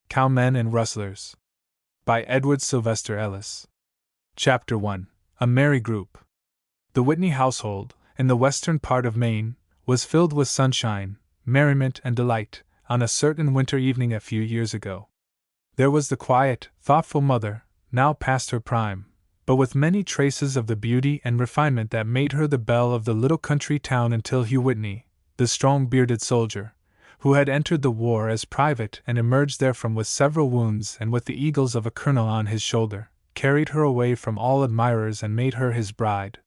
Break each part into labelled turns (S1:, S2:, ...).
S1: Cowmen and Rustlers. By Sylvester Ellis. Chapter 1. A Merry Group. The Whitney household, in the western part of Maine, was filled with sunshine, merriment, and delight, on a certain winter evening a few years ago. There was the quiet, thoughtful mother, now past her prime, but with many traces of the beauty and refinement that made her the belle of the little country town until Hugh Whitney, the strong bearded soldier, who had entered the war as private and emerged therefrom with several wounds and with the eagles of a colonel on his shoulder, carried her away from all admirers and made her his bride.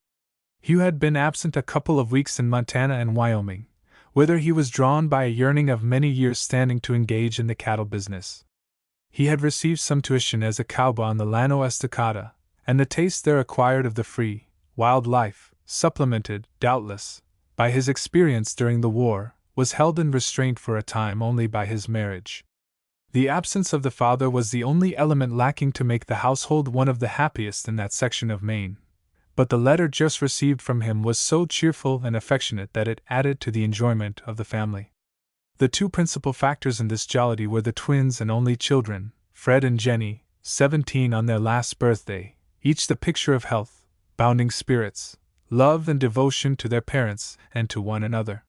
S1: Hugh had been absent a couple of weeks in Montana and Wyoming, whither he was drawn by a yearning of many years' standing to engage in the cattle business. He had received some tuition as a cowboy on the Llano Estacada, and the taste there acquired of the free, wild life, supplemented, doubtless, by his experience during the war, was held in restraint for a time only by his marriage. The absence of the father was the only element lacking to make the household one of the happiest in that section of Maine, but the letter just received from him was so cheerful and affectionate that it added to the enjoyment of the family. The two principal factors in this jollity were the twins and only children, Fred and Jenny, 17 on their last birthday, each the picture of health, bounding spirits, love and devotion to their parents and to one another.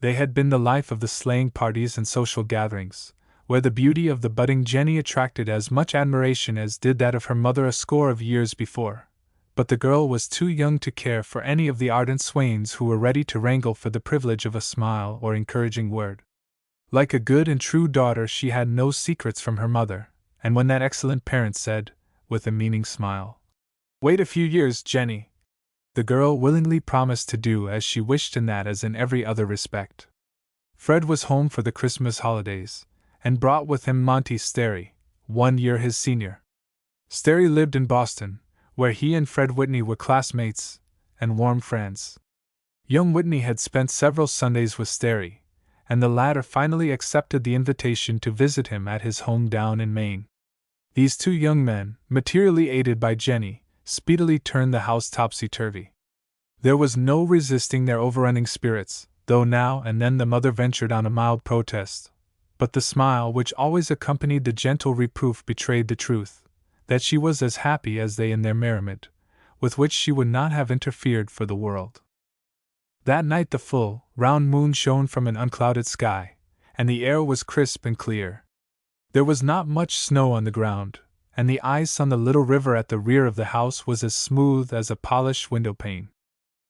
S1: They had been the life of the sleighing parties and social gatherings, where the beauty of the budding Jenny attracted as much admiration as did that of her mother a score of years before, but the girl was too young to care for any of the ardent swains who were ready to wrangle for the privilege of a smile or encouraging word. Like a good and true daughter, she had no secrets from her mother, and when that excellent parent said, with a meaning smile, "Wait a few years, Jenny," the girl willingly promised to do as she wished in that as in every other respect. Fred was home for the Christmas holidays, and brought with him Monty Sterry, 1 year his senior. Sterry lived in Boston, where he and Fred Whitney were classmates and warm friends. Young Whitney had spent several Sundays with Sterry, and the latter finally accepted the invitation to visit him at his home down in Maine. These two young men, materially aided by Jenny, speedily turned the house topsy-turvy. There was no resisting their overrunning spirits, though now and then the mother ventured on a mild protest, but the smile which always accompanied the gentle reproof betrayed the truth, that she was as happy as they in their merriment, with which she would not have interfered for the world. That night the full, round moon shone from an unclouded sky, and the air was crisp and clear. There was not much snow on the ground, and the ice on the little river at the rear of the house was as smooth as a polished window-pane.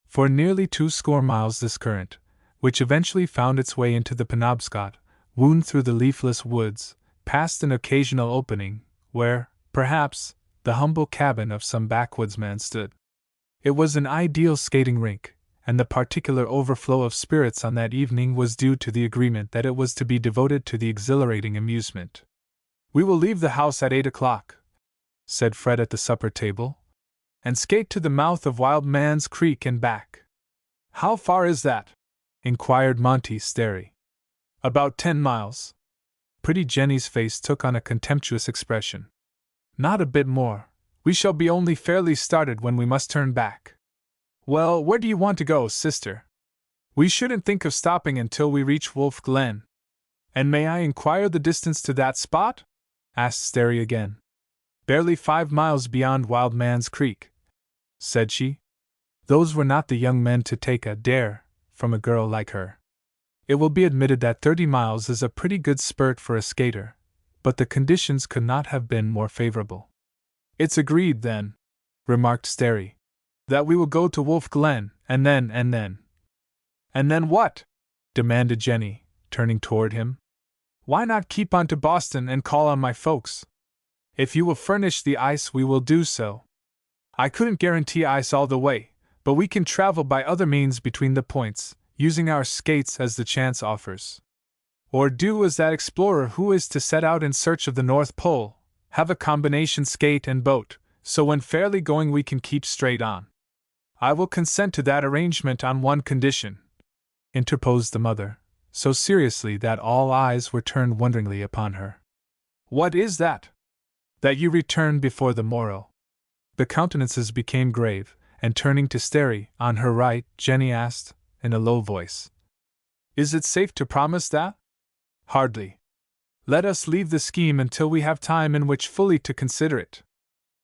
S1: For nearly 20 miles this current, which eventually found its way into the Penobscot, wound through the leafless woods, past an occasional opening, where, perhaps, the humble cabin of some backwoodsman stood. It was an ideal skating rink, and the particular overflow of spirits on that evening was due to the agreement that it was to be devoted to the exhilarating amusement. "We will leave the house at 8 o'clock," said Fred at the supper table, "and skate to the mouth of Wild Man's Creek and back." "How far is that?" inquired Monty Sterry. "About 10 miles. Pretty Jenny's face took on a contemptuous expression. "Not a bit more. We shall be only fairly started when we must turn back." "Well, where do you want to go, sister?" "We shouldn't think of stopping until we reach Wolf Glen." "And may I inquire the distance to that spot?" asked Sterry again. "Barely 5 miles beyond Wild Man's Creek," said she. Those were not the young men to take a dare from a girl like her. It will be admitted that 30 miles is a pretty good spurt for a skater, but the conditions could not have been more favorable. "It's agreed, then," remarked Sterry, "that we will go to Wolf Glen, and then. "And then what?" demanded Jenny, turning toward him. "Why not keep on to Boston and call on my folks? If you will furnish the ice, we will do so. I couldn't guarantee ice all the way, but we can travel by other means between the points, using our skates as the chance offers. Or do as that explorer who is to set out in search of the North Pole, have a combination skate and boat, so when fairly going we can keep straight on." "I will consent to that arrangement on one condition," interposed the mother, so seriously that all eyes were turned wonderingly upon her. "What is that?" "That you return before the morrow." The countenances became grave, and turning to Sterry, on her right, Jenny asked, in a low voice, "Is it safe to promise that?" "Hardly. Let us leave the scheme until we have time in which fully to consider it.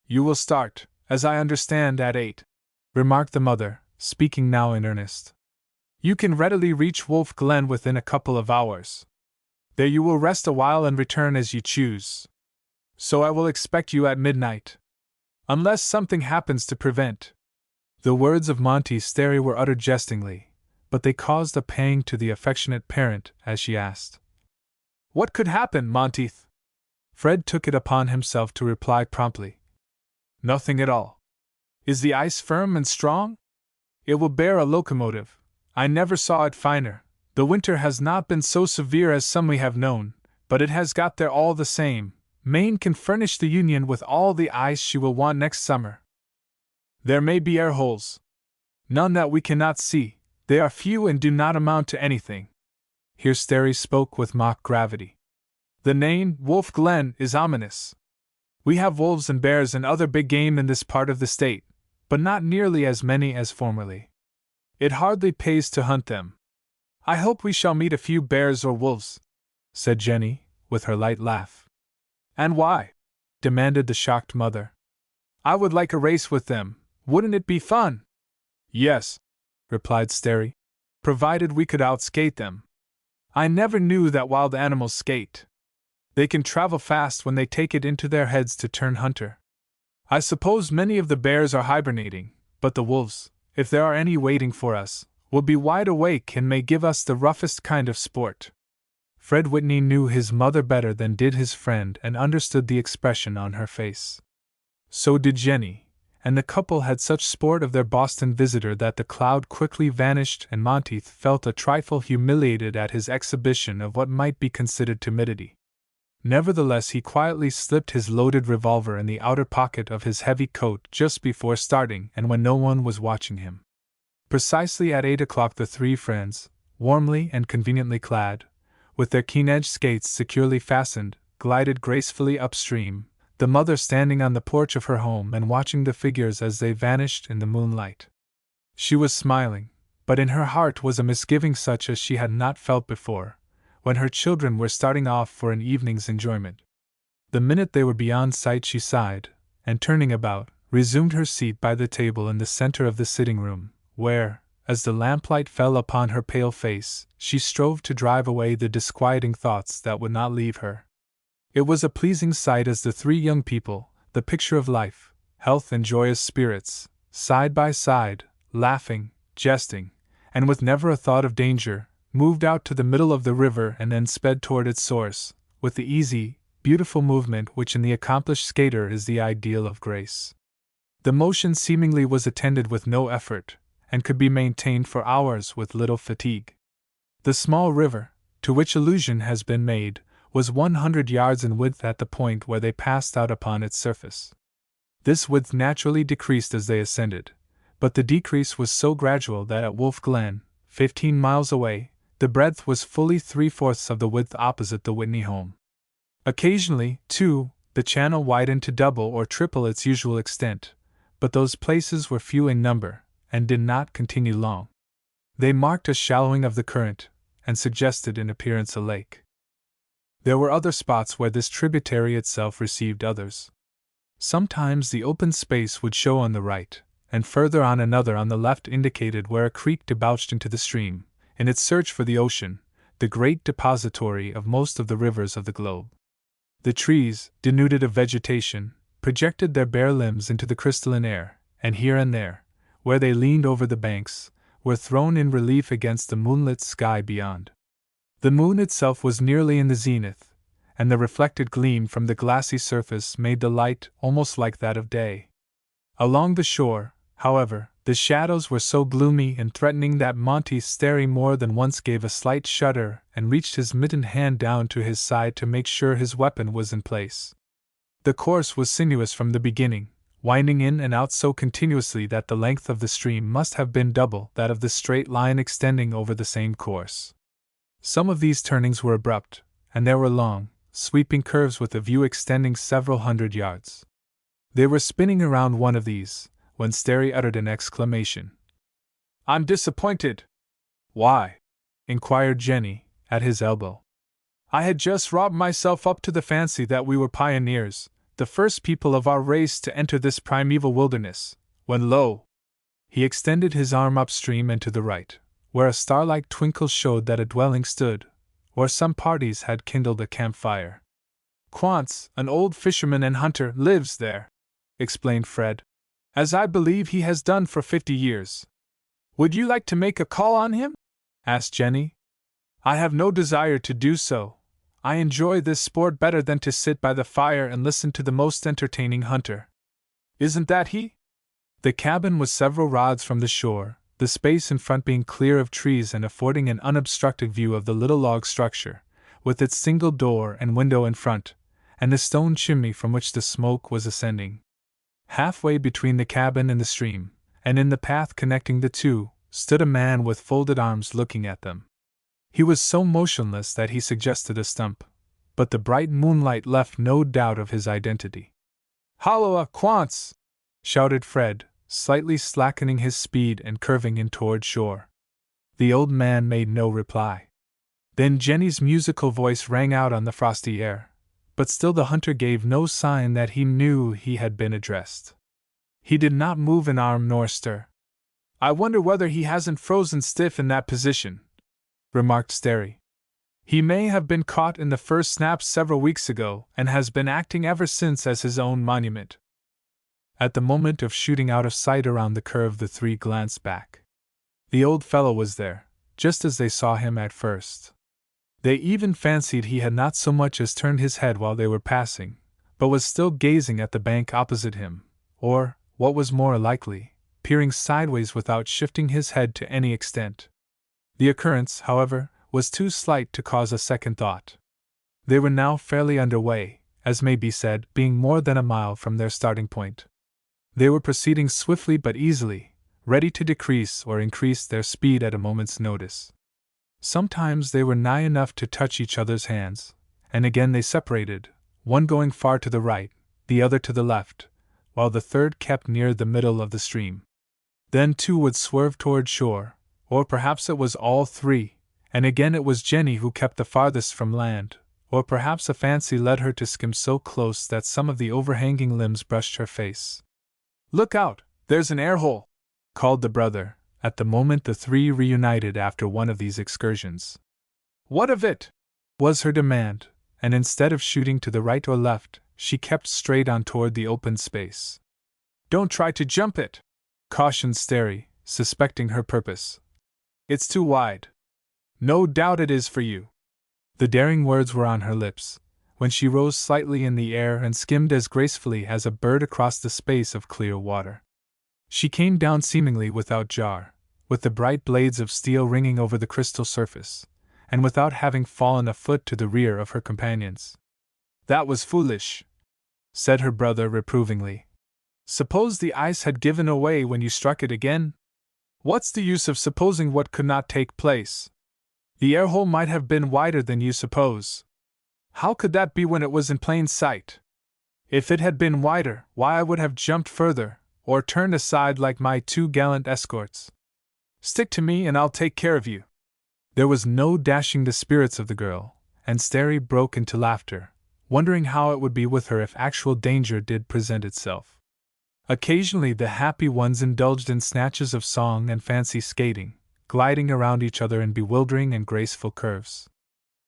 S1: You will start, as I understand, at 8, remarked the mother, speaking now in earnest. You can readily reach Wolf Glen within a couple of hours. There you will rest a while and return as you choose. So I will expect you at midnight. Unless something happens to prevent. The words of Monty Sterry were uttered jestingly, but they caused a pang to the affectionate parent as she asked, What could happen, Monteith? Fred took it upon himself to reply promptly, Nothing at all. Is the ice firm and strong? It will bear a locomotive. I never saw it finer. The winter has not been so severe as some we have known, but it has got there all the same. Maine can furnish the Union with all the ice she will want next summer. There may be air holes. None that we cannot see. They are few and do not amount to anything. Here Sterry spoke with mock gravity. The name, Wolf Glen, is ominous. We have wolves and bears and other big game in this part of the state, but not nearly as many as formerly. It hardly pays to hunt them. I hope we shall meet a few bears or wolves, said Jenny, with her light laugh. And why? Demanded the shocked mother. I would like a race with them. Wouldn't it be fun? Yes, replied Sterry, provided we could outskate them. I never knew that wild animals skate. They can travel fast when they take it into their heads to turn hunter. I suppose many of the bears are hibernating, but the wolves, if there are any waiting for us, will be wide awake and may give us the roughest kind of sport. Fred Whitney knew his mother better than did his friend and understood the expression on her face. So did Jenny, and the couple had such sport of their Boston visitor that the cloud quickly vanished and Monteith felt a trifle humiliated at his exhibition of what might be considered timidity. Nevertheless, he quietly slipped his loaded revolver in the outer pocket of his heavy coat just before starting and when no one was watching him. Precisely at 8 o'clock the three friends, warmly and conveniently clad, with their keen-edged skates securely fastened, glided gracefully upstream, the mother standing on the porch of her home and watching the figures as they vanished in the moonlight. She was smiling, but in her heart was a misgiving such as she had not felt before, when her children were starting off for an evening's enjoyment. The minute they were beyond sight she sighed, and turning about, resumed her seat by the table in the center of the sitting room, where, as the lamplight fell upon her pale face, she strove to drive away the disquieting thoughts that would not leave her. It was a pleasing sight as the three young people, the picture of life, health and joyous spirits, side by side, laughing, jesting, and with never a thought of danger, moved out to the middle of the river and then sped toward its source, with the easy, beautiful movement which in the accomplished skater is the ideal of grace. The motion seemingly was attended with no effort, and could be maintained for hours with little fatigue. The small river, to which allusion has been made, was 100 yards in width at the point where they passed out upon its surface. This width naturally decreased as they ascended, but the decrease was so gradual that at Wolf Glen, 15 miles away, the breadth was fully 3/4 of the width opposite the Whitney home. Occasionally, too, the channel widened to double or triple its usual extent, but those places were few in number, and did not continue long. They marked a shallowing of the current, and suggested in appearance a lake. There were other spots where this tributary itself received others. Sometimes the open space would show on the right, and further on another on the left indicated where a creek debouched into the stream, in its search for the ocean, the great depository of most of the rivers of the globe. The trees, denuded of vegetation, projected their bare limbs into the crystalline air, and here and there, where they leaned over the banks, were thrown in relief against the moonlit sky beyond. The moon itself was nearly in the zenith, and the reflected gleam from the glassy surface made the light almost like that of day. Along the shore, however, the shadows were so gloomy and threatening that Monty Sterry more than once gave a slight shudder and reached his mittened hand down to his side to make sure his weapon was in place. The course was sinuous from the beginning, winding in and out so continuously that the length of the stream must have been double that of the straight line extending over the same course. Some of these turnings were abrupt, and there were long, sweeping curves with a view extending several hundred yards. They were spinning around one of these, when Sterry uttered an exclamation. "I'm disappointed!" "Why?" inquired Jenny, at his elbow. I had just wrought myself up to the fancy that we were pioneers, the first people of our race to enter this primeval wilderness, when lo! He extended his arm upstream and to the right, where a starlight twinkle showed that a dwelling stood, or some parties had kindled a campfire. Quance, an old fisherman and hunter, lives there, explained Fred, as I believe he has done for 50 years. Would you like to make a call on him? Asked Jenny. I have no desire to do so. I enjoy this sport better than to sit by the fire and listen to the most entertaining hunter. Isn't that he? The cabin was several rods from the shore, the space in front being clear of trees and affording an unobstructed view of the little log structure, with its single door and window in front, and the stone chimney from which the smoke was ascending. Halfway between the cabin and the stream, and in the path connecting the two, stood a man with folded arms looking at them. He was so motionless that he suggested a stump, but the bright moonlight left no doubt of his identity. "Halloa, Quance!" shouted Fred, slightly slackening his speed and curving in toward shore. The old man made no reply. Then Jenny's musical voice rang out on the frosty air, but still the hunter gave no sign that he knew he had been addressed. He did not move an arm nor stir. "I wonder whether he hasn't frozen stiff in that position," remarked Sterry. "He may have been caught in the first snaps several weeks ago and has been acting ever since as his own monument." At the moment of shooting out of sight around the curve, the three glanced back. The old fellow was there, just as they saw him at first. They even fancied he had not so much as turned his head while they were passing, but was still gazing at the bank opposite him, or, what was more likely, peering sideways without shifting his head to any extent. The occurrence, however, was too slight to cause a second thought. They were now fairly under way, as may be said, being more than a mile from their starting point. They were proceeding swiftly but easily, ready to decrease or increase their speed at a moment's notice. Sometimes they were nigh enough to touch each other's hands, and again they separated, one going far to the right, the other to the left, while the third kept near the middle of the stream. Then two would swerve toward shore, or perhaps it was all three, and again it was Jenny who kept the farthest from land, or perhaps a fancy led her to skim so close that some of the overhanging limbs brushed her face. "Look out, there's an air hole!" called the brother, at the moment the three reunited after one of these excursions. "What of it?" was her demand, and instead of shooting to the right or left, she kept straight on toward the open space. "Don't try to jump it," cautioned Sterry, suspecting her purpose. "It's too wide." "No doubt it is for you." The daring words were on her lips, when she rose slightly in the air and skimmed as gracefully as a bird across the space of clear water. She came down seemingly without jar, with the bright blades of steel ringing over the crystal surface, and without having fallen a foot to the rear of her companions. "That was foolish," said her brother reprovingly. "Suppose the ice had given away when you struck it again? What's the use of supposing what could not take place? The air hole might have been wider than you suppose. How could that be when it was in plain sight? If it had been wider, why I would have jumped further, or turned aside like my two gallant escorts. Stick to me and I'll take care of you." There was no dashing the spirits of the girl, and Sterry broke into laughter, wondering how it would be with her if actual danger did present itself. Occasionally the happy ones indulged in snatches of song and fancy skating, gliding around each other in bewildering and graceful curves.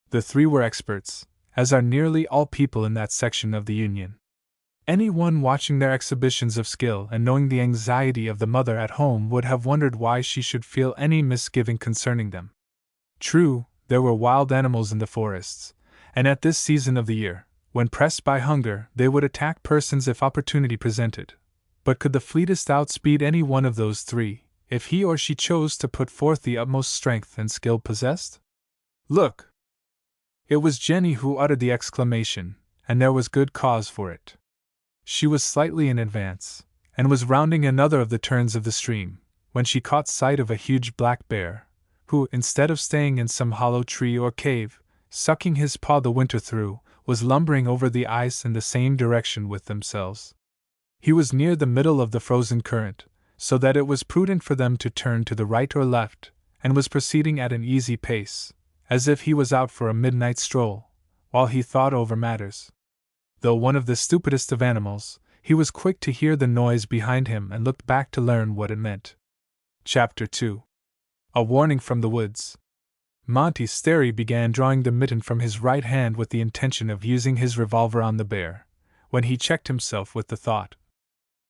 S1: The three were experts, as are nearly all people in that section of the Union. Anyone watching their exhibitions of skill and knowing the anxiety of the mother at home would have wondered why she should feel any misgiving concerning them. True, there were wild animals in the forests, and at this season of the year, when pressed by hunger, they would attack persons if opportunity presented. But could the fleetest outspeed any one of those three, if he or she chose to put forth the utmost strength and skill possessed? "Look!" It was Jenny who uttered the exclamation, and there was good cause for it. She was slightly in advance, and was rounding another of the turns of the stream, when she caught sight of a huge black bear, who, instead of staying in some hollow tree or cave, sucking his paw the winter through, was lumbering over the ice in the same direction with themselves. He was near the middle of the frozen current, so that it was prudent for them to turn to the right or left, and was proceeding at an easy pace, as if he was out for a midnight stroll, while he thought over matters. Though one of the stupidest of animals, he was quick to hear the noise behind him and looked back to learn what it meant. Chapter 2. A Warning from the Woods. Monty Sterry began drawing the mitten from his right hand with the intention of using his revolver on the bear, when he checked himself with the thought,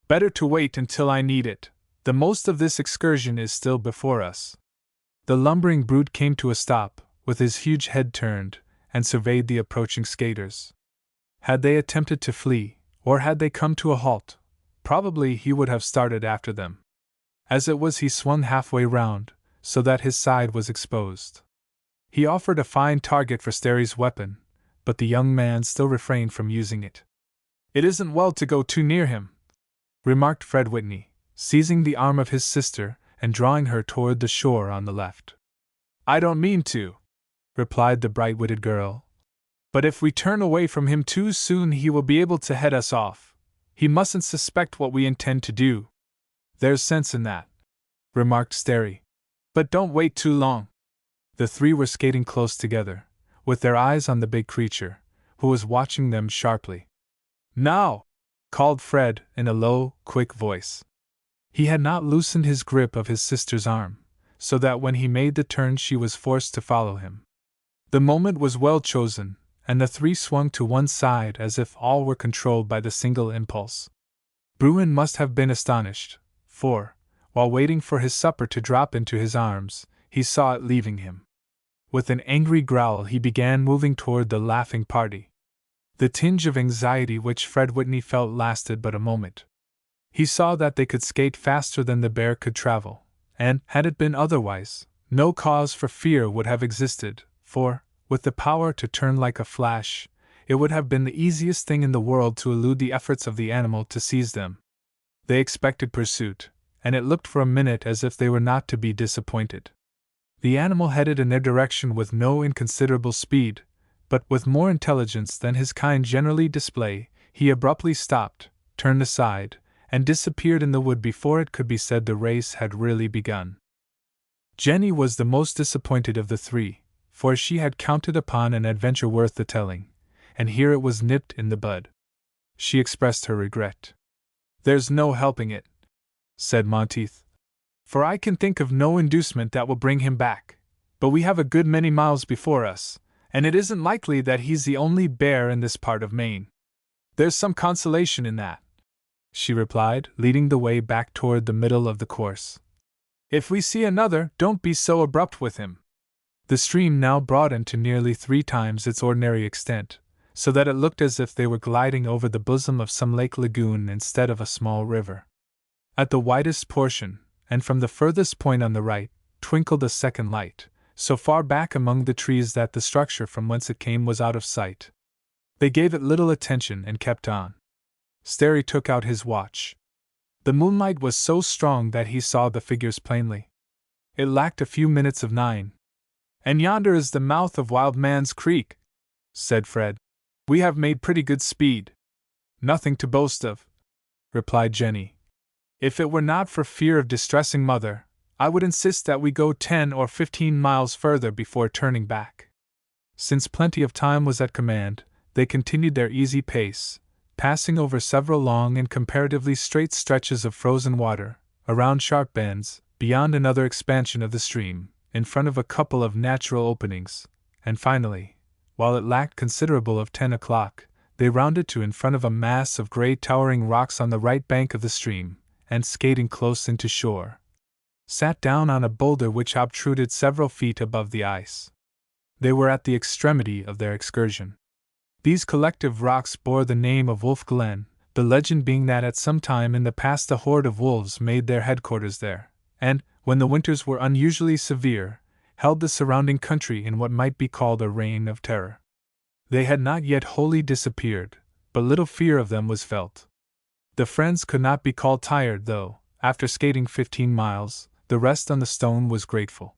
S1: "Better to wait until I need it. The most of this excursion is still before us." The lumbering brute came to a stop, with his huge head turned, and surveyed the approaching skaters. Had they attempted to flee, or had they come to a halt, probably he would have started after them. As it was, he swung halfway round, so that his side was exposed. He offered a fine target for Sterry's weapon, but the young man still refrained from using it. "It isn't well to go too near him," remarked Fred Whitney, seizing the arm of his sister and drawing her toward the shore on the left. "I don't mean to," replied the bright-witted girl. "But if we turn away from him too soon, he will be able to head us off. He mustn't suspect what we intend to do." "There's sense in that," remarked Sterry. "But don't wait too long." The three were skating close together, with their eyes on the big creature, who was watching them sharply. "Now!" called Fred in a low, quick voice. He had not loosened his grip of his sister's arm, so that when he made the turn she was forced to follow him. The moment was well chosen, and the three swung to one side as if all were controlled by the single impulse. Bruin must have been astonished, for, while waiting for his supper to drop into his arms, he saw it leaving him. With an angry growl, he began moving toward the laughing party. The tinge of anxiety which Fred Whitney felt lasted but a moment. He saw that they could skate faster than the bear could travel, and, had it been otherwise, no cause for fear would have existed, for, with the power to turn like a flash, it would have been the easiest thing in the world to elude the efforts of the animal to seize them. They expected pursuit, and it looked for a minute as if they were not to be disappointed. The animal headed in their direction with no inconsiderable speed, but with more intelligence than his kind generally display. He abruptly stopped, turned aside, and disappeared in the wood before it could be said the race had really begun. Jenny was the most disappointed of the three, for she had counted upon an adventure worth the telling, and here it was nipped in the bud. She expressed her regret. "There's no helping it," said Monteith, "for I can think of no inducement that will bring him back. But we have a good many miles before us, and it isn't likely that he's the only bear in this part of Maine." "There's some consolation in that," she replied, leading the way back toward the middle of the course. "If we see another, don't be so abrupt with him." The stream now broadened to nearly 3 times its ordinary extent, so that it looked as if they were gliding over the bosom of some lake lagoon instead of a small river. At the widest portion, and from the furthest point on the right, twinkled a second light, so far back among the trees that the structure from whence it came was out of sight. They gave it little attention and kept on. Sterry took out his watch. The moonlight was so strong that he saw the figures plainly. It lacked a few minutes of 9. "And yonder is the mouth of Wild Man's Creek," said Fred. "We have made pretty good speed." "Nothing to boast of," replied Jenny. "If it were not for fear of distressing Mother, I would insist that we go 10 or 15 miles further before turning back." Since plenty of time was at command, they continued their easy pace, passing over several long and comparatively straight stretches of frozen water, around sharp bends, beyond another expansion of the stream, in front of a couple of natural openings, and finally, while it lacked considerable of 10 o'clock, they rounded to in front of a mass of gray towering rocks on the right bank of the stream, and skating close into shore, sat down on a boulder which obtruded several feet above the ice. They were at the extremity of their excursion. These collective rocks bore the name of Wolf Glen, the legend being that at some time in the past a horde of wolves made their headquarters there, and, when the winters were unusually severe, held the surrounding country in what might be called a reign of terror. They had not yet wholly disappeared, but little fear of them was felt. The friends could not be called tired, though, after skating 15 miles, the rest on the stone was grateful.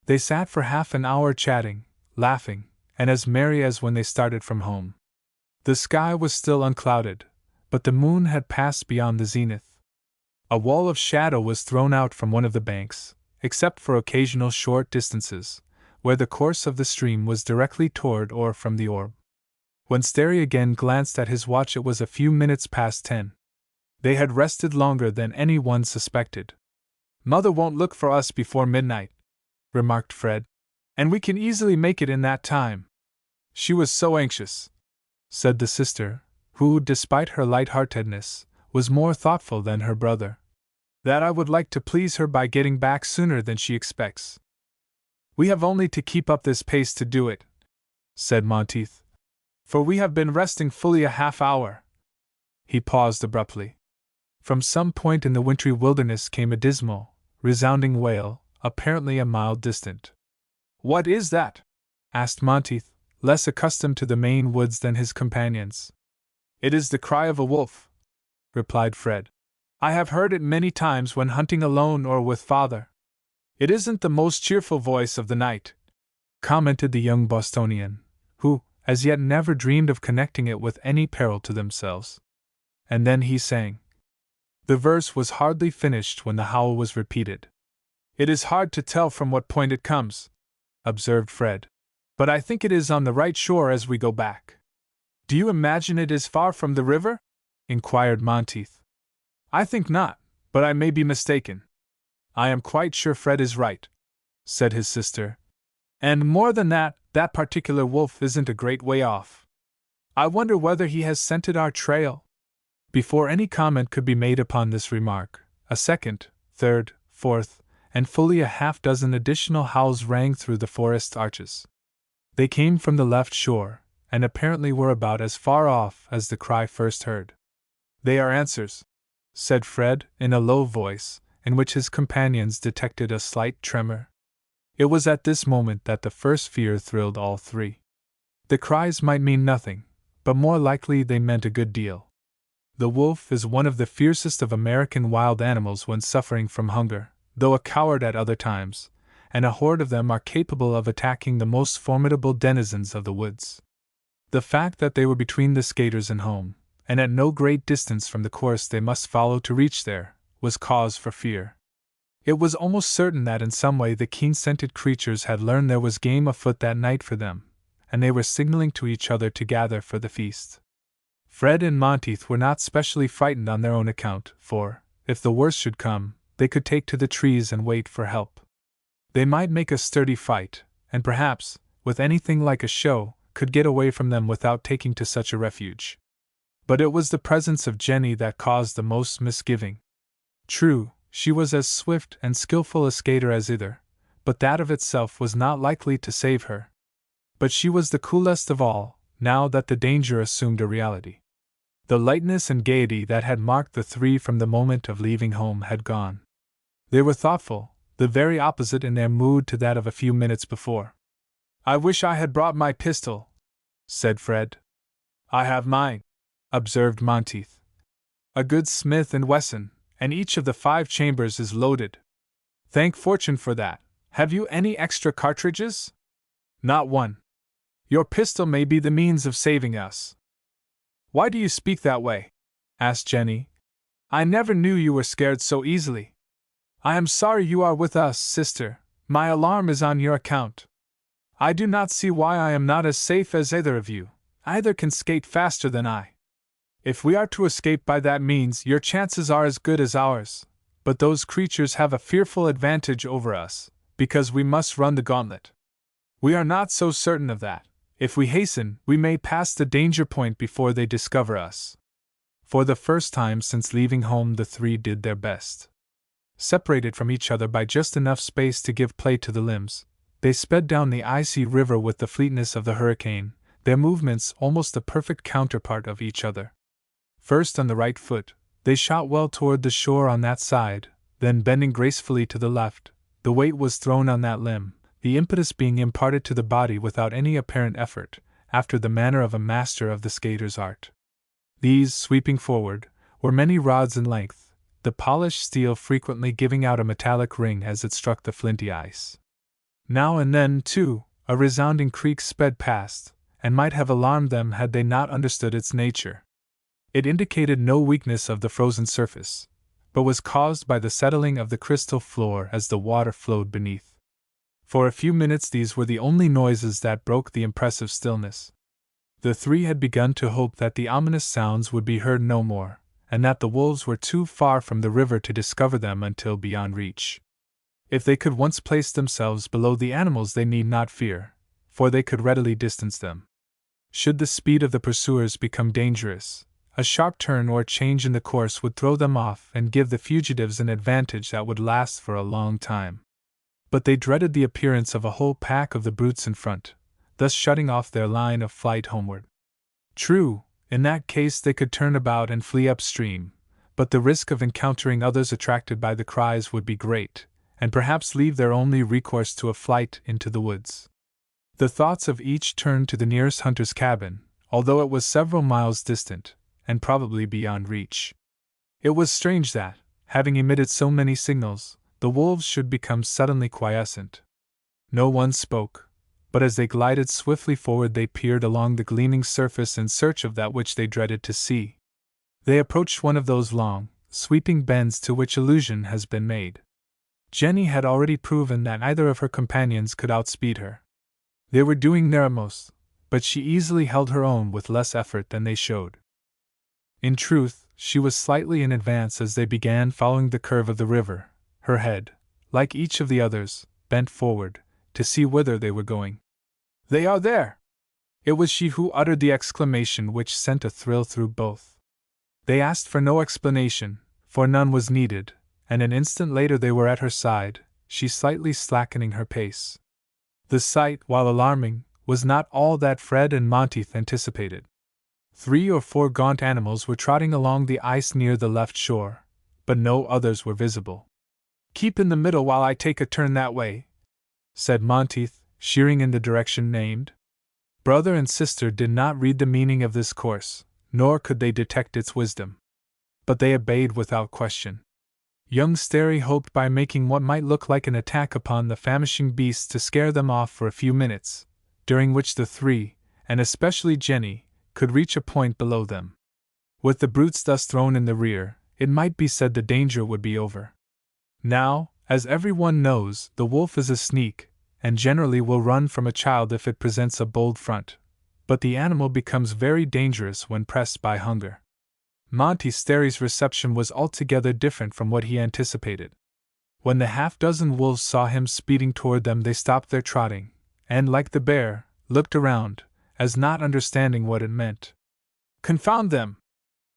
S1: They sat for half an hour chatting, laughing, and as merry as when they started from home. The sky was still unclouded, but the moon had passed beyond the zenith. A wall of shadow was thrown out from one of the banks, except for occasional short distances, where the course of the stream was directly toward or from the orb. When Sterry again glanced at his watch, it was a few minutes past 10. They had rested longer than anyone suspected. "Mother won't look for us before midnight," remarked Fred, "and we can easily make it in that time." "She was so anxious," said the sister, who, despite her light-heartedness, was more thoughtful than her brother, "that I would like to please her by getting back sooner than she expects." "We have only to keep up this pace to do it," said Monteith, "for we have been resting fully a half-hour." He paused abruptly. From some point in the wintry wilderness came a dismal, resounding wail, apparently a mile distant. "What is that?" asked Monteith, less accustomed to the Maine woods than his companions. "It is the cry of a wolf," replied Fred. "I have heard it many times when hunting alone or with father." "It isn't the most cheerful voice of the night," commented the young Bostonian, who, as yet, never dreamed of connecting it with any peril to themselves. And then he sang. The verse was hardly finished when the howl was repeated. "It is hard to tell from what point it comes," observed Fred, "but I think it is on the right shore as we go back." "Do you imagine it is far from the river?" inquired Monteith. "I think not, but I may be mistaken." "I am quite sure Fred is right," said his sister. "And more than that, that particular wolf isn't a great way off. I wonder whether he has scented our trail?" Before any comment could be made upon this remark, a second, third, fourth, and fully a half-dozen additional howls rang through the forest arches. They came from the left shore, and apparently were about as far off as the cry first heard. "They are answers," said Fred, in a low voice, in which his companions detected a slight tremor. It was at this moment that the first fear thrilled all three. The cries might mean nothing, but more likely they meant a good deal. The wolf is one of the fiercest of American wild animals when suffering from hunger, though a coward at other times, and a horde of them are capable of attacking the most formidable denizens of the woods. The fact that they were between the skaters and home, and at no great distance from the course they must follow to reach there, was cause for fear. It was almost certain that in some way the keen-scented creatures had learned there was game afoot that night for them, and they were signaling to each other to gather for the feast. Fred and Monteith were not specially frightened on their own account, for, if the worst should come, they could take to the trees and wait for help. They might make a sturdy fight, and perhaps, with anything like a show, could get away from them without taking to such a refuge. But it was the presence of Jenny that caused the most misgiving. True, she was as swift and skillful a skater as either, but that of itself was not likely to save her. But she was the coolest of all, now that the danger assumed a reality. The lightness and gaiety that had marked the three from the moment of leaving home had gone. They were thoughtful, the very opposite in their mood to that of a few minutes before. "I wish I had brought my pistol," said Fred. "I have mine," observed Monteith. "A good Smith & Wesson, and each of the 5 chambers is loaded." "Thank fortune for that. Have you any extra cartridges?" "Not one." "Your pistol may be the means of saving us." "Why do you speak that way?" asked Jenny. "I never knew you were scared so easily." "I am sorry you are with us, sister. My alarm is on your account. I do not see why I am not as safe as either of you. Either can skate faster than I. If we are to escape by that means, your chances are as good as ours, but those creatures have a fearful advantage over us, because we must run the gauntlet. We are not so certain of that. If we hasten, we may pass the danger point before they discover us." For the first time since leaving home, the three did their best. Separated from each other by just enough space to give play to the limbs, they sped down the icy river with the fleetness of the hurricane, their movements almost the perfect counterpart of each other. First on the right foot, they shot well toward the shore on that side, then bending gracefully to the left, the weight was thrown on that limb, the impetus being imparted to the body without any apparent effort, after the manner of a master of the skater's art. These, sweeping forward, were many rods in length, the polished steel frequently giving out a metallic ring as it struck the flinty ice. Now and then, too, a resounding creak sped past, and might have alarmed them had they not understood its nature. It indicated no weakness of the frozen surface, but was caused by the settling of the crystal floor as the water flowed beneath. For a few minutes these were the only noises that broke the impressive stillness. The three had begun to hope that the ominous sounds would be heard no more, and that the wolves were too far from the river to discover them until beyond reach. If they could once place themselves below the animals, they need not fear, for they could readily distance them. Should the speed of the pursuers become dangerous, a sharp turn or change in the course would throw them off and give the fugitives an advantage that would last for a long time. But they dreaded the appearance of a whole pack of the brutes in front, thus shutting off their line of flight homeward. True, in that case they could turn about and flee upstream, but the risk of encountering others attracted by the cries would be great, and perhaps leave their only recourse to a flight into the woods. The thoughts of each turned to the nearest hunter's cabin, although it was several miles distant, and probably beyond reach. It was strange that, having emitted so many signals, the wolves should become suddenly quiescent. No one spoke, but as they glided swiftly forward they peered along the gleaming surface in search of that which they dreaded to see. They approached one of those long, sweeping bends to which allusion has been made. Jenny had already proven that neither of her companions could outspeed her. They were doing their utmost, but she easily held her own with less effort than they showed. In truth, she was slightly in advance as they began following the curve of the river, her head, like each of the others, bent forward, to see whither they were going. "They are there!" It was she who uttered the exclamation which sent a thrill through both. They asked for no explanation, for none was needed, and an instant later they were at her side, she slightly slackening her pace. The sight, while alarming, was not all that Fred and Monteith anticipated. 3 or 4 gaunt animals were trotting along the ice near the left shore, but no others were visible. "Keep in the middle while I take a turn that way," said Monteith, sheering in the direction named. Brother and sister did not read the meaning of this course, nor could they detect its wisdom. But they obeyed without question. Young Sterry hoped by making what might look like an attack upon the famishing beasts to scare them off for a few minutes, during which the three, and especially Jenny, could reach a point below them. With the brutes thus thrown in the rear, it might be said the danger would be over. Now, as everyone knows, the wolf is a sneak, and generally will run from a child if it presents a bold front, but the animal becomes very dangerous when pressed by hunger. Monty Sterry's reception was altogether different from what he anticipated. When the half-dozen wolves saw him speeding toward them they stopped their trotting, and, like the bear, looked around, as not understanding what it meant. "Confound them!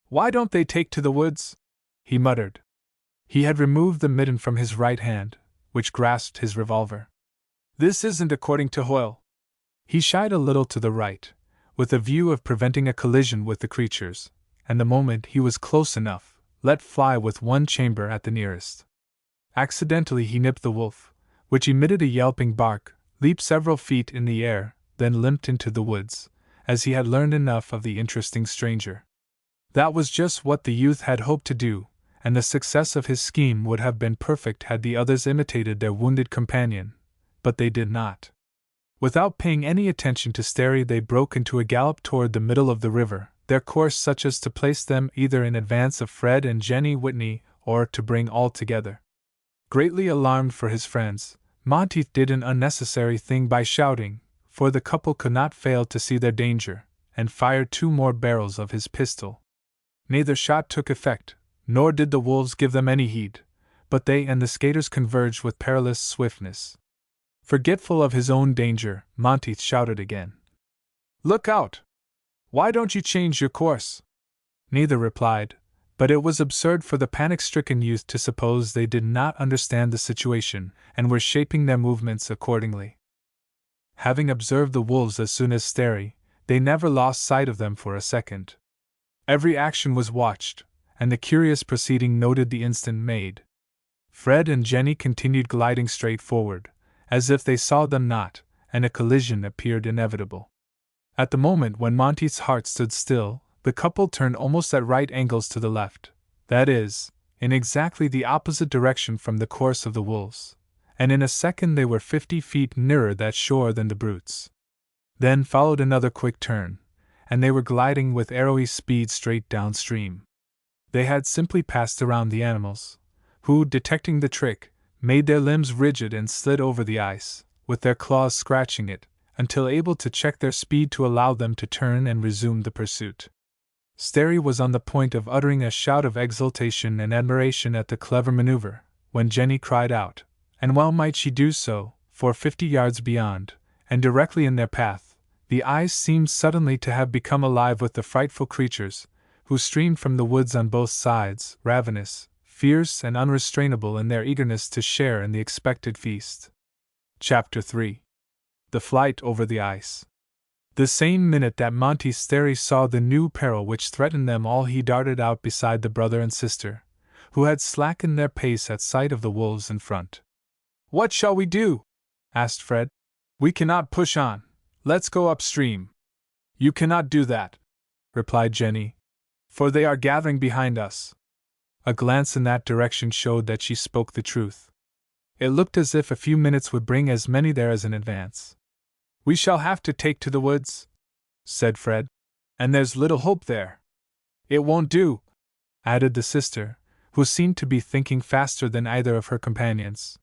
S1: Why don't they take to the woods?" he muttered. He had removed the mitten from his right hand, which grasped his revolver. "This isn't according to Hoyle." He shied a little to the right, with a view of preventing a collision with the creatures, and the moment he was close enough, let fly with one chamber at the nearest. Accidentally he nipped the wolf, which emitted a yelping bark, leaped several feet in the air, then limped into the woods, as he had learned enough of the interesting stranger. That was just what the youth had hoped to do, and the success of his scheme would have been perfect had the others imitated their wounded companion, but they did not. Without paying any attention to Sterry they broke into a gallop toward the middle of the river, their course such as to place them either in advance of Fred and Jenny Whitney or to bring all together. Greatly alarmed for his friends, Monteith did an unnecessary thing by shouting, for the couple could not fail to see their danger, and fired 2 more barrels of his pistol. Neither shot took effect, nor did the wolves give them any heed, but they and the skaters converged with perilous swiftness. Forgetful of his own danger, Monteith shouted again. "Look out! Why don't you change your course?" Neither replied, but it was absurd for the panic-stricken youth to suppose they did not understand the situation, and were shaping their movements accordingly. Having observed the wolves as soon as Sterry, they never lost sight of them for a second. Every action was watched, and the curious proceeding noted the instant made. Fred and Jenny continued gliding straight forward, as if they saw them not, and a collision appeared inevitable. At the moment when Monteith's heart stood still, the couple turned almost at right angles to the left, that is, in exactly the opposite direction from the course of the wolves, and in a second they were 50 feet nearer that shore than the brutes. Then followed another quick turn, and they were gliding with arrowy speed straight downstream. They had simply passed around the animals, who, detecting the trick, made their limbs rigid and slid over the ice, with their claws scratching it, until able to check their speed to allow them to turn and resume the pursuit. Sterry was on the point of uttering a shout of exultation and admiration at the clever maneuver, when Jenny cried out, and well might she do so, for 50 yards beyond, and directly in their path, the eyes seemed suddenly to have become alive with the frightful creatures, who streamed from the woods on both sides, ravenous, fierce, and unrestrainable in their eagerness to share in the expected feast. Chapter 3. The Flight Over the Ice. The same minute that Monty Sterry saw the new peril which threatened them all, he darted out beside the brother and sister, who had slackened their pace at sight of the wolves in front. "What shall we do?" asked Fred. "We cannot push on. Let's go upstream." "You cannot do that," replied Jenny, "for they are gathering behind us." A glance in that direction showed that she spoke the truth. It looked as if a few minutes would bring as many there as in advance. "We shall have to take to the woods," said Fred, "and there's little hope there." "It won't do," added the sister, who seemed to be thinking faster than either of her companions.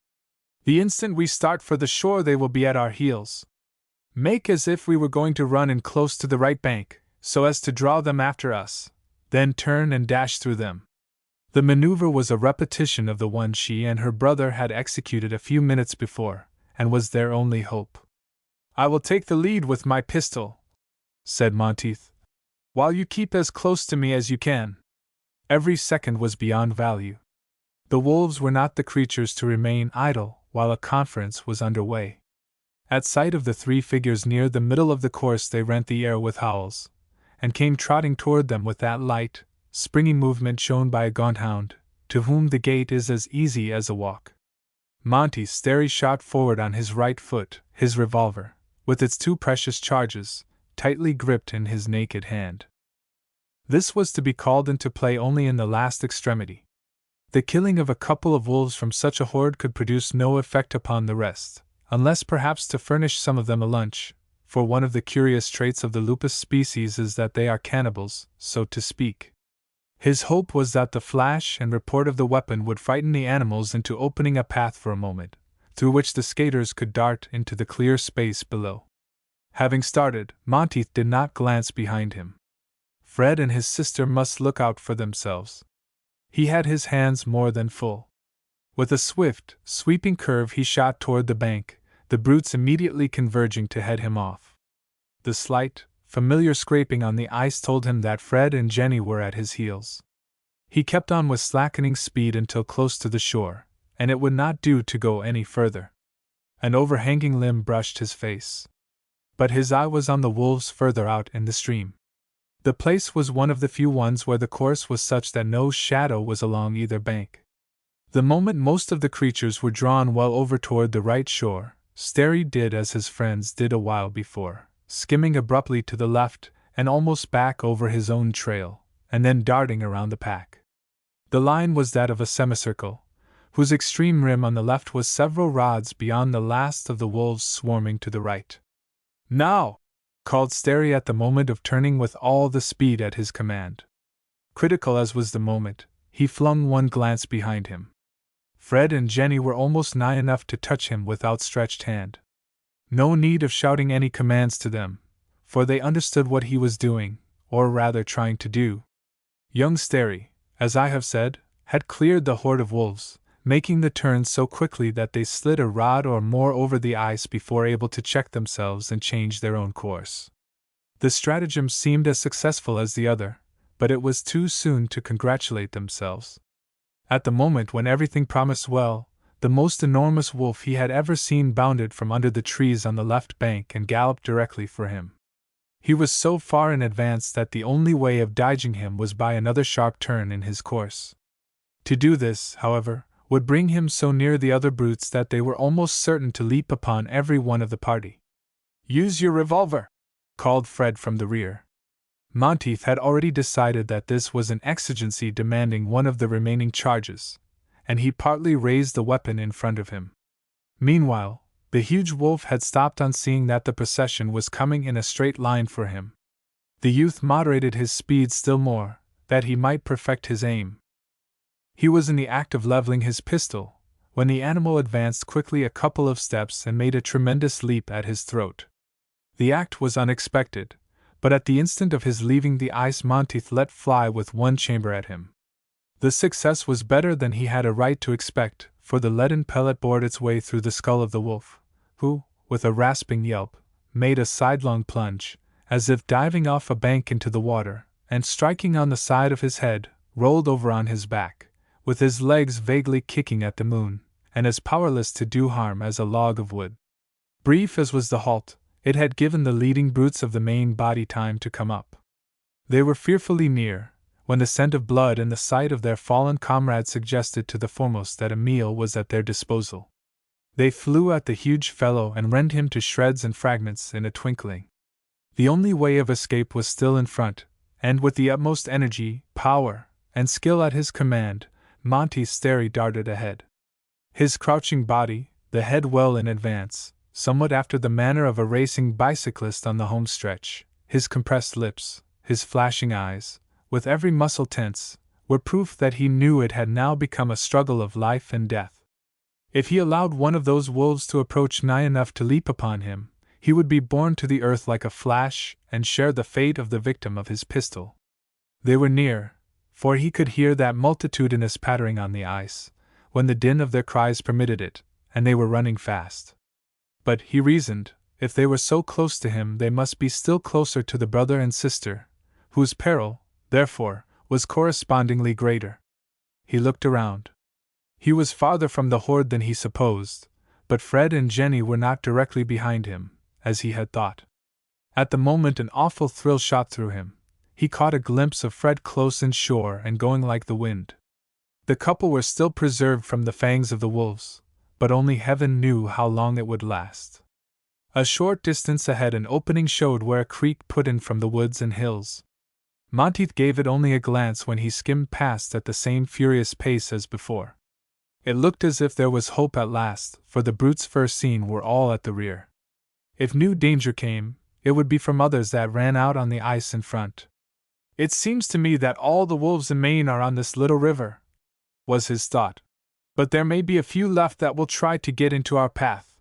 S1: "The instant we start for the shore they will be at our heels. Make as if we were going to run in close to the right bank, so as to draw them after us, then turn and dash through them." The maneuver was a repetition of the one she and her brother had executed a few minutes before, and was their only hope. "I will take the lead with my pistol," said Monteith, "while you keep as close to me as you can." Every second was beyond value. The wolves were not the creatures to remain idle while a conference was under way. At sight of the three figures near the middle of the course, they rent the air with howls, and came trotting toward them with that light, springy movement shown by a gaunt hound, to whom the gait is as easy as a walk. Monty Sterry shot forward on his right foot, his revolver, with its 2 precious charges, tightly gripped in his naked hand. This was to be called into play only in the last extremity. The killing of a couple of wolves from such a horde could produce no effect upon the rest, unless perhaps to furnish some of them a lunch, for one of the curious traits of the lupus species is that they are cannibals, so to speak. His hope was that the flash and report of the weapon would frighten the animals into opening a path for a moment, through which the skaters could dart into the clear space below. Having started, Monteith did not glance behind him. Fred and his sister must look out for themselves. He had his hands more than full. With a swift, sweeping curve he shot toward the bank, the brutes immediately converging to head him off. The slight, familiar scraping on the ice told him that Fred and Jenny were at his heels. He kept on with slackening speed until close to the shore, and it would not do to go any further. An overhanging limb brushed his face. But his eye was on the wolves further out in the stream. The place was one of the few ones where the course was such that no shadow was along either bank. The moment most of the creatures were drawn well over toward the right shore, Sterry did as his friends did a while before, skimming abruptly to the left and almost back over his own trail, and then darting around the pack. The line was that of a semicircle, whose extreme rim on the left was several rods beyond the last of the wolves swarming to the right. "Now!" called Sterry at the moment of turning with all the speed at his command. Critical as was the moment, he flung one glance behind him. Fred and Jenny were almost nigh enough to touch him with outstretched hand. No need of shouting any commands to them, for they understood what he was doing, or rather trying to do. Young Sterry, as I have said, had cleared the horde of wolves, making the turn so quickly that they slid a rod or more over the ice before able to check themselves and change their own course. The stratagem seemed as successful as the other, but it was too soon to congratulate themselves. At the moment when everything promised well, the most enormous wolf he had ever seen bounded from under the trees on the left bank and galloped directly for him. He was so far in advance that the only way of dodging him was by another sharp turn in his course. To do this, however, would bring him so near the other brutes that they were almost certain to leap upon every one of the party. "Use your revolver!" called Fred from the rear. Monteith had already decided that this was an exigency demanding one of the remaining charges, and he partly raised the weapon in front of him. Meanwhile, the huge wolf had stopped on seeing that the procession was coming in a straight line for him. The youth moderated his speed still more, that he might perfect his aim. He was in the act of leveling his pistol, when the animal advanced quickly a couple of steps and made a tremendous leap at his throat. The act was unexpected, but at the instant of his leaving the ice, Monteith let fly with one chamber at him. The success was better than he had a right to expect, for the leaden pellet bored its way through the skull of the wolf, who, with a rasping yelp, made a sidelong plunge, as if diving off a bank into the water, and striking on the side of his head, rolled over on his back, with his legs vaguely kicking at the moon, and as powerless to do harm as a log of wood. Brief as was the halt, it had given the leading brutes of the main body time to come up. They were fearfully near, when the scent of blood and the sight of their fallen comrade suggested to the foremost that a meal was at their disposal. They flew at the huge fellow and rent him to shreds and fragments in a twinkling. The only way of escape was still in front, and with the utmost energy, power, and skill at his command, Monteith Sterry darted ahead. His crouching body, the head well in advance, somewhat after the manner of a racing bicyclist on the home stretch, his compressed lips, his flashing eyes, with every muscle tense, were proof that he knew it had now become a struggle of life and death. If he allowed one of those wolves to approach nigh enough to leap upon him, he would be borne to the earth like a flash and share the fate of the victim of his pistol. They were near, for he could hear that multitudinous pattering on the ice, when the din of their cries permitted it, and they were running fast. But, he reasoned, if they were so close to him, they must be still closer to the brother and sister, whose peril, therefore, was correspondingly greater. He looked around. He was farther from the horde than he supposed, but Fred and Jenny were not directly behind him, as he had thought. At the moment an awful thrill shot through him. He caught a glimpse of Fred close inshore and going like the wind. The couple were still preserved from the fangs of the wolves, but only heaven knew how long it would last. A short distance ahead an opening showed where a creek put in from the woods and hills. Monteith gave it only a glance when he skimmed past at the same furious pace as before. It looked as if there was hope at last, for the brutes first seen were all at the rear. If new danger came, it would be from others that ran out on the ice in front. "It seems to me that all the wolves in Maine are on this little river," was his thought. "But there may be a few left that will try to get into our path."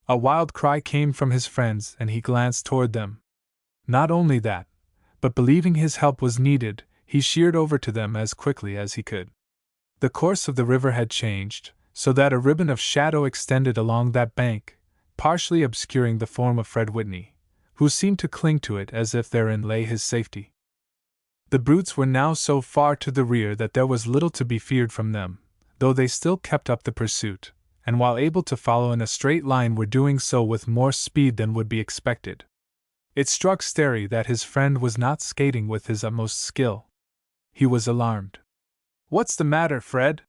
S1: A wild cry came from his friends, and he glanced toward them. Not only that, but believing his help was needed, he sheered over to them as quickly as he could. The course of the river had changed, so that a ribbon of shadow extended along that bank, partially obscuring the form of Fred Whitney, who seemed to cling to it as if therein lay his safety. The brutes were now so far to the rear that there was little to be feared from them, though they still kept up the pursuit, and while able to follow in a straight line were doing so with more speed than would be expected. It struck Sterry that his friend was not skating with his utmost skill. He was alarmed. "What's the matter, Fred?"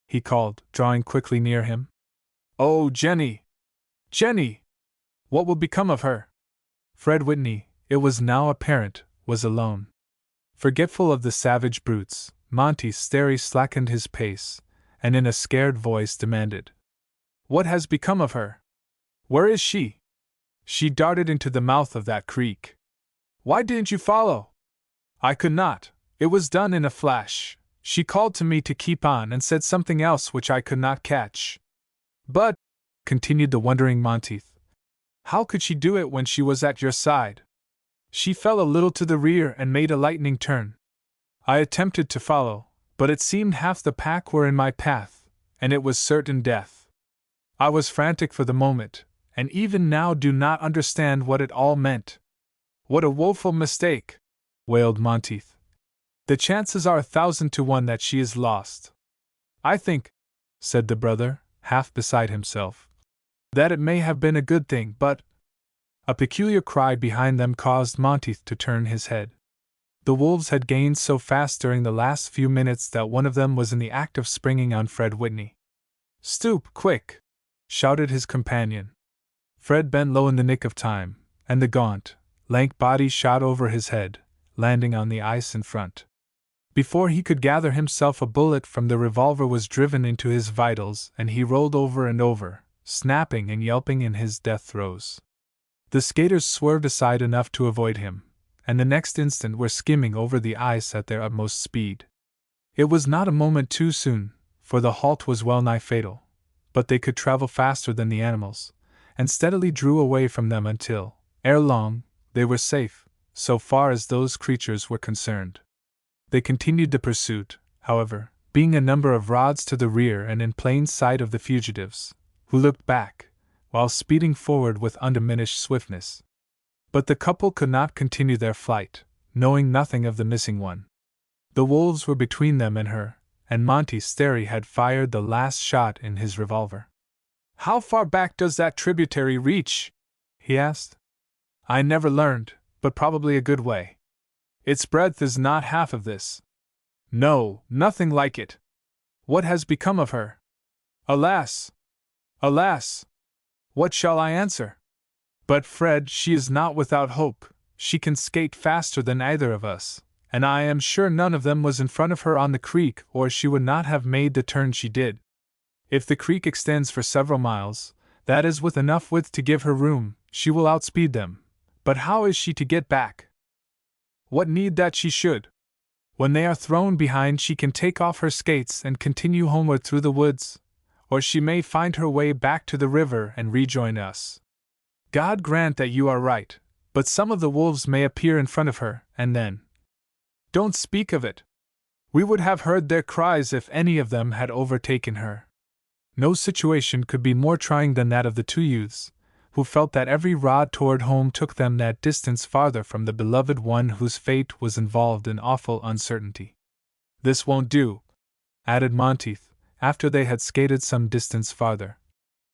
S1: he called, drawing quickly near him. "Oh, Jenny! Jenny! What will become of her?" Fred Whitney, it was now apparent, was alone. Forgetful of the savage brutes, Monteith Sterry slackened his pace, and in a scared voice demanded, "What has become of her? Where is she?" "She darted into the mouth of that creek." "Why didn't you follow?" "I could not. It was done in a flash. She called to me to keep on and said something else which I could not catch." "But," continued the wondering Monteith, "how could she do it when she was at your side?" "She fell a little to the rear and made a lightning turn. I attempted to follow, but it seemed half the pack were in my path, and it was certain death. I was frantic for the moment, and even now do not understand what it all meant." "What a woeful mistake!" wailed Monteith. "The chances are 1,000 to 1 that she is lost." "I think," said the brother, half beside himself, "that it may have been a good thing, but—" A peculiar cry behind them caused Monteith to turn his head. The wolves had gained so fast during the last few minutes that one of them was in the act of springing on Fred Whitney. "Stoop, quick!" shouted his companion. Fred bent low in the nick of time, and the gaunt, lank body shot over his head, landing on the ice in front. Before he could gather himself, a bullet from the revolver was driven into his vitals, and he rolled over and over, snapping and yelping in his death throes. The skaters swerved aside enough to avoid him, and the next instant were skimming over the ice at their utmost speed. It was not a moment too soon, for the halt was well nigh fatal, but they could travel faster than the animals, and steadily drew away from them until, Ere long, they were safe, so far as those creatures were concerned. They continued the pursuit, however, being a number of rods to the rear and in plain sight of the fugitives, who looked back, while speeding forward with undiminished swiftness. But the couple could not continue their flight, knowing nothing of the missing one. The wolves were between them and her, and Monty Sterry had fired the last shot in his revolver. "How far back does that tributary reach?" he asked. "I never learned, but probably a good way. Its breadth is not half of this." "No, nothing like it. What has become of her?" "Alas! Alas! What shall I answer? But, Fred, she is not without hope. She can skate faster than either of us, and I am sure none of them was in front of her on the creek, or she would not have made the turn she did. If the creek extends for several miles, that is with enough width to give her room, she will outspeed them. But how is she to get back?" "What need that she should? When they are thrown behind, she can take off her skates and continue homeward through the woods, or she may find her way back to the river and rejoin us. God grant that you are right, but some of the wolves may appear in front of her, and then—" "Don't speak of it! We would have heard their cries if any of them had overtaken her." No situation could be more trying than that of the two youths, who felt that every rod toward home took them that distance farther from the beloved one whose fate was involved in awful uncertainty. "This won't do," added Monteith, after they had skated some distance farther.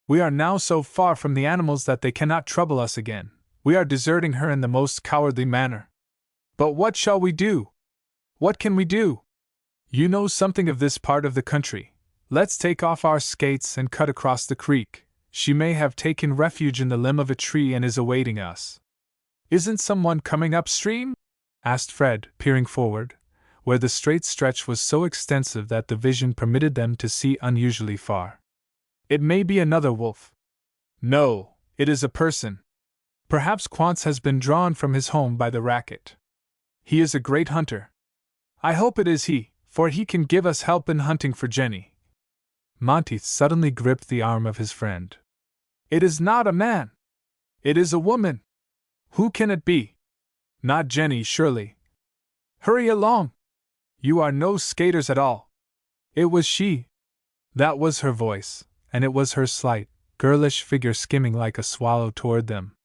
S1: "We are now so far from the animals that they cannot trouble us again. We are deserting her in the most cowardly manner. But what shall we do? What can we do? You know something of this part of the country. Let's take off our skates and cut across the creek. She may have taken refuge in the limb of a tree and is awaiting us." "Isn't someone coming upstream?" asked Fred, peering forward, where the straight stretch was so extensive that the vision permitted them to see unusually far. "It may be another wolf." "No, it is a person. Perhaps Quantz has been drawn from his home by the racket. He is a great hunter. I hope it is he, for he can give us help in hunting for Jenny." Monteith suddenly gripped the arm of his friend. "It is not a man! It is a woman! Who can it be? Not Jenny, surely. Hurry along! You are no skaters at all. It was she. That was her voice, and it was her slight, girlish figure skimming like a swallow toward them."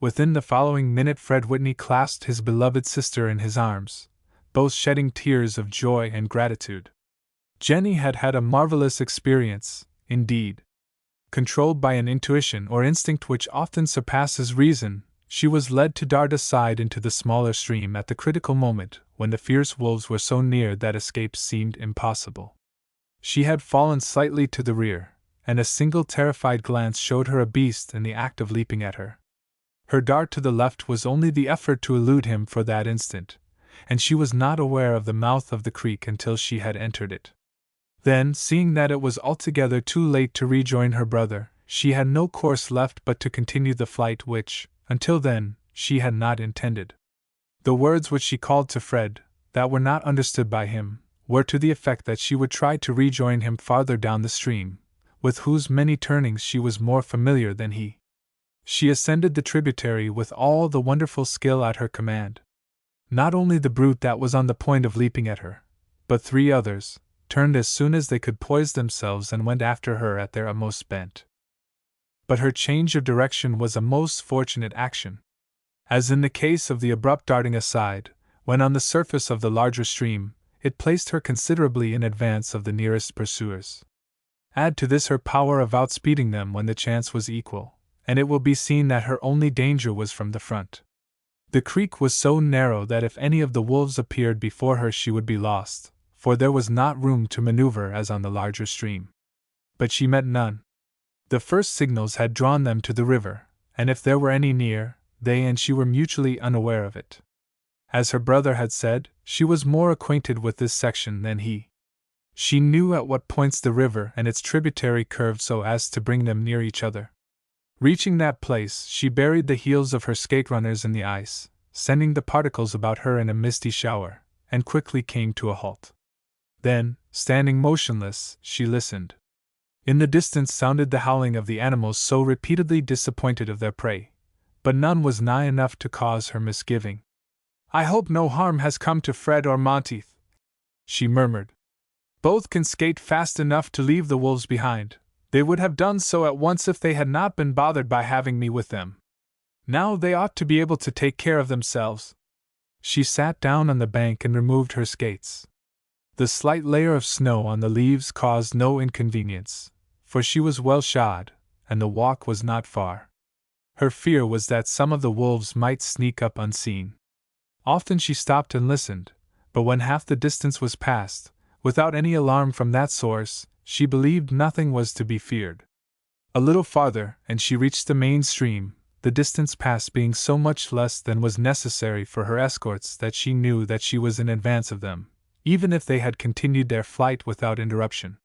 S1: Within the following minute Fred Whitney clasped his beloved sister in his arms, both shedding tears of joy and gratitude. Jenny had had a marvelous experience, indeed. Controlled by an intuition or instinct which often surpasses reason, she was led to dart aside into the smaller stream at the critical moment when the fierce wolves were so near that escape seemed impossible. She had fallen slightly to the rear, and a single terrified glance showed her a beast in the act of leaping at her. Her dart to the left was only the effort to elude him for that instant, and she was not aware of the mouth of the creek until she had entered it. Then, seeing that it was altogether too late to rejoin her brother, she had no course left but to continue the flight which, until then, she had not intended. The words which she called to Fred, that were not understood by him, were to the effect that she would try to rejoin him farther down the stream, with whose many turnings she was more familiar than he. She ascended the tributary with all the wonderful skill at her command. Not only the brute that was on the point of leaping at her, but 3 others, turned as soon as they could poise themselves and went after her at their utmost bent. But her change of direction was a most fortunate action. As in the case of the abrupt darting aside, when on the surface of the larger stream, it placed her considerably in advance of the nearest pursuers. Add to this her power of outspeeding them when the chance was equal, and it will be seen that her only danger was from the front. The creek was so narrow that if any of the wolves appeared before her she would be lost, for there was not room to maneuver as on the larger stream. But she met none. The first signals had drawn them to the river, and if there were any near, they and she were mutually unaware of it. As her brother had said, she was more acquainted with this section than he. She knew at what points the river and its tributary curved so as to bring them near each other. Reaching that place, she buried the heels of her skate runners in the ice, sending the particles about her in a misty shower, and quickly came to a halt. Then, standing motionless, she listened. In the distance sounded the howling of the animals so repeatedly disappointed of their prey, but none was nigh enough to cause her misgiving. "I hope no harm has come to Fred or Monteith," she murmured. "Both can skate fast enough to leave the wolves behind. They would have done so at once if they had not been bothered by having me with them. Now they ought to be able to take care of themselves." She sat down on the bank and removed her skates. The slight layer of snow on the leaves caused no inconvenience, for she was well shod, and the walk was not far. Her fear was that some of the wolves might sneak up unseen. Often she stopped and listened, but when half the distance was passed, without any alarm from that source, she believed nothing was to be feared. A little farther, and she reached the main stream, the distance passed being so much less than was necessary for her escorts that she knew that she was in advance of them, even if they had continued their flight without interruption.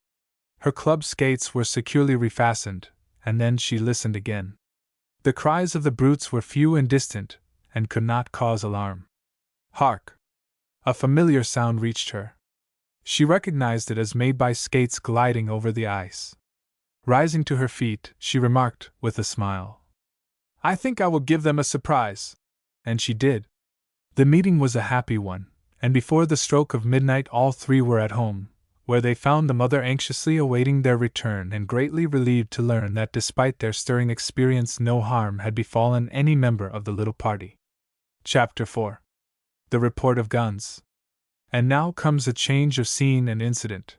S1: Her club skates were securely refastened, and then she listened again. The cries of the brutes were few and distant, and could not cause alarm. Hark! A familiar sound reached her. She recognized it as made by skates gliding over the ice. Rising to her feet, she remarked, with a smile, "I think I will give them a surprise." And she did. The meeting was a happy one, and before the stroke of midnight all three were at home, where they found the mother anxiously awaiting their return and greatly relieved to learn that despite their stirring experience no harm had befallen any member of the little party. Chapter 4. The Report of Guns. And now comes a change of scene and incident.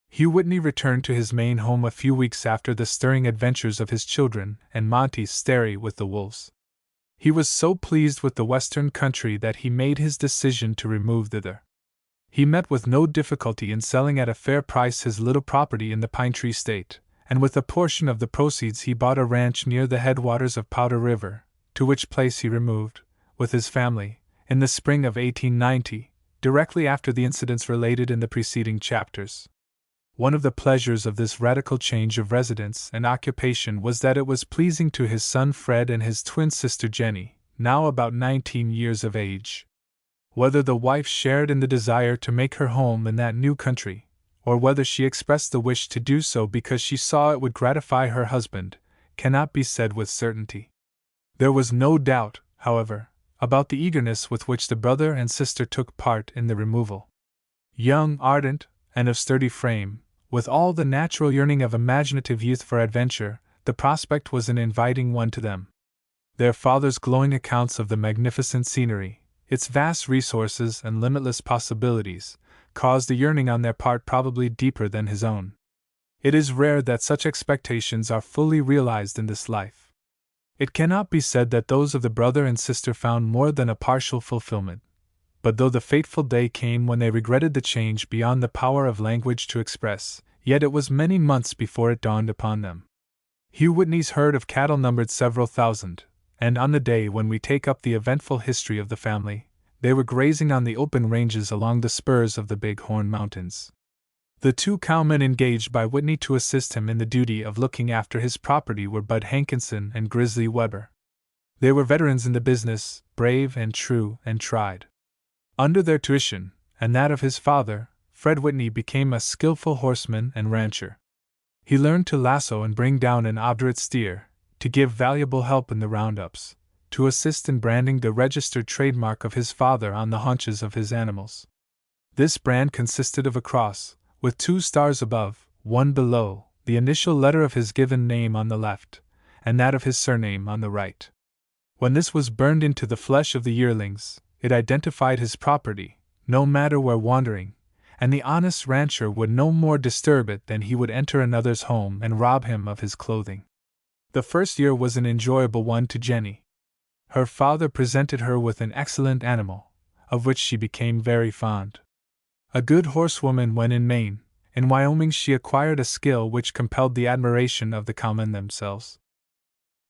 S1: Hugh Whitney returned to his Maine home a few weeks after the stirring adventures of his children and Monty's stary with the wolves. He was so pleased with the western country that he made his decision to remove thither. He met with no difficulty in selling at a fair price his little property in the Pine Tree State, and with a portion of the proceeds he bought a ranch near the headwaters of Powder River, to which place he removed, with his family, in the spring of 1890, directly after the incidents related in the preceding chapters. One of the pleasures of this radical change of residence and occupation was that it was pleasing to his son Fred and his twin sister Jenny, now about 19 years of age. Whether the wife shared in the desire to make her home in that new country, or whether she expressed the wish to do so because she saw it would gratify her husband, cannot be said with certainty. There was no doubt, however, about the eagerness with which the brother and sister took part in the removal. Young, ardent, and of sturdy frame, with all the natural yearning of imaginative youth for adventure, the prospect was an inviting one to them. Their father's glowing accounts of the magnificent scenery, its vast resources and limitless possibilities, caused a yearning on their part probably deeper than his own. It is rare that such expectations are fully realized in this life. It cannot be said that those of the brother and sister found more than a partial fulfillment, but though the fateful day came when they regretted the change beyond the power of language to express, yet it was many months before it dawned upon them. Hugh Whitney's herd of cattle numbered several thousand, and on the day when we take up the eventful history of the family, they were grazing on the open ranges along the spurs of the Big Horn Mountains. The two cowmen engaged by Whitney to assist him in the duty of looking after his property were Bud Hankinson and Grizzly Weber. They were veterans in the business, brave and true and tried. Under their tuition, and that of his father, Fred Whitney became a skillful horseman and rancher. He learned to lasso and bring down an obdurate steer, to give valuable help in the roundups, to assist in branding the registered trademark of his father on the haunches of his animals. This brand consisted of a cross, with 2 stars above, 1 below, the initial letter of his given name on the left, and that of his surname on the right. When this was burned into the flesh of the yearlings, it identified his property, no matter where wandering, and the honest rancher would no more disturb it than he would enter another's home and rob him of his clothing. The first year was an enjoyable one to Jenny. Her father presented her with an excellent animal, of which she became very fond. A good horsewoman when in Maine, in Wyoming she acquired a skill which compelled the admiration of the cowmen themselves.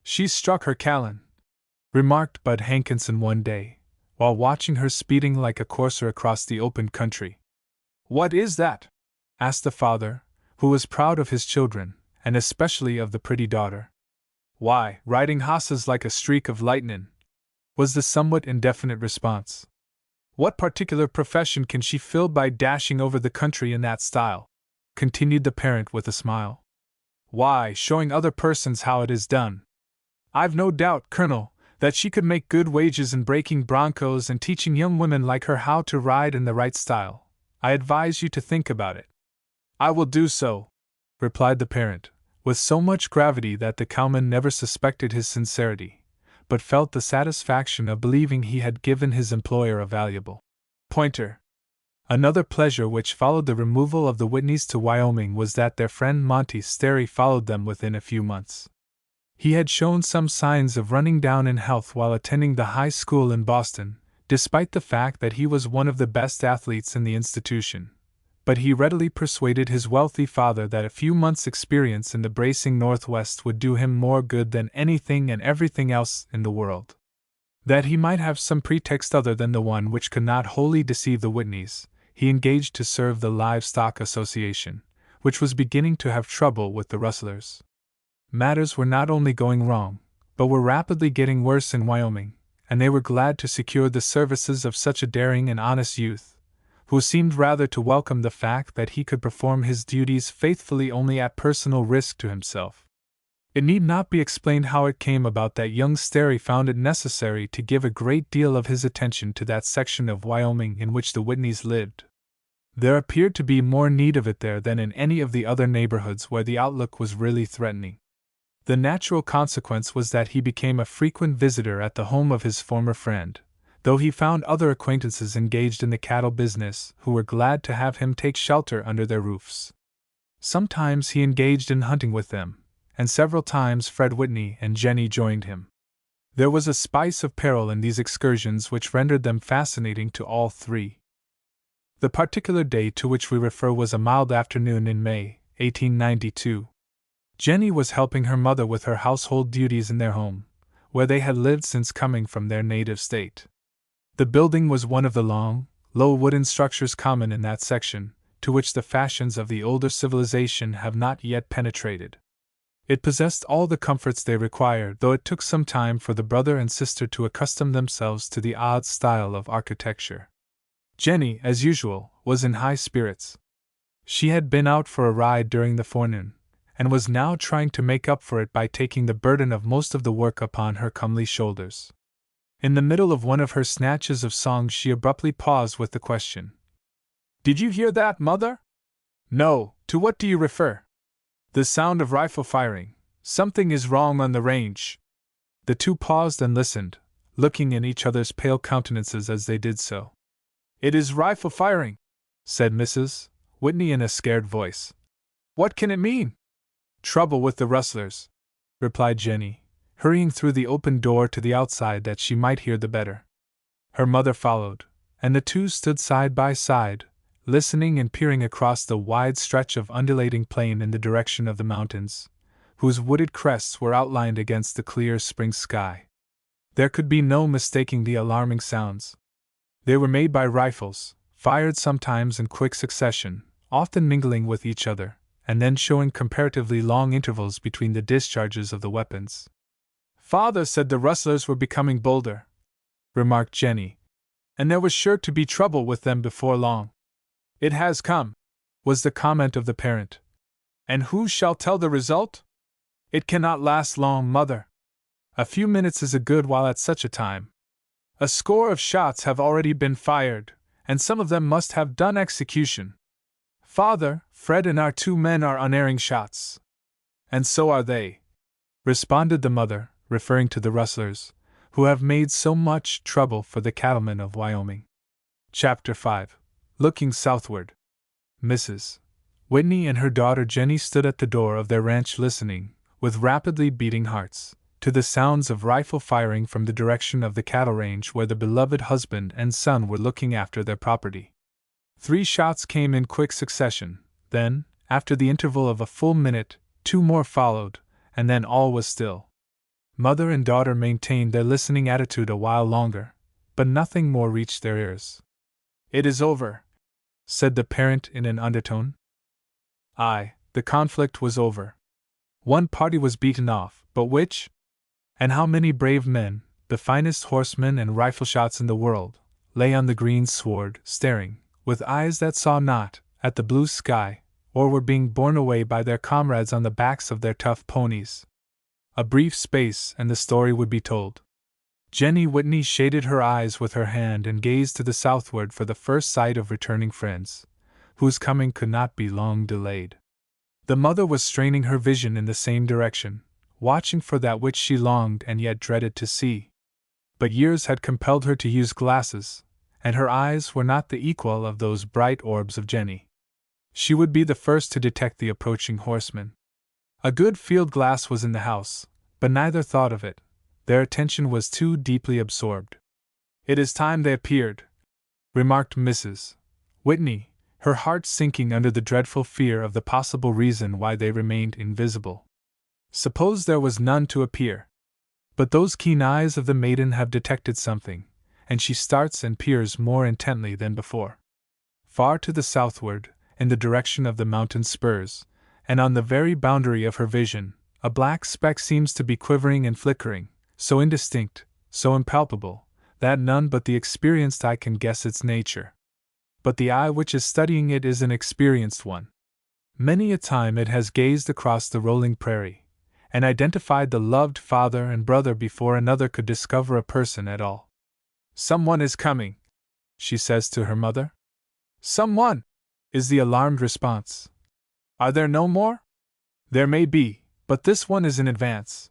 S1: "She's struck her Callan," remarked Bud Hankinson one day, while watching her speeding like a courser across the open country. "What is that?" asked the father, who was proud of his children, and especially of the pretty daughter. "Why, riding hosses like a streak of lightnin'," was the somewhat indefinite response. "What particular profession can she fill by dashing over the country in that style?" continued the parent with a smile. "Why, showing other persons how it is done. I've no doubt, Colonel, That she could make good wages in breaking broncos and teaching young women like her how to ride in the right style. I advise you to think about it. I will do so, replied the parent, with so much gravity that the cowman never suspected his sincerity, but felt the satisfaction of believing he had given his employer a valuable pointer. Another pleasure which followed the removal of the Whitneys to Wyoming was that their friend Monty Sterry followed them within a few months. He had shown some signs of running down in health while attending the high school in Boston, despite the fact that he was one of the best athletes in the institution. But he readily persuaded his wealthy father that a few months' experience in the bracing Northwest would do him more good than anything and everything else in the world. That he might have some pretext other than the one which could not wholly deceive the Whitneys, he engaged to serve the Livestock Association, which was beginning to have trouble with the Rustlers. Matters were not only going wrong, but were rapidly getting worse in Wyoming, and they were glad to secure the services of such a daring and honest youth, who seemed rather to welcome the fact that he could perform his duties faithfully only at personal risk to himself. It need not be explained how it came about that young Sterry found it necessary to give a great deal of his attention to that section of Wyoming in which the Whitneys lived. There appeared to be more need of it there than in any of the other neighborhoods where the outlook was really threatening. The natural consequence was that he became a frequent visitor at the home of his former friend, though he found other acquaintances engaged in the cattle business who were glad to have him take shelter under their roofs. Sometimes he engaged in hunting with them, and several times Fred Whitney and Jenny joined him. There was a spice of peril in these excursions which rendered them fascinating to all three. The particular day to which we refer was a mild afternoon in May, 1892. Jenny was helping her mother with her household duties in their home, where they had lived since coming from their native state. The building was one of the long, low wooden structures common in that section, to which the fashions of the older civilization have not yet penetrated. It possessed all the comforts they required, though it took some time for the brother and sister to accustom themselves to the odd style of architecture. Jenny, as usual, was in high spirits. She had been out for a ride during the forenoon, and was now trying to make up for it by taking the burden of most of the work upon her comely shoulders. In the middle of one of her snatches of song she abruptly paused with the question, "Did you hear that, Mother?" "No, to what do you refer?" "The sound of rifle firing. Something is wrong on the range." The two paused and listened, looking in each other's pale countenances as they did so. "It is rifle firing," said Mrs. Whitney in a scared voice. "What can it mean?" "Trouble with the rustlers," replied Jenny, hurrying through the open door to the outside that she might hear the better. Her mother followed, and the two stood side by side, listening and peering across the wide stretch of undulating plain in the direction of the mountains, whose wooded crests were outlined against the clear spring sky. There could be no mistaking the alarming sounds. They were made by rifles, fired sometimes in quick succession, often mingling with each other, and then showing comparatively long intervals between the discharges of the weapons. "Father said the rustlers were becoming bolder," remarked Jenny, "and there was sure to be trouble with them before long." "It has come," was the comment of the parent. "And who shall tell the result?" "It cannot last long, Mother. A few minutes is a good while at such a time. A score of shots have already been fired, and some of them must have done execution. Father, Fred and our 2 men are unerring shots." "And so are they," responded the mother, referring to the rustlers, who have made so much trouble for the cattlemen of Wyoming. Chapter 5. Looking southward. Mrs. Whitney and her daughter Jenny stood at the door of their ranch listening, with rapidly beating hearts, to the sounds of rifle firing from the direction of the cattle range where the beloved husband and son were looking after their property. 3 shots came in quick succession, then, after the interval of a full minute, 2 more followed, and then all was still. Mother and daughter maintained their listening attitude a while longer, but nothing more reached their ears. "It is over," said the parent in an undertone. Aye, the conflict was over. One party was beaten off, but which? And how many brave men, the finest horsemen and rifle shots in the world, lay on the green sward, staring, with eyes that saw not, at the blue sky, or were being borne away by their comrades on the backs of their tough ponies. A brief space and the story would be told. Jenny Whitney shaded her eyes with her hand and gazed to the southward for the first sight of returning friends, whose coming could not be long delayed. The mother was straining her vision in the same direction, watching for that which she longed and yet dreaded to see. But years had compelled her to use glasses, and her eyes were not the equal of those bright orbs of Jenny. She would be the first to detect the approaching horseman. A good field glass was in the house, but neither thought of it. Their attention was too deeply absorbed. "It is time they appeared," remarked Mrs. Whitney, her heart sinking under the dreadful fear of the possible reason why they remained invisible. Suppose there was none to appear? But those keen eyes of the maiden have detected something, and she starts and peers more intently than before. Far to the southward, in the direction of the mountain spurs, and on the very boundary of her vision, a black speck seems to be quivering and flickering, so indistinct, so impalpable, that none but the experienced eye can guess its nature. But the eye which is studying it is an experienced one. Many a time it has gazed across the rolling prairie, and identified the loved father and brother before another could discover a person at all. "Someone is coming," she says to her mother. "Someone!" is the alarmed response. "Are there no more?" "There may be, but this one is in advance."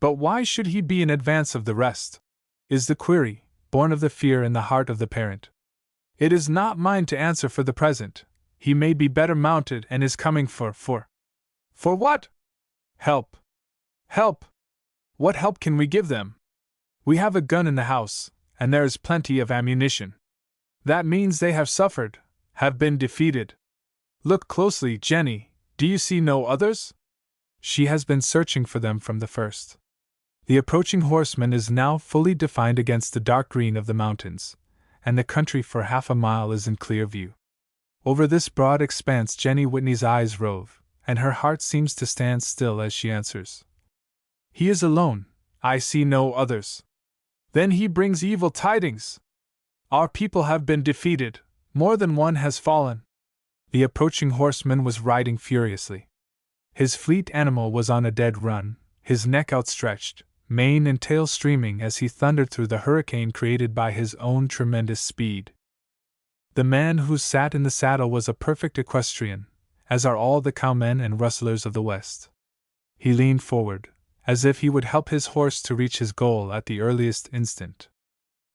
S1: "But why should he be in advance of the rest?" is the query, born of the fear in the heart of the parent. "It is not mine to answer for the present. He may be better mounted and is coming for what? Help. Help! What help can we give them? We have a gun in the house, and there is plenty of ammunition. That means they have suffered, have been defeated. Look closely, Jenny, do you see no others?" She has been searching for them from the first. The approaching horseman is now fully defined against the dark green of the mountains, and the country for half a mile is in clear view. Over this broad expanse Jenny Whitney's eyes rove, and her heart seems to stand still as she answers. "He is alone, I see no others." "Then he brings evil tidings. Our people have been defeated, more than one has fallen." The approaching horseman was riding furiously. His fleet animal was on a dead run, his neck outstretched, mane and tail streaming as he thundered through the hurricane created by his own tremendous speed. The man who sat in the saddle was a perfect equestrian, as are all the Cowmen and Rustlers of the West. He leaned forward, as if he would help his horse to reach his goal at the earliest instant.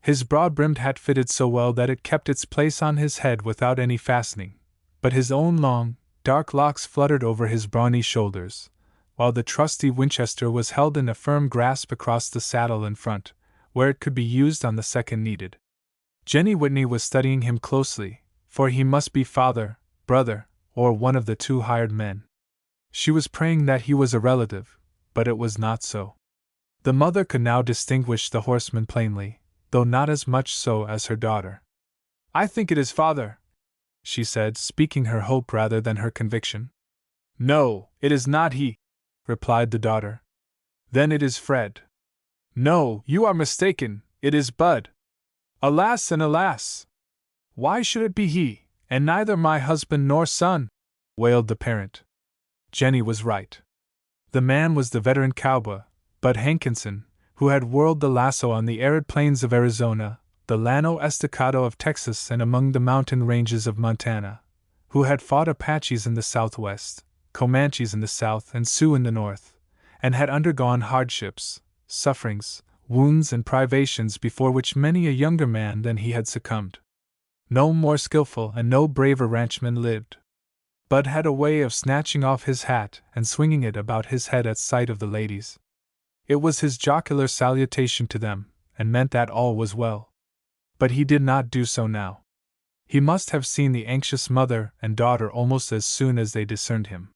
S1: His broad-brimmed hat fitted so well that it kept its place on his head without any fastening, but his own long, dark locks fluttered over his brawny shoulders, while the trusty Winchester was held in a firm grasp across the saddle in front, where it could be used on the second needed. Jenny Whitney was studying him closely, for he must be father, brother, or one of the two hired men. She was praying that he was a relative, but it was not so. The mother could now distinguish the horseman plainly, though not as much so as her daughter. "I think it is father," she said, speaking her hope rather than her conviction. "No, it is not he," replied the daughter. "Then it is Fred." "No, you are mistaken, it is Bud." "Alas and alas! Why should it be he, and neither my husband nor son?" wailed the parent. Jenny was right. The man was the veteran cowboy, Bud Hankinson, who had whirled the lasso on the arid plains of Arizona, the Llano Estacado of Texas, and among the mountain ranges of Montana, who had fought Apaches in the southwest, Comanches in the south, and Sioux in the north, and had undergone hardships, sufferings, wounds, and privations before which many a younger man than he had succumbed. No more skillful and no braver ranchman lived. Bud had a way of snatching off his hat and swinging it about his head at sight of the ladies. It was his jocular salutation to them, and meant that all was well. But he did not do so now. He must have seen the anxious mother and daughter almost as soon as they discerned him.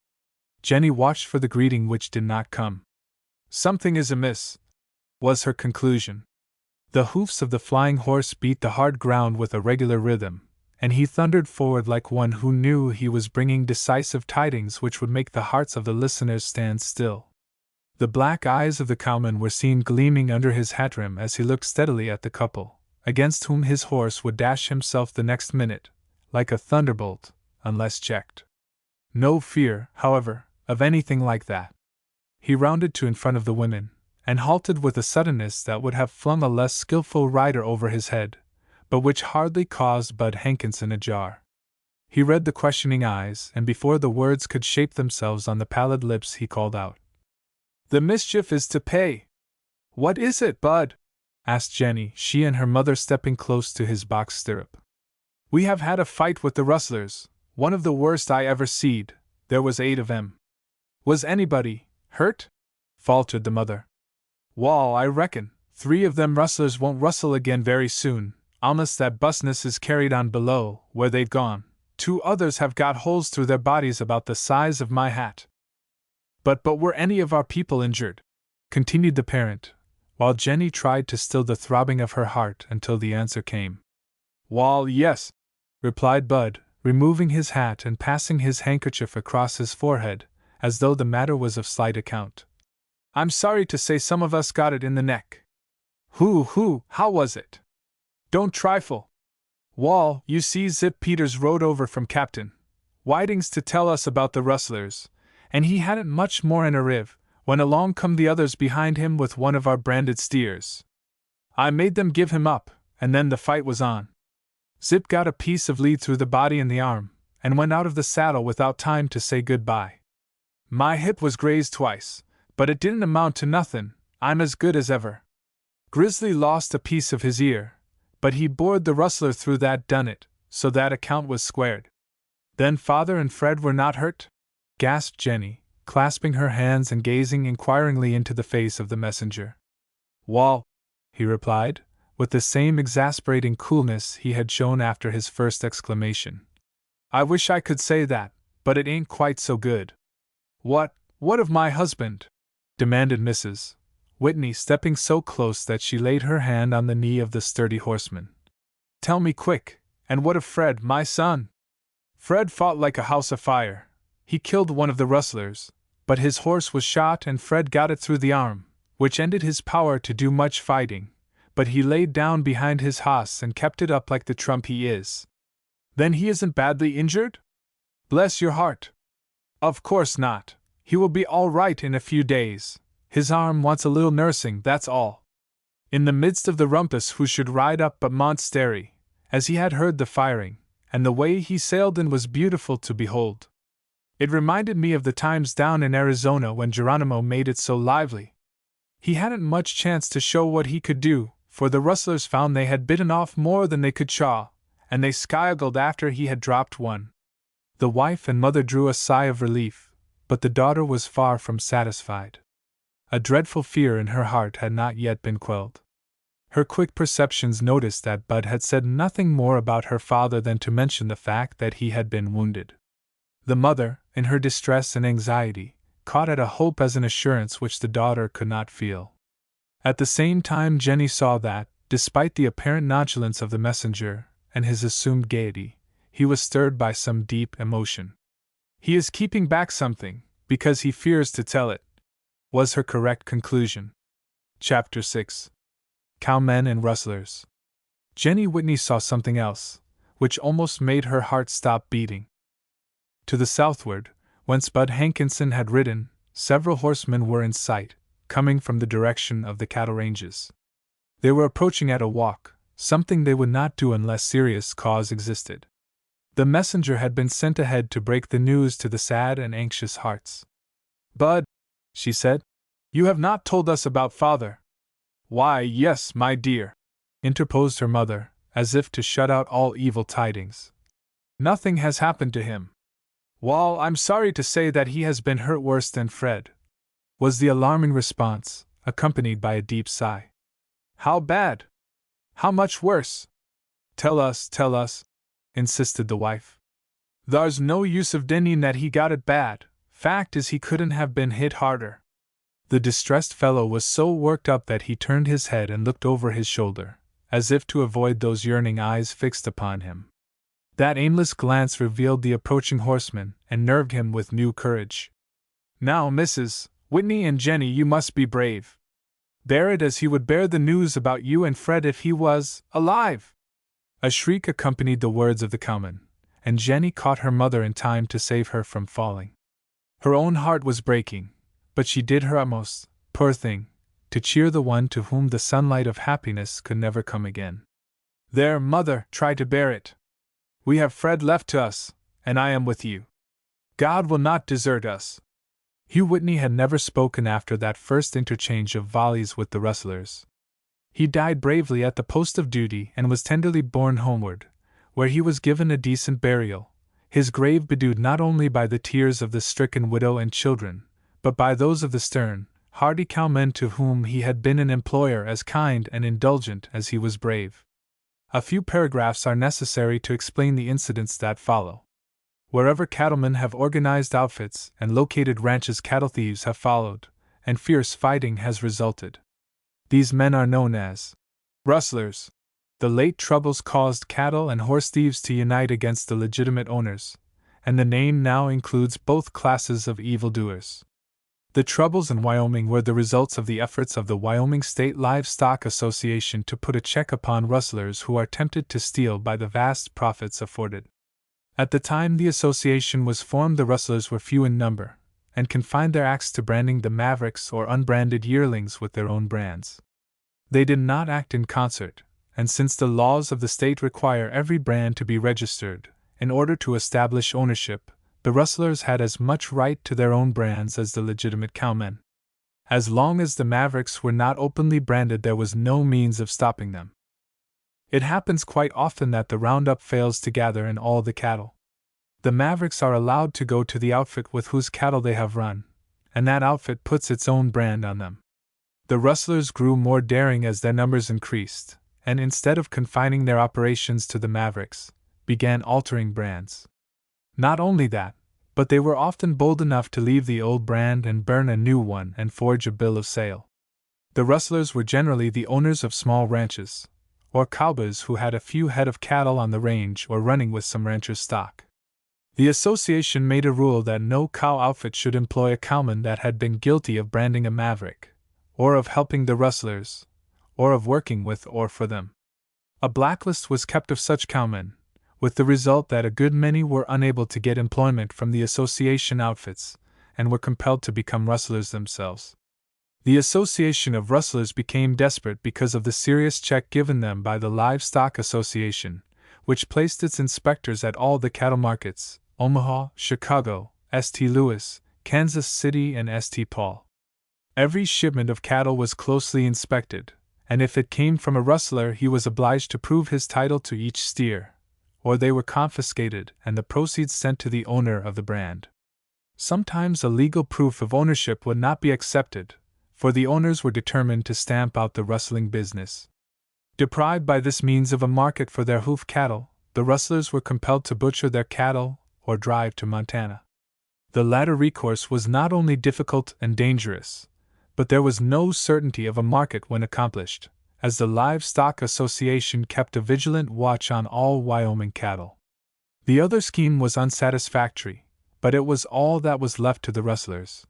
S1: Jenny watched for the greeting which did not come. "Something is amiss," was her conclusion. The hoofs of the flying horse beat the hard ground with a regular rhythm, and he thundered forward like one who knew he was bringing decisive tidings which would make the hearts of the listeners stand still. The black eyes of the cowman were seen gleaming under his hat rim as he looked steadily at the couple, against whom his horse would dash himself the next minute, like a thunderbolt, unless checked. No fear, however, of anything like that. He rounded to in front of the women, and halted with a suddenness that would have flung a less skillful rider over his head, but which hardly caused Bud Hankinson a jar. He read the questioning eyes, and before the words could shape themselves on the pallid lips, he called out, "The mischief is to pay!" "What is it, Bud?" asked Jenny, she and her mother stepping close to his box stirrup. "We have had a fight with the rustlers, one of the worst I ever seed. There was 8 of 'em." "Was anybody hurt?" faltered the mother. "Wall, I reckon 3 of them rustlers won't rustle again very soon, almost that busness is carried on below, where they've gone. 2 others have got holes through their bodies about the size of my hat." But were any of our people injured?" continued the parent, while Jenny tried to still the throbbing of her heart until the answer came. "Wall, yes," replied Bud, removing his hat and passing his handkerchief across his forehead, as though the matter was of slight account. "I'm sorry to say some of us got it in the neck." Who, how was it?" "Don't trifle. Wall, you see, Zip Peters rode over from Captain Whiting's to tell us about the rustlers, and he hadn't much more in a riv, when along come the others behind him with one of our branded steers. I made them give him up, and then the fight was on. Zip got a piece of lead through the body and the arm, and went out of the saddle without time to say good-bye. My hip was grazed twice, but it didn't amount to nothin', I'm as good as ever. Grizzly lost a piece of his ear, but he bored the rustler through that done it, so that account was squared." "Then Father and Fred were not hurt?" gasped Jenny, clasping her hands and gazing inquiringly into the face of the messenger. "Wall," he replied, with the same exasperating coolness he had shown after his first exclamation. "I wish I could say that, but it ain't quite so good." What of my husband?" demanded Mrs. Whitney, stepping so close that she laid her hand on the knee of the sturdy horseman. "Tell me quick, and what of Fred, my son?" "Fred fought like a house afire. He killed one of the rustlers, but his horse was shot and Fred got it through the arm, which ended his power to do much fighting, but he laid down behind his hoss and kept it up like the trump he is." "Then he isn't badly injured?" "Bless your heart! Of course not. He will be all right in a few days. His arm wants a little nursing, that's all." In the midst of the rumpus, who should ride up but Montsterry, as he had heard the firing, and the way he sailed in was beautiful to behold. It reminded me of the times down in Arizona when Geronimo made it so lively. He hadn't much chance to show what he could do, for the rustlers found they had bitten off more than they could chaw, and they skiogled after he had dropped one. The wife and mother drew a sigh of relief, but the daughter was far from satisfied. A dreadful fear in her heart had not yet been quelled. Her quick perceptions noticed that Bud had said nothing more about her father than to mention the fact that he had been wounded. The mother, in her distress and anxiety, caught at a hope as an assurance which the daughter could not feel. At the same time, Jenny saw that, despite the apparent nonchalance of the messenger and his assumed gaiety, he was stirred by some deep emotion. "He is keeping back something, because he fears to tell it," was her correct conclusion. Chapter 6. Cowmen and Rustlers. Jenny Whitney saw something else, which almost made her heart stop beating. To the southward, whence Bud Hankinson had ridden, several horsemen were in sight, coming from the direction of the cattle ranges. They were approaching at a walk, something they would not do unless serious cause existed. The messenger had been sent ahead to break the news to the sad and anxious hearts. "Bud," she said, "you have not told us about Father." "Why, yes, my dear," interposed her mother, as if to shut out all evil tidings. "Nothing has happened to him." "Wall, I'm sorry to say that he has been hurt worse than Fred," was the alarming response, accompanied by a deep sigh. "How bad? How much worse? Tell us," insisted the wife. "Thar's no use of denying that he got it bad, fact is he couldn't have been hit harder." The distressed fellow was so worked up that he turned his head and looked over his shoulder, as if to avoid those yearning eyes fixed upon him. That aimless glance revealed the approaching horseman and nerved him with new courage. "Now, Mrs. Whitney and Jenny, you must be brave. Bear it as he would bear the news about you and Fred if he was alive." A shriek accompanied the words of the cowman, and Jenny caught her mother in time to save her from falling. Her own heart was breaking, but she did her utmost, poor thing, to cheer the one to whom the sunlight of happiness could never come again. "There, mother, try to bear it. We have Fred left to us, and I am with you. God will not desert us." Hugh Whitney had never spoken after that first interchange of volleys with the Rustlers. He died bravely at the post of duty and was tenderly borne homeward, where he was given a decent burial, his grave bedewed not only by the tears of the stricken widow and children, but by those of the stern, hardy cowmen to whom he had been an employer as kind and indulgent as he was brave. A few paragraphs are necessary to explain the incidents that follow. Wherever cattlemen have organized outfits and located ranches, cattle thieves have followed, and fierce fighting has resulted. These men are known as rustlers. The late troubles caused cattle and horse thieves to unite against the legitimate owners, and the name now includes both classes of evildoers. The troubles in Wyoming were the results of the efforts of the Wyoming State Livestock Association to put a check upon rustlers who are tempted to steal by the vast profits afforded. At the time the association was formed, the rustlers were few in number, and confined their acts to branding the mavericks or unbranded yearlings with their own brands. They did not act in concert, and since the laws of the state require every brand to be registered, in order to establish ownership, the rustlers had as much right to their own brands as the legitimate cowmen. As long as the mavericks were not openly branded, there was no means of stopping them. It happens quite often that the roundup fails to gather in all the cattle. The mavericks are allowed to go to the outfit with whose cattle they have run, and that outfit puts its own brand on them. The rustlers grew more daring as their numbers increased, and instead of confining their operations to the mavericks, began altering brands. Not only that, but they were often bold enough to leave the old brand and burn a new one and forge a bill of sale. The rustlers were generally the owners of small ranches, or cowboys who had a few head of cattle on the range or running with some rancher's stock. The association made a rule that no cow outfit should employ a cowman that had been guilty of branding a maverick, or of helping the rustlers, or of working with or for them. A blacklist was kept of such cowmen, with the result that a good many were unable to get employment from the association outfits, and were compelled to become rustlers themselves. The Association of Rustlers became desperate because of the serious check given them by the Livestock Association, which placed its inspectors at all the cattle markets: Omaha, Chicago, St. Louis, Kansas City, and St. Paul. Every shipment of cattle was closely inspected, and if it came from a rustler, he was obliged to prove his title to each steer, or they were confiscated and the proceeds sent to the owner of the brand. Sometimes a legal proof of ownership would not be accepted, for the owners were determined to stamp out the rustling business. Deprived by this means of a market for their hoof cattle, the rustlers were compelled to butcher their cattle or drive to Montana. The latter recourse was not only difficult and dangerous, but there was no certainty of a market when accomplished, as the Livestock Association kept a vigilant watch on all Wyoming cattle. The other scheme was unsatisfactory, but it was all that was left to the rustlers.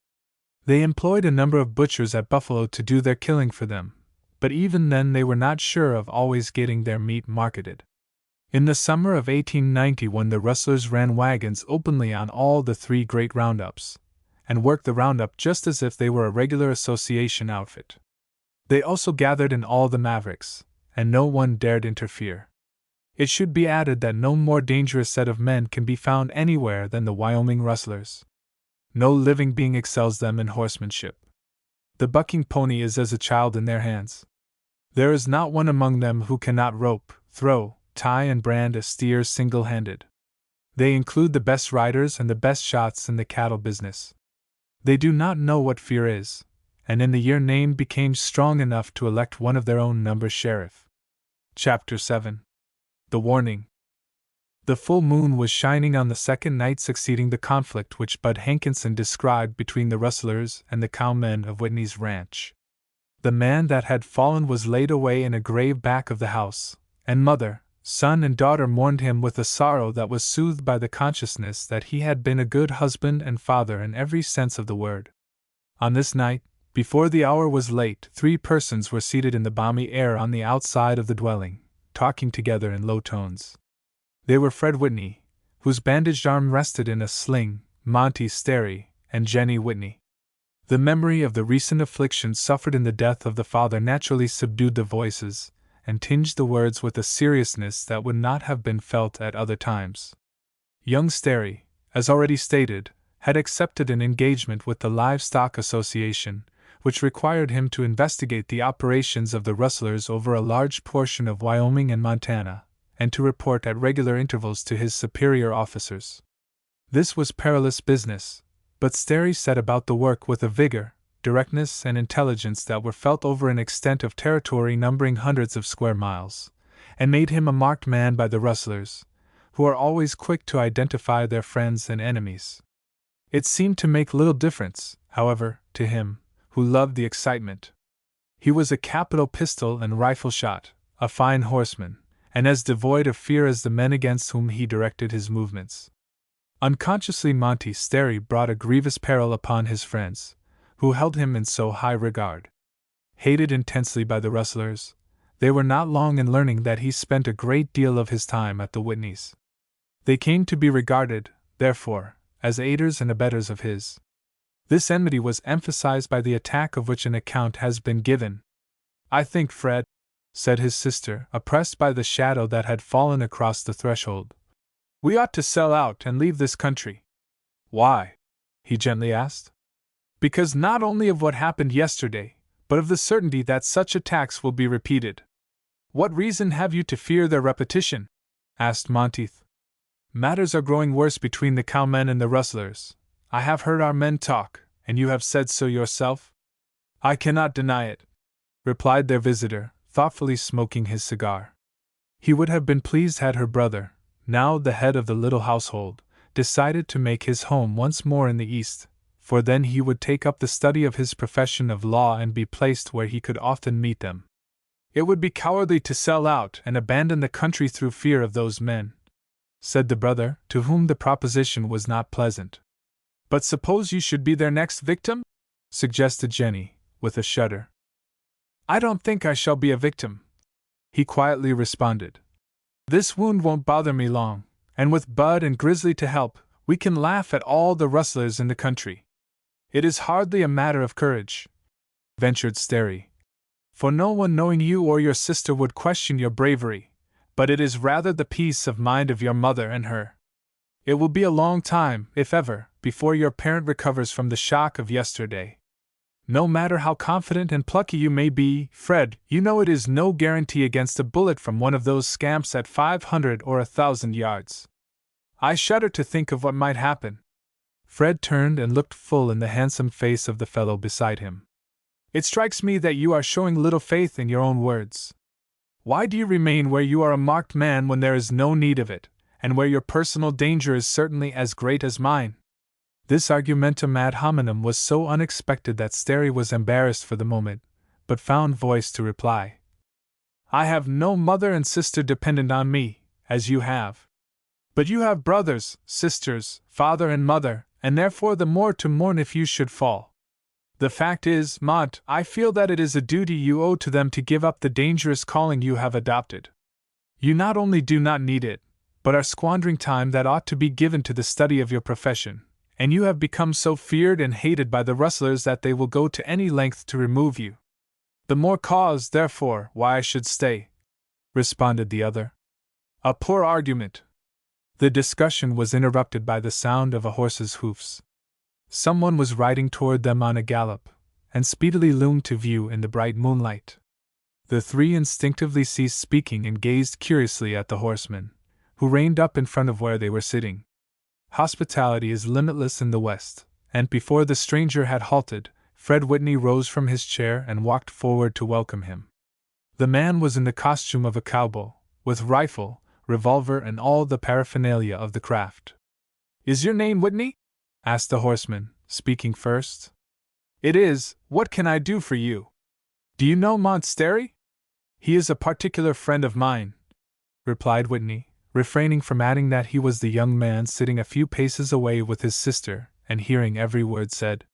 S1: They employed a number of butchers at Buffalo to do their killing for them, but even then they were not sure of always getting their meat marketed. In the summer of 1891, the rustlers ran wagons openly on all the three great roundups, and worked the roundup just as if they were a regular association outfit. They also gathered in all the mavericks, and no one dared interfere. It should be added that no more dangerous set of men can be found anywhere than the Wyoming rustlers. No living being excels them in horsemanship. The bucking pony is as a child in their hands. There is not one among them who cannot rope, throw, tie, and brand a steer single-handed. They include the best riders and the best shots in the cattle business. They do not know what fear is, and in the year named became strong enough to elect one of their own number sheriff. Chapter 7. The Warning. The full moon was shining on the second night succeeding the conflict which Bud Hankinson described between the rustlers and the cowmen of Whitney's ranch. The man that had fallen was laid away in a grave back of the house, and mother, son, and daughter mourned him with a sorrow that was soothed by the consciousness that he had been a good husband and father in every sense of the word. On this night, before the hour was late, 3 persons were seated in the balmy air on the outside of the dwelling, talking together in low tones. They were Fred Whitney, whose bandaged arm rested in a sling, Monty Sterry, and Jenny Whitney. The memory of the recent affliction suffered in the death of the father naturally subdued the voices, and tinged the words with a seriousness that would not have been felt at other times. Young Sterry, as already stated, had accepted an engagement with the Livestock Association, which required him to investigate the operations of the rustlers over a large portion of Wyoming and Montana, and to report at regular intervals to his superior officers. This was perilous business, but Sterry set about the work with a vigor, directness, and intelligence that were felt over an extent of territory numbering hundreds of square miles, and made him a marked man by the rustlers, who are always quick to identify their friends and enemies. It seemed to make little difference, however, to him, who loved the excitement. He was a capital pistol and rifle shot, a fine horseman, and as devoid of fear as the men against whom he directed his movements. Unconsciously Monty Sterry brought a grievous peril upon his friends, who held him in so high regard. Hated intensely by the rustlers, they were not long in learning that he spent a great deal of his time at the Whitneys. They came to be regarded, therefore, as aiders and abettors of his. This enmity was emphasized by the attack of which an account has been given. "I think, Fred," said his sister, oppressed by the shadow that had fallen across the threshold, "we ought to sell out and leave this country." "Why?" he gently asked. "Because not only of what happened yesterday, but of the certainty that such attacks will be repeated." "What reason have you to fear their repetition?" asked Monteith. "Matters are growing worse between the Cowmen and the Rustlers. I have heard our men talk, and you have said so yourself." "I cannot deny it," replied their visitor, thoughtfully smoking his cigar. He would have been pleased had her brother, now the head of the little household, decided to make his home once more in the East, for then he would take up the study of his profession of law and be placed where he could often meet them. "It would be cowardly to sell out and abandon the country through fear of those men," said the brother, to whom the proposition was not pleasant. "But suppose you should be their next victim?" suggested Jenny, with a shudder. "I don't think I shall be a victim," he quietly responded. "This wound won't bother me long, and with Bud and Grizzly to help, we can laugh at all the rustlers in the country." "It is hardly a matter of courage," ventured Sterry, "for no one knowing you or your sister would question your bravery, but it is rather the peace of mind of your mother and her. It will be a long time, if ever, before your parent recovers from the shock of yesterday. No matter how confident and plucky you may be, Fred, you know it is no guarantee against a bullet from one of those scamps at 500 or 1,000 yards. I shudder to think of what might happen." Fred turned and looked full in the handsome face of the fellow beside him. "It strikes me that you are showing little faith in your own words. Why do you remain where you are a marked man when there is no need of it, and where your personal danger is certainly as great as mine?" This argumentum ad hominem was so unexpected that Sterry was embarrassed for the moment, but found voice to reply. "I have no mother and sister dependent on me, as you have. But you have brothers, sisters, father and mother, and therefore the more to mourn if you should fall. The fact is, Mont, I feel that it is a duty you owe to them to give up the dangerous calling you have adopted. You not only do not need it, but are squandering time that ought to be given to the study of your profession, and you have become so feared and hated by the rustlers that they will go to any length to remove you. The more cause, therefore, why I should stay," responded the other. "A poor argument." The discussion was interrupted by the sound of a horse's hoofs. Someone was riding toward them on a gallop, and speedily loomed to view in the bright moonlight. The three instinctively ceased speaking and gazed curiously at the horseman, who reined up in front of where they were sitting. Hospitality is limitless in the West, and before the stranger had halted, Fred Whitney rose from his chair and walked forward to welcome him. The man was in the costume of a cowboy, with rifle, revolver, and all the paraphernalia of the craft. "Is your name Whitney?" asked the horseman, speaking first. "It is. What can I do for you?" "Do you know Mont Sterry?" "He is a particular friend of mine," replied Whitney, refraining from adding that he was the young man sitting a few paces away with his sister, and hearing every word said.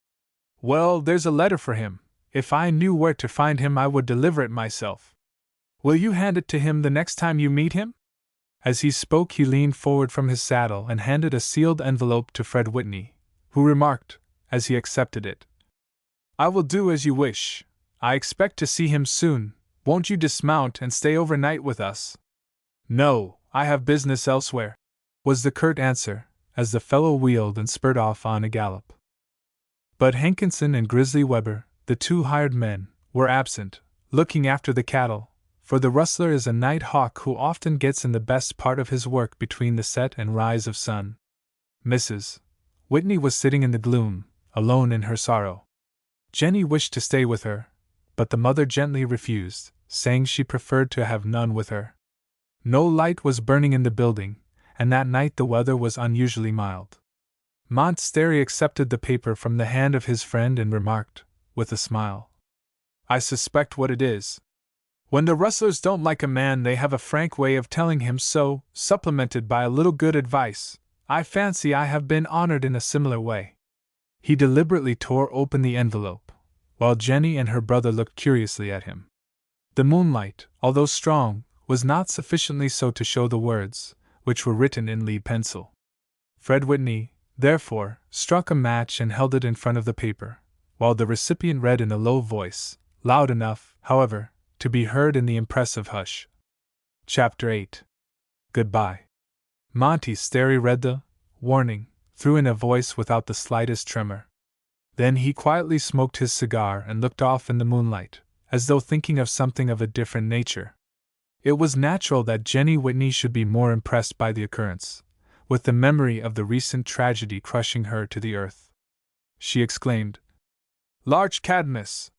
S1: "Well, there's a letter for him. If I knew where to find him, I would deliver it myself. Will you hand it to him the next time you meet him?" As he spoke, he leaned forward from his saddle and handed a sealed envelope to Fred Whitney, who remarked, as he accepted it, I will do as you wish. I expect to see him soon. Won't you dismount and stay overnight with us? No, I have business elsewhere, was the curt answer, as the fellow wheeled and spurred off on a gallop. But Hankinson and Grizzly Weber, the two hired men, were absent, looking after the cattle, for the rustler is a night hawk who often gets in the best part of his work between the set and rise of sun. Mrs. Whitney was sitting in the gloom, alone in her sorrow. Jenny wished to stay with her, but the mother gently refused, saying she preferred to have none with her. No light was burning in the building, and that night the weather was unusually mild. Montsterry accepted the paper from the hand of his friend and remarked, with a smile, I suspect what it is. When the rustlers don't like a man, they have a frank way of telling him so, supplemented by a little good advice. I fancy I have been honored in a similar way. He deliberately tore open the envelope, while Jenny and her brother looked curiously at him. The moonlight, although strong, was not sufficiently so to show the words, which were written in lead pencil. Fred Whitney, therefore, struck a match and held it in front of the paper, while the recipient read in a low voice, loud enough, however, to be heard in the impressive hush. Chapter 8. Goodbye. Montsterry read the warning through in a voice without the slightest tremor. Then he quietly smoked his cigar and looked off in the moonlight, as though thinking of something of a different nature. It was natural that Jenny Whitney should be more impressed by the occurrence, with the memory of the recent tragedy crushing her to the earth. She exclaimed, Large Cadmus!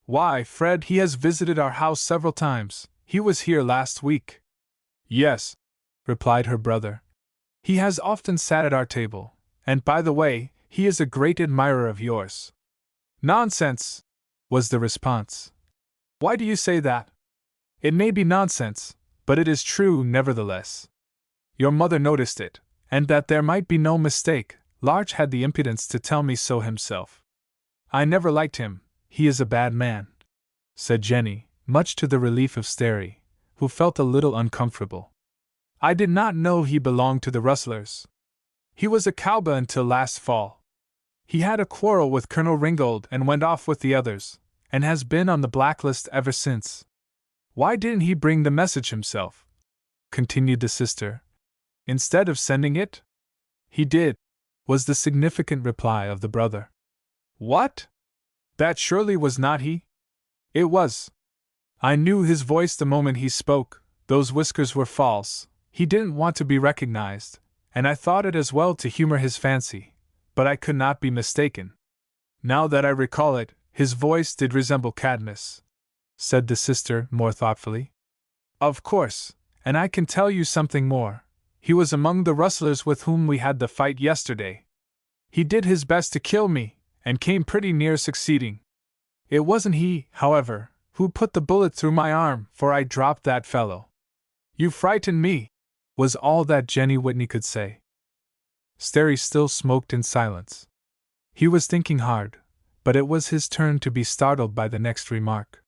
S1: Why, Fred, he has visited our house several times. He was here last week. Yes, replied her brother. He has often sat at our table, and by the way, he is a great admirer of yours. Nonsense, was the response. Why do you say that? It may be nonsense, but it is true nevertheless. Your mother noticed it, and that there might be no mistake, Larch had the impudence to tell me so himself. I never liked him, he is a bad man, said Jenny, much to the relief of Sterry, who felt a little uncomfortable. I did not know he belonged to the rustlers. He was a cowboy until last fall. He had a quarrel with Colonel Ringgold and went off with the others, and has been on the blacklist ever since. Why didn't he bring the message himself? Continued the sister. Instead of sending it? He did, was the significant reply of the brother. What? That surely was not he? It was. I knew his voice the moment he spoke. Those whiskers were false. He didn't want to be recognized, and I thought it as well to humor his fancy, but I could not be mistaken. Now that I recall it, his voice did resemble Cadmus, said the sister more thoughtfully. Of course, and I can tell you something more. He was among the rustlers with whom we had the fight yesterday. He did his best to kill me, and came pretty near succeeding. It wasn't he, however, who put the bullet through my arm, for I dropped that fellow. You frightened me, was all that Jenny Whitney could say. Sterry still smoked in silence. He was thinking hard, but it was his turn to be startled by the next remark.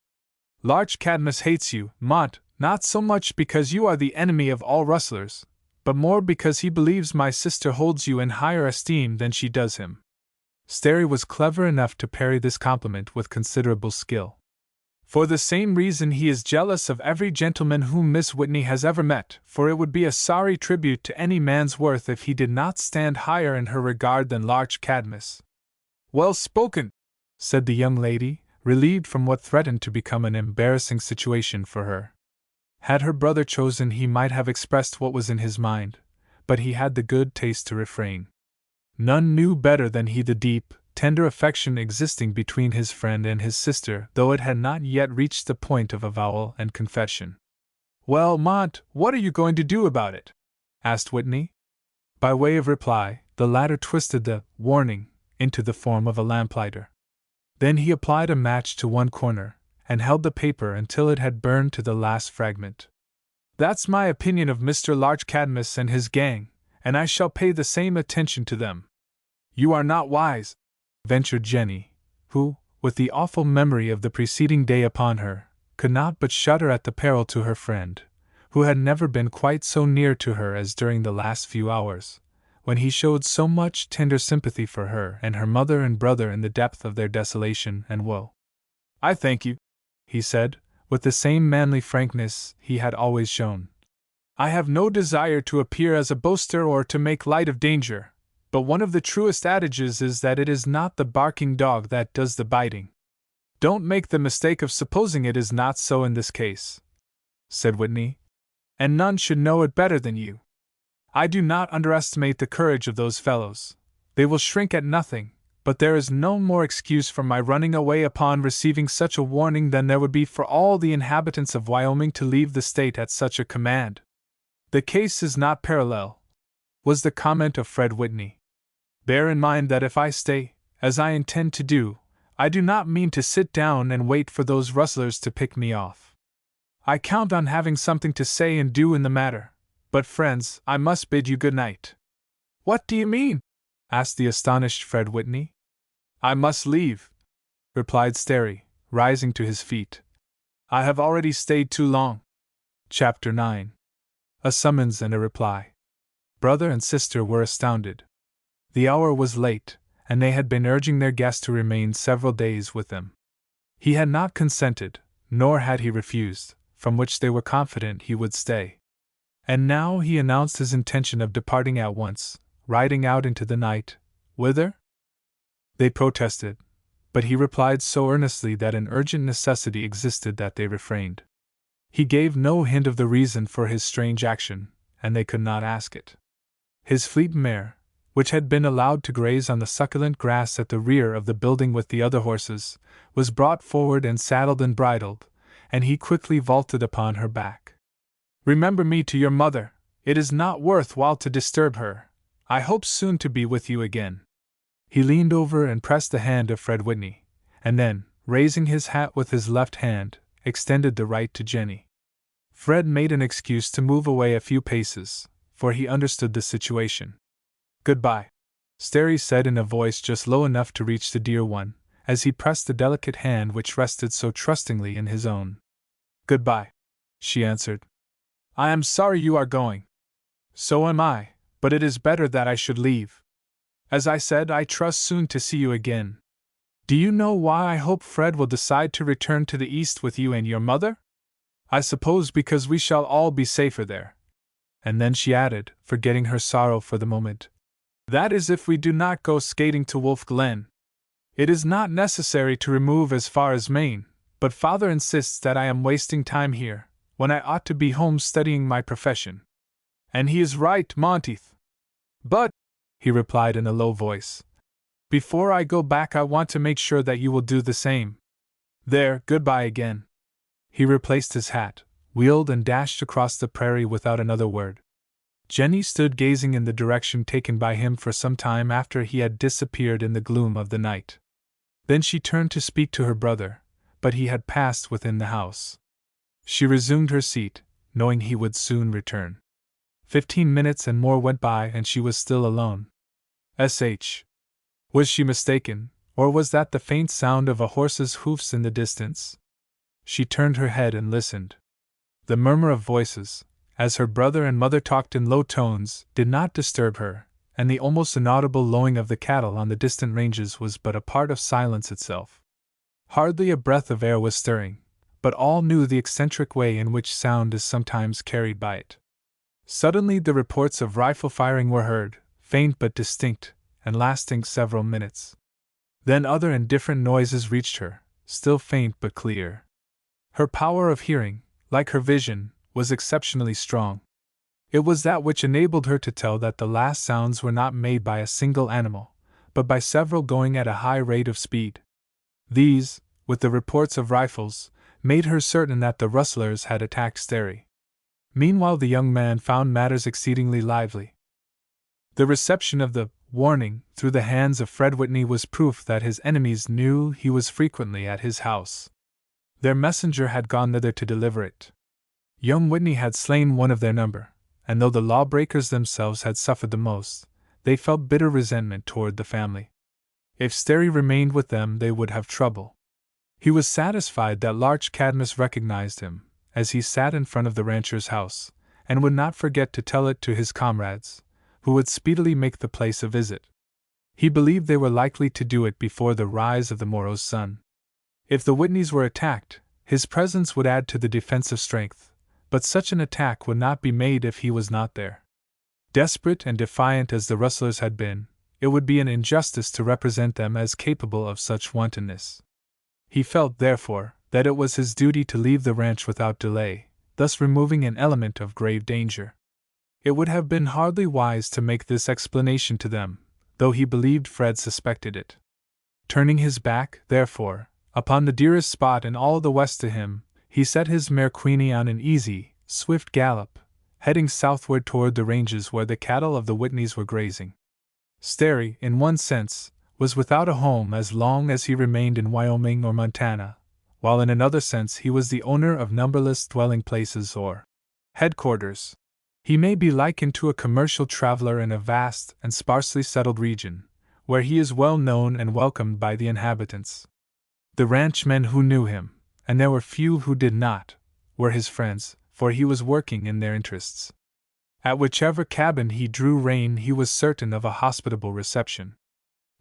S1: Larch Cadmus hates you, Mont, not so much because you are the enemy of all rustlers, but more because he believes my sister holds you in higher esteem than she does him. Sterry was clever enough to parry this compliment with considerable skill. For the same reason he is jealous of every gentleman whom Miss Whitney has ever met, for it would be a sorry tribute to any man's worth if he did not stand higher in her regard than Larch Cadmus. Well spoken, said the young lady, relieved from what threatened to become an embarrassing situation for her. Had her brother chosen, he might have expressed what was in his mind, but he had the good taste to refrain. None knew better than he the deep, tender affection existing between his friend and his sister, though it had not yet reached the point of avowal and confession. Well, Mont, what are you going to do about it? Asked Whitney. By way of reply, the latter twisted the warning into the form of a lamplighter. Then he applied a match to one corner, and held the paper until it had burned to the last fragment. That's my opinion of Mr. Larch Cadmus and his gang, and I shall pay the same attention to them. You are not wise, ventured Jenny, who, with the awful memory of the preceding day upon her, could not but shudder at the peril to her friend, who had never been quite so near to her as during the last few hours, when he showed so much tender sympathy for her and her mother and brother in the depth of their desolation and woe. "I thank you," he said, with the same manly frankness he had always shown. "I have no desire to appear as a boaster or to make light of danger, but one of the truest adages is that it is not the barking dog that does the biting. Don't make the mistake of supposing it is not so in this case," said Whitney, "and none should know it better than you. I do not underestimate the courage of those fellows. They will shrink at nothing, but there is no more excuse for my running away upon receiving such a warning than there would be for all the inhabitants of Wyoming to leave the state at such a command." "The case is not parallel," was the comment of Fred Whitney. "Bear in mind that if I stay, as I intend to do, I do not mean to sit down and wait for those rustlers to pick me off. I count on having something to say and do in the matter, but friends, I must bid you good night." "What do you mean?" asked the astonished Fred Whitney. "I must leave," replied Sterry, rising to his feet. "I have already stayed too long." Chapter 9. A Summons and a Reply. Brother and sister were astounded. The hour was late, and they had been urging their guest to remain several days with them. He had not consented, nor had he refused, from which they were confident he would stay. And now he announced his intention of departing at once, riding out into the night. Whither? They protested, but he replied so earnestly that an urgent necessity existed that they refrained. He gave no hint of the reason for his strange action, and they could not ask it. His fleet mare, which had been allowed to graze on the succulent grass at the rear of the building with the other horses, was brought forward and saddled and bridled, and he quickly vaulted upon her back. "Remember me to your mother, it is not worth while to disturb her. I hope soon to be with you again." He leaned over and pressed the hand of Fred Whitney, and then, raising his hat with his left hand, extended the right to Jenny. Fred made an excuse to move away a few paces, for he understood the situation. "Goodbye," Sterry said in a voice just low enough to reach the dear one, as he pressed the delicate hand which rested so trustingly in his own. "Goodbye," she answered. "I am sorry you are going." "So am I, but it is better that I should leave. As I said, I trust soon to see you again. Do you know why I hope Fred will decide to return to the East with you and your mother? I suppose because we shall all be safer there." And then she added, forgetting her sorrow for the moment, "That is if we do not go skating to Wolf Glen. It is not necessary to remove as far as Maine, but Father insists that I am wasting time here, when I ought to be home studying my profession. And he is right, Monteith. But," he replied in a low voice, "before I go back I want to make sure that you will do the same. There, goodbye again." He replaced his hat, wheeled and dashed across the prairie without another word. Jenny stood gazing in the direction taken by him for some time after he had disappeared in the gloom of the night. Then she turned to speak to her brother, but he had passed within the house. She resumed her seat, knowing he would soon return. 15 minutes and more went by and she was still alone. "Sh." Was she mistaken, or was that the faint sound of a horse's hoofs in the distance? She turned her head and listened. The murmur of voices, as her brother and mother talked in low tones, did not disturb her, and the almost inaudible lowing of the cattle on the distant ranges was but a part of silence itself. Hardly a breath of air was stirring, but all knew the eccentric way in which sound is sometimes carried by it. Suddenly the reports of rifle firing were heard, faint but distinct, and lasting several minutes. Then other and different noises reached her, still faint but clear. Her power of hearing, like her vision, was exceptionally strong. It was that which enabled her to tell that the last sounds were not made by a single animal, but by several going at a high rate of speed. These, with the reports of rifles, made her certain that the rustlers had attacked Sterry. Meanwhile the young man found matters exceedingly lively. The reception of the warning through the hands of Fred Whitney was proof that his enemies knew he was frequently at his house. Their messenger had gone thither to deliver it. Young Whitney had slain one of their number, and though the lawbreakers themselves had suffered the most, they felt bitter resentment toward the family. If Sterry remained with them they would have trouble. He was satisfied that Larch Cadmus recognized him, as he sat in front of the rancher's house, and would not forget to tell it to his comrades, who would speedily make the place a visit. He believed they were likely to do it before the rise of the morrow's sun. If the Whitneys were attacked, his presence would add to the defensive strength, but such an attack would not be made if he was not there. Desperate and defiant as the Rustlers had been, it would be an injustice to represent them as capable of such wantonness. He felt, therefore, that it was his duty to leave the ranch without delay, thus removing an element of grave danger. It would have been hardly wise to make this explanation to them, though he believed Fred suspected it. Turning his back, therefore, upon the dearest spot in all the West to him, he set his mare Queenie on an easy, swift gallop, heading southward toward the ranges where the cattle of the Whitneys were grazing. Sterry, in one sense, was without a home as long as he remained in Wyoming or Montana, while in another sense he was the owner of numberless dwelling places or headquarters. He may be likened to a commercial traveler in a vast and sparsely settled region, where he is well known and welcomed by the inhabitants. The ranchmen who knew him, and there were few who did not, were his friends, for he was working in their interests. At whichever cabin he drew rein, he was certain of a hospitable reception.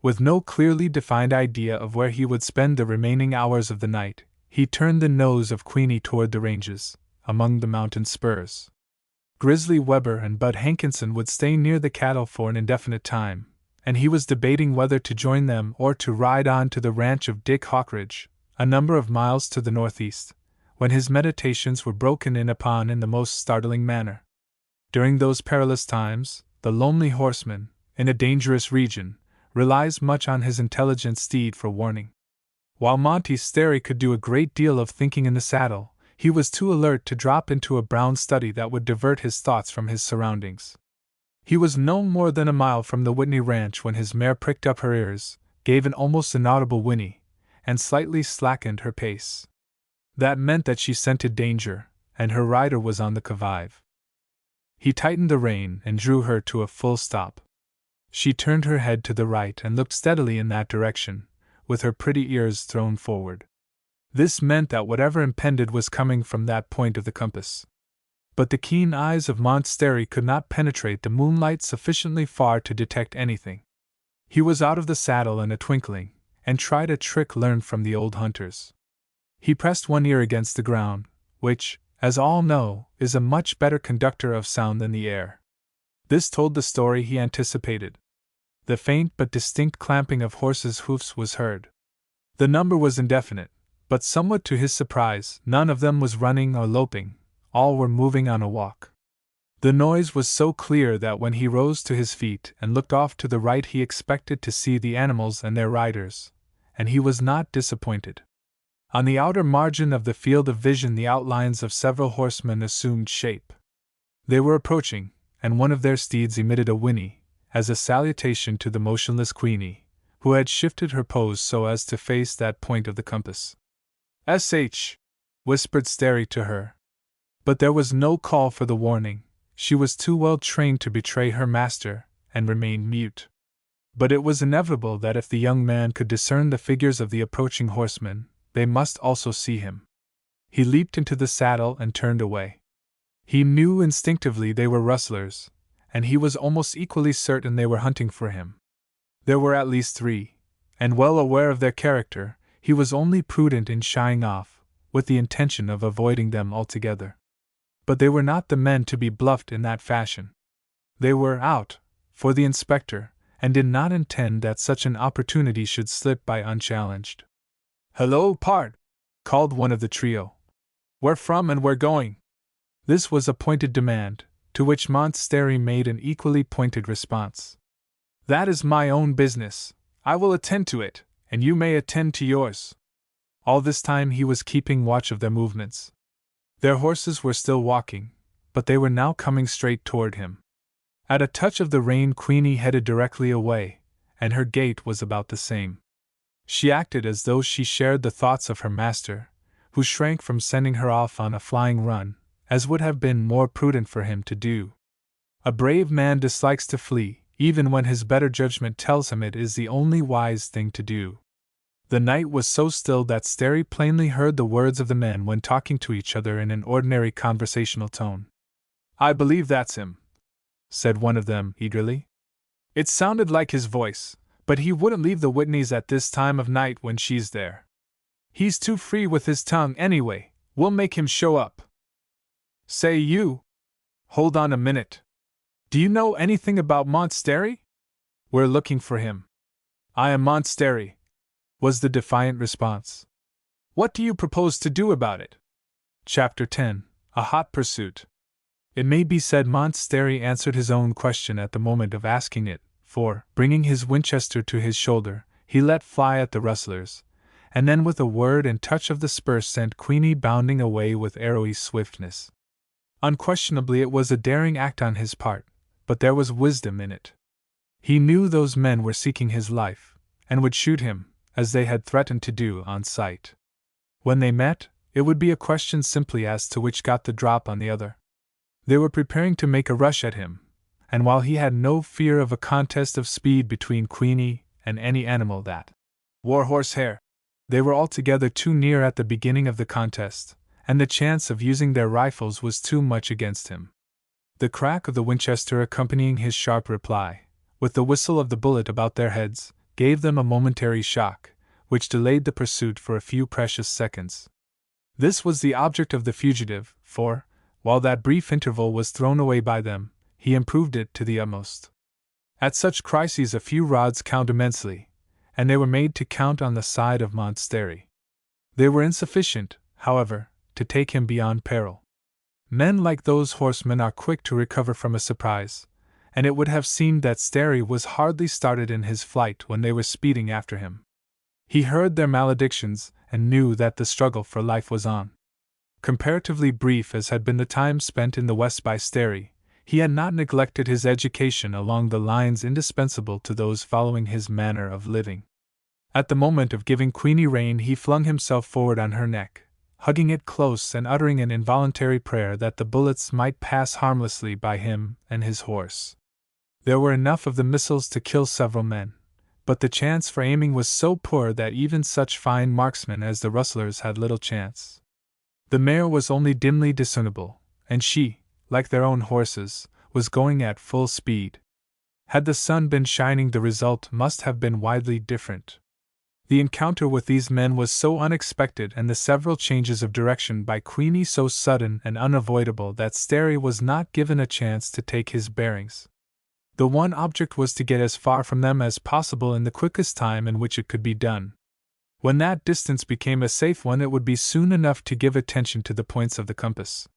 S1: With no clearly defined idea of where he would spend the remaining hours of the night, he turned the nose of Queenie toward the ranges, among the mountain spurs. Grizzly Weber and Bud Hankinson would stay near the cattle for an indefinite time, and he was debating whether to join them or to ride on to the ranch of Dick Hawkridge, a number of miles to the northeast, when his meditations were broken in upon in the most startling manner. During those perilous times, the lonely horseman, in a dangerous region, relies much on his intelligent steed for warning. While Monty Sterry could do a great deal of thinking in the saddle, he was too alert to drop into a brown study that would divert his thoughts from his surroundings. He was no more than a mile from the Whitney ranch when his mare pricked up her ears, gave an almost inaudible whinny, and slightly slackened her pace. That meant that she scented danger, and her rider was on the qui vive. He tightened the rein and drew her to a full stop. She turned her head to the right and looked steadily in that direction, with her pretty ears thrown forward. This meant that whatever impended was coming from that point of the compass. But the keen eyes of Mont Sterry could not penetrate the moonlight sufficiently far to detect anything. He was out of the saddle in a twinkling, and tried a trick learned from the old hunters. He pressed one ear against the ground, which, as all know, is a much better conductor of sound than the air. This told the story he anticipated. The faint but distinct clamping of horses' hoofs was heard. The number was indefinite, but somewhat to his surprise, none of them was running or loping, all were moving on a walk. The noise was so clear that when he rose to his feet and looked off to the right he expected to see the animals and their riders, and he was not disappointed. On the outer margin of the field of vision the outlines of several horsemen assumed shape. They were approaching, and one of their steeds emitted a whinny, as a salutation to the motionless Queenie, who had shifted her pose so as to face that point of the compass. "S.H.," whispered Sterry to her. But there was no call for the warning. She was too well trained to betray her master, and remained mute. But it was inevitable that if the young man could discern the figures of the approaching horsemen, they must also see him. He leaped into the saddle and turned away. He knew instinctively they were rustlers, and he was almost equally certain they were hunting for him. There were at least three, and well aware of their character, he was only prudent in shying off, with the intention of avoiding them altogether. But they were not the men to be bluffed in that fashion. They were out for the inspector, and did not intend that such an opportunity should slip by unchallenged. "Hello, pard!" called one of the trio. "Where from and where going?" This was a pointed demand, to which Mont Sterry made an equally pointed response. "That is my own business. I will attend to it, and you may attend to yours." All this time he was keeping watch of their movements. Their horses were still walking, but they were now coming straight toward him. At a touch of the rein Queenie headed directly away, and her gait was about the same. She acted as though she shared the thoughts of her master, who shrank from sending her off on a flying run, as would have been more prudent for him to do. A brave man dislikes to flee, even when his better judgment tells him it is the only wise thing to do. The night was so still that Sterry plainly heard the words of the men when talking to each other in an ordinary conversational tone. "I believe that's him," said one of them eagerly. It sounded like his voice, but he wouldn't leave the Whitneys at this time of night when she's there. He's too free with his tongue anyway. We'll make him show up. Say you. Hold on a minute. Do you know anything about Montsterry? We're looking for him. I am Montsterry, was the defiant response. What do you propose to do about it? Chapter 10. A Hot Pursuit. It may be said Montsterry answered his own question at the moment of asking it, for, bringing his Winchester to his shoulder, he let fly at the rustlers, and then with a word and touch of the spur sent Queenie bounding away with arrowy swiftness. Unquestionably it was a daring act on his part, but there was wisdom in it. He knew those men were seeking his life, and would shoot him, as they had threatened to do, on sight. When they met, it would be a question simply as to which got the drop on the other. They were preparing to make a rush at him, and while he had no fear of a contest of speed between Queenie and any animal that wore horsehair, they were altogether too near at the beginning of the contest, and the chance of using their rifles was too much against him. The crack of the Winchester accompanying his sharp reply, with the whistle of the bullet about their heads, gave them a momentary shock, which delayed the pursuit for a few precious seconds. This was the object of the fugitive, for, while that brief interval was thrown away by them, he improved it to the utmost. At such crises a few rods count immensely, and they were made to count on the side of Montsterry. They were insufficient, however, to take him beyond peril. Men like those horsemen are quick to recover from a surprise, and it would have seemed that Sterry was hardly started in his flight when they were speeding after him. He heard their maledictions and knew that the struggle for life was on. Comparatively brief as had been the time spent in the West by Sterry, he had not neglected his education along the lines indispensable to those following his manner of living. At the moment of giving Queenie rein, he flung himself forward on her neck, hugging it close and uttering an involuntary prayer that the bullets might pass harmlessly by him and his horse. There were enough of the missiles to kill several men, but the chance for aiming was so poor that even such fine marksmen as the rustlers had little chance. The mare was only dimly discernible, and she, like their own horses, was going at full speed. Had the sun been shining, the result must have been widely different. The encounter with these men was so unexpected and the several changes of direction by Queenie so sudden and unavoidable that Sterry was not given a chance to take his bearings. The one object was to get as far from them as possible in the quickest time in which it could be done. When that distance became a safe one, it would be soon enough to give attention to the points of the compass.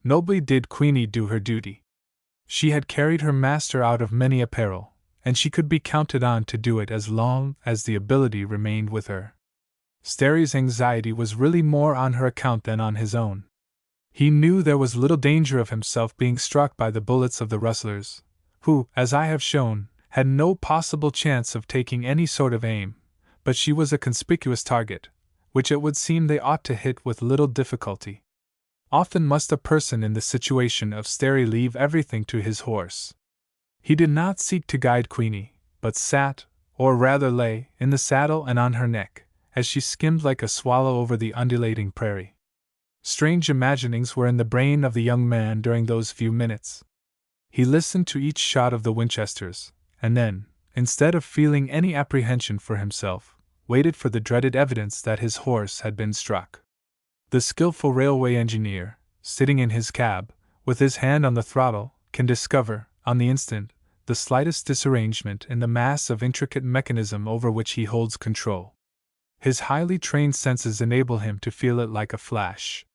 S1: Nobly did Queenie do her duty. She had carried her master out of many a peril, and she could be counted on to do it as long as the ability remained with her. Sterry's anxiety was really more on her account than on his own. He knew there was little danger of himself being struck by the bullets of the rustlers, who, as I have shown, had no possible chance of taking any sort of aim, but she was a conspicuous target, which it would seem they ought to hit with little difficulty. Often must a person in the situation of Sterry leave everything to his horse. He did not seek to guide Queenie, but sat, or rather lay, in the saddle and on her neck, as she skimmed like a swallow over the undulating prairie. Strange imaginings were in the brain of the young man during those few minutes. He listened to each shot of the Winchesters, and then, instead of feeling any apprehension for himself, waited for the dreaded evidence that his horse had been struck. The skillful railway engineer, sitting in his cab, with his hand on the throttle, can discover, on the instant, the slightest disarrangement in the mass of intricate mechanism over which he holds control. His highly trained senses enable him to feel it like a flash.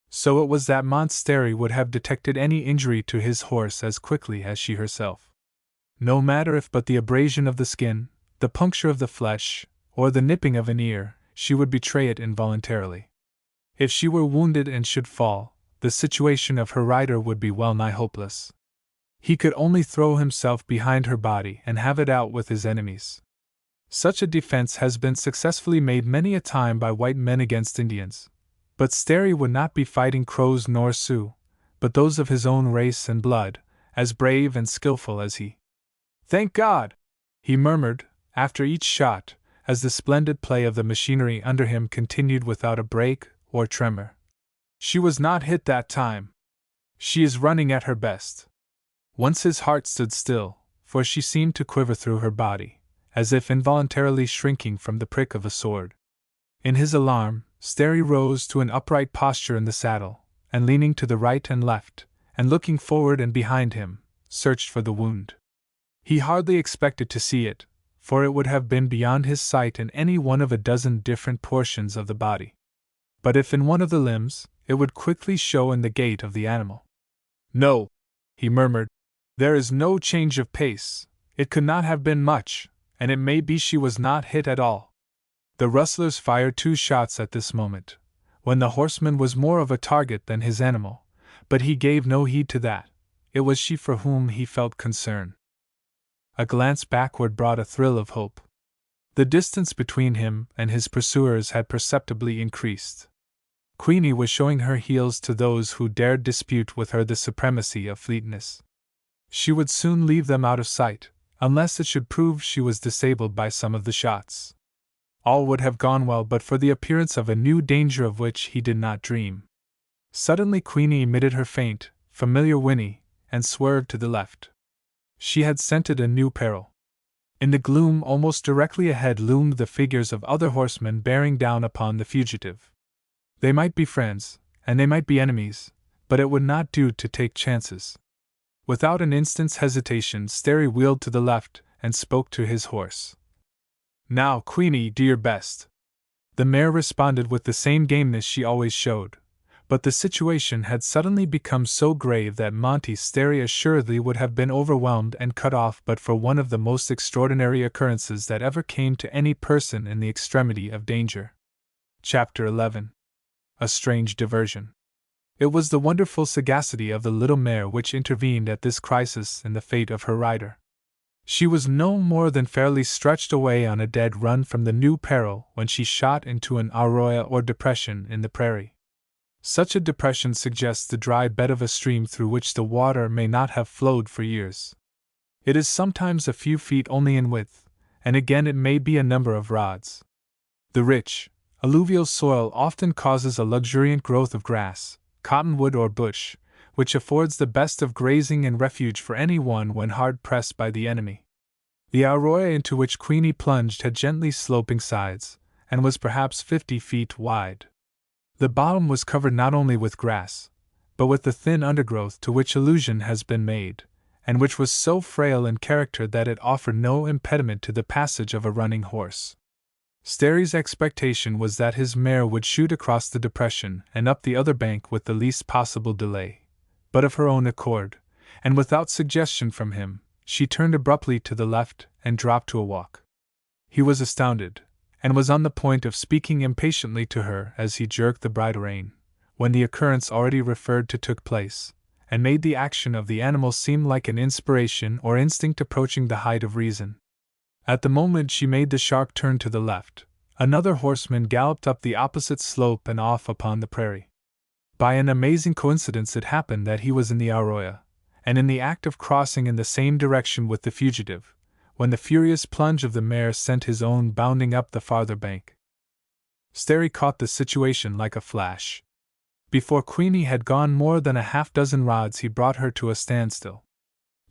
S1: So it was that Montsterry would have detected any injury to his horse as quickly as she herself. No matter if but the abrasion of the skin, the puncture of the flesh, or the nipping of an ear, she would betray it involuntarily. If she were wounded and should fall, the situation of her rider would be well nigh hopeless. He could only throw himself behind her body and have it out with his enemies. Such a defense has been successfully made many a time by white men against Indians, but Sterry would not be fighting Crows nor Sioux, but those of his own race and blood, as brave and skillful as he. "Thank God!" he murmured, after each shot, as the splendid play of the machinery under him continued without a break or tremor. "She was not hit that time. She is running at her best." Once his heart stood still, for she seemed to quiver through her body, as if involuntarily shrinking from the prick of a sword. In his alarm, Sterry rose to an upright posture in the saddle, and leaning to the right and left, and looking forward and behind him, searched for the wound. He hardly expected to see it, for it would have been beyond his sight in any one of a dozen different portions of the body. But if in one of the limbs, it would quickly show in the gait of the animal. "No," he murmured, "there is no change of pace. It could not have been much, and it may be she was not hit at all." The rustlers fired 2 shots at this moment, when the horseman was more of a target than his animal, but he gave no heed to that. It was she for whom he felt concern. A glance backward brought a thrill of hope. The distance between him and his pursuers had perceptibly increased. Queenie was showing her heels to those who dared dispute with her the supremacy of fleetness. She would soon leave them out of sight, unless it should prove she was disabled by some of the shots. All would have gone well but for the appearance of a new danger of which he did not dream. Suddenly Queenie emitted her faint, familiar whinny, and swerved to the left. She had scented a new peril. In the gloom almost directly ahead loomed the figures of other horsemen bearing down upon the fugitive. They might be friends, and they might be enemies, but it would not do to take chances. Without an instant's hesitation, Sterry wheeled to the left and spoke to his horse. "Now, Queenie, do your best." The mare responded with the same gameness she always showed, but the situation had suddenly become so grave that Monty Sterry assuredly would have been overwhelmed and cut off but for one of the most extraordinary occurrences that ever came to any person in the extremity of danger. Chapter 11. A Strange Diversion. It was the wonderful sagacity of the little mare which intervened at this crisis in the fate of her rider. She was no more than fairly stretched away on a dead run from the new peril when she shot into an arroyo or depression in the prairie. Such a depression suggests the dry bed of a stream through which the water may not have flowed for years. It is sometimes a few feet only in width, and again it may be a number of rods. The rich, alluvial soil often causes a luxuriant growth of grass, cottonwood or bush, which affords the best of grazing and refuge for any one when hard pressed by the enemy. The arroyo into which Queenie plunged had gently sloping sides, and was perhaps 50 feet wide. The bottom was covered not only with grass, but with the thin undergrowth to which allusion has been made, and which was so frail in character that it offered no impediment to the passage of a running horse. Sterry's expectation was that his mare would shoot across the depression and up the other bank with the least possible delay. But of her own accord, and without suggestion from him, she turned abruptly to the left and dropped to a walk. He was astounded, and was on the point of speaking impatiently to her as he jerked the bridle rein, when the occurrence already referred to took place, and made the action of the animal seem like an inspiration or instinct approaching the height of reason. At the moment she made the sharp turn to the left, another horseman galloped up the opposite slope and off upon the prairie. By an amazing coincidence it happened that he was in the arroyo, and in the act of crossing in the same direction with the fugitive, when the furious plunge of the mare sent his own bounding up the farther bank. Sterry caught the situation like a flash. Before Queenie had gone more than a half-dozen rods he brought her to a standstill.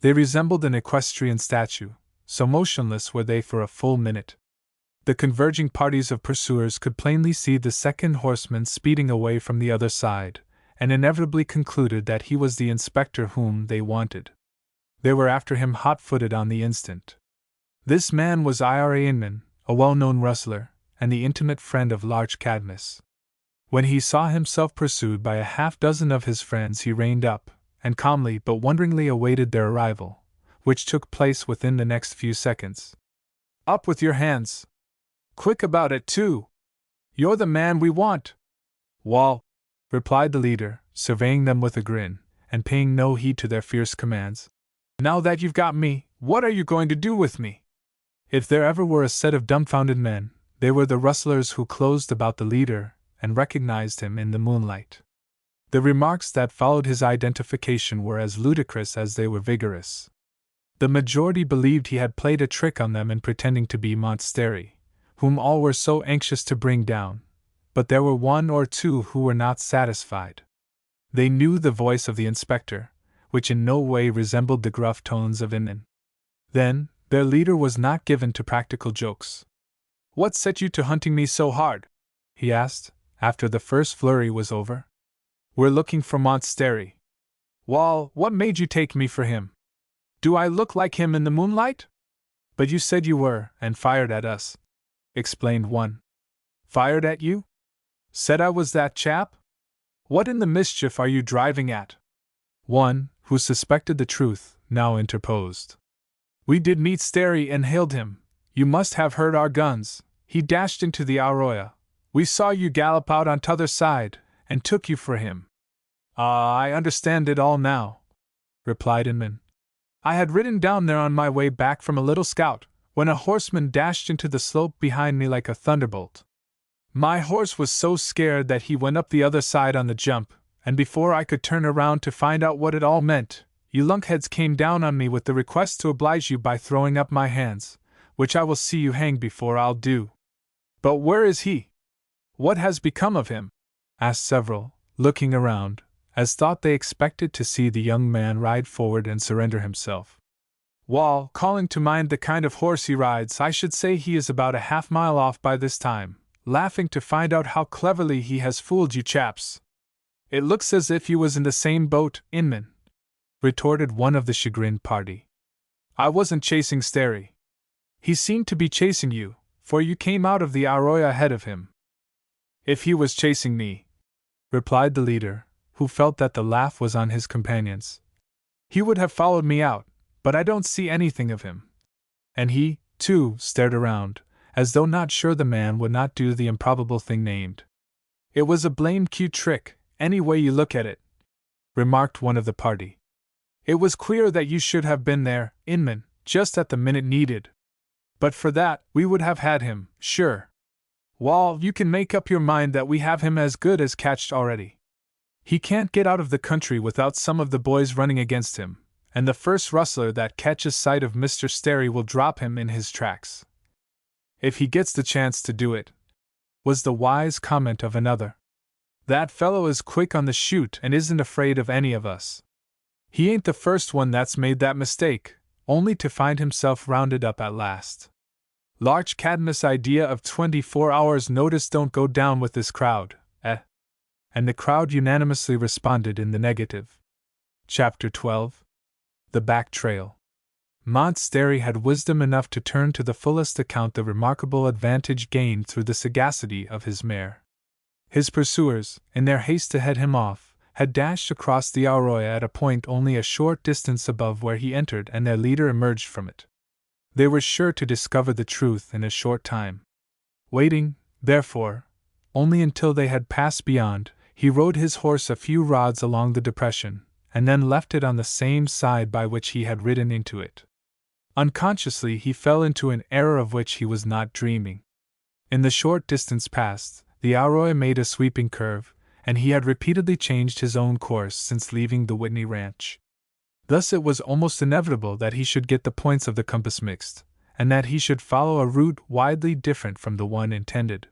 S1: They resembled an equestrian statue, so motionless were they for a full minute. The converging parties of pursuers could plainly see the second horseman speeding away from the other side, and inevitably concluded that he was the inspector whom they wanted. They were after him hot-footed on the instant. This man was Ira Inman, a well-known rustler, and the intimate friend of Larch Cadmus. When he saw himself pursued by a half-dozen of his friends he reined up, and calmly but wonderingly awaited their arrival, which took place within the next few seconds. "Up with your hands! Quick about it, too! You're the man we want!" "Wall," replied the leader, surveying them with a grin, and paying no heed to their fierce commands. "Now that you've got me, what are you going to do with me?" If there ever were a set of dumbfounded men, they were the rustlers who closed about the leader and recognized him in the moonlight. The remarks that followed his identification were as ludicrous as they were vigorous. The majority believed he had played a trick on them in pretending to be Mont Sterry, whom all were so anxious to bring down, but there were one or two who were not satisfied. They knew the voice of the inspector, which in no way resembled the gruff tones of Inman. Then, their leader was not given to practical jokes. "What set you to hunting me so hard?" he asked, after the first flurry was over. "We're looking for Montsterry." "Wall, what made you take me for him? Do I look like him in the moonlight?" "But you said you were, and fired at us," explained one. "Fired at you? Said I was that chap? What in the mischief are you driving at?" One, who suspected the truth, now interposed. "We did meet Sterry and hailed him. You must have heard our guns. He dashed into the arroyo. We saw you gallop out on t'other side, and took you for him." "Ah, I understand it all now," replied Inman. "I had ridden down there on my way back from a little scout, when a horseman dashed into the slope behind me like a thunderbolt. My horse was so scared that he went up the other side on the jump, and before I could turn around to find out what it all meant, you lunkheads came down on me with the request to oblige you by throwing up my hands, which I will see you hanged before I'll do." "But where is he? What has become of him?" asked several, looking around, as thought they expected to see the young man ride forward and surrender himself. "Wall, calling to mind the kind of horse he rides, I should say he is about a half-mile off by this time, laughing to find out how cleverly he has fooled you chaps." "It looks as if you was in the same boat, Inman," retorted one of the chagrined party. "I wasn't chasing Sterry. He seemed to be chasing you, for you came out of the arroyo ahead of him." "If he was chasing me," replied the leader, who felt that the laugh was on his companions, "he would have followed me out, but I don't see anything of him." And he, too, stared around, as though not sure the man would not do the improbable thing named. "It was a blamed cute trick, any way you look at it," remarked one of the party. "It was queer that you should have been there, Inman, just at the minute needed. But for that, we would have had him, sure. Wall, you can make up your mind that we have him as good as catched already. He can't get out of the country without some of the boys running against him, and the first rustler that catches sight of Mr. Sterry will drop him in his tracks. If he gets the chance to do it," was the wise comment of another. "That fellow is quick on the shoot and isn't afraid of any of us. He ain't the first one that's made that mistake, only to find himself rounded up at last. Large Cadmus idea of 24 hours notice don't go down with this crowd, eh?" And the crowd unanimously responded in the negative. Chapter 12. The Back Trail. Montsterry had wisdom enough to turn to the fullest account the remarkable advantage gained through the sagacity of his mare. His pursuers, in their haste to head him off, had dashed across the arroyo at a point only a short distance above where he entered, and their leader emerged from it. They were sure to discover the truth in a short time. Waiting, therefore, only until they had passed beyond, he rode his horse a few rods along the depression, and then left it on the same side by which he had ridden into it. Unconsciously he fell into an error of which he was not dreaming. In the short distance past, the arroyo made a sweeping curve, and he had repeatedly changed his own course since leaving the Whitney ranch. Thus it was almost inevitable that he should get the points of the compass mixed, and that he should follow a route widely different from the one intended.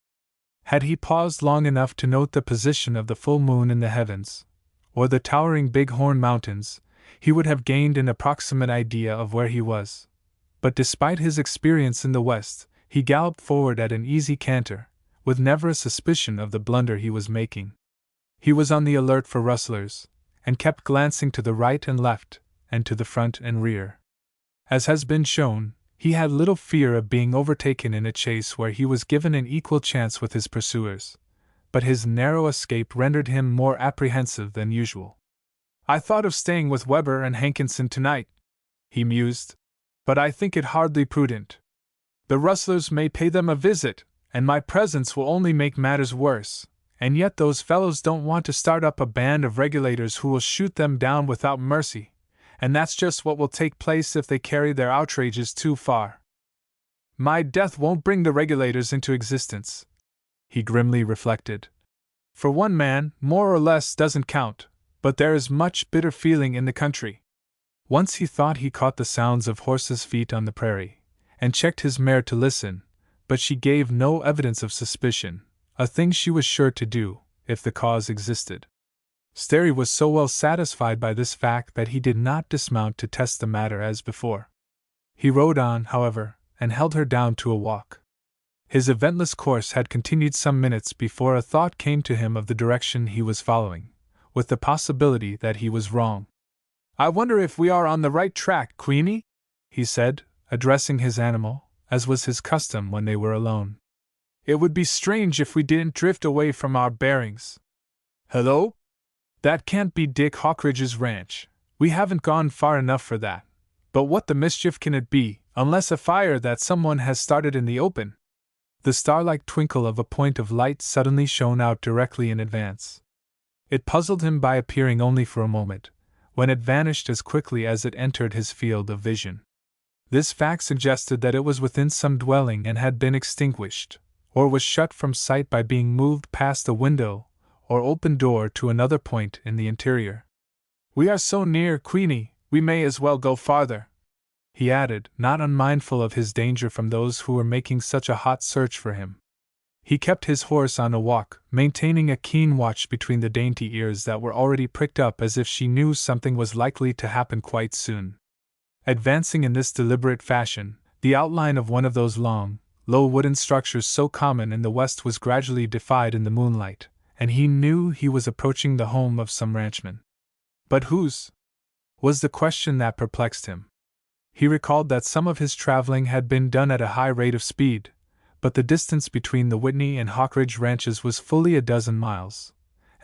S1: Had he paused long enough to note the position of the full moon in the heavens, or the towering Bighorn Mountains, he would have gained an approximate idea of where he was. But despite his experience in the West, he galloped forward at an easy canter, with never a suspicion of the blunder he was making. He was on the alert for rustlers, and kept glancing to the right and left, and to the front and rear. As has been shown, he had little fear of being overtaken in a chase where he was given an equal chance with his pursuers, but his narrow escape rendered him more apprehensive than usual. "I thought of staying with Weber and Hankinson tonight," he mused, "but I think it hardly prudent. The rustlers may pay them a visit, and my presence will only make matters worse, and yet those fellows don't want to start up a band of regulators who will shoot them down without mercy, and that's just what will take place if they carry their outrages too far. My death won't bring the regulators into existence," he grimly reflected. "For one man, more or less doesn't count, but there is much bitter feeling in the country." Once he thought he caught the sounds of horses' feet on the prairie, and checked his mare to listen, but she gave no evidence of suspicion, a thing she was sure to do, if the cause existed. Sterry was so well satisfied by this fact that he did not dismount to test the matter as before. He rode on, however, and held her down to a walk. His eventless course had continued some minutes before a thought came to him of the direction he was following, with the possibility that he was wrong. "I wonder if we are on the right track, Queenie?" he said, addressing his animal, as was his custom when they were alone. "It would be strange if we didn't drift away from our bearings. Hello? That can't be Dick Hawkridge's ranch. We haven't gone far enough for that. But what the mischief can it be, unless a fire that someone has started in the open?" The star-like twinkle of a point of light suddenly shone out directly in advance. It puzzled him by appearing only for a moment, when it vanished as quickly as it entered his field of vision. This fact suggested that it was within some dwelling and had been extinguished, or was shut from sight by being moved past a window or open door to another point in the interior. "We are so near, Queenie, we may as well go farther," he added, not unmindful of his danger from those who were making such a hot search for him. He kept his horse on a walk, maintaining a keen watch between the dainty ears that were already pricked up as if she knew something was likely to happen quite soon. Advancing in this deliberate fashion, the outline of one of those long, low wooden structures so common in the West was gradually defined in the moonlight, and he knew he was approaching the home of some ranchman. But whose? Was the question that perplexed him. He recalled that some of his traveling had been done at a high rate of speed, but the distance between the Whitney and Hawkridge ranches was fully a dozen miles,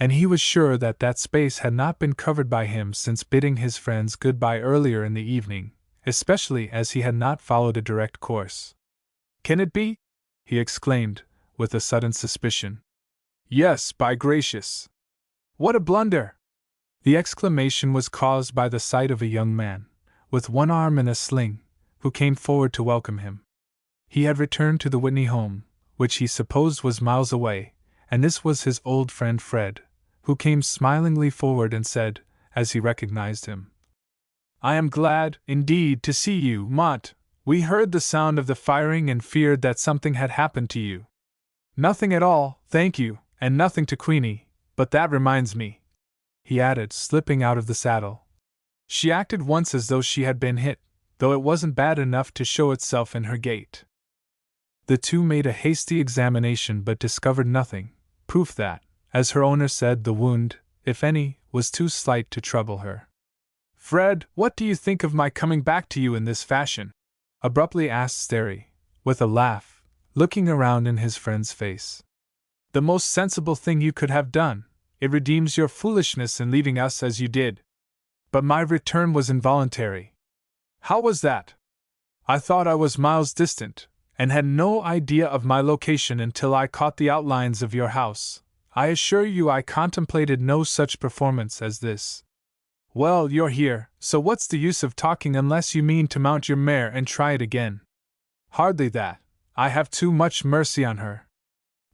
S1: and he was sure that that space had not been covered by him since bidding his friends goodbye earlier in the evening, especially as he had not followed a direct course. "Can it be?" he exclaimed, with a sudden suspicion. "Yes, by gracious! What a blunder!" The exclamation was caused by the sight of a young man, with one arm in a sling, who came forward to welcome him. He had returned to the Whitney home, which he supposed was miles away, and this was his old friend Fred, who came smilingly forward and said, as he recognized him, "I am glad, indeed, to see you, Mont. We heard the sound of the firing and feared that something had happened to you." "Nothing at all, thank you, and nothing to Queenie, but that reminds me," he added, slipping out of the saddle. "She acted once as though she had been hit, though it wasn't bad enough to show itself in her gait." The two made a hasty examination but discovered nothing, proof that, as her owner said, the wound, if any, was too slight to trouble her. "Fred, what do you think of my coming back to you in this fashion?" abruptly asked Sterry, with a laugh, looking around in his friend's face. "The most sensible thing you could have done. It redeems your foolishness in leaving us as you did. But my return was involuntary." "How was that?" "I thought I was miles distant, and had no idea of my location until I caught the outlines of your house. I assure you I contemplated no such performance as this." "Well, you're here, so what's the use of talking unless you mean to mount your mare and try it again?" "Hardly that. I have too much mercy on her."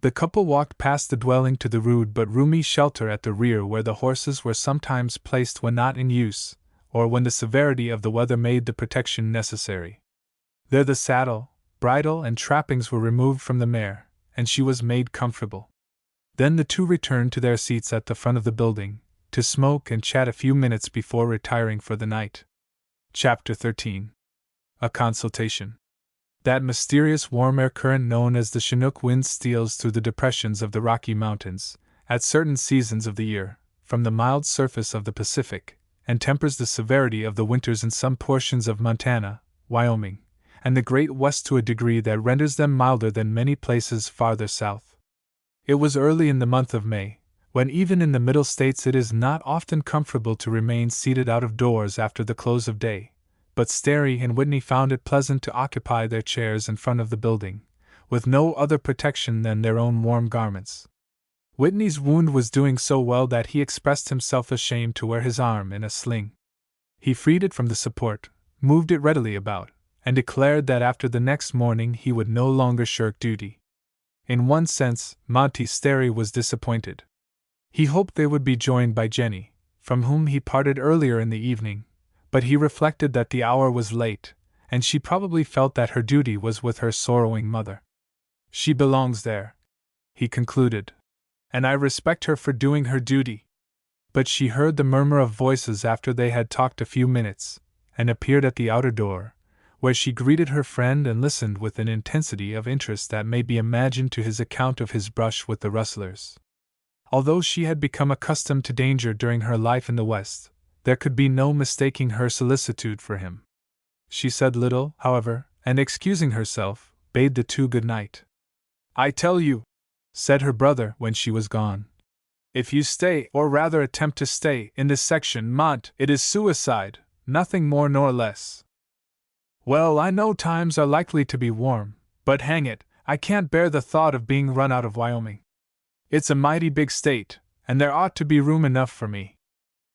S1: The couple walked past the dwelling to the rude but roomy shelter at the rear where the horses were sometimes placed when not in use, or when the severity of the weather made the protection necessary. There the saddle, bridle, and trappings were removed from the mare, and she was made comfortable. Then the two returned to their seats at the front of the building, to smoke and chat a few minutes before retiring for the night. Chapter 13. A Consultation. That mysterious warm air current known as the Chinook wind steals through the depressions of the Rocky Mountains, at certain seasons of the year, from the mild surface of the Pacific, and tempers the severity of the winters in some portions of Montana, Wyoming, and the Great West to a degree that renders them milder than many places farther south. It was early in the month of May, when even in the Middle States it is not often comfortable to remain seated out of doors after the close of day, but Sterry and Whitney found it pleasant to occupy their chairs in front of the building, with no other protection than their own warm garments. Whitney's wound was doing so well that he expressed himself ashamed to wear his arm in a sling. He freed it from the support, moved it readily about, and declared that after the next morning he would no longer shirk duty. In one sense, Monty Sterry was disappointed. He hoped they would be joined by Jenny, from whom he parted earlier in the evening, but he reflected that the hour was late, and she probably felt that her duty was with her sorrowing mother. "She belongs there," he concluded, "and I respect her for doing her duty." but she heard the murmur of voices after they had talked a few minutes, and appeared at the outer door, where she greeted her friend and listened with an intensity of interest that may be imagined to his account of his brush with the rustlers. Although she had become accustomed to danger during her life in the West, there could be no mistaking her solicitude for him. She said little, however, and excusing herself, bade the two good night. "I tell you," said her brother when she was gone, "if you stay, or rather attempt to stay, in this section, Mont, it is suicide, nothing more nor less. Well, I know times are likely to be warm, but hang it, I can't bear the thought of being run out of Wyoming. It's a mighty big state, and there ought to be room enough for me.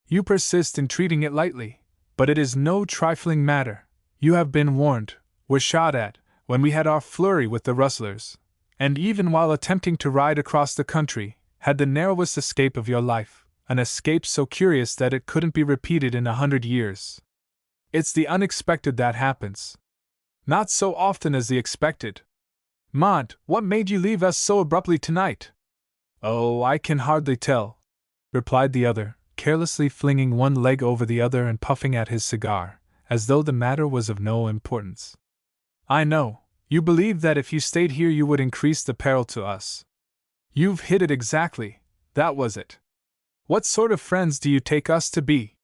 S1: You persist in treating it lightly, but it is no trifling matter. You have been warned, were shot at, when we had our flurry with the rustlers, and even while attempting to ride across the country, had the narrowest escape of your life, an escape so curious that it couldn't be repeated in 100 years. It's the unexpected that happens. Not so often as the expected. Mont, what made you leave us so abruptly tonight?" "Oh, I can hardly tell," replied the other, carelessly flinging one leg over the other and puffing at his cigar, as though the matter was of no importance. "I know, you believed that if you stayed here you would increase the peril to us. You've hit it exactly, that was it. What sort of friends do you take us to be?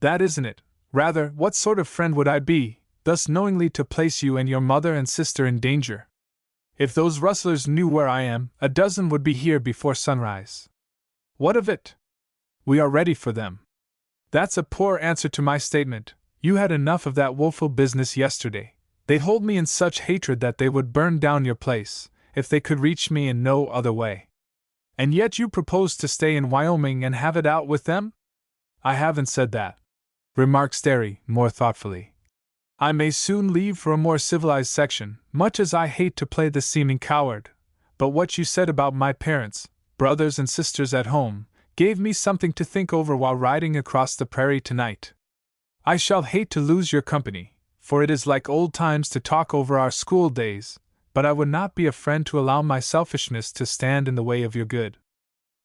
S1: That isn't it. Rather, what sort of friend would I be, thus knowingly to place you and your mother and sister in danger? If those rustlers knew where I am, a dozen would be here before sunrise. What of it? We are ready for them. That's a poor answer to my statement. You had enough of that woeful business yesterday. They'd hold me in such hatred that they would burn down your place, if they could reach me in no other way. And yet you propose to stay in Wyoming and have it out with them?" "I haven't said that," remarked Sterry, more thoughtfully. "I may soon leave for a more civilized section, much as I hate to play the seeming coward, but what you said about my parents, brothers and sisters at home, gave me something to think over while riding across the prairie tonight. I shall hate to lose your company, for it is like old times to talk over our school days, but I would not be a friend to allow my selfishness to stand in the way of your good."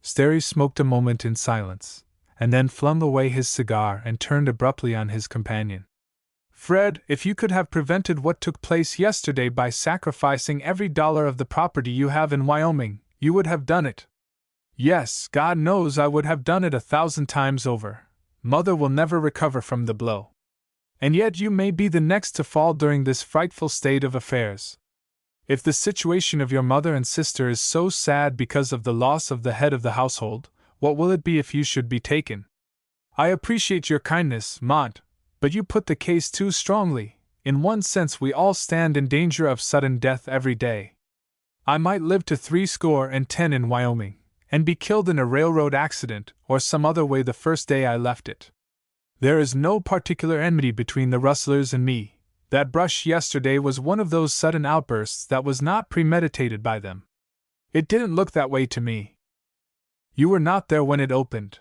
S1: Sterry smoked a moment in silence, and then flung away his cigar and turned abruptly on his companion. "Fred, if you could have prevented what took place yesterday by sacrificing every dollar of the property you have in Wyoming, you would have done it." "Yes, God knows I would have done it 1,000 times over. Mother will never recover from the blow. And yet you may be the next to fall during this frightful state of affairs. If the situation of your mother and sister is so sad because of the loss of the head of the household, what will it be if you should be taken? I appreciate your kindness, Mont, but you put the case too strongly. In one sense we all stand in danger of sudden death every day. I might live to 70 in Wyoming, and be killed in a railroad accident or some other way the first day I left it. There is no particular enmity between the rustlers and me. That brush yesterday was one of those sudden outbursts that was not premeditated by them. It didn't look that way to me. You were not there when it opened.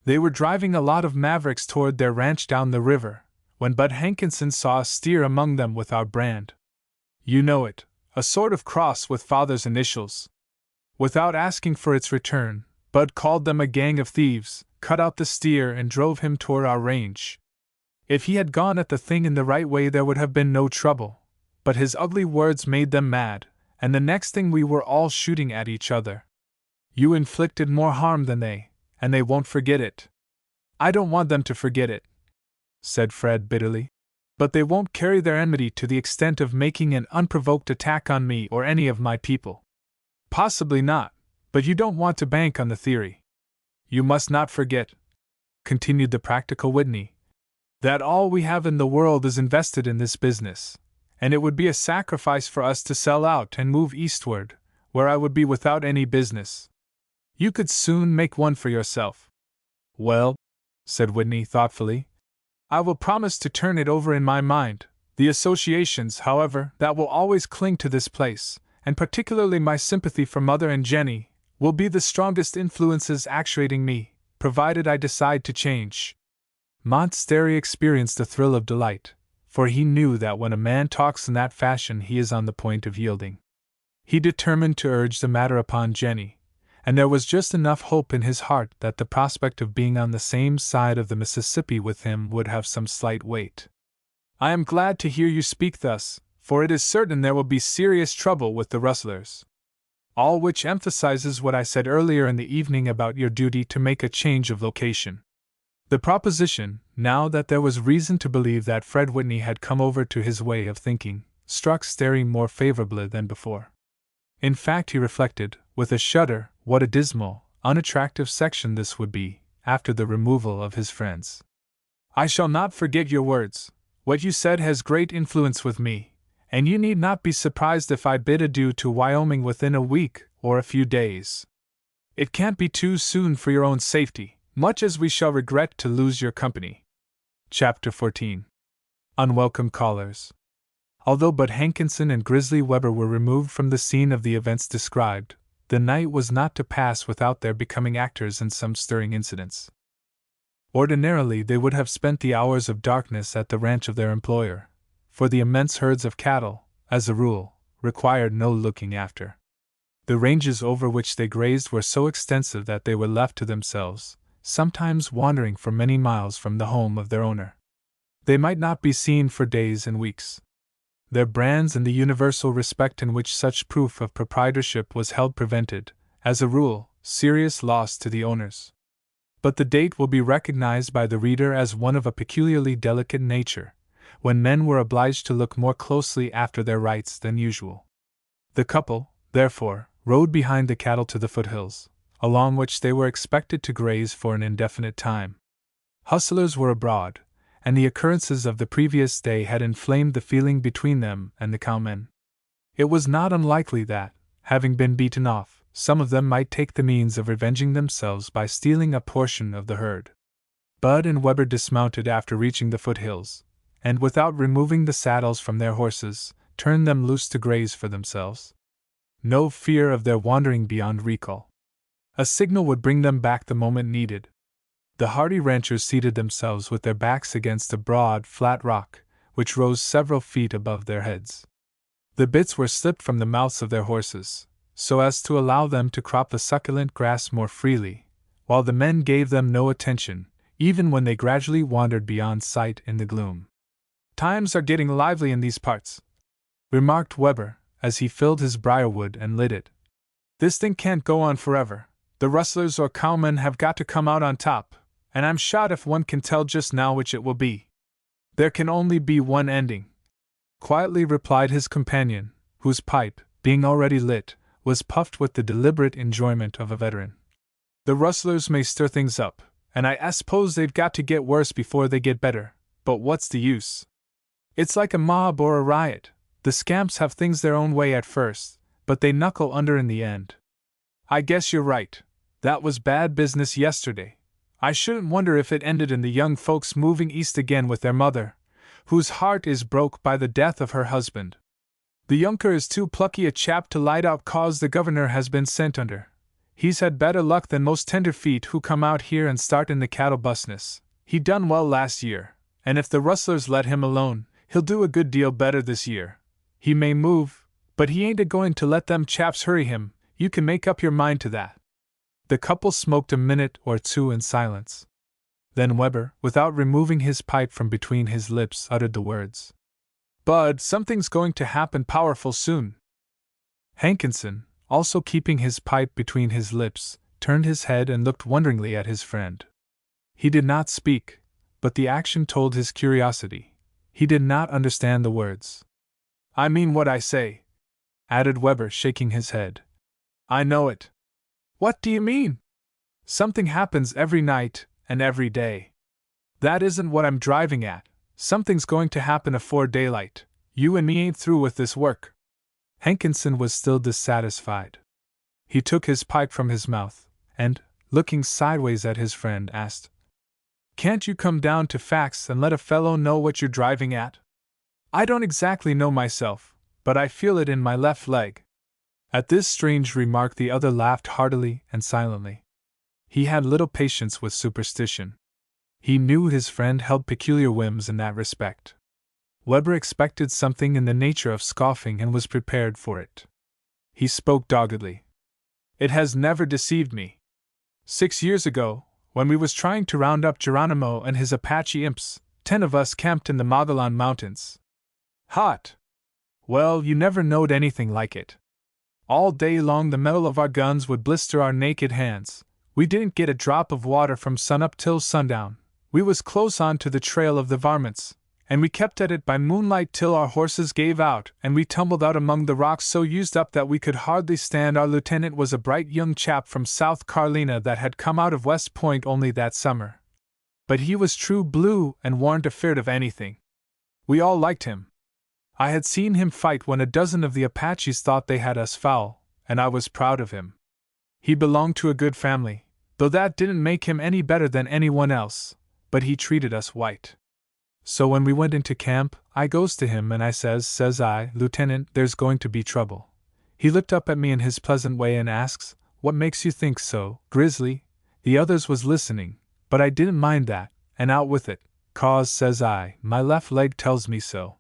S1: They were driving a lot of mavericks toward their ranch down the river, when Bud Hankinson saw a steer among them with our brand. You know it, a sort of cross with Father's initials. Without asking for its return, Bud called them a gang of thieves, cut out the steer and drove him toward our range. If he had gone at the thing in the right way there would have been no trouble, but his ugly words made them mad, and the next thing we were all shooting at each other. You inflicted more harm than they, and they won't forget it." "I don't want them to forget it," said Fred bitterly. "But they won't carry their enmity to the extent of making an unprovoked attack on me or any of my people." "Possibly not, but you don't want to bank on the theory. You must not forget," continued the practical Whitney, "that all we have in the world is invested in this business, and it would be a sacrifice for us to sell out and move eastward, where I would be without any business. You could soon make one for yourself." "Well," said Whitney thoughtfully, "I will promise to turn it over in my mind. The associations, however, that will always cling to this place, and particularly my sympathy for Mother and Jenny, will be the strongest influences actuating me, provided I decide to change." Mont Sterry experienced a thrill of delight, for he knew that when a man talks in that fashion he is on the point of yielding. He determined to urge the matter upon Jenny, and there was just enough hope in his heart that the prospect of being on the same side of the Mississippi with him would have some slight weight. "I am glad to hear you speak thus, for it is certain there will be serious trouble with the rustlers." All which emphasizes what I said earlier in the evening about your duty to make a change of location. The proposition, now that there was reason to believe that Fred Whitney had come over to his way of thinking, struck Sterry more favorably than before. In fact, he reflected, with a shudder, what a dismal, unattractive section this would be, after the removal of his friends. "I shall not forget your words. What you said has great influence with me, and you need not be surprised if I bid adieu to Wyoming within a week or a few days. It can't be too soon for your own safety, much as we shall regret to lose your company." Chapter 14. Unwelcome Callers. Although Bud Hankinson and Grizzly Weber were removed from the scene of the events described, the night was not to pass without their becoming actors in some stirring incidents. Ordinarily, they would have spent the hours of darkness at the ranch of their employer, for the immense herds of cattle, as a rule, required no looking after. The ranges over which they grazed were so extensive that they were left to themselves, sometimes wandering for many miles from the home of their owner. They might not be seen for days and weeks. Their brands and the universal respect in which such proof of proprietorship was held prevented, as a rule, serious loss to the owners. But the date will be recognized by the reader as one of a peculiarly delicate nature, when men were obliged to look more closely after their rights than usual. The couple, therefore, rode behind the cattle to the foothills, along which they were expected to graze for an indefinite time. Hustlers were abroad, and the occurrences of the previous day had inflamed the feeling between them and the cowmen. It was not unlikely that, having been beaten off, some of them might take the means of revenging themselves by stealing a portion of the herd. Bud and Weber dismounted after reaching the foothills, and without removing the saddles from their horses, turned them loose to graze for themselves. No fear of their wandering beyond recall. A signal would bring them back the moment needed. The hardy ranchers seated themselves with their backs against a broad, flat rock, which rose several feet above their heads. The bits were slipped from the mouths of their horses, so as to allow them to crop the succulent grass more freely, while the men gave them no attention, even when they gradually wandered beyond sight in the gloom. "Times are getting lively in these parts," remarked Weber, as he filled his briarwood and lit it. "This thing can't go on forever. The rustlers or cowmen have got to come out on top, and I'm shot if one can tell just now which it will be." "There can only be one ending," quietly replied his companion, whose pipe, being already lit, was puffed with the deliberate enjoyment of a veteran. "The rustlers may stir things up, and I suppose they've got to get worse before they get better, but what's the use? It's like a mob or a riot. The scamps have things their own way at first, but they knuckle under in the end. I guess you're right. That was bad business yesterday. I shouldn't wonder if it ended in the young folks moving east again with their mother, whose heart is broke by the death of her husband. The younker is too plucky a chap to light out 'cause the governor has been sent under. He's had better luck than most tenderfeet who come out here and start in the cattle business. He done well last year, and if the rustlers let him alone, he'll do a good deal better this year. He may move, but he ain't a-going to let them chaps hurry him, you can make up your mind to that." The couple smoked a minute or two in silence. Then Weber, without removing his pipe from between his lips, uttered the words, "Bud, something's going to happen powerful soon." Hankinson, also keeping his pipe between his lips, turned his head and looked wonderingly at his friend. He did not speak, but the action told his curiosity. He did not understand the words. "I mean what I say," added Weber, shaking his head. "I know it." "What do you mean?" "Something happens every night, and every day." "That isn't what I'm driving at. Something's going to happen afore daylight. You and me ain't through with this work." Hankinson was still dissatisfied. He took his pipe from his mouth, and, looking sideways at his friend, asked, "Can't you come down to facts and let a fellow know what you're driving at? I don't exactly know myself, but I feel it in my left leg." At this strange remark the other laughed heartily and silently. He had little patience with superstition. He knew his friend held peculiar whims in that respect. Weber expected something in the nature of scoffing and was prepared for it. He spoke doggedly. It has never deceived me. 6 years ago, when we was trying to round up Geronimo and his Apache imps, 10 of us camped in the Mogollon Mountains. Hot! Well, you never knowed anything like it. All day long the metal of our guns would blister our naked hands. We didn't get a drop of water from sunup till sundown. We was close on to the trail of the varmints, and we kept at it by moonlight till our horses gave out and we tumbled out among the rocks so used up that we could hardly stand. Our lieutenant was a bright young chap from South Carolina that had come out of West Point only that summer. But he was true blue and warn't afeard of anything. We all liked him. I had seen him fight when a dozen of the Apaches thought they had us foul, and I was proud of him. He belonged to a good family, though that didn't make him any better than anyone else, but he treated us white. So when we went into camp, I goes to him and I says I, Lieutenant, there's going to be trouble. He looked up at me in his pleasant way and asks, what makes you think so, Grizzly? The others was listening, but I didn't mind that, and out with it, 'cause, says I, my left leg tells me so.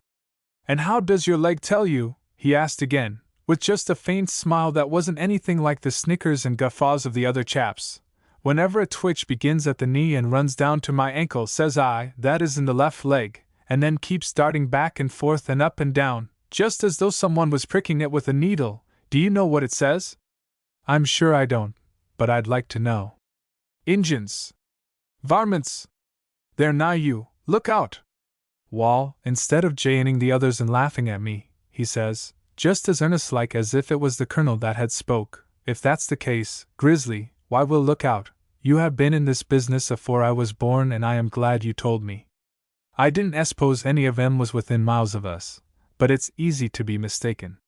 S1: And how does your leg tell you? He asked again, with just a faint smile that wasn't anything like the snickers and guffaws of the other chaps. Whenever a twitch begins at the knee and runs down to my ankle, says I, that is in the left leg, and then keeps darting back and forth and up and down, just as though someone was pricking it with a needle. Do you know what it says? I'm sure I don't, but I'd like to know. Injuns. Varmints. They're nigh you, look out. Wall, instead of jaying the others and laughing at me, he says, just as earnest-like as if it was the colonel that had spoke, if that's the case, Grizzly, why we'll look out. You have been in this business afore I was born and I am glad you told me. I didn't suppose any of 'em was within miles of us, but it's easy to be mistaken.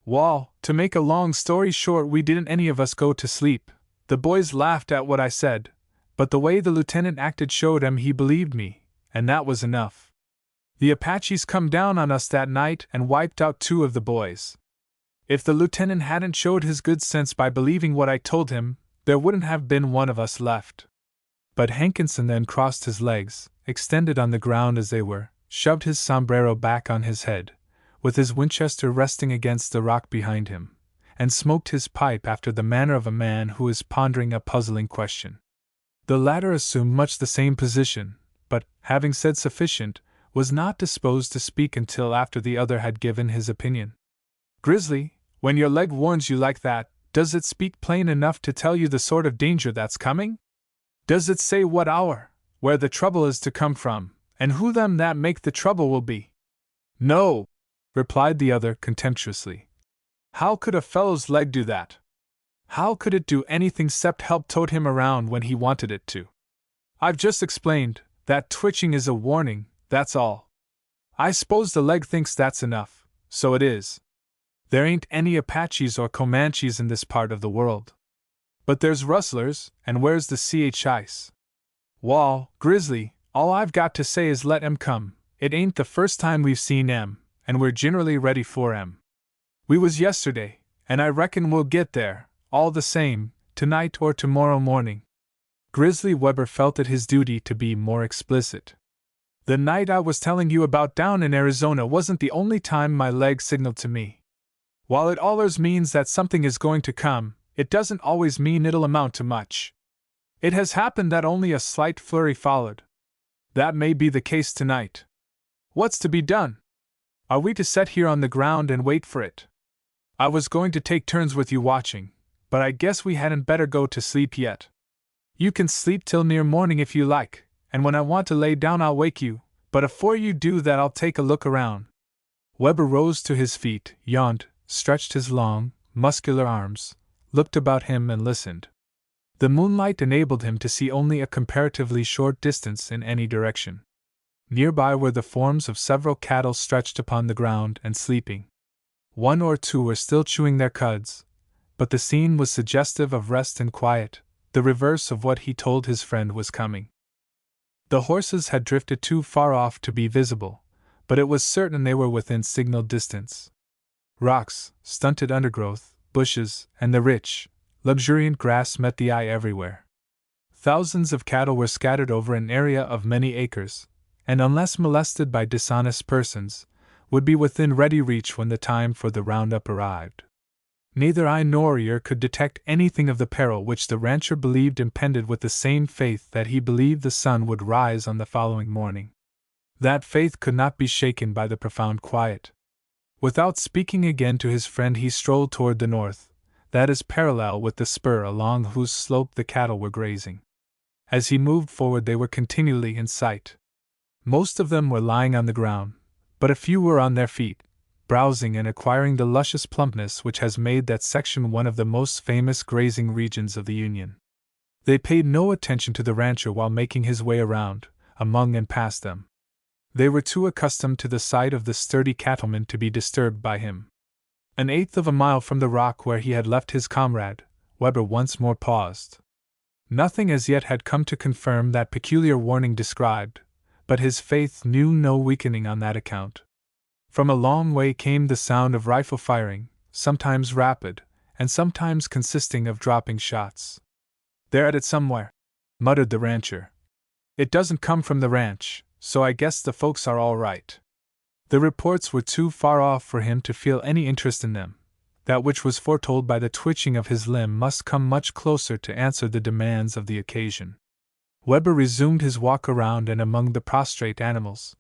S1: Wall, to make a long story short, we didn't any of us go to sleep. The boys laughed at what I said, but the way the lieutenant acted showed 'em he believed me, and that was enough. The Apaches come down on us that night and wiped out 2 of the boys. If the lieutenant hadn't showed his good sense by believing what I told him, there wouldn't have been one of us left. But Hankinson then crossed his legs, extended on the ground as they were, shoved his sombrero back on his head, with his Winchester resting against the rock behind him, and smoked his pipe after the manner of a man who is pondering a puzzling question. The latter assumed much the same position, but, having said sufficient, was not disposed to speak until after the other had given his opinion. Grizzly, when your leg warns you like that, does it speak plain enough to tell you the sort of danger that's coming? Does it say what hour, where the trouble is to come from, and who them that make the trouble will be? No, replied the other contemptuously. How could a fellow's leg do that? How could it do anything except help tote him around when he wanted it to? I've just explained, that twitching is a warning, that's all. I suppose the leg thinks that's enough, so it is. There ain't any Apaches or Comanches in this part of the world. But there's rustlers, and where's the ice? Wall, Grizzly, all I've got to say is let 'em come. It ain't the first time we've seen 'em, and we're generally ready for 'em. We was yesterday, and I reckon we'll get there, all the same, tonight or tomorrow morning. Grizzly Weber felt it his duty to be more explicit. The night I was telling you about down in Arizona wasn't the only time my leg signaled to me. While it allers means that something is going to come, it doesn't always mean it'll amount to much. It has happened that only a slight flurry followed. That may be the case tonight. What's to be done? Are we to sit here on the ground and wait for it? I was going to take turns with you watching, but I guess we hadn't better go to sleep yet. You can sleep till near morning if you like, and when I want to lay down I'll wake you, but afore you do that I'll take a look around. Weber rose to his feet, yawned, stretched his long, muscular arms, looked about him and listened. The moonlight enabled him to see only a comparatively short distance in any direction. Nearby were the forms of several cattle stretched upon the ground and sleeping. 1 or 2 were still chewing their cuds, but the scene was suggestive of rest and quiet, the reverse of what he told his friend was coming. The horses had drifted too far off to be visible, but it was certain they were within signal distance. Rocks, stunted undergrowth, bushes, and the rich, luxuriant grass met the eye everywhere. Thousands of cattle were scattered over an area of many acres, and unless molested by dishonest persons, would be within ready reach when the time for the roundup arrived. Neither eye nor ear could detect anything of the peril which the rancher believed impended with the same faith that he believed the sun would rise on the following morning. That faith could not be shaken by the profound quiet. Without speaking again to his friend, he strolled toward the north, that is parallel with the spur along whose slope the cattle were grazing. As he moved forward, they were continually in sight. Most of them were lying on the ground, but a few were on their feet, browsing and acquiring the luscious plumpness which has made that section one of the most famous grazing regions of the Union. They paid no attention to the rancher while making his way around, among and past them. They were too accustomed to the sight of the sturdy cattleman to be disturbed by him. An eighth of a mile from the rock where he had left his comrade, Weber once more paused. Nothing as yet had come to confirm that peculiar warning described, but his faith knew no weakening on that account. From a long way came the sound of rifle firing, sometimes rapid, and sometimes consisting of dropping shots. "They're at it somewhere," muttered the rancher. "It doesn't come from the ranch, so I guess the folks are all right." The reports were too far off for him to feel any interest in them. That which was foretold by the twitching of his limb must come much closer to answer the demands of the occasion. Weber resumed his walk around and among the prostrate animals.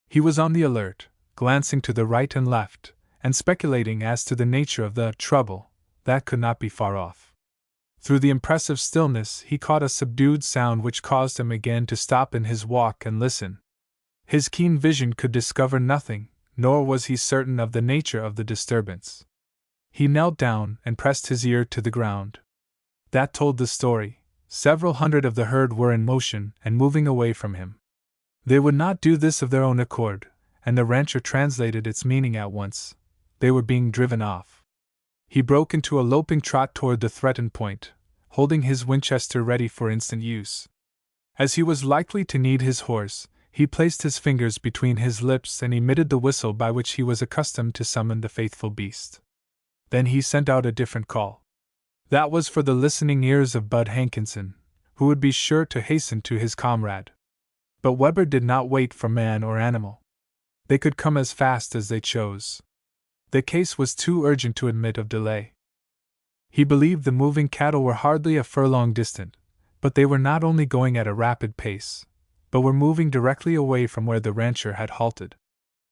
S1: He was on the alert, glancing to the right and left, and speculating as to the nature of the trouble that could not be far off. Through the impressive stillness he caught a subdued sound which caused him again to stop in his walk and listen. His keen vision could discover nothing, nor was he certain of the nature of the disturbance. He knelt down and pressed his ear to the ground. That told the story. Several hundred of the herd were in motion and moving away from him. They would not do this of their own accord, and the rancher translated its meaning at once. They were being driven off. He broke into a loping trot toward the threatened point, holding his Winchester ready for instant use. As he was likely to need his horse, he placed his fingers between his lips and emitted the whistle by which he was accustomed to summon the faithful beast. Then he sent out a different call. That was for the listening ears of Bud Hankinson, who would be sure to hasten to his comrade. But Weber did not wait for man or animal. They could come as fast as they chose. The case was too urgent to admit of delay. He believed the moving cattle were hardly a furlong distant, but they were not only going at a rapid pace, but were moving directly away from where the rancher had halted.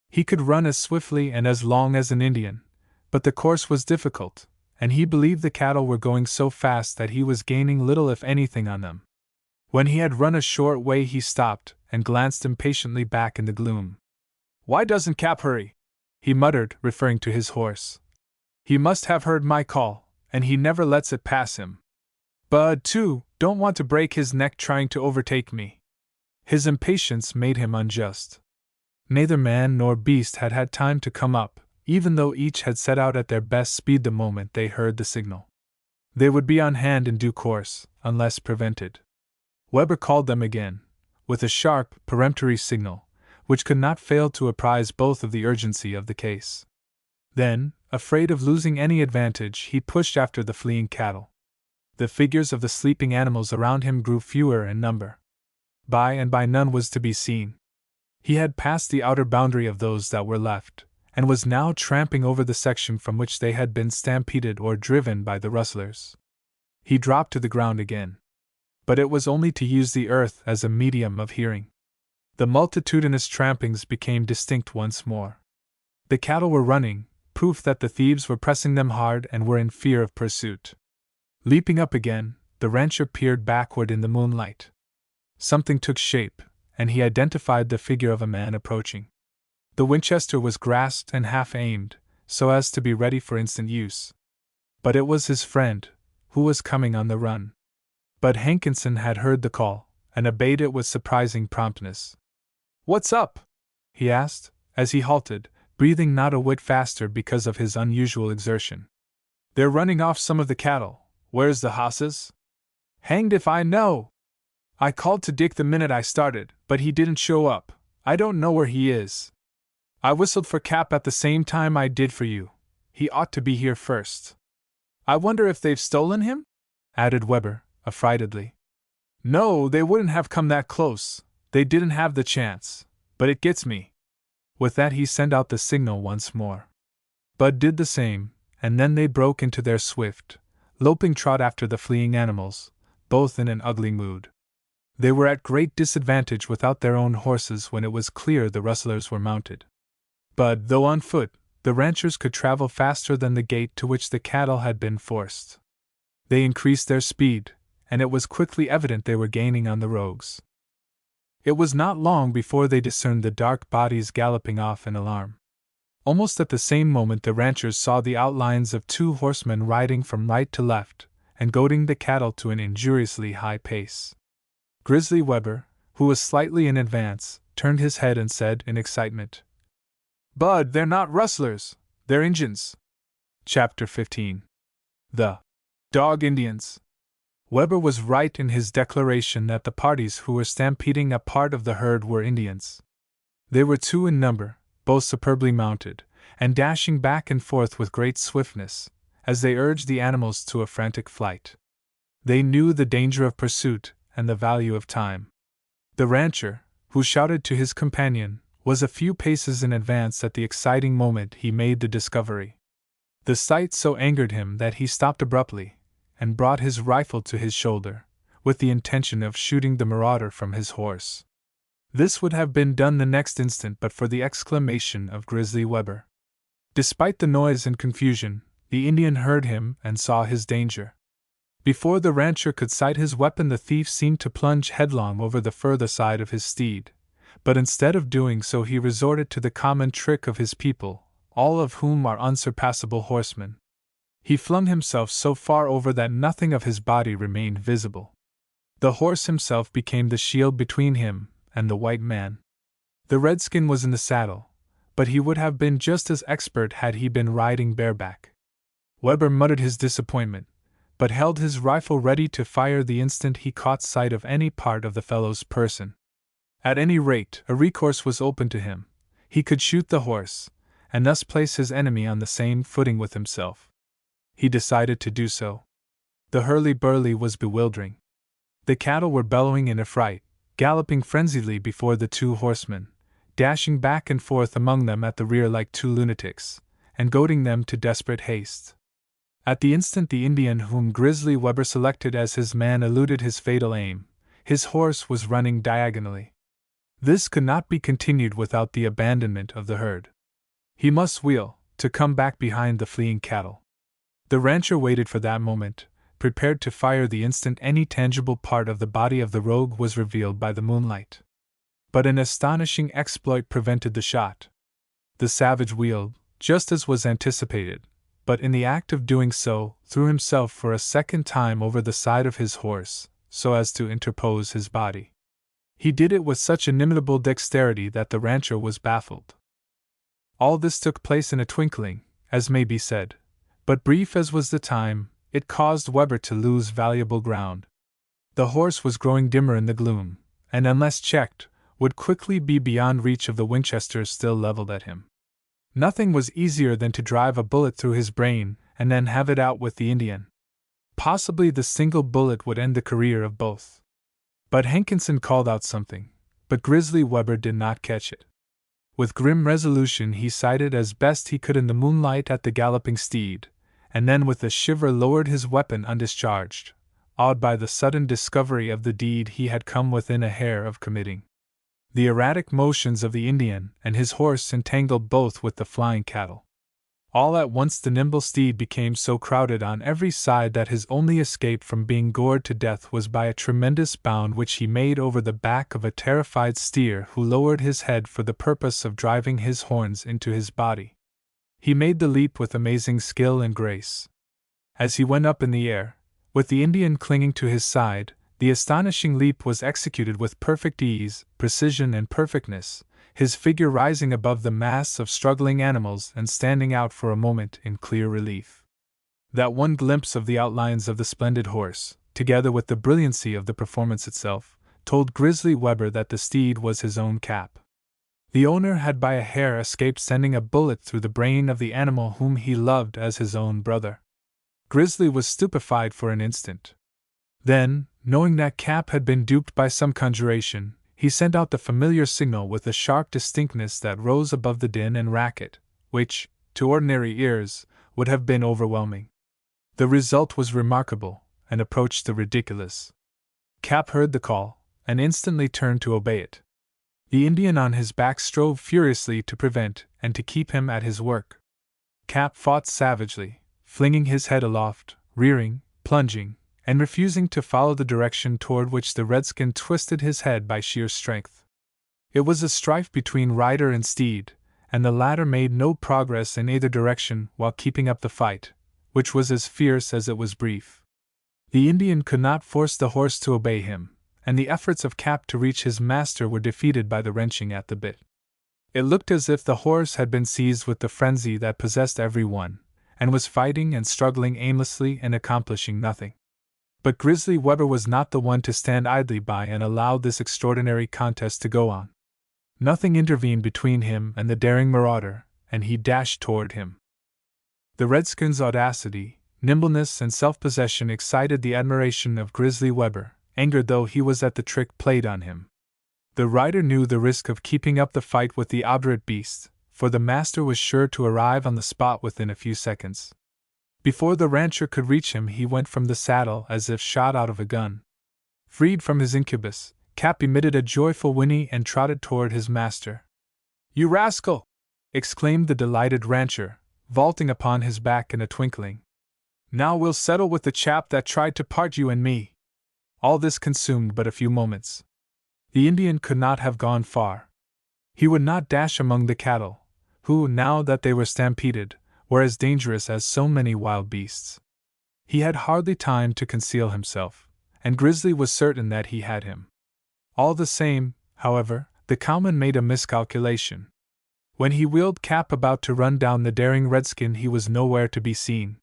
S1: He could run as swiftly and as long as an Indian, but the course was difficult, and he believed the cattle were going so fast that he was gaining little if anything on them. When he had run a short way he stopped and glanced impatiently back in the gloom. "Why doesn't Cap hurry?" he muttered, referring to his horse. "He must have heard my call, and he never lets it pass him. Bud, too, don't want to break his neck trying to overtake me." His impatience made him unjust. Neither man nor beast had had time to come up, even though each had set out at their best speed the moment they heard the signal. They would be on hand in due course, unless prevented. Weber called them again, with a sharp, peremptory signal, which could not fail to apprise both of the urgency of the case. Then, afraid of losing any advantage, he pushed after the fleeing cattle. The figures of the sleeping animals around him grew fewer in number. By and by none was to be seen. He had passed the outer boundary of those that were left, and was now tramping over the section from which they had been stampeded or driven by the rustlers. He dropped to the ground again. But it was only to use the earth as a medium of hearing. The multitudinous trampings became distinct once more. The cattle were running, proof that the thieves were pressing them hard and were in fear of pursuit. Leaping up again, the rancher peered backward in the moonlight. Something took shape, and he identified the figure of a man approaching. The Winchester was grasped and half aimed, so as to be ready for instant use. But it was his friend, who was coming on the run. Bud Hankinson had heard the call, and obeyed it with surprising promptness. "What's up?" he asked, as he halted, breathing not a whit faster because of his unusual exertion. "They're running off some of the cattle. Where's the hosses?" "Hanged if I know! I called to Dick the minute I started, but he didn't show up. I don't know where he is. I whistled for Cap at the same time I did for you. He ought to be here first. I wonder if they've stolen him?" added Weber, affrightedly. "No, they wouldn't have come that close. They didn't have the chance. But it gets me." With that he sent out the signal once more. Bud did the same, and then they broke into their swift, loping trot after the fleeing animals, both in an ugly mood. They were at great disadvantage without their own horses when it was clear the rustlers were mounted. But, though on foot, the ranchers could travel faster than the gait to which the cattle had been forced. They increased their speed, and it was quickly evident they were gaining on the rogues. It was not long before they discerned the dark bodies galloping off in alarm. Almost at the same moment the ranchers saw the outlines of 2 horsemen riding from right to left, and goading the cattle to an injuriously high pace. Grizzly Weber, who was slightly in advance, turned his head and said in excitement, "Bud, they're not rustlers, they're Injuns." Chapter 15. The Dog Indians. Weber was right in his declaration that the parties who were stampeding a part of the herd were Indians. They were 2 in number, both superbly mounted, and dashing back and forth with great swiftness, as they urged the animals to a frantic flight. They knew the danger of pursuit and the value of time. The rancher, who shouted to his companion, was a few paces in advance at the exciting moment he made the discovery. The sight so angered him that he stopped abruptly, and brought his rifle to his shoulder, with the intention of shooting the marauder from his horse. This would have been done the next instant but for the exclamation of Grizzly Weber. Despite the noise and confusion, the Indian heard him and saw his danger. Before the rancher could sight his weapon, the thief seemed to plunge headlong over the further side of his steed, but instead of doing so he resorted to the common trick of his people, all of whom are unsurpassable horsemen. He flung himself so far over that nothing of his body remained visible. The horse himself became the shield between him and the white man. The redskin was in the saddle, but he would have been just as expert had he been riding bareback. Weber muttered his disappointment, but held his rifle ready to fire the instant he caught sight of any part of the fellow's person. At any rate, a recourse was open to him. He could shoot the horse, and thus place his enemy on the same footing with himself. He decided to do so. The hurly-burly was bewildering. The cattle were bellowing in affright, galloping frenziedly before the 2 horsemen, dashing back and forth among them at the rear like 2 lunatics, and goading them to desperate haste. At the instant the Indian whom Grizzly Weber selected as his man eluded his fatal aim, his horse was running diagonally. This could not be continued without the abandonment of the herd. He must wheel, to come back behind the fleeing cattle. The rancher waited for that moment, prepared to fire the instant any tangible part of the body of the rogue was revealed by the moonlight. But an astonishing exploit prevented the shot. The savage wheeled, just as was anticipated, but in the act of doing so, threw himself for a second time over the side of his horse, so as to interpose his body. He did it with such inimitable dexterity that the rancher was baffled. All this took place in a twinkling, as may be said, but brief as was the time, it caused Weber to lose valuable ground. The horse was growing dimmer in the gloom, and unless checked, would quickly be beyond reach of the Winchesters still leveled at him. Nothing was easier than to drive a bullet through his brain and then have it out with the Indian. Possibly the single bullet would end the career of both. But Hankinson called out something, but Grizzly Weber did not catch it. With grim resolution he sighted as best he could in the moonlight at the galloping steed, and then with a shiver lowered his weapon undischarged, awed by the sudden discovery of the deed he had come within a hair of committing. The erratic motions of the Indian and his horse entangled both with the flying cattle. All at once the nimble steed became so crowded on every side that his only escape from being gored to death was by a tremendous bound which he made over the back of a terrified steer who lowered his head for the purpose of driving his horns into his body. He made the leap with amazing skill and grace. As he went up in the air, with the Indian clinging to his side, the astonishing leap was executed with perfect ease, precision, and perfectness, his figure rising above the mass of struggling animals and standing out for a moment in clear relief. That one glimpse of the outlines of the splendid horse, together with the brilliancy of the performance itself, told Grizzly Weber that the steed was his own Cap. The owner had by a hair escaped sending a bullet through the brain of the animal whom he loved as his own brother. Grizzly was stupefied for an instant. Then, knowing that Cap had been duped by some conjuration, he sent out the familiar signal with a sharp distinctness that rose above the din and racket, which, to ordinary ears, would have been overwhelming. The result was remarkable, and approached the ridiculous. Cap heard the call, and instantly turned to obey it. The Indian on his back strove furiously to prevent and to keep him at his work. Cap fought savagely, flinging his head aloft, rearing, plunging, and refusing to follow the direction toward which the redskin twisted his head by sheer strength. It was a strife between rider and steed, and the latter made no progress in either direction while keeping up the fight, which was as fierce as it was brief. The Indian could not force the horse to obey him, and the efforts of Cap to reach his master were defeated by the wrenching at the bit. It looked as if the horse had been seized with the frenzy that possessed every one, and was fighting and struggling aimlessly and accomplishing nothing. But Grizzly Weber was not the one to stand idly by and allow this extraordinary contest to go on. Nothing intervened between him and the daring marauder, and he dashed toward him. The redskin's audacity, nimbleness, and self-possession excited the admiration of Grizzly Weber, angered though he was at the trick played on him. The rider knew the risk of keeping up the fight with the obdurate beast, for the master was sure to arrive on the spot within a few seconds. Before the rancher could reach him, he went from the saddle as if shot out of a gun. Freed from his incubus, Cap emitted a joyful whinny and trotted toward his master. "You rascal!" exclaimed the delighted rancher, vaulting upon his back in a twinkling. "Now we'll settle with the chap that tried to part you and me." All this consumed but a few moments. The Indian could not have gone far. He would not dash among the cattle, who, now that they were stampeded, were as dangerous as so many wild beasts. He had hardly time to conceal himself, and Grizzly was certain that he had him. All the same, however, the cowman made a miscalculation. When he wheeled Cap about to run down the daring redskin, he was nowhere to be seen.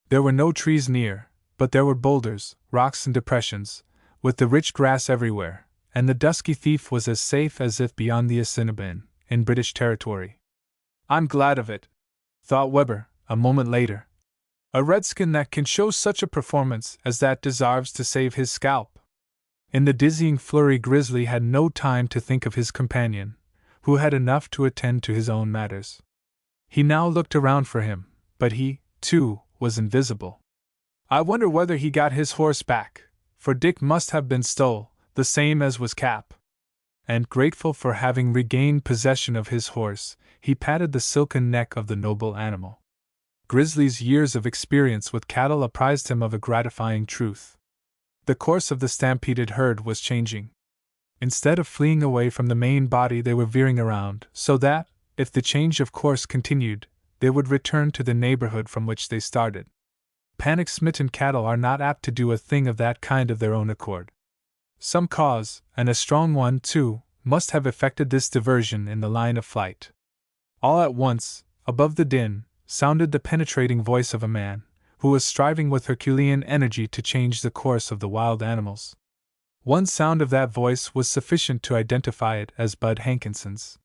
S1: There were no trees near, but there were boulders, rocks, and depressions, with the rich grass everywhere, and the dusky thief was as safe as if beyond the Assiniboine, in British territory. "I'm glad of it," thought Weber, a moment later. "A redskin that can show such a performance as that deserves to save his scalp." In the dizzying flurry, Grizzly had no time to think of his companion, who had enough to attend to his own matters. He now looked around for him, but he, too, was invisible. "I wonder whether he got his horse back, for Dick must have been stole, the same as was Cap." And grateful for having regained possession of his horse, he patted the silken neck of the noble animal. Grizzly's years of experience with cattle apprised him of a gratifying truth. The course of the stampeded herd was changing. Instead of fleeing away from the main body, they were veering around, so that, if the change of course continued, they would return to the neighborhood from which they started. Panic-smitten cattle are not apt to do a thing of that kind of their own accord. Some cause, and a strong one, too, must have effected this diversion in the line of flight. All at once, above the din, sounded the penetrating voice of a man, who was striving with Herculean energy to change the course of the wild animals. One sound of that voice was sufficient to identify it as Bud Hankinson's.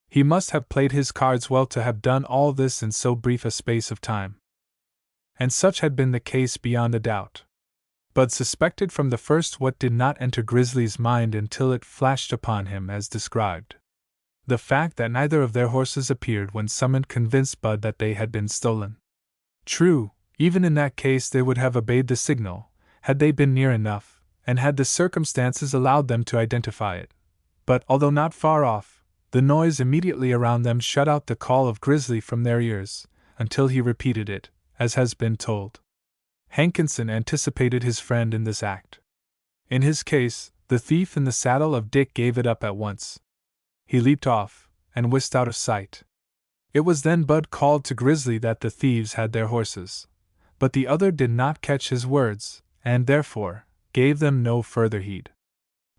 S1: He must have played his cards well to have done all this in so brief a space of time. And such had been the case beyond a doubt. Bud suspected from the first what did not enter Grizzly's mind until it flashed upon him as described. The fact that neither of their horses appeared when summoned convinced Bud that they had been stolen. True, even in that case they would have obeyed the signal, had they been near enough, and had the circumstances allowed them to identify it. But, although not far off, the noise immediately around them shut out the call of Grizzly from their ears, until he repeated it, as has been told. Hankinson anticipated his friend in this act. In his case, the thief in the saddle of Dick gave it up at once. He leaped off, and whisked out of sight. It was then Bud called to Grizzly that the thieves had their horses. But the other did not catch his words, and therefore, gave them no further heed.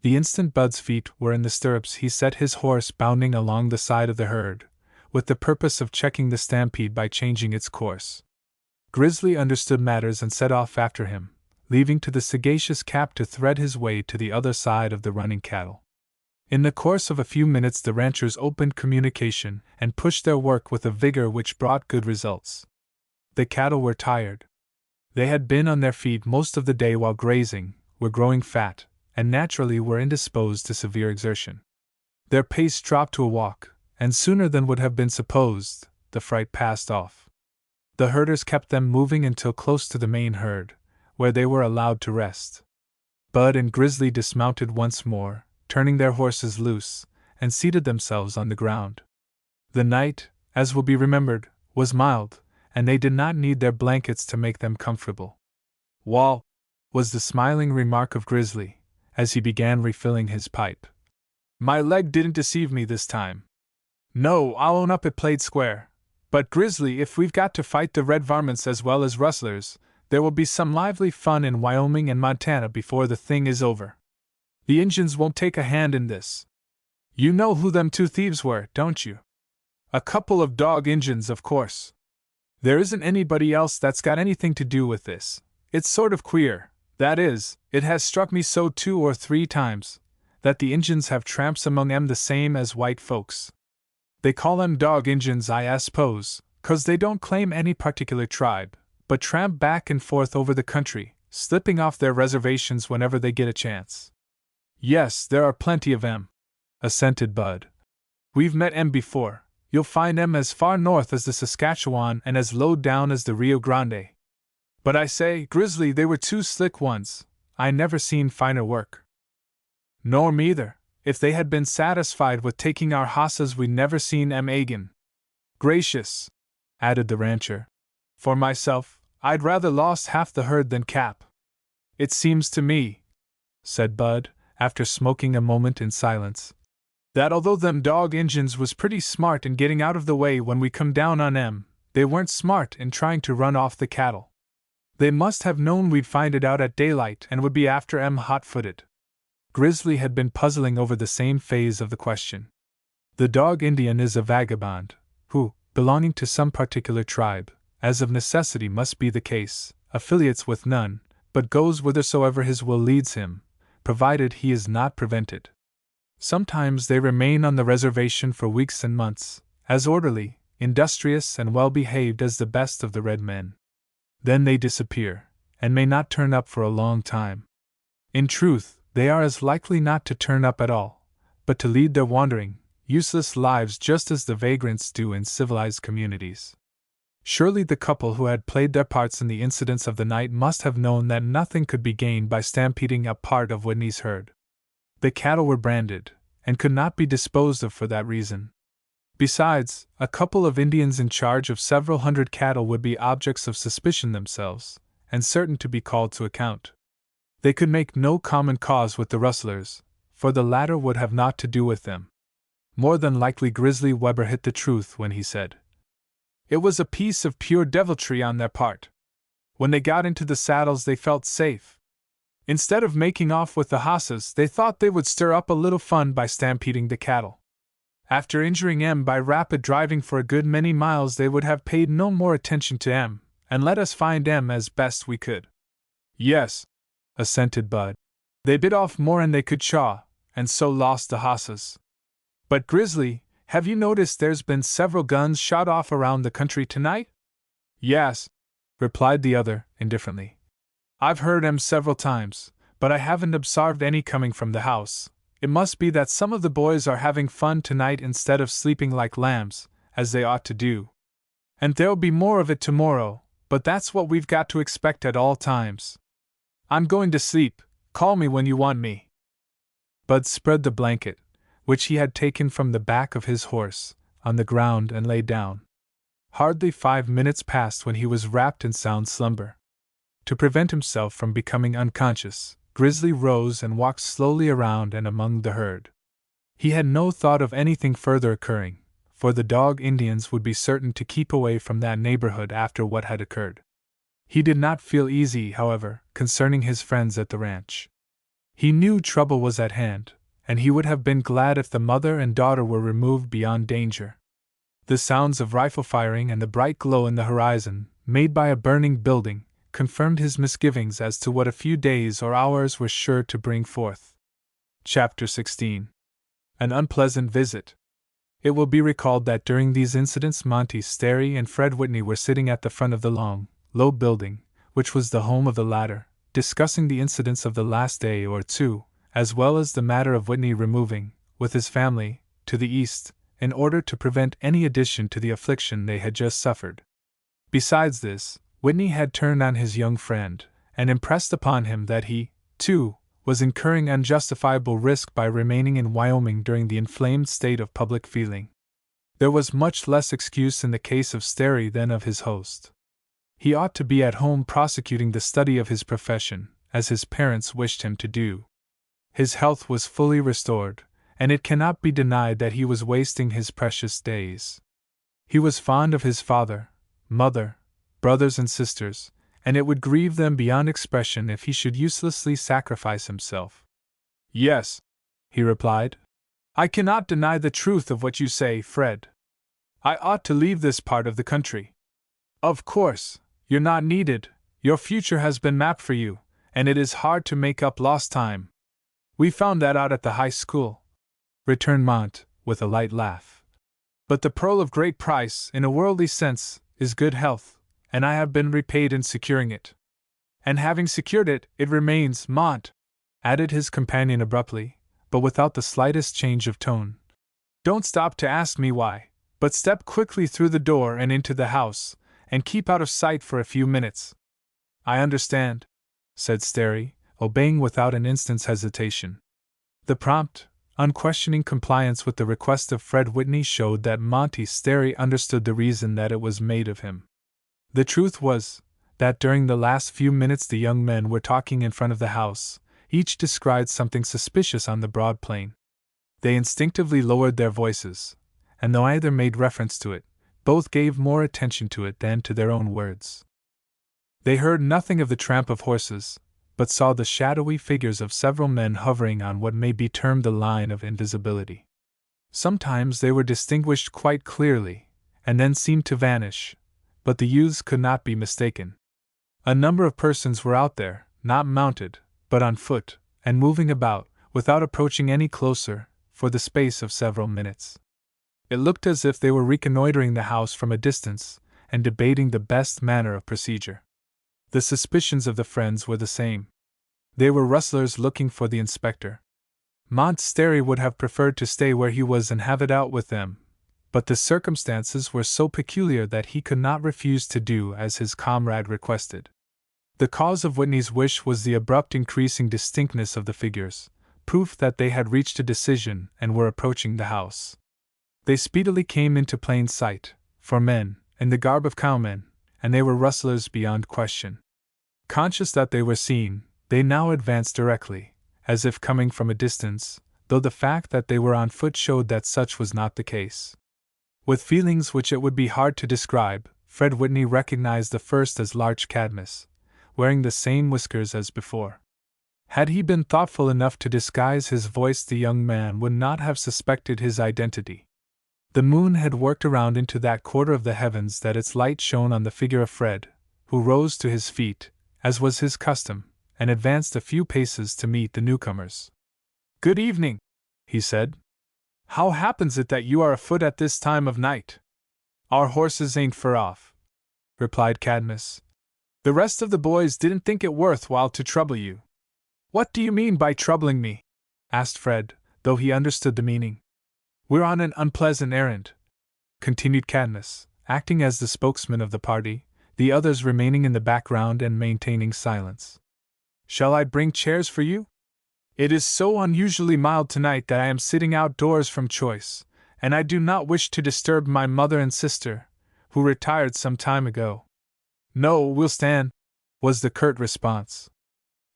S1: The instant Bud's feet were in the stirrups, he set his horse bounding along the side of the herd, with the purpose of checking the stampede by changing its course. Grizzly understood matters and set off after him, leaving to the sagacious Cap to thread his way to the other side of the running cattle. In the course of a few minutes the ranchers opened communication and pushed their work with a vigor which brought good results. The cattle were tired. They had been on their feet most of the day while grazing, were growing fat, and naturally were indisposed to severe exertion. Their pace dropped to a walk, and sooner than would have been supposed, the fright passed off. The herders kept them moving until close to the main herd, where they were allowed to rest. Bud and Grizzly dismounted once more, turning their horses loose, and seated themselves on the ground. The night, as will be remembered, was mild, and they did not need their blankets to make them comfortable. "Wall," was the smiling remark of Grizzly, as he began refilling his pipe. "My leg didn't deceive me this time. No, I'll own up it played square. But Grizzly, if we've got to fight the red varmints as well as rustlers, there will be some lively fun in Wyoming and Montana before the thing is over. The Injuns won't take a hand in this. You know who them two thieves were, don't you? A couple of dog Injuns, of course. There isn't anybody else that's got anything to do with this. It's sort of queer, that is, it has struck me so 2 or 3 times, that the Injuns have tramps among 'em the same as white folks. They call 'em dog Injuns, I suppose, 'cause they don't claim any particular tribe, but tramp back and forth over the country, slipping off their reservations whenever they get a chance." "Yes, there are plenty of 'em," assented Bud. "We've met 'em before. You'll find 'em as far north as the Saskatchewan and as low down as the Rio Grande. But I say, Grizzly, they were 2 slick ones. I never seen finer work." "Nor me either. If they had been satisfied with taking our hosses, we'd never seen 'em agin." "Gracious," added the rancher. "For myself, I'd rather lost half the herd than Cap." "It seems to me," said Bud, after smoking a moment in silence, "that although them dog Injuns was pretty smart in getting out of the way when we come down on 'em, they weren't smart in trying to run off the cattle. They must have known we'd find it out at daylight and would be after 'em hot-footed." Grizzly had been puzzling over the same phase of the question. The dog Indian is a vagabond, who, belonging to some particular tribe, as of necessity must be the case, affiliates with none, but goes whithersoever his will leads him, provided he is not prevented. Sometimes they remain on the reservation for weeks and months, as orderly, industrious, and well-behaved as the best of the red men. Then they disappear, and may not turn up for a long time. In truth, they are as likely not to turn up at all, but to lead their wandering, useless lives just as the vagrants do in civilized communities. Surely the couple who had played their parts in the incidents of the night must have known that nothing could be gained by stampeding a part of Whitney's herd. The cattle were branded, and could not be disposed of for that reason. Besides, a couple of Indians in charge of several hundred cattle would be objects of suspicion themselves, and certain to be called to account. They could make no common cause with the rustlers, for the latter would have naught to do with them. More than likely Grizzly Weber hit the truth when he said, "It was a piece of pure deviltry on their part. When they got into the saddles they felt safe. Instead of making off with the hosses, they thought they would stir up a little fun by stampeding the cattle. After injuring 'em by rapid driving for a good many miles, they would have paid no more attention to 'em, and let us find 'em as best we could." "Yes," assented Bud. "They bit off more'n they could chaw, and so lost the hosses. But Grizzly, have you noticed there's been several guns shot off around the country tonight?" "Yes," replied the other, indifferently. "I've heard 'em several times, but I haven't obsarved any coming from the house. It must be that some of the boys are having fun tonight instead of sleeping like lambs, as they ought to do. And there'll be more of it tomorrow, but that's what we've got to expect at all times. I'm going to sleep. Call me when you want me." Bud spread the blanket, which he had taken from the back of his horse, on the ground and lay down. Hardly 5 minutes passed when he was wrapped in sound slumber. To prevent himself from becoming unconscious, Grizzly rose and walked slowly around and among the herd. He had no thought of anything further occurring, for the dog Indians would be certain to keep away from that neighborhood after what had occurred. He did not feel easy, however, concerning his friends at the ranch. He knew trouble was at hand, and he would have been glad if the mother and daughter were removed beyond danger. The sounds of rifle firing and the bright glow in the horizon, made by a burning building, confirmed his misgivings as to what a few days or hours were sure to bring forth. Chapter 16. An unpleasant visit. It will be recalled that during these incidents Monty Sterry and Fred Whitney were sitting at the front of the long, low building, which was the home of the latter, discussing the incidents of the last day or two, as well as the matter of Whitney removing, with his family, to the east, in order to prevent any addition to the affliction they had just suffered. Besides this, Whitney had turned on his young friend, and impressed upon him that he, too, was incurring unjustifiable risk by remaining in Wyoming during the inflamed state of public feeling. There was much less excuse in the case of Sterry than of his host. He ought to be at home prosecuting the study of his profession, as his parents wished him to do. His health was fully restored, and it cannot be denied that he was wasting his precious days. He was fond of his father, mother, brothers and sisters, and it would grieve them beyond expression if he should uselessly sacrifice himself. Yes, he replied. I cannot deny the truth of what you say, Fred. I ought to leave this part of the country. Of course, you're not needed, your future has been mapped for you, and it is hard to make up lost time. We found that out at the high school, returned Mont, with a light laugh. But the pearl of great price, in a worldly sense, is good health, and I have been repaid in securing it. And having secured it, it remains, Mont, added his companion abruptly, but without the slightest change of tone. Don't stop to ask me why, but step quickly through the door and into the house, and keep out of sight for a few minutes. I understand, said Sterry, obeying without an instant's hesitation. The prompt, unquestioning compliance with the request of Fred Whitney showed that Monty Sterry understood the reason that it was made of him. The truth was, that during the last few minutes the young men were talking in front of the house, each descried something suspicious on the broad plain. They instinctively lowered their voices, and though either made reference to it, both gave more attention to it than to their own words. They heard nothing of the tramp of horses, but saw the shadowy figures of several men hovering on what may be termed the line of invisibility. Sometimes they were distinguished quite clearly, and then seemed to vanish, but the youths could not be mistaken. A number of persons were out there, not mounted, but on foot, and moving about, without approaching any closer, for the space of several minutes. It looked as if they were reconnoitering the house from a distance, and debating the best manner of procedure. The suspicions of the friends were the same. They were rustlers looking for the inspector. Mont Sterry would have preferred to stay where he was and have it out with them, but the circumstances were so peculiar that he could not refuse to do as his comrade requested. The cause of Whitney's wish was the abrupt increasing distinctness of the figures, proof that they had reached a decision and were approaching the house. They speedily came into plain sight, for men, in the garb of cowmen, and they were rustlers beyond question. Conscious that they were seen, they now advanced directly, as if coming from a distance, though the fact that they were on foot showed that such was not the case. With feelings which it would be hard to describe, Fred Whitney recognized the first as Larch Cadmus, wearing the same whiskers as before. Had he been thoughtful enough to disguise his voice, the young man would not have suspected his identity. The moon had worked around into that quarter of the heavens that its light shone on the figure of Fred, who rose to his feet, as was his custom, and advanced a few paces to meet the newcomers. "Good evening," he said. "How happens it that you are afoot at this time of night?" "Our horses ain't fur off," replied Cadmus. "The rest of the boys didn't think it worth while to trouble you." "What do you mean by troubling me?" asked Fred, though he understood the meaning. "We're on an unpleasant errand," continued Cadmus, acting as the spokesman of the party, the others remaining in the background and maintaining silence. "Shall I bring chairs for you? It is so unusually mild tonight that I am sitting outdoors from choice, and I do not wish to disturb my mother and sister, who retired some time ago." "No, we'll stand," was the curt response.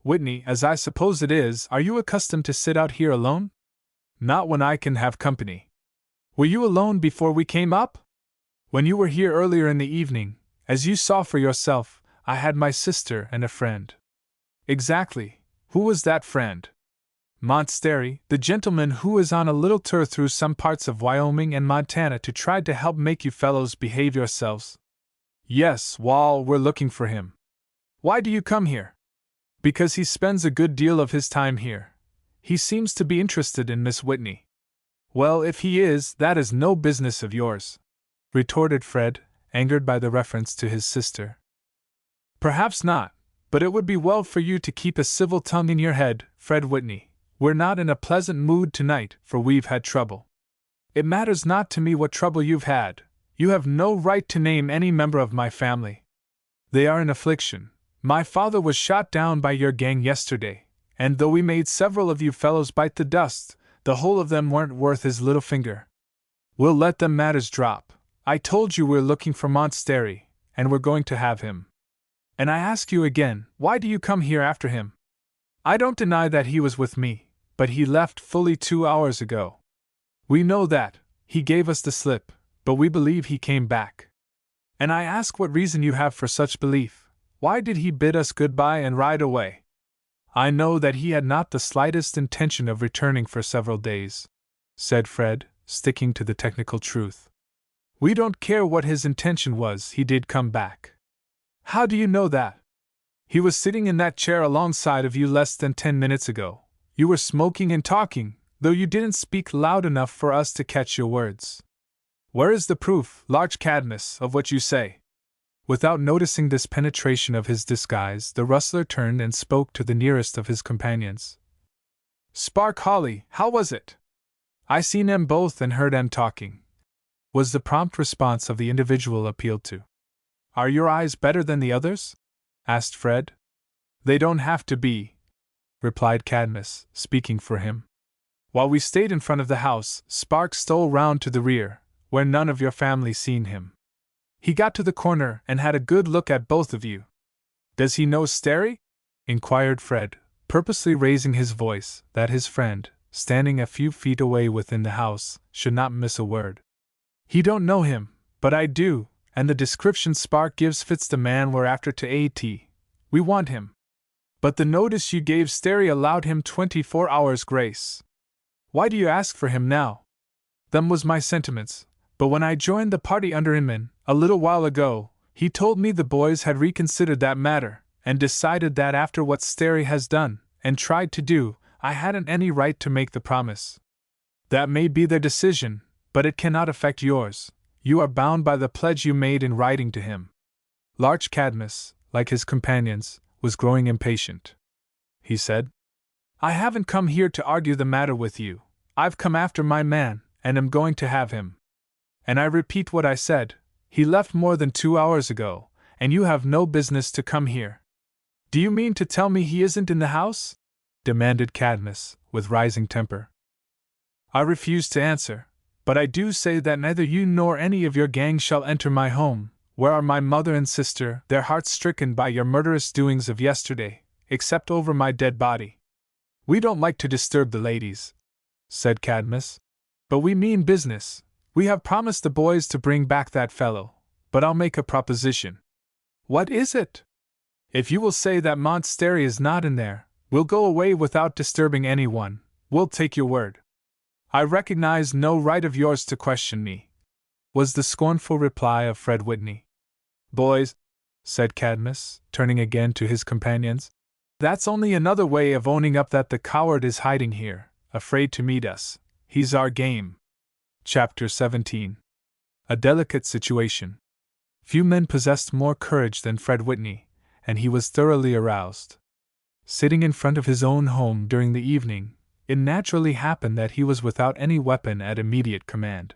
S1: "Whitney, as I suppose it is, are you accustomed to sit out here alone?" "Not when I can have company." "Were you alone before we came up?" "When you were here earlier in the evening, as you saw for yourself, I had my sister and a friend." "Exactly. Who was that friend?" "Mont Sterry, the gentleman who is on a little tour through some parts of Wyoming and Montana to try to help make you fellows behave yourselves." "Yes, Wall, we're looking for him." "Why do you come here?" "Because he spends a good deal of his time here. He seems to be interested in Miss Whitney." "Well, if he is, that is no business of yours," retorted Fred, angered by the reference to his sister. "Perhaps not, but it would be well for you to keep a civil tongue in your head, Fred Whitney. We're not in a pleasant mood tonight, for we've had trouble." "It matters not to me what trouble you've had. You have no right to name any member of my family. They are in affliction. My father was shot down by your gang yesterday, and though we made several of you fellows bite the dust, the whole of them weren't worth his little finger. We'll let them matters drop. I told you we're looking for Montsterry, and we're going to have him. And I ask you again, why do you come here after him? I don't deny that he was with me, but he left fully 2 hours ago. We know that. He gave us the slip, but we believe he came back. And I ask what reason you have for such belief. Why did he bid us goodbye and ride away? I know that he had not the slightest intention of returning for several days, said Fred, sticking to the technical truth. We don't care what his intention was, he did come back. How do you know that? He was sitting in that chair alongside of you less than 10 minutes ago. You were smoking and talking, though you didn't speak loud enough for us to catch your words. Where is the proof, large Cadmus, of what you say? Without noticing this penetration of his disguise, the rustler turned and spoke to the nearest of his companions. Spark Holly, how was it? I seen 'em both and heard 'em talking, was the prompt response of the individual appealed to. Are your eyes better than the others? Asked Fred. They don't have to be, replied Cadmus, speaking for him. While we stayed in front of the house, Spark stole round to the rear, where none of your family seen him. He got to the corner and had a good look at both of you. Does he know Sterry? Inquired Fred, purposely raising his voice, that his friend, standing a few feet away within the house, should not miss a word. He don't know him, but I do, and the description Spark gives fits the man we're after to A.T. We want him. But the notice you gave Sterry allowed him 24 hours grace. Why do you ask for him now? Them was my sentiments, but when I joined the party under Inman, a little while ago, he told me the boys had reconsidered that matter, and decided that after what Sterry has done, and tried to do, I hadn't any right to make the promise. That may be their decision, but it cannot affect yours. You are bound by the pledge you made in writing to him. Large Cadmus, like his companions, was growing impatient. He said, I haven't come here to argue the matter with you. I've come after my man, and am going to have him. And I repeat what I said, he left more than 2 hours ago, and you have no business to come here. Do you mean to tell me he isn't in the house? Demanded Cadmus, with rising temper. I refuse to answer, but I do say that neither you nor any of your gang shall enter my home, where are my mother and sister, their hearts stricken by your murderous doings of yesterday, except over my dead body. We don't like to disturb the ladies, said Cadmus, but we mean business. We have promised the boys to bring back that fellow, but I'll make a proposition. What is it? If you will say that Montsterry is not in there, we'll go away without disturbing anyone. We'll take your word. I recognize no right of yours to question me, was the scornful reply of Fred Whitney. Boys, said Cadmus, turning again to his companions, that's only another way of owning up that the coward is hiding here, afraid to meet us. He's our game. Chapter 17. A delicate situation. Few men possessed more courage than Fred Whitney, and he was thoroughly aroused. Sitting in front of his own home during the evening, it naturally happened that he was without any weapon at immediate command.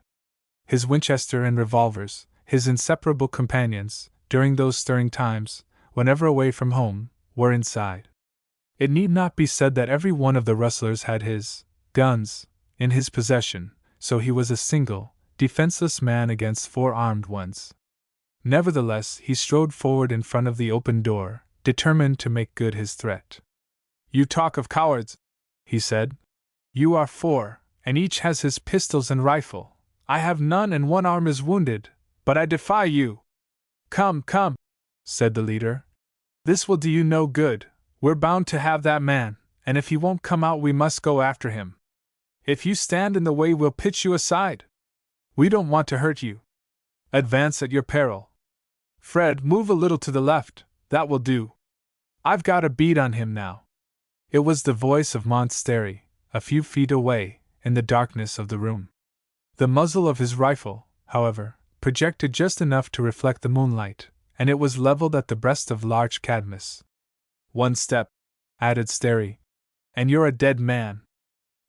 S1: His Winchester and revolvers, his inseparable companions, during those stirring times, whenever away from home, were inside. It need not be said that every one of the rustlers had his guns in his possession, so he was a single, defenseless man against 4 armed ones. Nevertheless, he strode forward in front of the open door, determined to make good his threat. You talk of cowards, he said. You are 4, and each has his pistols and rifle. I have none and one arm is wounded, but I defy you. Come, come, said the leader. This will do you no good. We're bound to have that man, and if he won't come out we must go after him. If you stand in the way we'll pitch you aside. We don't want to hurt you. Advance at your peril. Fred, move a little to the left, that will do. I've got a bead on him now. It was the voice of Montsterry, a few feet away, in the darkness of the room. The muzzle of his rifle, however, projected just enough to reflect the moonlight, and it was leveled at the breast of large Cadmus. 1 step, added Sterry, and you're a dead man.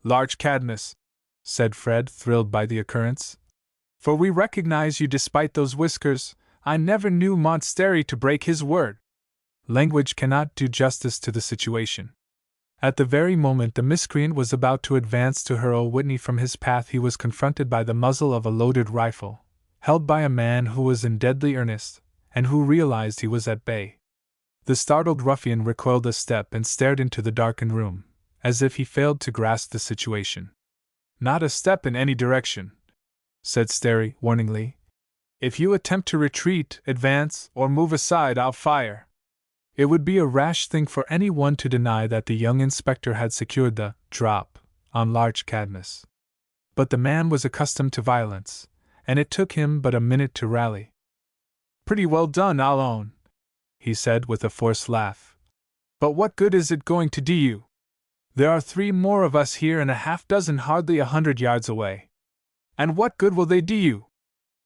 S1: Large Cadmus, said Fred, thrilled by the occurrence. For we recognize you despite those whiskers. I never knew Montsterry to break his word. Language cannot do justice to the situation. At the very moment the miscreant was about to advance to hurl Whitney from his path, he was confronted by the muzzle of a loaded rifle, held by a man who was in deadly earnest, and who realized he was at bay. The startled ruffian recoiled a step and stared into the darkened room, as if he failed to grasp the situation. "Not a step in any direction," said Sterry, warningly. "If you attempt to retreat, advance, or move aside, I'll fire." It would be a rash thing for anyone to deny that the young inspector had secured the drop on Large Cadmus. But the man was accustomed to violence, and it took him but a minute to rally. "Pretty well done, I'll own," he said with a forced laugh. "But what good is it going to do you? There are 3 more of us here and a half-dozen hardly 100 yards away. And what good will they do you?"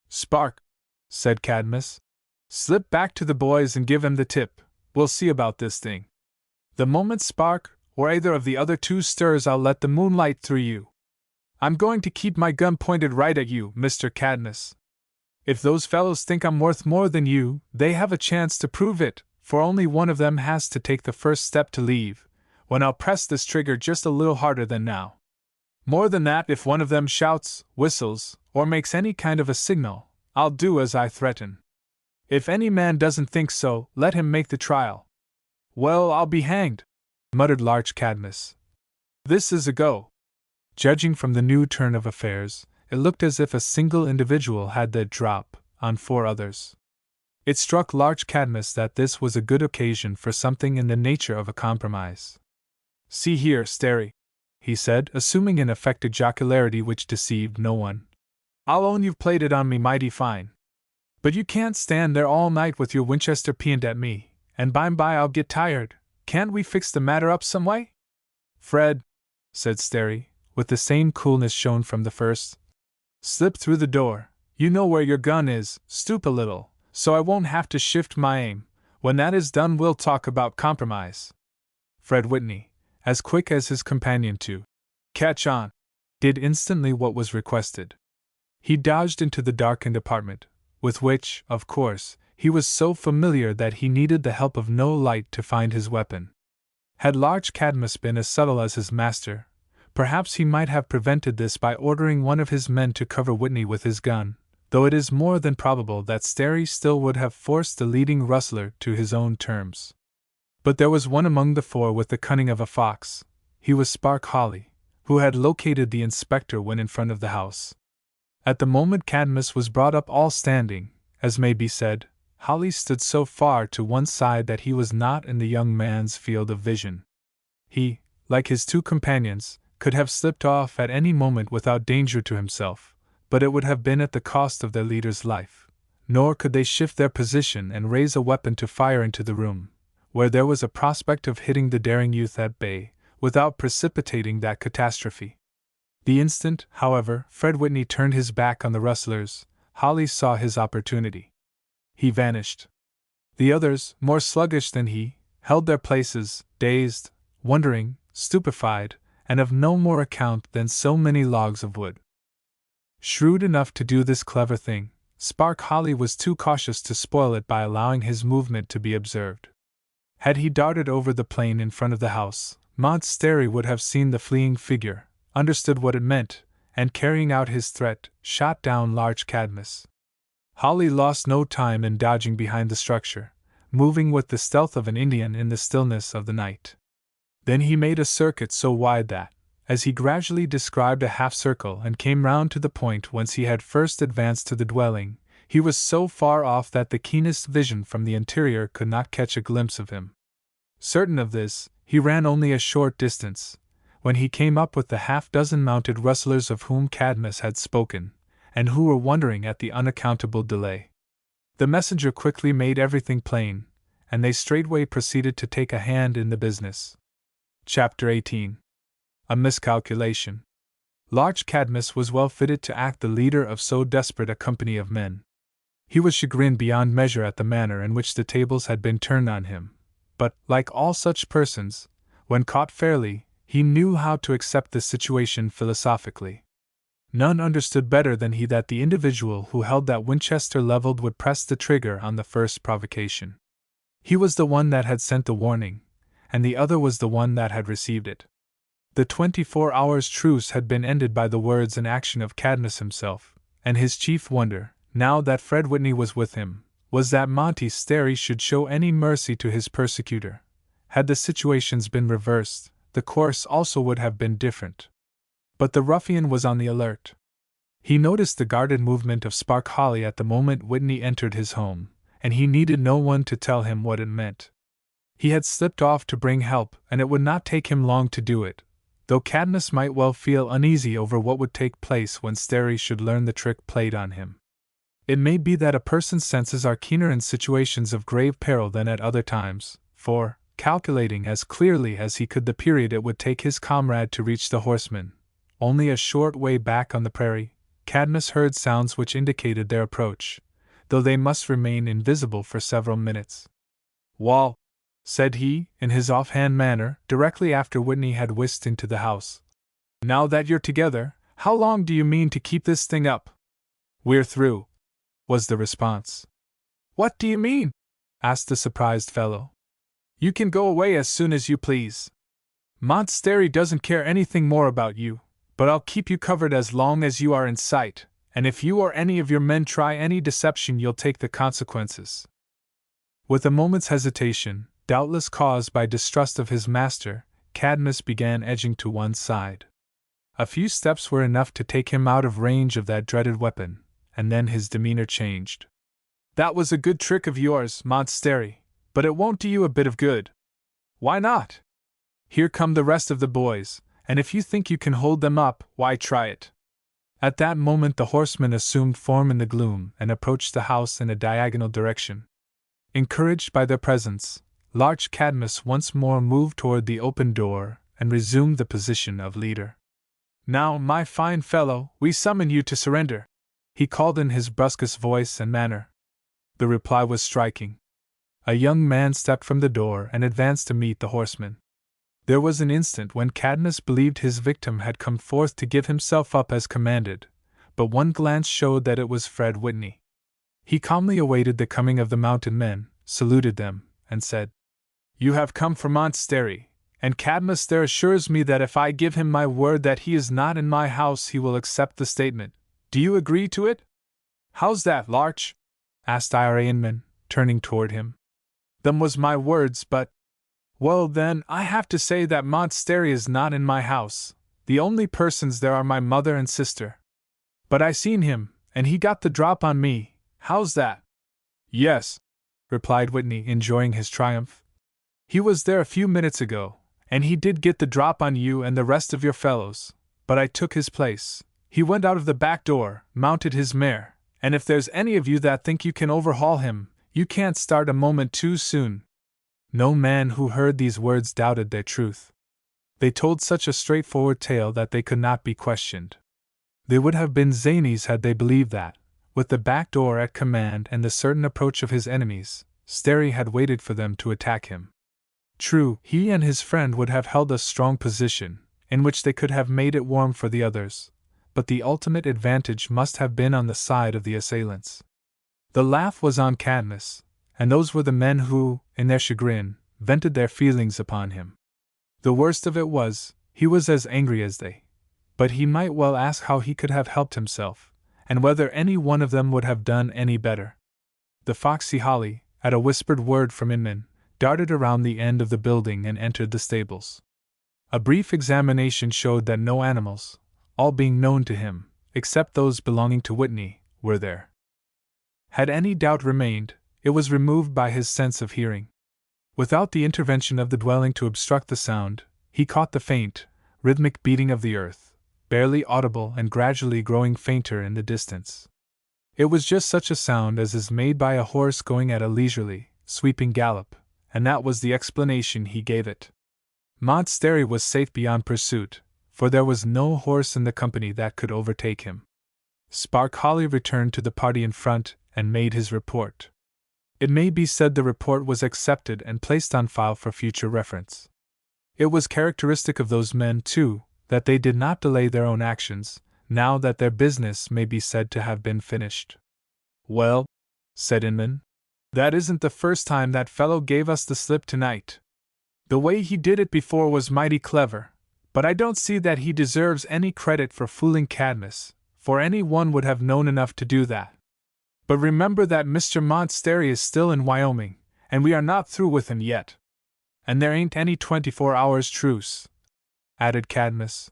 S1: "Spark," said Cadmus. "Slip back to the boys and give them the tip. We'll see about this thing. The moment Spark, or either of the other 2 stirs, I'll let the moonlight through you. I'm going to keep my gun pointed right at you, Mr. Cadmus. If those fellows think I'm worth more than you, they have a chance to prove it, for only one of them has to take the first step to leave, when I'll press this trigger just a little harder than now. More than that, if one of them shouts, whistles, or makes any kind of a signal, I'll do as I threaten. If any man doesn't think so, let him make the trial." "Well, I'll be hanged," muttered Large Cadmus. "This is a go." Judging from the new turn of affairs, it looked as if a single individual had the drop on 4 others. It struck Large Cadmus that this was a good occasion for something in the nature of a compromise. "See here, Sterry," he said, assuming an affected jocularity which deceived no one. "I'll own you've played it on me mighty fine. But you can't stand there all night with your Winchester peaned at me, and by I'll get tired. Can't we fix the matter up some way?" "Fred," said Sterry, with the same coolness shown from the first, "slip through the door. You know where your gun is, stoop a little, so I won't have to shift my aim. When that is done we'll talk about compromise." Fred Whitney, as quick as his companion to catch on, did instantly what was requested. He dodged into the darkened apartment, with which, of course, he was so familiar that he needed the help of no light to find his weapon. Had Large Cadmus been as subtle as his master, perhaps he might have prevented this by ordering one of his men to cover Whitney with his gun, though it is more than probable that Sterry still would have forced the leading rustler to his own terms. But there was one among the 4 with the cunning of a fox. He was Spark Hawley, who had located the inspector when in front of the house. At the moment Cadmus was brought up all standing, as may be said, Hawley stood so far to one side that he was not in the young man's field of vision. He, like his 2 companions, could have slipped off at any moment without danger to himself, but it would have been at the cost of their leader's life. Nor could they shift their position and raise a weapon to fire into the room, where there was a prospect of hitting the daring youth at bay, without precipitating that catastrophe. The instant, however, Fred Whitney turned his back on the rustlers, Hawley saw his opportunity. He vanished. The others, more sluggish than he, held their places, dazed, wondering, stupefied, and of no more account than so many logs of wood. Shrewd enough to do this clever thing, Spark Hawley was too cautious to spoil it by allowing his movement to be observed. Had he darted over the plain in front of the house, Montsterry would have seen the fleeing figure, understood what it meant, and carrying out his threat, shot down Large Cadmus. Hawley lost no time in dodging behind the structure, moving with the stealth of an Indian in the stillness of the night. Then he made a circuit so wide that, as he gradually described a half-circle and came round to the point whence he had first advanced to the dwelling, he was so far off that the keenest vision from the interior could not catch a glimpse of him. Certain of this, he ran only a short distance, when he came up with the half-dozen mounted rustlers of whom Cadmus had spoken, and who were wondering at the unaccountable delay. The messenger quickly made everything plain, and they straightway proceeded to take a hand in the business. Chapter 18. A Miscalculation. Large Cadmus was well fitted to act the leader of so desperate a company of men. He was chagrined beyond measure at the manner in which the tables had been turned on him, but, like all such persons, when caught fairly, he knew how to accept the situation philosophically. None understood better than he that the individual who held that Winchester leveled would press the trigger on the first provocation. He was the one that had sent the warning, and the other was the one that had received it. The 24 hours' truce had been ended by the words and action of Cadmus himself, and his chief wonder, now that Fred Whitney was with him, was that Monty Sterry should show any mercy to his persecutor. Had the situations been reversed, the course also would have been different. But the ruffian was on the alert. He noticed the guarded movement of Spark Holly at the moment Whitney entered his home, and he needed no one to tell him what it meant. He had slipped off to bring help, and it would not take him long to do it, though Cadmus might well feel uneasy over what would take place when Sterry should learn the trick played on him. It may be that a person's senses are keener in situations of grave peril than at other times, for, calculating as clearly as he could the period it would take his comrade to reach the horsemen, only a short way back on the prairie, Cadmus heard sounds which indicated their approach, though they must remain invisible for several minutes. "Wall," said he, in his offhand manner, directly after Whitney had whisked into the house. "Now that you're together, how long do you mean to keep this thing up?" "We're through," was the response. "What do you mean?" asked the surprised fellow. "You can go away as soon as you please. Mont Sterry doesn't care anything more about you, but I'll keep you covered as long as you are in sight, and if you or any of your men try any deception, you'll take the consequences." With a moment's hesitation, doubtless caused by distrust of his master, Cadmus began edging to one side. A few steps were enough to take him out of range of that dreaded weapon, and then his demeanor changed. "That was a good trick of yours, Mont Sterry, but it won't do you a bit of good." "Why not?" "Here come the rest of the boys, and if you think you can hold them up, why try it." At that moment the horsemen assumed form in the gloom and approached the house in a diagonal direction. Encouraged by their presence, large Cadmus once more moved toward the open door and resumed the position of leader. "Now, my fine fellow, we summon you to surrender," he called in his brusquest voice and manner. The reply was striking. A young man stepped from the door and advanced to meet the horseman. There was an instant when Cadmus believed his victim had come forth to give himself up as commanded, but one glance showed that it was Fred Whitney. He calmly awaited the coming of the mounted men, saluted them, and said, "You have come for Mont Sterry, and Cadmus there assures me that if I give him my word that he is not in my house he will accept the statement. Do you agree to it?" "How's that, Larch?" asked Ira Inman, turning toward him. "Them was my words, but—" "Well then, I have to say that Mont Sterry is not in my house. The only persons there are my mother and sister. But I seen him, and he got the drop on me. How's that?" "Yes," replied Whitney, enjoying his triumph. "He was there a few minutes ago, and he did get the drop on you and the rest of your fellows, but I took his place. He went out of the back door, mounted his mare, and if there's any of you that think you can overhaul him, you can't start a moment too soon." No man who heard these words doubted their truth. They told such a straightforward tale that they could not be questioned. They would have been zanies had they believed that, with the back door at command and the certain approach of his enemies, Sterry had waited for them to attack him. True, he and his friend would have held a strong position, in which they could have made it warm for the others, but the ultimate advantage must have been on the side of the assailants. The laugh was on Cadmus, and those were the men who, in their chagrin, vented their feelings upon him. The worst of it was, he was as angry as they. But he might well ask how he could have helped himself, and whether any one of them would have done any better. The foxy Holly, at a whispered word from Inman, darted around the end of the building and entered the stables. A brief examination showed that no animals, all being known to him, except those belonging to Whitney, were there. Had any doubt remained, it was removed by his sense of hearing. Without the intervention of the dwelling to obstruct the sound, he caught the faint, rhythmic beating of the earth, barely audible and gradually growing fainter in the distance. It was just such a sound as is made by a horse going at a leisurely, sweeping gallop, and that was the explanation he gave it. Mont Sterry was safe beyond pursuit, for there was no horse in the company that could overtake him. Spark Holly returned to the party in front and made his report. It may be said the report was accepted and placed on file for future reference. It was characteristic of those men, too, that they did not delay their own actions, now that their business may be said to have been finished. "Well," said Inman, "that isn't the first time that fellow gave us the slip tonight. The way he did it before was mighty clever, but I don't see that he deserves any credit for fooling Cadmus, for any one would have known enough to do that. But remember that Mr. Montsterry is still in Wyoming, and we are not through with him yet. And there ain't any 24 hours truce," added Cadmus.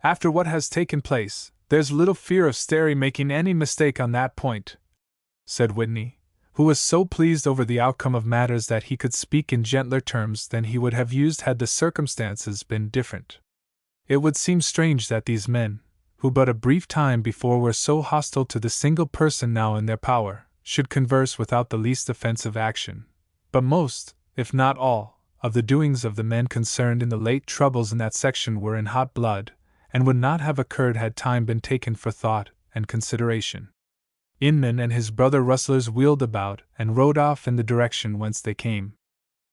S1: "After what has taken place, there's little fear of Sterry making any mistake on that point," said Whitney, who was so pleased over the outcome of matters that he could speak in gentler terms than he would have used had the circumstances been different. It would seem strange that these men, who but a brief time before were so hostile to the single person now in their power, should converse without the least offensive action. But most, if not all, of the doings of the men concerned in the late troubles in that section were in hot blood, and would not have occurred had time been taken for thought and consideration. Inman and his brother rustlers wheeled about and rode off in the direction whence they came.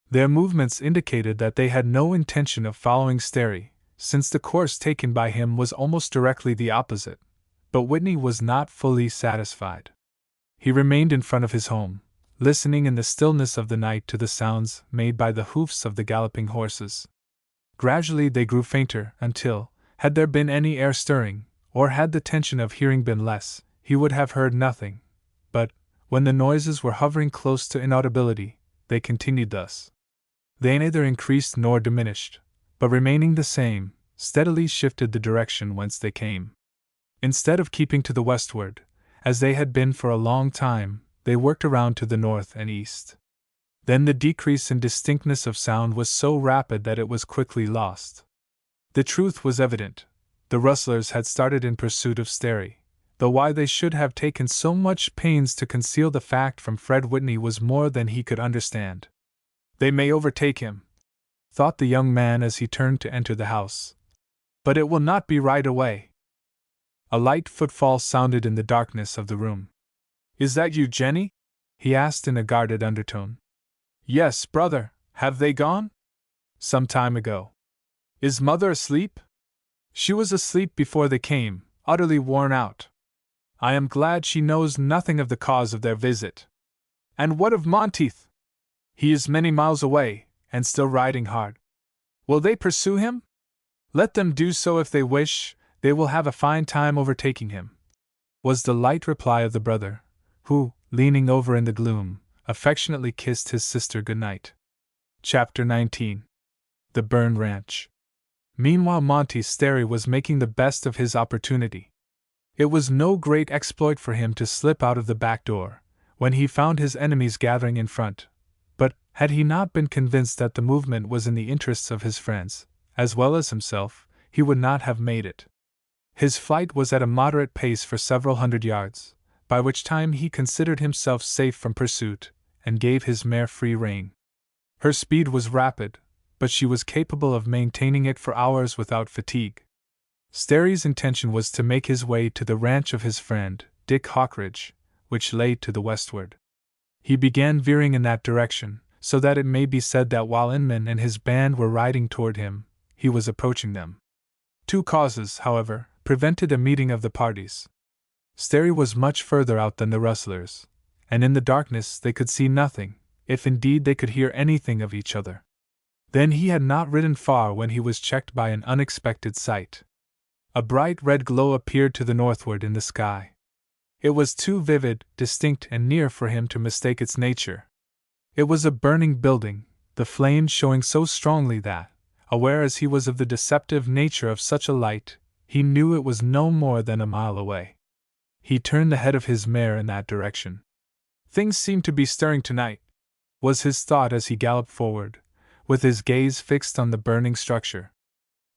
S1: Their movements indicated that they had no intention of following Sterry, since the course taken by him was almost directly the opposite, but Whitney was not fully satisfied. He remained in front of his home, listening in the stillness of the night to the sounds made by the hoofs of the galloping horses. Gradually they grew fainter until, had there been any air stirring, or had the tension of hearing been less, he would have heard nothing. But, when the noises were hovering close to inaudibility, they continued thus. They neither increased nor diminished, but remaining the same, steadily shifted the direction whence they came. Instead of keeping to the westward, as they had been for a long time, they worked around to the north and east. Then the decrease in distinctness of sound was so rapid that it was quickly lost. The truth was evident. The rustlers had started in pursuit of Sterry, though why they should have taken so much pains to conceal the fact from Fred Whitney was more than he could understand. "They may overtake him," thought the young man as he turned to enter the house. "But it will not be right away." A light footfall sounded in the darkness of the room. "Is that you, Jenny?" he asked in a guarded undertone. "Yes, brother. Have they gone?" "Some time ago." "Is mother asleep?" "She was asleep before they came, utterly worn out." "I am glad she knows nothing of the cause of their visit." "And what of Monteith?" "He is many miles away, and still riding hard." "Will they pursue him?" "Let them do so if they wish, they will have a fine time overtaking him," was the light reply of the brother, who, leaning over in the gloom, affectionately kissed his sister good night. Chapter 19. The Burned Ranch. Meanwhile Monty Sterry was making the best of his opportunity. It was no great exploit for him to slip out of the back door, when he found his enemies gathering in front, but, had he not been convinced that the movement was in the interests of his friends, as well as himself, he would not have made it. His flight was at a moderate pace for several hundred yards, by which time he considered himself safe from pursuit, and gave his mare free rein. Her speed was rapid, but she was capable of maintaining it for hours without fatigue. Sterry's intention was to make his way to the ranch of his friend, Dick Hawkridge, which lay to the westward. He began veering in that direction, so that it may be said that while Inman and his band were riding toward him, he was approaching them. Two causes, however, prevented a meeting of the parties. Sterry was much further out than the rustlers, and in the darkness they could see nothing, if indeed they could hear anything of each other. Then he had not ridden far when he was checked by an unexpected sight. A bright red glow appeared to the northward in the sky. It was too vivid, distinct, and near for him to mistake its nature. It was a burning building, the flames showing so strongly that, aware as he was of the deceptive nature of such a light, he knew it was no more than a mile away. He turned the head of his mare in that direction. "Things seem to be stirring tonight," was his thought as he galloped forward, with his gaze fixed on the burning structure.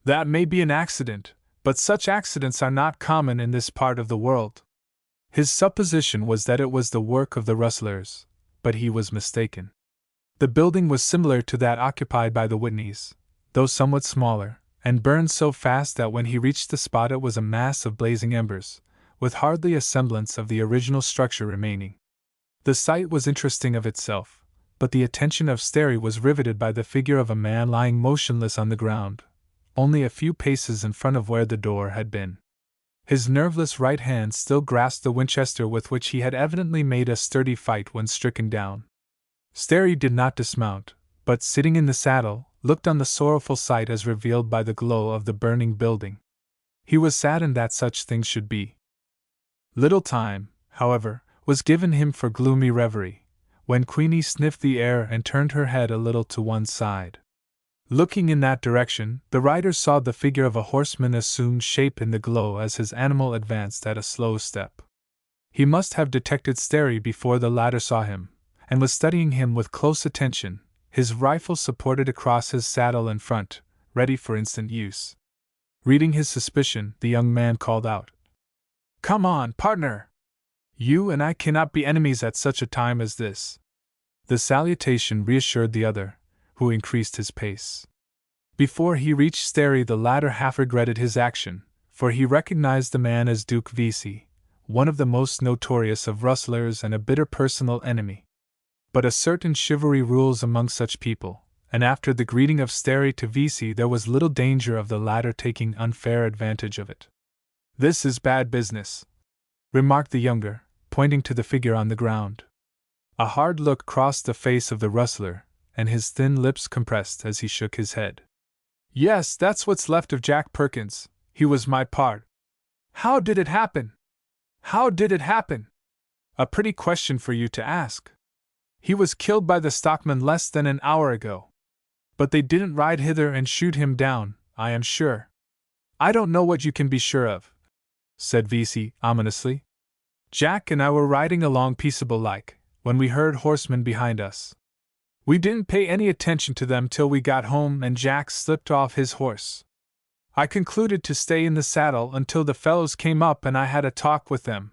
S1: "That may be an accident, but such accidents are not common in this part of the world." His supposition was that it was the work of the rustlers, but he was mistaken. The building was similar to that occupied by the Whitneys, though somewhat smaller, and burned so fast that when he reached the spot it was a mass of blazing embers, with hardly a semblance of the original structure remaining. The sight was interesting of itself, but the attention of Sterry was riveted by the figure of a man lying motionless on the ground, only a few paces in front of where the door had been. His nerveless right hand still grasped the Winchester with which he had evidently made a sturdy fight when stricken down. Sterry did not dismount, but sitting in the saddle, looked on the sorrowful sight as revealed by the glow of the burning building. He was saddened that such things should be. Little time, however, was given him for gloomy reverie, when Queenie sniffed the air and turned her head a little to one side. Looking in that direction, the rider saw the figure of a horseman assume shape in the glow as his animal advanced at a slow step. He must have detected Sterry before the latter saw him, and was studying him with close attention, his rifle supported across his saddle in front, ready for instant use. Reading his suspicion, the young man called out, "Come on, partner! You and I cannot be enemies at such a time as this." The salutation reassured the other, who increased his pace. Before he reached Sterry, the latter half regretted his action, for he recognized the man as Duke Vesey, one of the most notorious of rustlers and a bitter personal enemy. But a certain chivalry rules among such people, and after the greeting of Sterry to Vesey there was little danger of the latter taking unfair advantage of it. "This is bad business," remarked the younger, pointing to the figure on the ground. A hard look crossed the face of the rustler, and his thin lips compressed as he shook his head. "Yes, that's what's left of Jack Perkins. He was my pard." "How did it happen? How did it happen?" "A pretty question for you to ask. He was killed by the stockman less than an hour ago. But they didn't ride hither and shoot him down, I am sure." "I don't know what you can be sure of," said Vesey ominously. "Jack and I were riding along peaceable like, when we heard horsemen behind us. We didn't pay any attention to them till we got home and Jack slipped off his horse. I concluded to stay in the saddle until the fellows came up and I had a talk with them.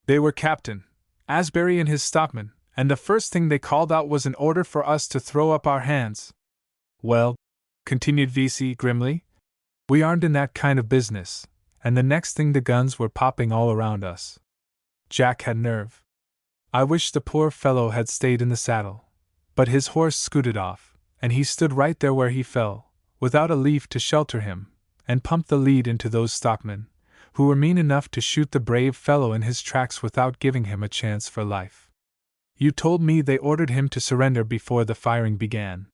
S1: They were Captain Asbury and his stockman, and the first thing they called out was an order for us to throw up our hands." "Well," continued Vesey grimly, "we aren't in that kind of business, and the next thing the guns were popping all around us. Jack had nerve. I wish the poor fellow had stayed in the saddle. But his horse scooted off, and he stood right there where he fell, without a leaf to shelter him, and pumped the lead into those stockmen, who were mean enough to shoot the brave fellow in his tracks without giving him a chance for life. You told me they ordered him to surrender before the firing began.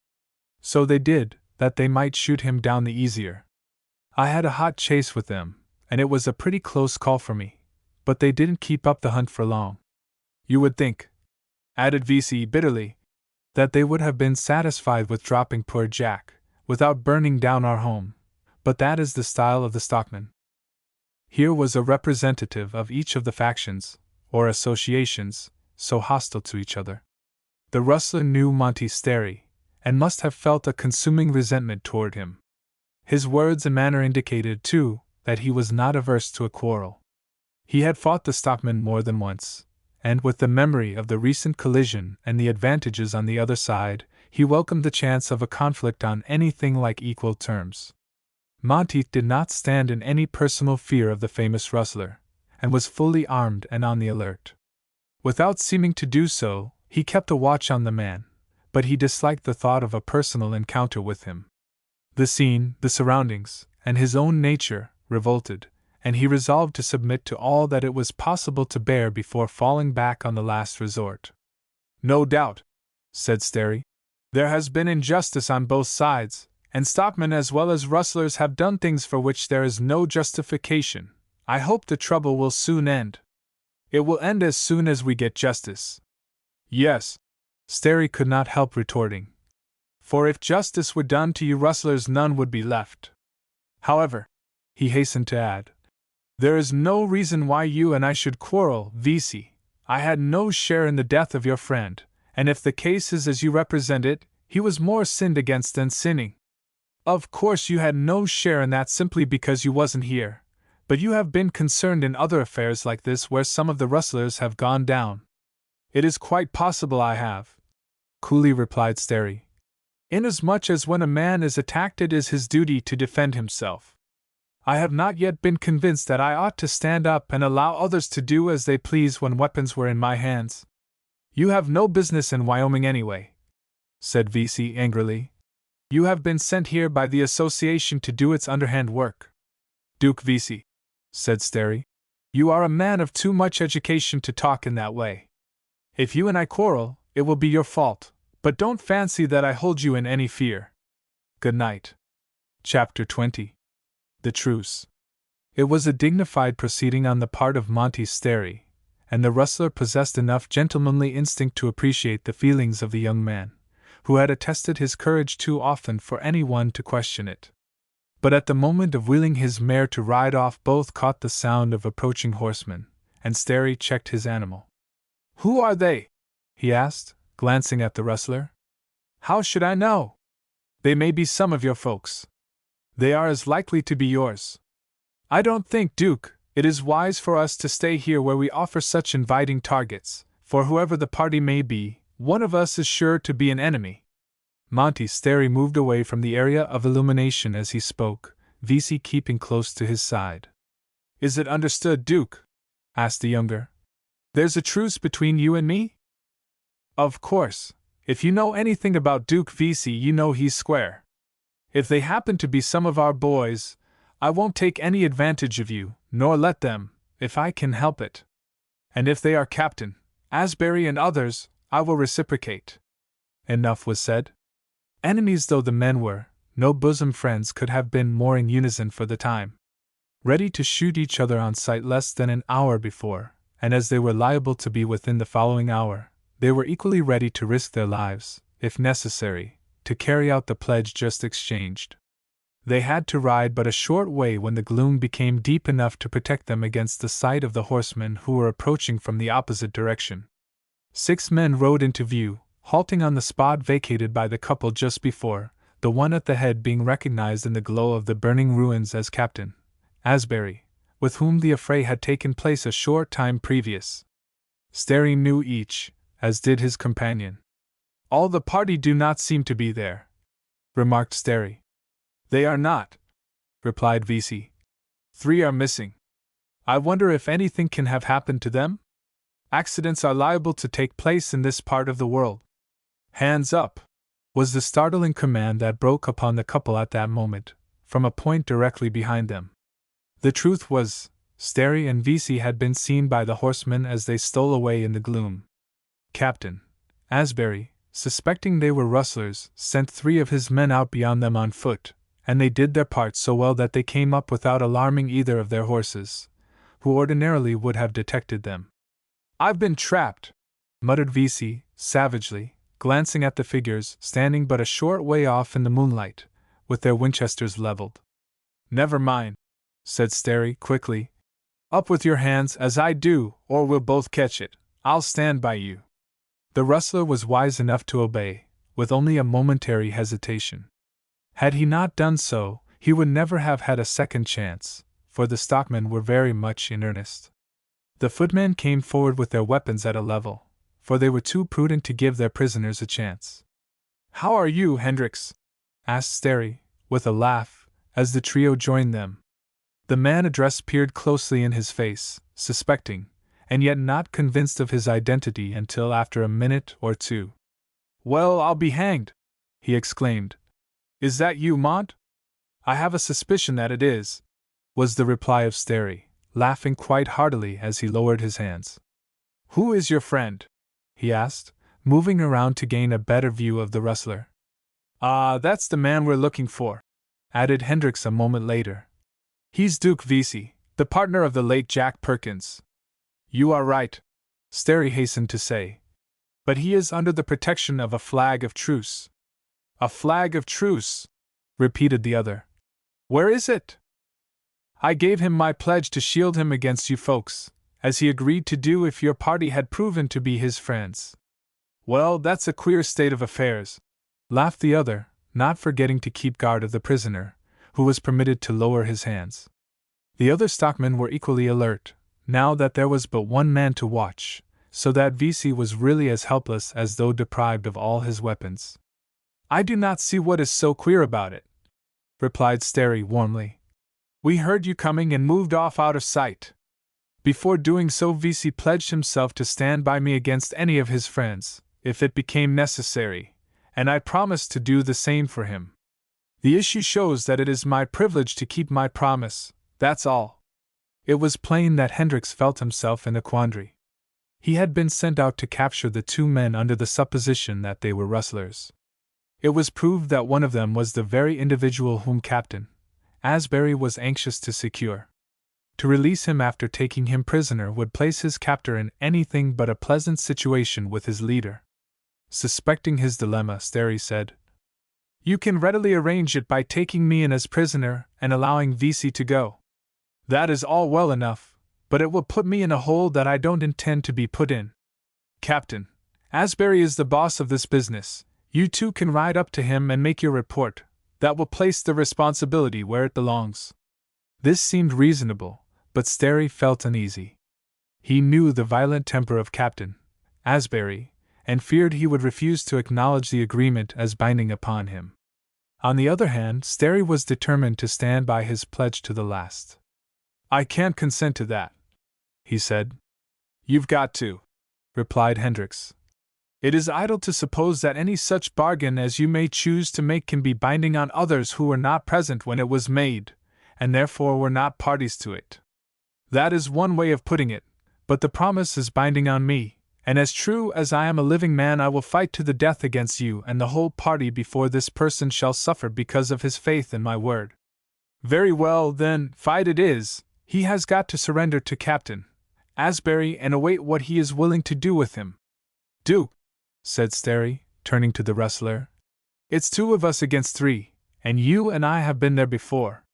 S1: So they did, that they might shoot him down the easier. I had a hot chase with them, and it was a pretty close call for me, but they didn't keep up the hunt for long. You would think," added Vesey bitterly, "that they would have been satisfied with dropping poor Jack, without burning down our home, but that is the style of the stockman." Here was a representative of each of the factions, or associations, so hostile to each other. The rustler knew Monty Sterry, and must have felt a consuming resentment toward him. His words and manner indicated, too, that he was not averse to a quarrel. He had fought the stockman more than once, and with the memory of the recent collision and the advantages on the other side, he welcomed the chance of a conflict on anything like equal terms. Monteith did not stand in any personal fear of the famous rustler, and was fully armed and on the alert. Without seeming to do so, he kept a watch on the man, but he disliked the thought of a personal encounter with him. The scene, the surroundings, and his own nature, revolted, and he resolved to submit to all that it was possible to bear before falling back on the last resort. "No doubt," said Sterry, "there has been injustice on both sides, and stockmen as well as rustlers have done things for which there is no justification. I hope the trouble will soon end." "It will end as soon as we get justice." "Yes," Sterry could not help retorting, "for if justice were done to you rustlers none would be left. However," he hastened to add, "there is no reason why you and I should quarrel, Vesey. I had no share in the death of your friend, and if the case is as you represent it, he was more sinned against than sinning. Of course you had no share in that simply because you wasn't here, but you have been concerned in other affairs like this where some of the rustlers have gone down." "It is quite possible I have," coolly replied Sterry, "inasmuch as when a man is attacked it is his duty to defend himself. I have not yet been convinced that I ought to stand up and allow others to do as they please when weapons were in my hands." "You have no business in Wyoming anyway," said Vesey angrily. "You have been sent here by the association to do its underhand work." "Duke Vesey," said Sterry. You are a man of too much education to talk in that way. If you and I quarrel, it will be your fault, but don't fancy that I hold you in any fear. Good night. Chapter 20. The Truce. It was a dignified proceeding on the part of Monty Sterry, and the rustler possessed enough gentlemanly instinct to appreciate the feelings of the young man, who had attested his courage too often for anyone to question it. But at the moment of wheeling his mare to ride off, both caught the sound of approaching horsemen, and Sterry checked his animal. Who are they? He asked, glancing at the rustler. How should I know? They may be some of your folks. They are as likely to be yours. I don't think, Duke, it is wise for us to stay here where we offer such inviting targets, for whoever the party may be, one of us is sure to be an enemy. Monty Sterry moved away from the area of illumination as he spoke, Vesey keeping close to his side. Is it understood, Duke? Asked the younger. There's a truce between you and me? Of course. If you know anything about Duke Vesey, you know he's square. If they happen to be some of our boys, I won't take any advantage of you, nor let them, if I can help it. And if they are Captain Asbury and others, I will reciprocate. Enough was said. Enemies though the men were, no bosom friends could have been more in unison for the time. Ready to shoot each other on sight less than an hour before, and as they were liable to be within the following hour, they were equally ready to risk their lives, if necessary, to carry out the pledge just exchanged. They had to ride but a short way when the gloom became deep enough to protect them against the sight of the horsemen who were approaching from the opposite direction. 6 men rode into view, halting on the spot vacated by the couple just before, the one at the head being recognized in the glow of the burning ruins as Captain Asbury, with whom the affray had taken place a short time previous. Sterry knew each, as did his companion. All the party do not seem to be there, remarked Sterry. They are not, replied Vesey. 3 are missing. I wonder if anything can have happened to them? Accidents are liable to take place in this part of the world. Hands up! Was the startling command that broke upon the couple at that moment, from a point directly behind them. The truth was, Sterry and Vesey had been seen by the horsemen as they stole away in the gloom. Captain Asbury, suspecting they were rustlers, sent 3 of his men out beyond them on foot, and they did their part so well that they came up without alarming either of their horses, who ordinarily would have detected them. I've been trapped, muttered Vesey, savagely, glancing at the figures standing but a short way off in the moonlight, with their Winchesters leveled. Never mind, said Sterry quickly. Up with your hands as I do, or we'll both catch it. I'll stand by you. The rustler was wise enough to obey, with only a momentary hesitation. Had he not done so, he would never have had a second chance, for the stockmen were very much in earnest. The footmen came forward with their weapons at a level, for they were too prudent to give their prisoners a chance. How are you, Hendricks? Asked Sterry, with a laugh, as the trio joined them. The man addressed peered closely in his face, suspecting, and yet not convinced of his identity until after a minute or two. Well, I'll be hanged! He exclaimed. Is that you, Mont? I have a suspicion that it is, was the reply of Sterry, laughing quite heartily as he lowered his hands. Who is your friend? He asked, moving around to gain a better view of the rustler. Ah, that's the man we're looking for, added Hendricks a moment later. He's Duke Vesey, the partner of the late Jack Perkins. You are right, Sterry hastened to say. But he is under the protection of a flag of truce. A flag of truce, repeated the other. Where is it? I gave him my pledge to shield him against you folks, as he agreed to do if your party had proven to be his friends. Well, that's a queer state of affairs, laughed the other, not forgetting to keep guard of the prisoner, who was permitted to lower his hands. The other stockmen were equally alert, now that there was but one man to watch, so that Vesey was really as helpless as though deprived of all his weapons. I do not see what is so queer about it, replied Sterry warmly. We heard you coming and moved off out of sight. Before doing so, Vesey pledged himself to stand by me against any of his friends, if it became necessary, and I promised to do the same for him. The issue shows that it is my privilege to keep my promise, that's all. It was plain that Hendricks felt himself in a quandary. He had been sent out to capture the two men under the supposition that they were rustlers. It was proved that one of them was the very individual whom Captain Asbury was anxious to secure. To release him after taking him prisoner would place his captor in anything but a pleasant situation with his leader. Suspecting his dilemma, Sterry said, "You can readily arrange it by taking me in as prisoner and allowing Vesey to go. That is all well enough, but it will put me in a hole that I don't intend to be put in. Captain Asbury is the boss of this business. You two can ride up to him and make your report. That will place the responsibility where it belongs." This seemed reasonable, but Sterry felt uneasy. He knew the violent temper of Captain Asbury, and feared he would refuse to acknowledge the agreement as binding upon him. On the other hand, Sterry was determined to stand by his pledge to the last. "I can't consent to that," he said. "You've got to," replied Hendricks. "It is idle to suppose that any such bargain as you may choose to make can be binding on others who were not present when it was made, and therefore were not parties to it. That is one way of putting it, but the promise is binding on me, and as true as I am a living man I will fight to the death against you and the whole party before this person shall suffer because of his faith in my word." "Very well, then, fight it is. He has got to surrender to Captain Asbury and await what he is willing to do with him." "Do," said Sterry, turning to the rustler. "It's two of us against three, and you and I have been there before."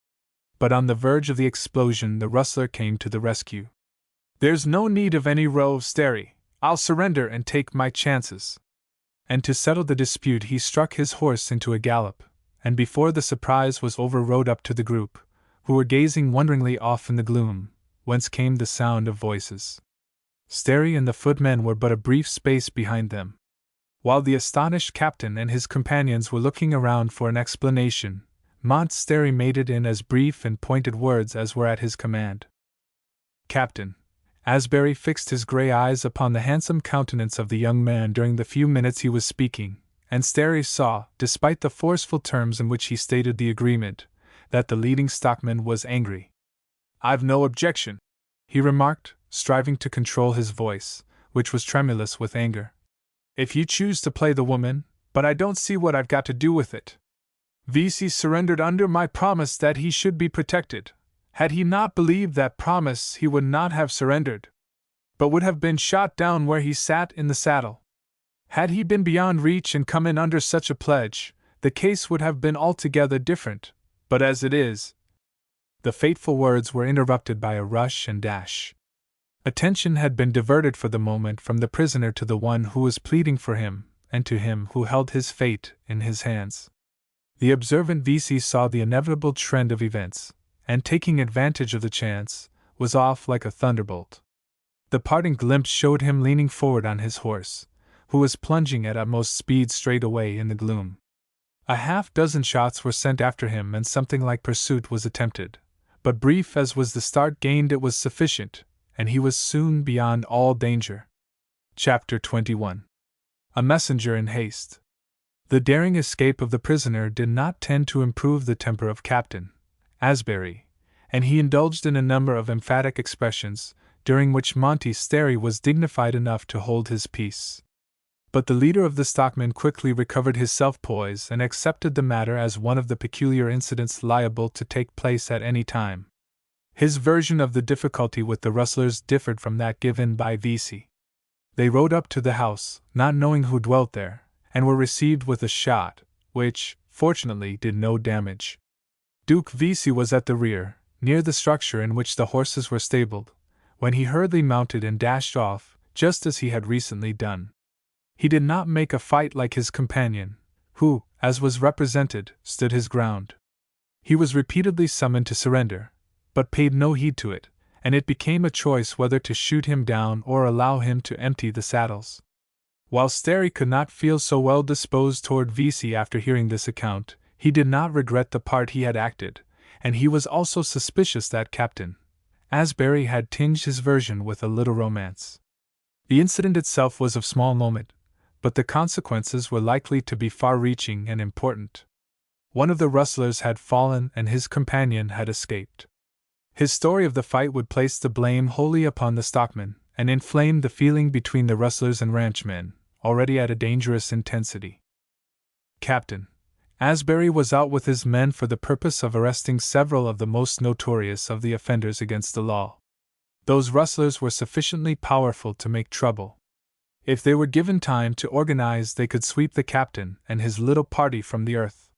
S1: But on the verge of the explosion the rustler came to the rescue. "There's no need of any row, Sterry. I'll surrender and take my chances." And to settle the dispute he struck his horse into a gallop, and before the surprise was over rode up to the group, who were gazing wonderingly off in the gloom, whence came the sound of voices. Sterry and the footmen were but a brief space behind them. While the astonished captain and his companions were looking around for an explanation, Sterry made it in as brief and pointed words as were at his command. Captain Asbury fixed his grey eyes upon the handsome countenance of the young man during the few minutes he was speaking, and Sterry saw, despite the forceful terms in which he stated the agreement, that the leading stockman was angry. "I've no objection," he remarked, striving to control his voice, which was tremulous with anger. "If you choose to play the woman, but I don't see what I've got to do with it. Vesey surrendered under my promise that he should be protected. Had he not believed that promise he would not have surrendered, but would have been shot down where he sat in the saddle. Had he been beyond reach and come in under such a pledge, the case would have been altogether different, but as it is—" The fateful words were interrupted by a rush and dash. Attention had been diverted for the moment from the prisoner to the one who was pleading for him, and to him who held his fate in his hands. The observant Vesey saw the inevitable trend of events, and taking advantage of the chance, was off like a thunderbolt. The parting glimpse showed him leaning forward on his horse, who was plunging at utmost speed straight away in the gloom. A half-dozen shots were sent after him and something like pursuit was attempted, but brief as was the start gained it was sufficient, and he was soon beyond all danger. Chapter 21. A messenger in haste. The daring escape of the prisoner did not tend to improve the temper of Captain Asbury, and he indulged in a number of emphatic expressions, during which Sterry was dignified enough to hold his peace. But the leader of the stockmen quickly recovered his self-poise and accepted the matter as one of the peculiar incidents liable to take place at any time. His version of the difficulty with the rustlers differed from that given by Vesey. They rode up to the house, not knowing who dwelt there, and were received with a shot, which, fortunately, did no damage. Duke Vesey was at the rear, near the structure in which the horses were stabled, when he hurriedly mounted and dashed off, just as he had recently done. He did not make a fight like his companion, who, as was represented, stood his ground. He was repeatedly summoned to surrender, but paid no heed to it, and it became a choice whether to shoot him down or allow him to empty the saddles. While Sterry could not feel so well disposed toward Vesey after hearing this account, he did not regret the part he had acted, and he was also suspicious that Captain Asbury had tinged his version with a little romance. The incident itself was of small moment, but the consequences were likely to be far-reaching and important. One of the rustlers had fallen and his companion had escaped. His story of the fight would place the blame wholly upon the stockmen, and inflame the feeling between the rustlers and ranchmen, already at a dangerous intensity. Captain Asbury was out with his men for the purpose of arresting several of the most notorious of the offenders against the law. Those rustlers were sufficiently powerful to make trouble. If they were given time to organize, they could sweep the captain and his little party from the earth.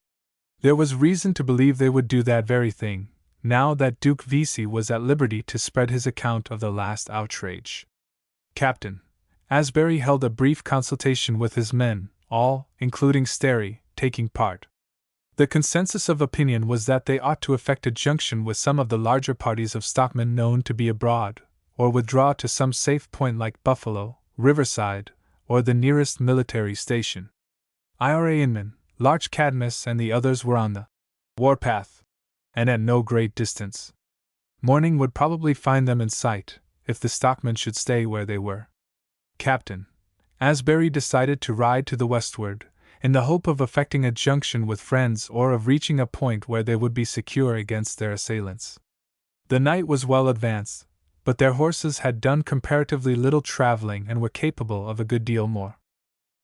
S1: There was reason to believe they would do that very thing, now that Duke Vesey was at liberty to spread his account of the last outrage. Captain Asbury held a brief consultation with his men, all, including Sterry, taking part. The consensus of opinion was that they ought to effect a junction with some of the larger parties of stockmen known to be abroad, or withdraw to some safe point like Buffalo, Riverside, or the nearest military station. Ira Inman, Larch Cadmus, and the others were on the warpath, and at no great distance. Morning would probably find them in sight, if the stockmen should stay where they were. Captain Asbury decided to ride to the westward, in the hope of effecting a junction with friends or of reaching a point where they would be secure against their assailants. The night was well advanced, but their horses had done comparatively little traveling and were capable of a good deal more.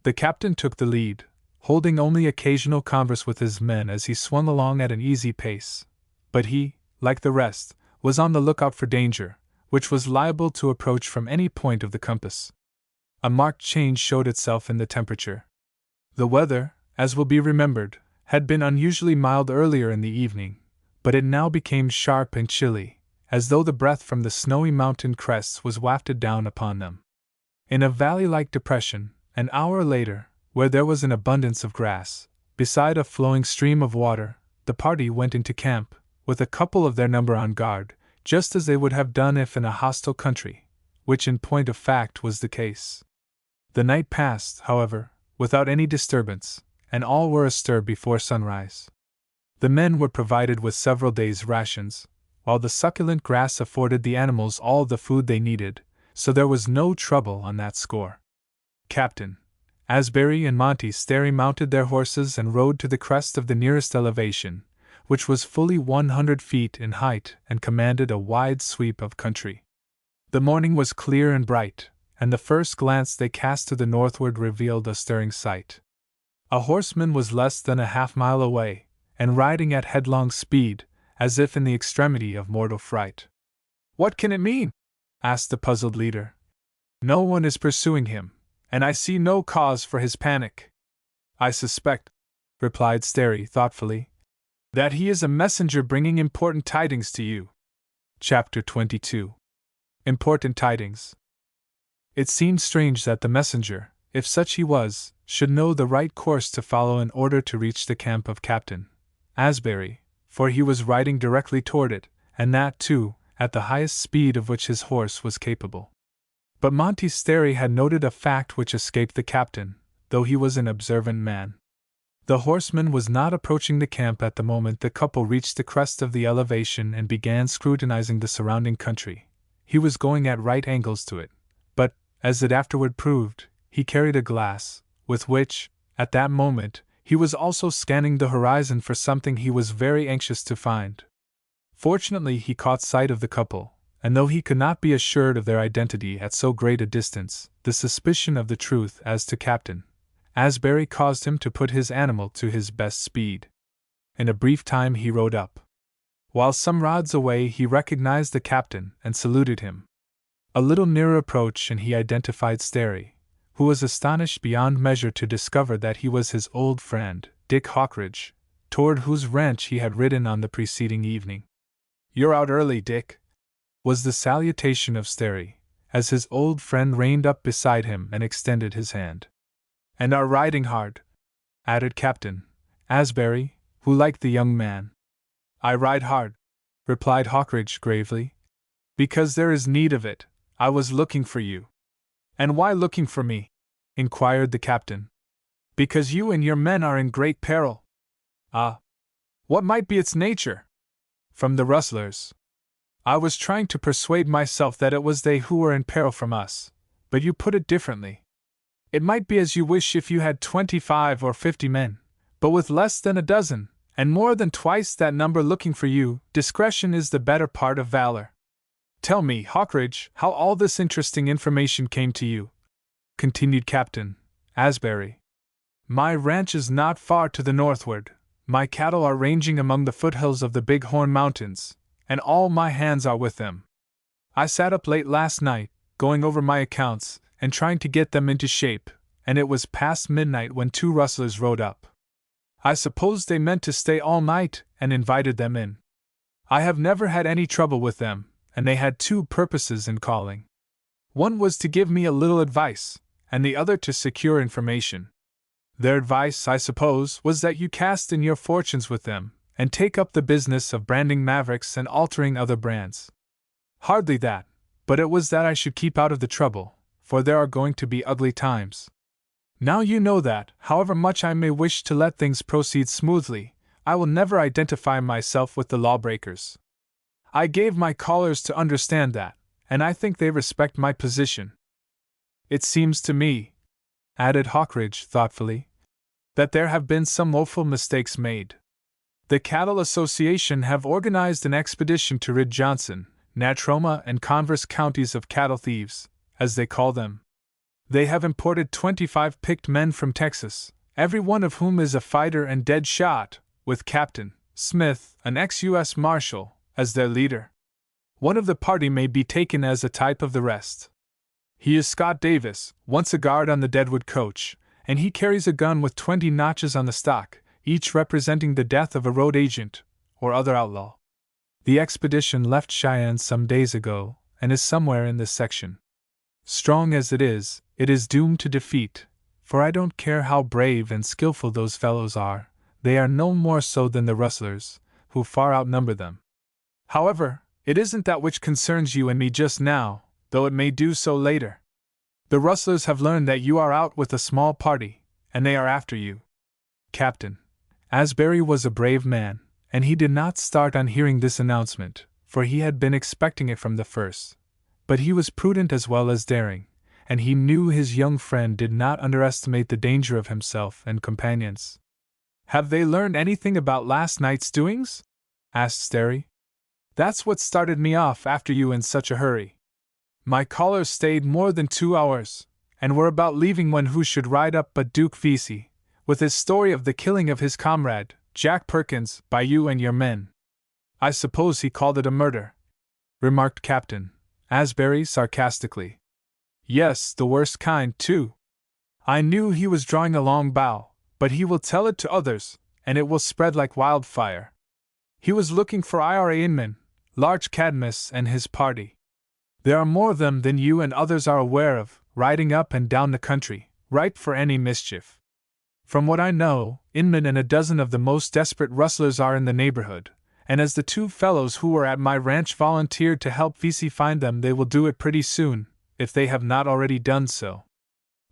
S1: The captain took the lead, holding only occasional converse with his men as he swung along at an easy pace, but he, like the rest, was on the lookout for danger, which was liable to approach from any point of the compass. A marked change showed itself in the temperature. The weather, as will be remembered, had been unusually mild earlier in the evening, but it now became sharp and chilly, as though the breath from the snowy mountain crests was wafted down upon them. In a valley-like depression, an hour later, where there was an abundance of grass, beside a flowing stream of water, the party went into camp, with a couple of their number on guard, just as they would have done if in a hostile country, which in point of fact was the case. The night passed, however, without any disturbance, and all were astir before sunrise. The men were provided with several days' rations, while the succulent grass afforded the animals all the food they needed, so there was no trouble on that score. Captain Asbury and Monty Sterry mounted their horses and rode to the crest of the nearest elevation, which was fully 100 feet in height and commanded a wide sweep of country. The morning was clear and bright, and the first glance they cast to the northward revealed a stirring sight. A horseman was less than a half-mile away, and riding at headlong speed, as if in the extremity of mortal fright. "What can it mean?" asked the puzzled leader. "No one is pursuing him, and I see no cause for his panic." "I suspect," replied Sterry thoughtfully, "that he is a messenger bringing important tidings to you." Chapter 22. Important tidings. It seemed strange that the messenger, if such he was, should know the right course to follow in order to reach the camp of Captain Asbury, for he was riding directly toward it, and that, too, at the highest speed of which his horse was capable. But Monty Sterry had noted a fact which escaped the captain, though he was an observant man. The horseman was not approaching the camp at the moment the couple reached the crest of the elevation and began scrutinizing the surrounding country. He was going at right angles to it, but, as it afterward proved, he carried a glass, with which, at that moment, he was also scanning the horizon for something he was very anxious to find. Fortunately, he caught sight of the couple, and though he could not be assured of their identity at so great a distance, the suspicion of the truth as to Captain Asbury caused him to put his animal to his best speed. In a brief time he rode up. While some rods away he recognized the captain and saluted him. A little nearer approach and he identified Sterry, who was astonished beyond measure to discover that he was his old friend, Dick Hawkridge, toward whose ranch he had ridden on the preceding evening. "You're out early, Dick," was the salutation of Sterry, as his old friend reined up beside him and extended his hand. "And are riding hard," added Captain Asbury, who liked the young man. "I ride hard," replied Hawkridge gravely, "because there is need of it. I was looking for you." "And why looking for me?" inquired the captain. "Because you and your men are in great peril." "Ah! What might be its nature?" "From the rustlers." "I was trying to persuade myself that it was they who were in peril from us, but you put it differently. It might be as you wish if you had 25 or 50 men, but with less than a dozen, and more than twice that number looking for you. Discretion is the better part of valor. Tell me, Hawkridge, how all this interesting information came to you," continued Captain Asbury. "My ranch is not far to the northward. My cattle are ranging among the foothills of the Big Horn Mountains, and all my hands are with them. I sat up late last night, going over my accounts and trying to get them into shape, and it was past midnight when 2 rustlers rode up. I supposed they meant to stay all night and invited them in. I have never had any trouble with them, and they had 2 purposes in calling. One was to give me a little advice, and the other to secure information. Their advice, I suppose, was that you cast in your fortunes with them, and take up the business of branding mavericks and altering other brands. Hardly that, but it was that I should keep out of the trouble, for there are going to be ugly times. Now you know that, however much I may wish to let things proceed smoothly, I will never identify myself with the lawbreakers. I gave my callers to understand that, and I think they respect my position. It seems to me," added Hawkridge thoughtfully, "that there have been some woeful mistakes made. The Cattle Association have organized an expedition to rid Johnson, Natroma, and Converse counties of cattle thieves, as they call them. They have imported 25 picked men from Texas, every one of whom is a fighter and dead shot, with Captain Smith, an ex-U.S. Marshal, as their leader. One of the party may be taken as a type of the rest. He is Scott Davis, once a guard on the Deadwood coach, and he carries a gun with 20 notches on the stock, each representing the death of a road agent or other outlaw. The expedition left Cheyenne some days ago, and is somewhere in this section. Strong as it is doomed to defeat, for I don't care how brave and skillful those fellows are, they are no more so than the rustlers, who far outnumber them. However, it isn't that which concerns you and me just now, though it may do so later. The rustlers have learned that you are out with a small party, and they are after you." Captain Asbury was a brave man, and he did not start on hearing this announcement, for he had been expecting it from the first. But he was prudent as well as daring, and he knew his young friend did not underestimate the danger of himself and companions. "Have they learned anything about last night's doings?" asked Sterry. "That's what started me off after you in such a hurry. My callers stayed more than 2 hours, and were about leaving when who should ride up but Duke Vesey, with his story of the killing of his comrade, Jack Perkins, by you and your men. I suppose he called it a murder," remarked Captain Asbury sarcastically. "Yes, the worst kind, too. I knew he was drawing a long bow, but he will tell it to others, and it will spread like wildfire. He was looking for IRA Inman, Large Cadmus, and his party. There are more of them than you and others are aware of, riding up and down the country, ripe for any mischief. From what I know, Inman and a dozen of the most desperate rustlers are in the neighborhood, and as the 2 fellows who were at my ranch volunteered to help Vesey find them, they will do it pretty soon, if they have not already done so.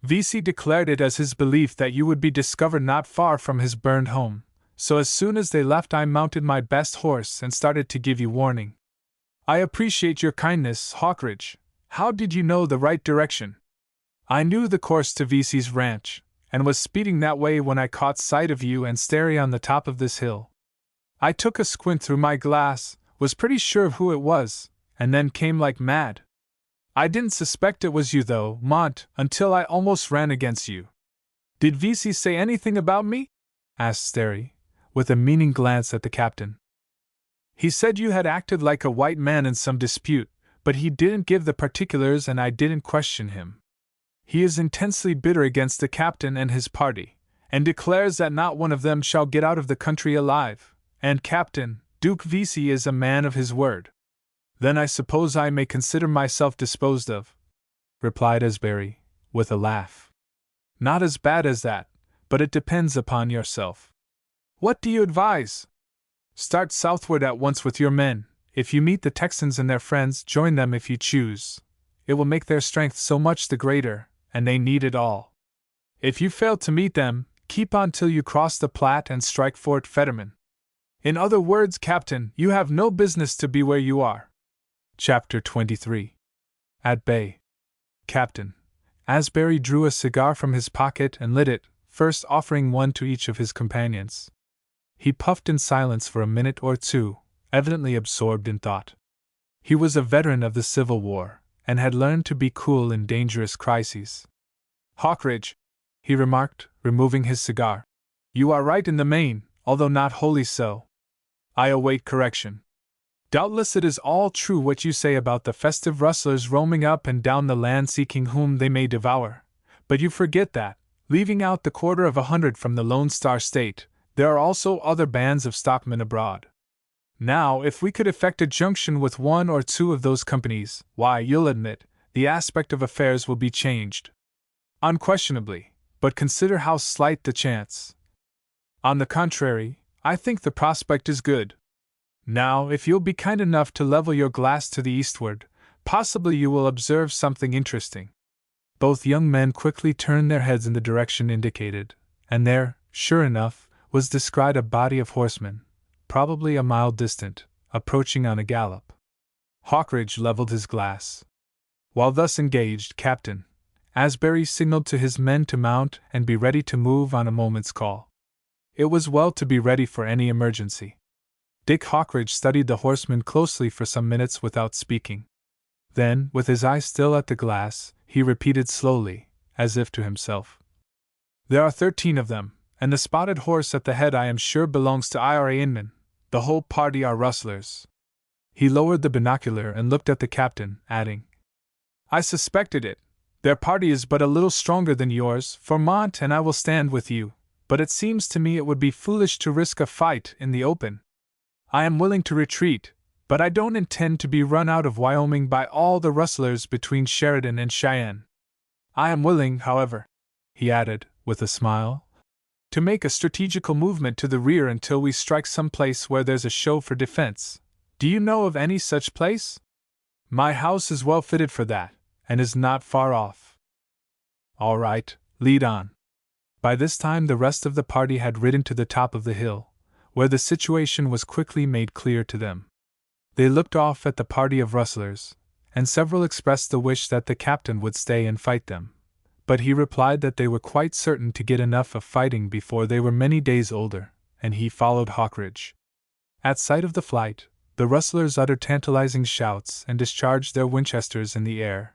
S1: Vesey declared it as his belief that you would be discovered not far from his burned home, so as soon as they left I mounted my best horse and started to give you warning. I appreciate your kindness, Hawkridge. How did you know the right direction?" "I knew the course to Vesey's ranch, and was speeding that way when I caught sight of you and Sterry on the top of this hill. I took a squint through my glass, was pretty sure of who it was, and then came like mad. I didn't suspect it was you though, Mont, until I almost ran against you." "Did Vesey say anything about me?" asked Sterry, with a meaning glance at the captain. "He said you had acted like a white man in some dispute, but he didn't give the particulars and I didn't question him. He is intensely bitter against the captain and his party, and declares that not one of them shall get out of the country alive, and Captain Duke Vesey is a man of his word." "Then I suppose I may consider myself disposed of," replied Asbury, with a laugh. "Not as bad as that, but it depends upon yourself. What do you advise?" "Start southward at once with your men. If you meet the Texans and their friends, join them if you choose. It will make their strength so much the greater, and they need it all. If you fail to meet them, keep on till you cross the Platte and strike Fort Fetterman. In other words, Captain, you have no business to be where you are." Chapter 23. At Bay. Captain Asbury drew a cigar from his pocket and lit it, first offering one to each of his companions. He puffed in silence for a minute or two, evidently absorbed in thought. He was a veteran of the Civil War, and had learned to be cool in dangerous crises. "Hawkridge," he remarked, removing his cigar. "You are right in the main, although not wholly so. I await correction. Doubtless it is all true what you say about the festive rustlers roaming up and down the land seeking whom they may devour, but you forget that, leaving out the 250 from the Lone Star State, there are also other bands of stockmen abroad. Now, if we could effect a junction with one or two of those companies, why, you'll admit, the aspect of affairs will be changed. Unquestionably, but consider how slight the chance. On the contrary, I think the prospect is good. Now, if you'll be kind enough to level your glass to the eastward, possibly you will observe something interesting." Both young men quickly turned their heads in the direction indicated, and there, sure enough, was descried a body of horsemen, probably a mile distant, approaching on a gallop. Hawkridge leveled his glass. While thus engaged, Captain Asbury signaled to his men to mount and be ready to move on a moment's call. It was well to be ready for any emergency. Dick Hawkridge studied the horsemen closely for some minutes without speaking. Then, with his eyes still at the glass, he repeated slowly, as if to himself, "There are 13 of them, and the spotted horse at the head I am sure belongs to Ira Inman. The whole party are rustlers." He lowered the binocular and looked at the captain, adding, "I suspected it. Their party is but a little stronger than yours, Vermont, and I will stand with you, but it seems to me it would be foolish to risk a fight in the open. I am willing to retreat, but I don't intend to be run out of Wyoming by all the rustlers between Sheridan and Cheyenne. I am willing, however," he added, with a smile, "to make a strategical movement to the rear until we strike some place where there's a show for defense. Do you know of any such place? My house is well fitted for that, and is not far off." "All right, lead on." By this time the rest of the party had ridden to the top of the hill, where the situation was quickly made clear to them. They looked off at the party of rustlers, and several expressed the wish that the captain would stay and fight them, but he replied that they were quite certain to get enough of fighting before they were many days older, and he followed Hawkridge. At sight of the flight, the rustlers uttered tantalizing shouts and discharged their Winchesters in the air.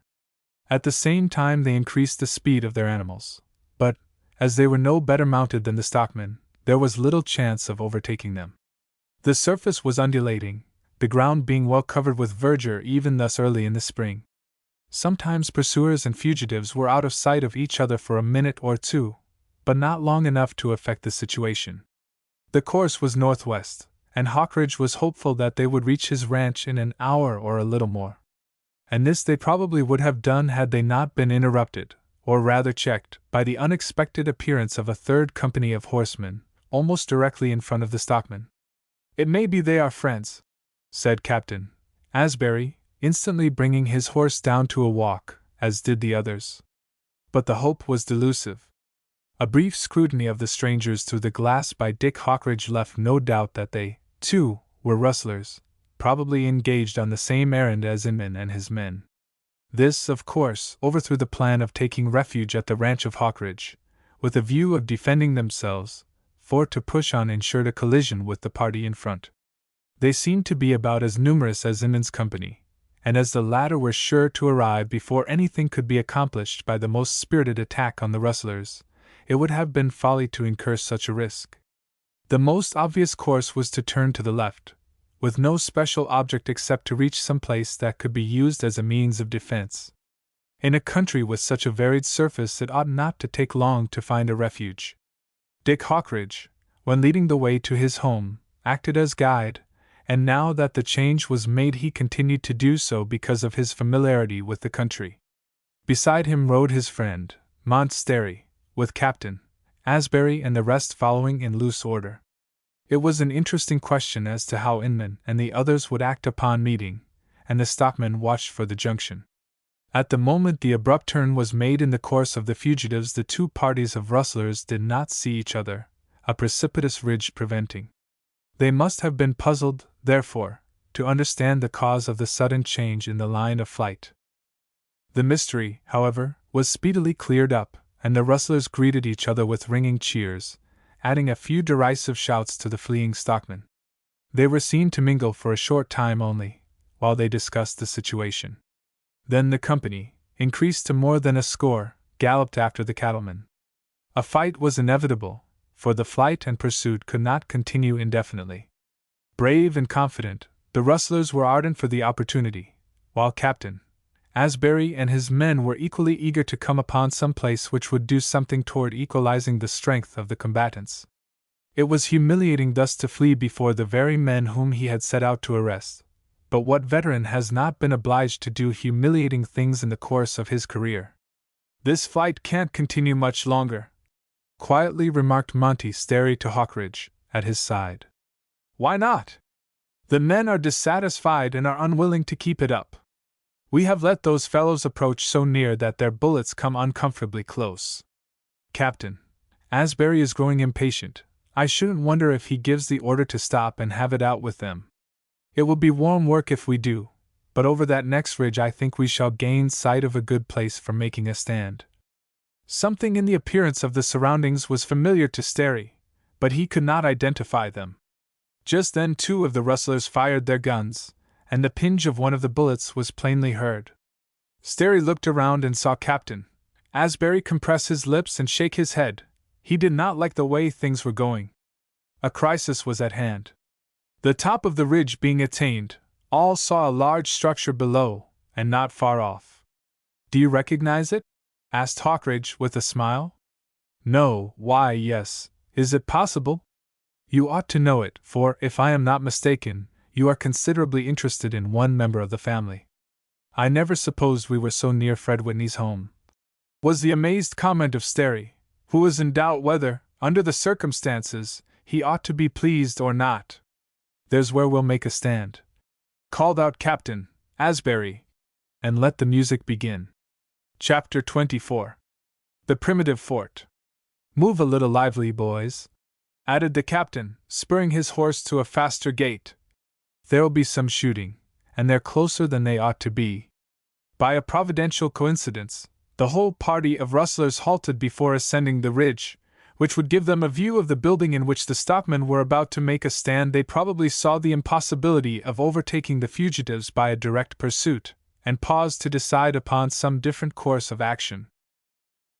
S1: At the same time they increased the speed of their animals, but, as they were no better mounted than the stockmen, there was little chance of overtaking them. The surface was undulating, the ground being well covered with verdure even thus early in the spring. Sometimes pursuers and fugitives were out of sight of each other for a minute or two, but not long enough to affect the situation. The course was northwest, and Hawkridge was hopeful that they would reach his ranch in an hour or a little more. And this they probably would have done had they not been interrupted, or rather checked, by the unexpected appearance of a third company of horsemen, almost directly in front of the stockmen. "It may be they are friends," said Captain Asbury, instantly bringing his horse down to a walk, as did the others. But the hope was delusive. A brief scrutiny of the strangers through the glass by Dick Hawkridge left no doubt that they, too, were rustlers, probably engaged on the same errand as Inman and his men. This, of course, overthrew the plan of taking refuge at the ranch of Hawkridge, with a view of defending themselves, for to push on ensured a collision with the party in front. They seemed to be about as numerous as Inman's company, and as the latter were sure to arrive before anything could be accomplished by the most spirited attack on the rustlers, it would have been folly to incur such a risk. The most obvious course was to turn to the left, with no special object except to reach some place that could be used as a means of defense. In a country with such a varied surface it ought not to take long to find a refuge. Dick Hawkridge, when leading the way to his home, acted as guide, and now that the change was made he continued to do so because of his familiarity with the country. Beside him rode his friend, Montsterry, with Captain Asbury and the rest following in loose order. It was an interesting question as to how Inman and the others would act upon meeting, and the stockmen watched for the junction. At the moment the abrupt turn was made in the course of the fugitives, the two parties of rustlers did not see each other, a precipitous ridge preventing. They must have been puzzled, therefore, to understand the cause of the sudden change in the line of flight. The mystery, however, was speedily cleared up, and the rustlers greeted each other with ringing cheers, adding a few derisive shouts to the fleeing stockmen. They were seen to mingle for a short time only, while they discussed the situation. Then the company, increased to more than a score, galloped after the cattlemen. A fight was inevitable, for the flight and pursuit could not continue indefinitely. Brave and confident, the rustlers were ardent for the opportunity, while Captain Asbury and his men were equally eager to come upon some place which would do something toward equalizing the strength of the combatants. It was humiliating thus to flee before the very men whom he had set out to arrest, but what veteran has not been obliged to do humiliating things in the course of his career? "This flight can't continue much longer," quietly remarked Monty Sterry to Hawkridge, at his side. "Why not?" "The men are dissatisfied and are unwilling to keep it up. We have let those fellows approach so near that their bullets come uncomfortably close. Captain Asbury is growing impatient. I shouldn't wonder if he gives the order to stop and have it out with them. It will be warm work if we do, but over that next ridge I think we shall gain sight of a good place for making a stand." Something in the appearance of the surroundings was familiar to Sterry, but he could not identify them. Just then 2 of the rustlers fired their guns, and the pinch of one of the bullets was plainly heard. Sterry looked around and saw Captain Asbury compress his lips and shake his head. He did not like the way things were going. A crisis was at hand. The top of the ridge being attained, all saw a large structure below, and not far off. "Do you recognize it?" asked Hawkridge with a smile. "No, why, yes. Is it possible?" "You ought to know it, for, if I am not mistaken, you are considerably interested in one member of the family." "I never supposed we were so near Fred Whitney's home," was the amazed comment of Sterry, who was in doubt whether, under the circumstances, he ought to be pleased or not. "There's where we'll make a stand," called out Captain Asbury, and let the music begin. Chapter 24. The Primitive Fort. "Move a little lively, boys," added the captain, spurring his horse to a faster gait. "There'll be some shooting, and they're closer than they ought to be." By a providential coincidence, the whole party of rustlers halted before ascending the ridge, which would give them a view of the building in which the stockmen were about to make a stand. They probably saw the impossibility of overtaking the fugitives by a direct pursuit, and paused to decide upon some different course of action.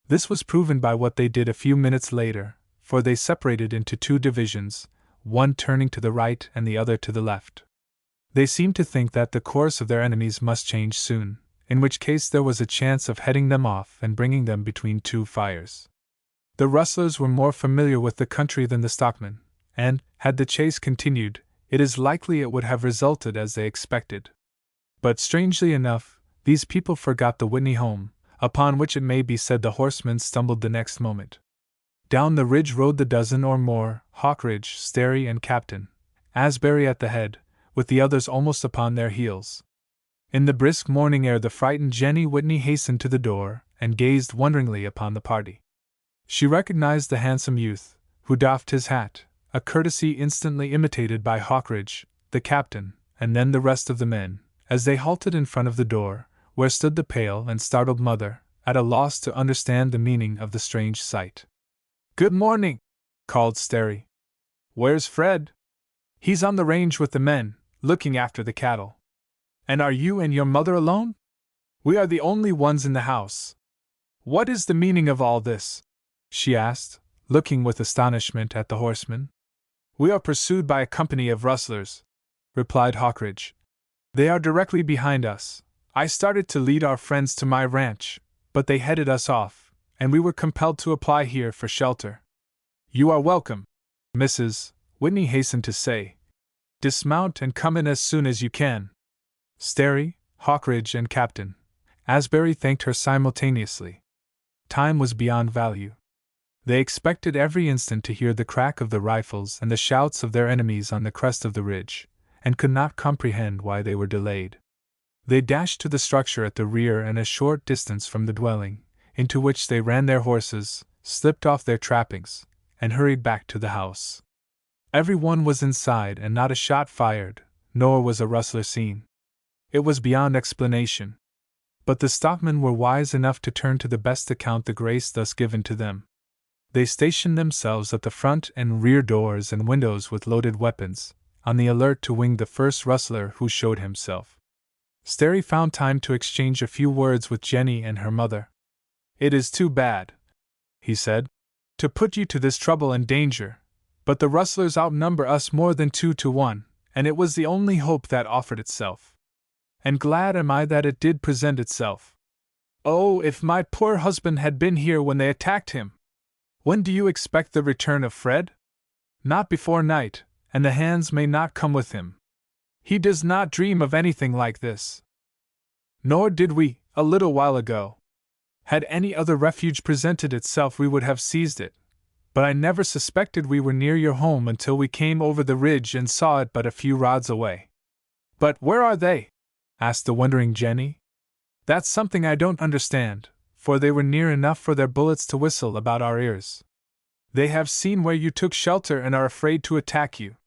S1: This was proven by what they did a few minutes later, for they separated into 2 divisions, one turning to the right and the other to the left. They seemed to think that the course of their enemies must change soon, in which case there was a chance of heading them off and bringing them between 2 fires. The rustlers were more familiar with the country than the stockmen, and, had the chase continued, it is likely it would have resulted as they expected. But strangely enough, these people forgot the Whitney home, upon which it may be said the horsemen stumbled the next moment. Down the ridge rode the dozen or more, Hawkridge, Sterry, and Captain Asbury at the head, with the others almost upon their heels. In the brisk morning air the frightened Jenny Whitney hastened to the door, and gazed wonderingly upon the party. She recognized the handsome youth, who doffed his hat, a courtesy instantly imitated by Hawkridge, the captain, and then the rest of the men, as they halted in front of the door, where stood the pale and startled mother, at a loss to understand the meaning of the strange sight. "Good morning," called Sterry. "Where's Fred?" "He's on the range with the men, looking after the cattle." "And are you and your mother alone?" "We are the only ones in the house." "What is the meaning of all this?" she asked, looking with astonishment at the horsemen. "We are pursued by a company of rustlers," replied Hawkridge. "They are directly behind us. I started to lead our friends to my ranch, but they headed us off, and we were compelled to apply here for shelter." "You are welcome, Mrs. Whitney hastened to say. "Dismount and come in as soon as you can." Sterry, Hawkridge, and Captain Asbury thanked her simultaneously. Time was beyond value. They expected every instant to hear the crack of the rifles and the shouts of their enemies on the crest of the ridge, and could not comprehend why they were delayed. They dashed to the structure at the rear and a short distance from the dwelling, into which they ran their horses, slipped off their trappings, and hurried back to the house. Every one was inside and not a shot fired, nor was a rustler seen. It was beyond explanation. But the stockmen were wise enough to turn to the best account the grace thus given to them. They stationed themselves at the front and rear doors and windows with loaded weapons, on the alert to wing the first rustler who showed himself. Sterry found time to exchange a few words with Jenny and her mother. "It is too bad," he said, "to put you to this trouble and danger, but the rustlers outnumber us more than 2 to 1, and it was the only hope that offered itself. And glad am I that it did present itself. Oh, if my poor husband had been here when they attacked him! When do you expect the return of Fred? Not before night, and the hands may not come with him. He does not dream of anything like this. Nor did we, a little while ago. Had any other refuge presented itself, we would have seized it. But I never suspected we were near your home until we came over the ridge and saw it but a few rods away." "But where are they?" asked the wondering Jenny. "That's something I don't understand, for they were near enough for their bullets to whistle about our ears. They have seen where you took shelter and are afraid to attack you."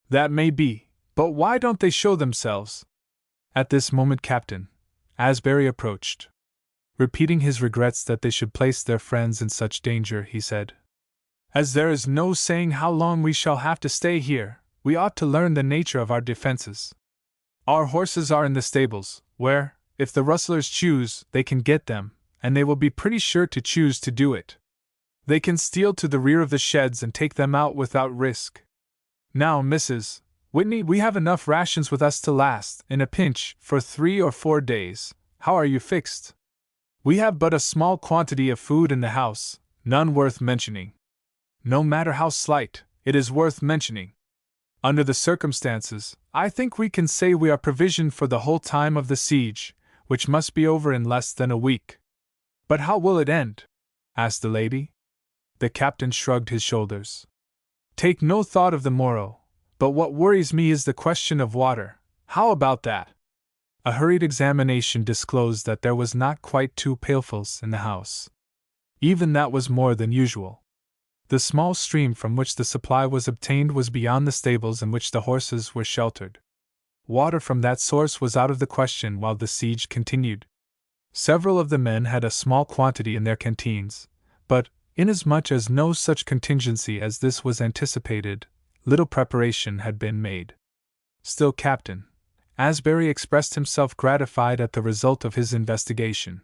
S1: "That may be, but why don't they show themselves?" At this moment Captain Asbury approached. Repeating his regrets that they should place their friends in such danger, he said, "As there is no saying how long we shall have to stay here, we ought to learn the nature of our defenses. Our horses are in the stables, where, if the rustlers choose, they can get them, and they will be pretty sure to choose to do it. They can steal to the rear of the sheds and take them out without risk. Now, Mrs. Whitney, we have enough rations with us to last, in a pinch, for 3 or 4 days. How are you fixed?" "We have but a small quantity of food in the house, none worth mentioning." "No matter how slight, it is worth mentioning. Under the circumstances, I think we can say we are provisioned for the whole time of the siege, which must be over in less than a week." "But how will it end?" asked the lady. The captain shrugged his shoulders. "Take no thought of the morrow, but what worries me is the question of water. How about that?" A hurried examination disclosed that there was not quite 2 pailfuls in the house. Even that was more than usual. The small stream from which the supply was obtained was beyond the stables in which the horses were sheltered. Water from that source was out of the question while the siege continued. Several of the men had a small quantity in their canteens, but, inasmuch as no such contingency as this was anticipated, little preparation had been made. Still Captain Asbury expressed himself gratified at the result of his investigation.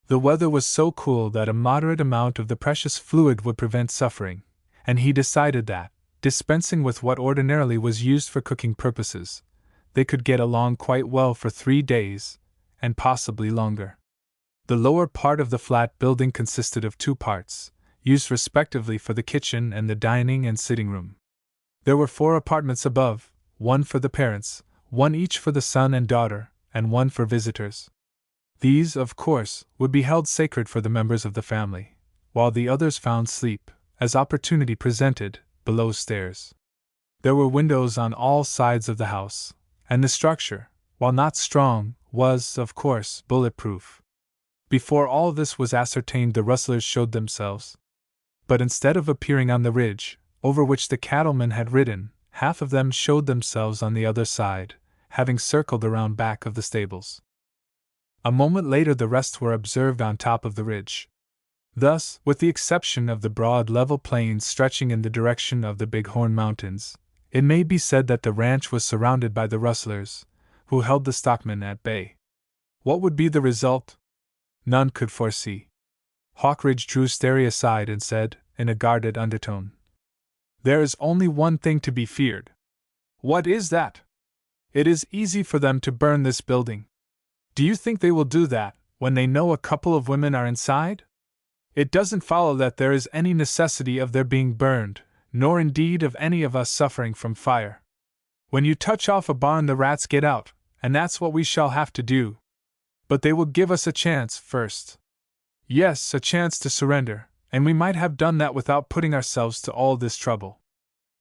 S1: The weather was so cool that a moderate amount of the precious fluid would prevent suffering, and he decided that, dispensing with what ordinarily was used for cooking purposes, they could get along quite well for 3 days, and possibly longer. The lower part of the flat building consisted of 2 parts, used respectively for the kitchen and the dining and sitting room. There were 4 apartments above, 1 for the parents, 1 each for the son and daughter, and 1 for visitors. These, of course, would be held sacred for the members of the family, while the others found sleep, as opportunity presented, below stairs. There were windows on all sides of the house, and the structure, while not strong, was, of course, bullet-proof. Before all this was ascertained, the rustlers showed themselves. But instead of appearing on the ridge, over which the cattlemen had ridden, half of them showed themselves on the other side, having circled around back of the stables. A moment later the rest were observed on top of the ridge. Thus, with the exception of the broad level plains stretching in the direction of the Bighorn Mountains, it may be said that the ranch was surrounded by the rustlers, who held the stockmen at bay. What would be the result? None could foresee. Hawkridge drew Sterry aside and said, in a guarded undertone, "There is only one thing to be feared." "What is that?" "It is easy for them to burn this building." "Do you think they will do that, when they know a couple of women are inside?" "It doesn't follow that there is any necessity of their being burned, nor indeed of any of us suffering from fire. When you touch off a barn the rats get out, and that's what we shall have to do. But they will give us a chance first." "Yes, a chance to surrender, and we might have done that without putting ourselves to all this trouble."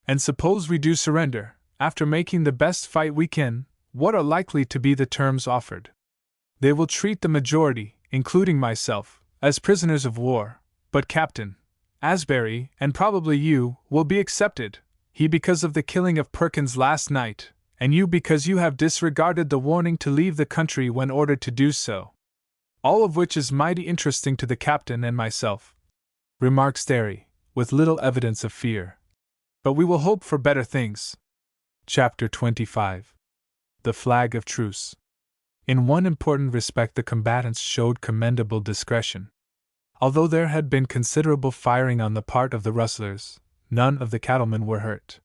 S1: "And suppose we do surrender, after making the best fight we can, what are likely to be the terms offered?" "They will treat the majority, including myself, as prisoners of war, but Captain Asbury, and probably you, will be accepted, he because of the killing of Perkins last night, and you because you have disregarded the warning to leave the country when ordered to do so. All of which is mighty interesting to the captain and myself," remarked Sterry, with little evidence of fear. But we will hope for better things. Chapter 25. The Flag of Truce. In one important respect the combatants showed commendable discretion. Although there had been considerable firing on the part of the rustlers, none of the cattlemen were hurt.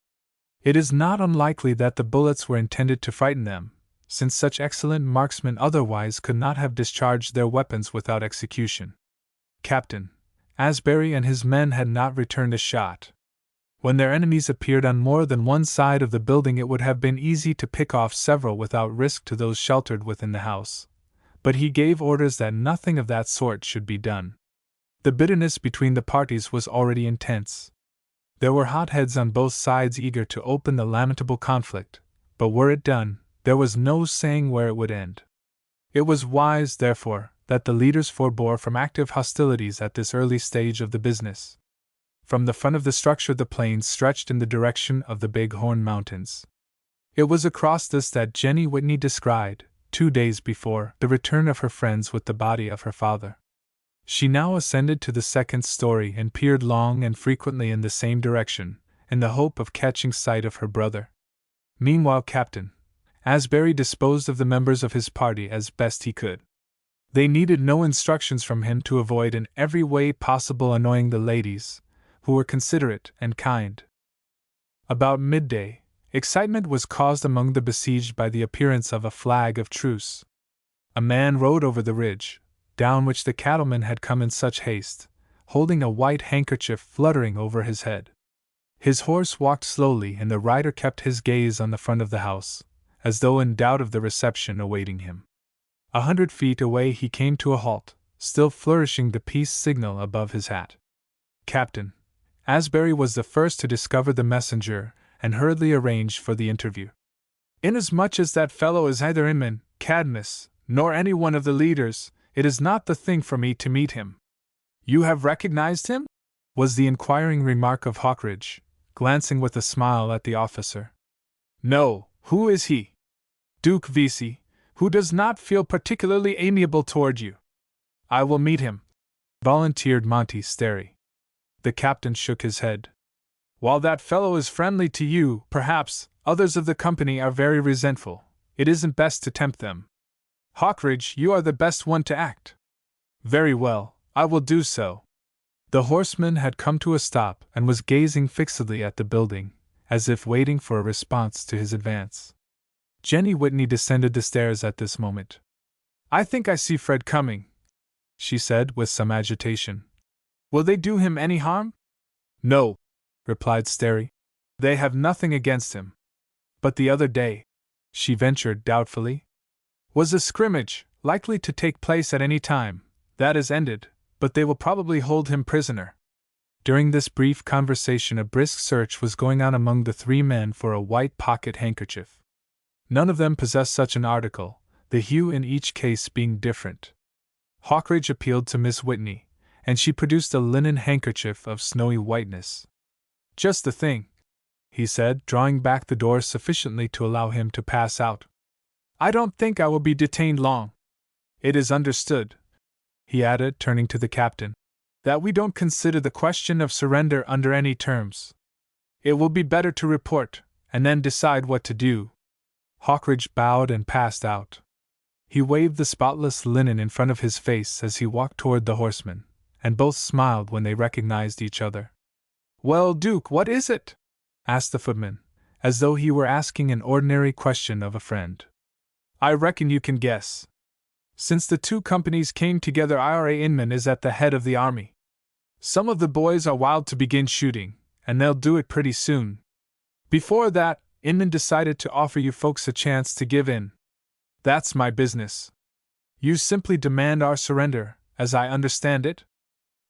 S1: It is not unlikely that the bullets were intended to frighten them, since such excellent marksmen otherwise could not have discharged their weapons without execution. Captain Asbury and his men had not returned a shot. When their enemies appeared on more than one side of the building it would have been easy to pick off several without risk to those sheltered within the house. But he gave orders that nothing of that sort should be done. The bitterness between the parties was already intense. There were hotheads on both sides eager to open the lamentable conflict, but were it done, there was no saying where it would end. It was wise, therefore, that the leaders forbore from active hostilities at this early stage of the business. From the front of the structure the plains stretched in the direction of the Big Horn Mountains. It was across this that Jenny Whitney descried, 2 days before, the return of her friends with the body of her father. She now ascended to the second story and peered long and frequently in the same direction, in the hope of catching sight of her brother. Meanwhile Captain Asbury disposed of the members of his party as best he could. They needed no instructions from him to avoid in every way possible annoying the ladies, who were considerate and kind. About midday, excitement was caused among the besieged by the appearance of a flag of truce. A man rode over the ridge, down which the cattlemen had come in such haste, holding a white handkerchief fluttering over his head. His horse walked slowly and the rider kept his gaze on the front of the house, as though in doubt of the reception awaiting him. 100 feet away he came to a halt, still flourishing the peace signal above his hat. Captain Asbury was the first to discover the messenger and hurriedly arranged for the interview. Inasmuch as that fellow is neither Inman, Cadmus, nor any one of the leaders, it is not the thing for me to meet him. You have recognized him? Was the inquiring remark of Hawkridge, glancing with a smile at the officer. No, who is he? Duke Vesey, who does not feel particularly amiable toward you. I will meet him, volunteered Monty Sterry. The captain shook his head. While that fellow is friendly to you, perhaps, others of the company are very resentful. It isn't best to tempt them. Hawkridge, you are the best one to act. Very well, I will do so. The horseman had come to a stop and was gazing fixedly at the building, as if waiting for a response to his advance. Jenny Whitney descended the stairs at this moment. I think I see Fred coming, she said with some agitation. Will they do him any harm? No, replied Sterry. They have nothing against him. But the other day, she ventured doubtfully, was a scrimmage, likely to take place at any time. That is ended, but they will probably hold him prisoner. During this brief conversation a brisk search was going on among the 3 men for a white pocket handkerchief. None of them possessed such an article, the hue in each case being different. Hawkridge appealed to Miss Whitney, and she produced a linen handkerchief of snowy whiteness. Just the thing, he said, drawing back the door sufficiently to allow him to pass out. I don't think I will be detained long. It is understood, he added, turning to the captain, that we don't consider the question of surrender under any terms. It will be better to report, and then decide what to do. Hawkridge bowed and passed out. He waved the spotless linen in front of his face as he walked toward the horseman, and both smiled when they recognized each other. Well, Duke, what is it? Asked the footman, as though he were asking an ordinary question of a friend. I reckon you can guess. Since the 2 companies came together, Ira Inman is at the head of the army. Some of the boys are wild to begin shooting, and they'll do it pretty soon. Before that, Inman decided to offer you folks a chance to give in. That's my business. You simply demand our surrender, as I understand it?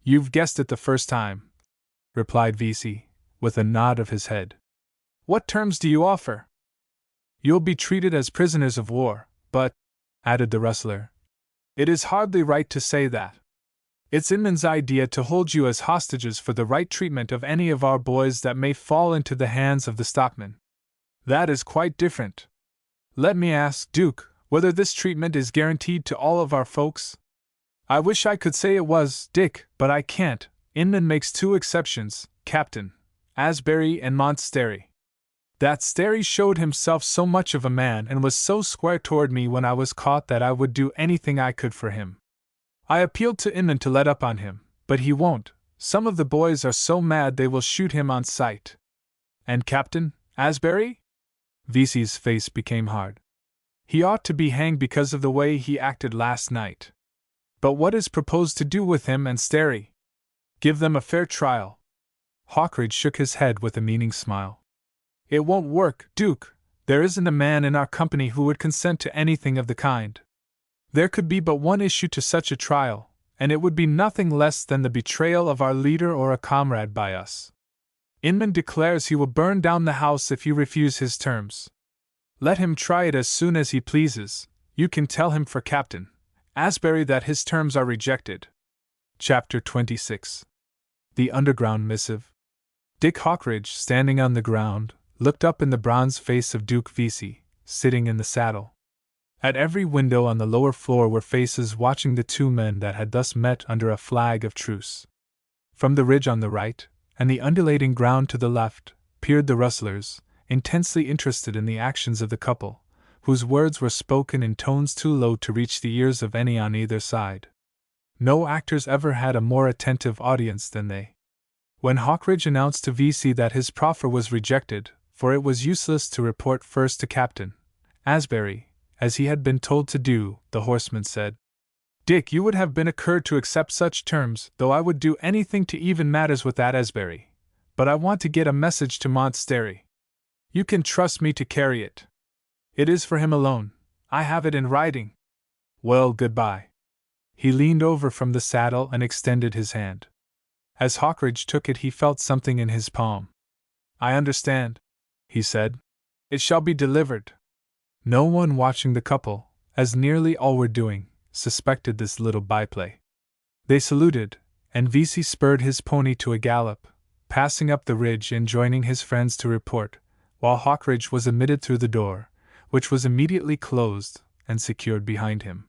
S1: You've guessed it the first time, replied Vesey, with a nod of his head. What terms do you offer? You'll be treated as prisoners of war, but, added the rustler, it is hardly right to say that. It's Inman's idea to hold you as hostages for the right treatment of any of our boys that may fall into the hands of the stockmen. That is quite different. Let me ask, Duke, whether this treatment is guaranteed to all of our folks? I wish I could say it was, Dick, but I can't. Inman makes 2 exceptions, Captain, Asbury and Montsterry. That Sterry showed himself so much of a man and was so square toward me when I was caught that I would do anything I could for him. I appealed to Inman to let up on him, but he won't. Some of the boys are so mad they will shoot him on sight. And Captain Asbury? Vesey's face became hard. He ought to be hanged because of the way he acted last night. But what is proposed to do with him and Sterry? Give them a fair trial. Hawkridge shook his head with a meaning smile. It won't work, Duke. There isn't a man in our company who would consent to anything of the kind. There could be but one issue to such a trial, and it would be nothing less than the betrayal of our leader or a comrade by us. Inman declares he will burn down the house if you refuse his terms. Let him try it as soon as he pleases. You can tell him for Captain Asbury that his terms are rejected. Chapter 26. The Underground Missive. Dick Hawkridge, standing on the ground, looked up in the bronze face of Duke Vesey, sitting in the saddle. At every window on the lower floor were faces watching the 2 men that had thus met under a flag of truce. From the ridge on the right, and the undulating ground to the left, peered the rustlers, intensely interested in the actions of the couple, whose words were spoken in tones too low to reach the ears of any on either side. No actors ever had a more attentive audience than they. When Hawkridge announced to Vesey that his proffer was rejected, for it was useless to report first to Captain Asbury, as he had been told to do, the horseman said, Dick, you would have been a cur to accept such terms, though I would do anything to even matters with that Asbury. But I want to get a message to Montsterry. You can trust me to carry it. It is for him alone. I have it in writing. Well, goodbye. He leaned over from the saddle and extended his hand. As Hawkridge took it, he felt something in his palm. I understand, he said. It shall be delivered. No one watching the couple, as nearly all were doing, suspected this little byplay. They saluted, and Vesey spurred his pony to a gallop, passing up the ridge and joining his friends to report, while Hawkridge was admitted through the door, which was immediately closed and secured behind him.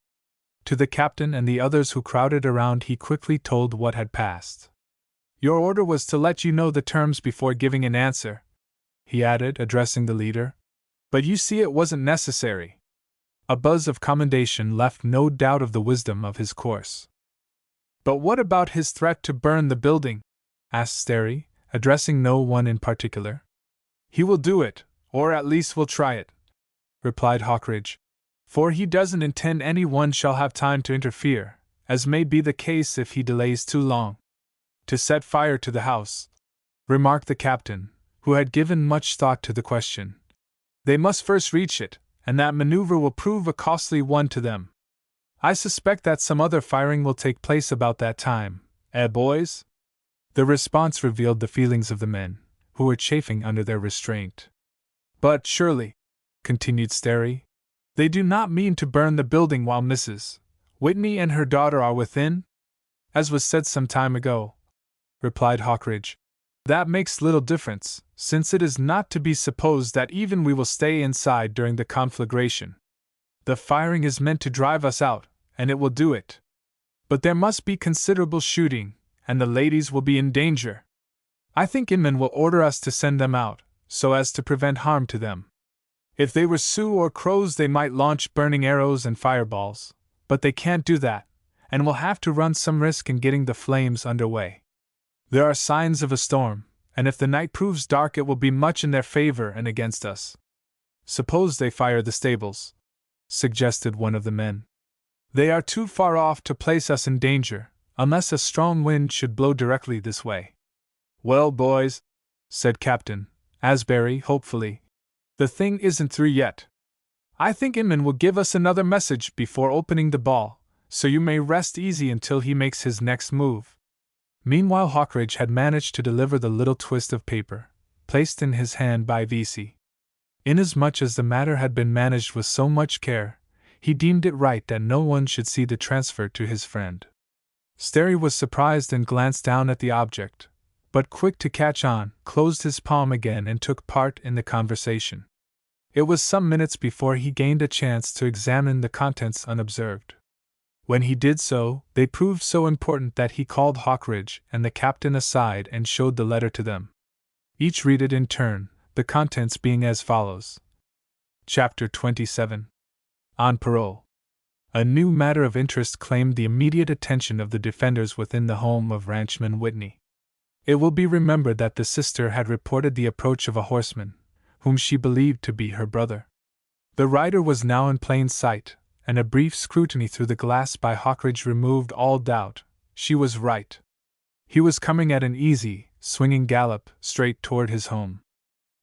S1: To the captain and the others who crowded around he quickly told what had passed. Your order was to let you know the terms before giving an answer, he added, addressing the leader. But you see it wasn't necessary. A buzz of commendation left no doubt of the wisdom of his course. But what about his threat to burn the building? Asked Sterry, addressing no one in particular. He will do it, or at least will try it, replied Hawkridge, for he doesn't intend any one shall have time to interfere, as may be the case if he delays too long. To set fire to the house, remarked the captain, who had given much thought to the question. They must first reach it, and that maneuver will prove a costly one to them. I suspect that some other firing will take place about that time, boys? The response revealed the feelings of the men, who were chafing under their restraint. But surely, continued Sterry, they do not mean to burn the building while Mrs. Whitney and her daughter are within? As was said some time ago, replied Hawkridge. That makes little difference, since it is not to be supposed that even we will stay inside during the conflagration. The firing is meant to drive us out, and it will do it. But there must be considerable shooting, and the ladies will be in danger. I think Inman will order us to send them out, so as to prevent harm to them. If they were Sioux or Crows they might launch burning arrows and fireballs, but they can't do that, and will have to run some risk in getting the flames under way. There are signs of a storm, and if the night proves dark it will be much in their favor and against us. Suppose they fire the stables, suggested one of the men. They are too far off to place us in danger, unless a strong wind should blow directly this way. Well, boys, said Captain Asbury hopefully, the thing isn't through yet. I think Inman will give us another message before opening the ball, so you may rest easy until he makes his next move. Meanwhile Hawkridge had managed to deliver the little twist of paper, placed in his hand by Vesey. Inasmuch as the matter had been managed with so much care, he deemed it right that no one should see the transfer to his friend. Sterry was surprised and glanced down at the object, but quick to catch on, closed his palm again and took part in the conversation. It was some minutes before he gained a chance to examine the contents unobserved. When he did so, they proved so important that he called Hawkridge and the captain aside and showed the letter to them. Each read it in turn, the contents being as follows. Chapter 27. On Parole. A new matter of interest claimed the immediate attention of the defenders within the home of ranchman Whitney. It will be remembered that the sister had reported the approach of a horseman, whom she believed to be her brother. The rider was now in plain sight, and a brief scrutiny through the glass by Hawkridge removed all doubt. She was right. He was coming at an easy, swinging gallop straight toward his home.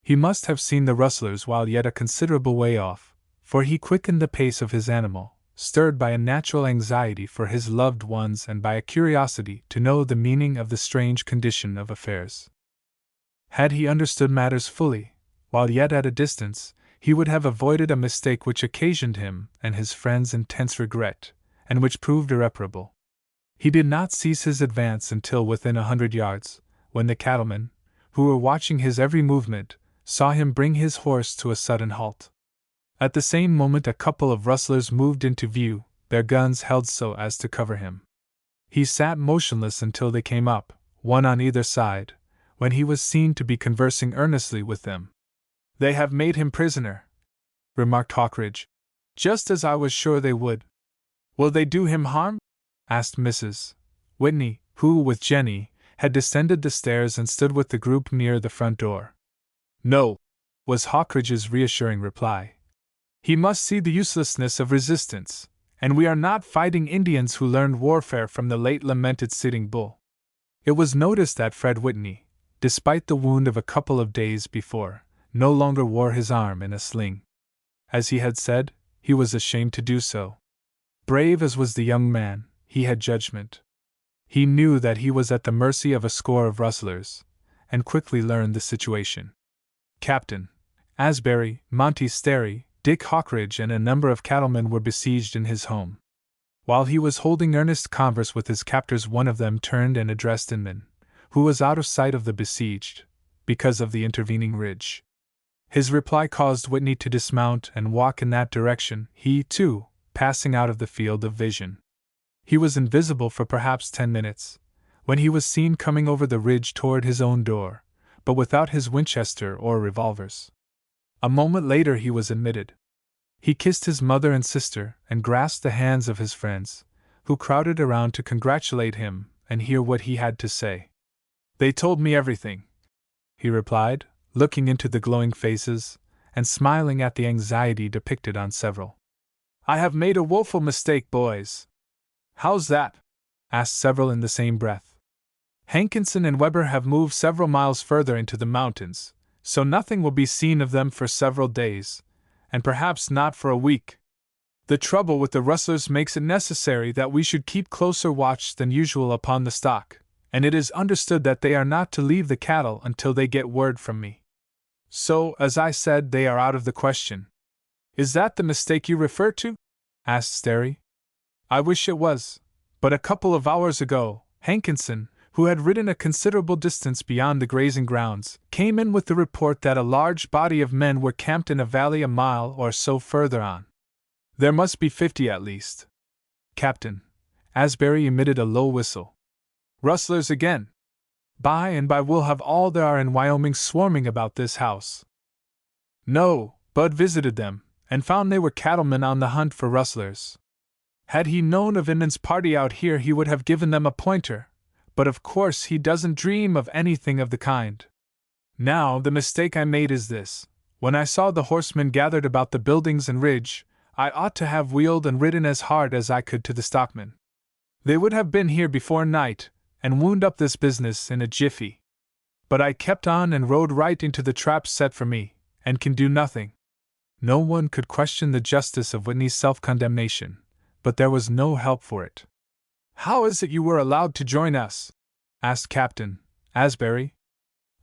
S1: He must have seen the rustlers while yet a considerable way off, for he quickened the pace of his animal, stirred by a natural anxiety for his loved ones and by a curiosity to know the meaning of the strange condition of affairs. Had he understood matters fully, while yet at a distance, he would have avoided a mistake which occasioned him and his friends intense regret, and which proved irreparable. He did not cease his advance until within 100 yards, when the cattlemen, who were watching his every movement, saw him bring his horse to a sudden halt. At the same moment a couple of rustlers moved into view, their guns held so as to cover him. He sat motionless until they came up, one on either side, when he was seen to be conversing earnestly with them. "They have made him prisoner," remarked Hawkridge, "just as I was sure they would." "Will they do him harm?" asked Mrs. Whitney, who, with Jenny, had descended the stairs and stood with the group near the front door. "No," was Hawkridge's reassuring reply. "He must see the uselessness of resistance, and we are not fighting Indians who learned warfare from the late lamented Sitting Bull." It was noticed that Fred Whitney, despite the wound of a couple of days before, no longer wore his arm in a sling. As he had said, he was ashamed to do so. Brave as was the young man, he had judgment. He knew that he was at the mercy of a score of rustlers, and quickly learned the situation. Captain Asbury, Monty Sterry, Dick Hawkridge, and a number of cattlemen were besieged in his home. While he was holding earnest converse with his captors, one of them turned and addressed Inman, who was out of sight of the besieged, because of the intervening ridge. His reply caused Whitney to dismount and walk in that direction, he, too, passing out of the field of vision. He was invisible for perhaps 10 minutes, when he was seen coming over the ridge toward his own door, but without his Winchester or revolvers. A moment later he was admitted. He kissed his mother and sister and grasped the hands of his friends, who crowded around to congratulate him and hear what he had to say. "They told me everything," he replied, looking into the glowing faces, and smiling at the anxiety depicted on several. "I have made a woeful mistake, boys." "How's that?" asked several in the same breath. "Hankinson and Weber have moved several miles further into the mountains, so nothing will be seen of them for several days, and perhaps not for a week. The trouble with the rustlers makes it necessary that we should keep closer watch than usual upon the stock, and it is understood that they are not to leave the cattle until they get word from me. So, as I said, they are out of the question." "Is that the mistake you refer to?" asked Sterry. "I wish it was, but a couple of hours ago, Hankinson, who had ridden a considerable distance beyond the grazing grounds, came in with the report that a large body of men were camped in a valley a mile or so further on. There must be 50 at least." Captain Asbury emitted a low whistle. "Rustlers again! By and by we'll have all there are in Wyoming swarming about this house." "No, Bud visited them, and found they were cattlemen on the hunt for rustlers. Had he known of Inman's party out here he would have given them a pointer, but of course he doesn't dream of anything of the kind. Now, the mistake I made is this: when I saw the horsemen gathered about the buildings and ridge, I ought to have wheeled and ridden as hard as I could to the stockmen. They would have been here before night, and wound up this business in a jiffy. But I kept on and rode right into the trap set for me, and can do nothing." No one could question the justice of Whitney's self-condemnation, but there was no help for it. "How is it you were allowed to join us?" asked Captain Asbury.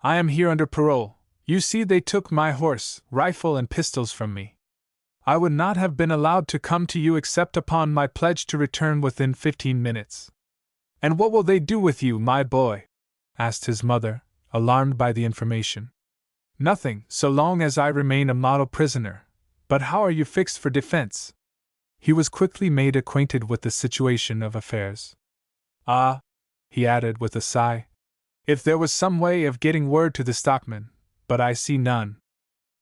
S1: "I am here under parole. You see they took my horse, rifle, and pistols from me. I would not have been allowed to come to you except upon my pledge to return within 15 minutes. "And what will they do with you, my boy?" asked his mother, alarmed by the information. "Nothing, so long as I remain a model prisoner. But how are you fixed for defense?" He was quickly made acquainted with the situation of affairs. "Ah," he added with a sigh, "if there was some way of getting word to the stockmen, but I see none."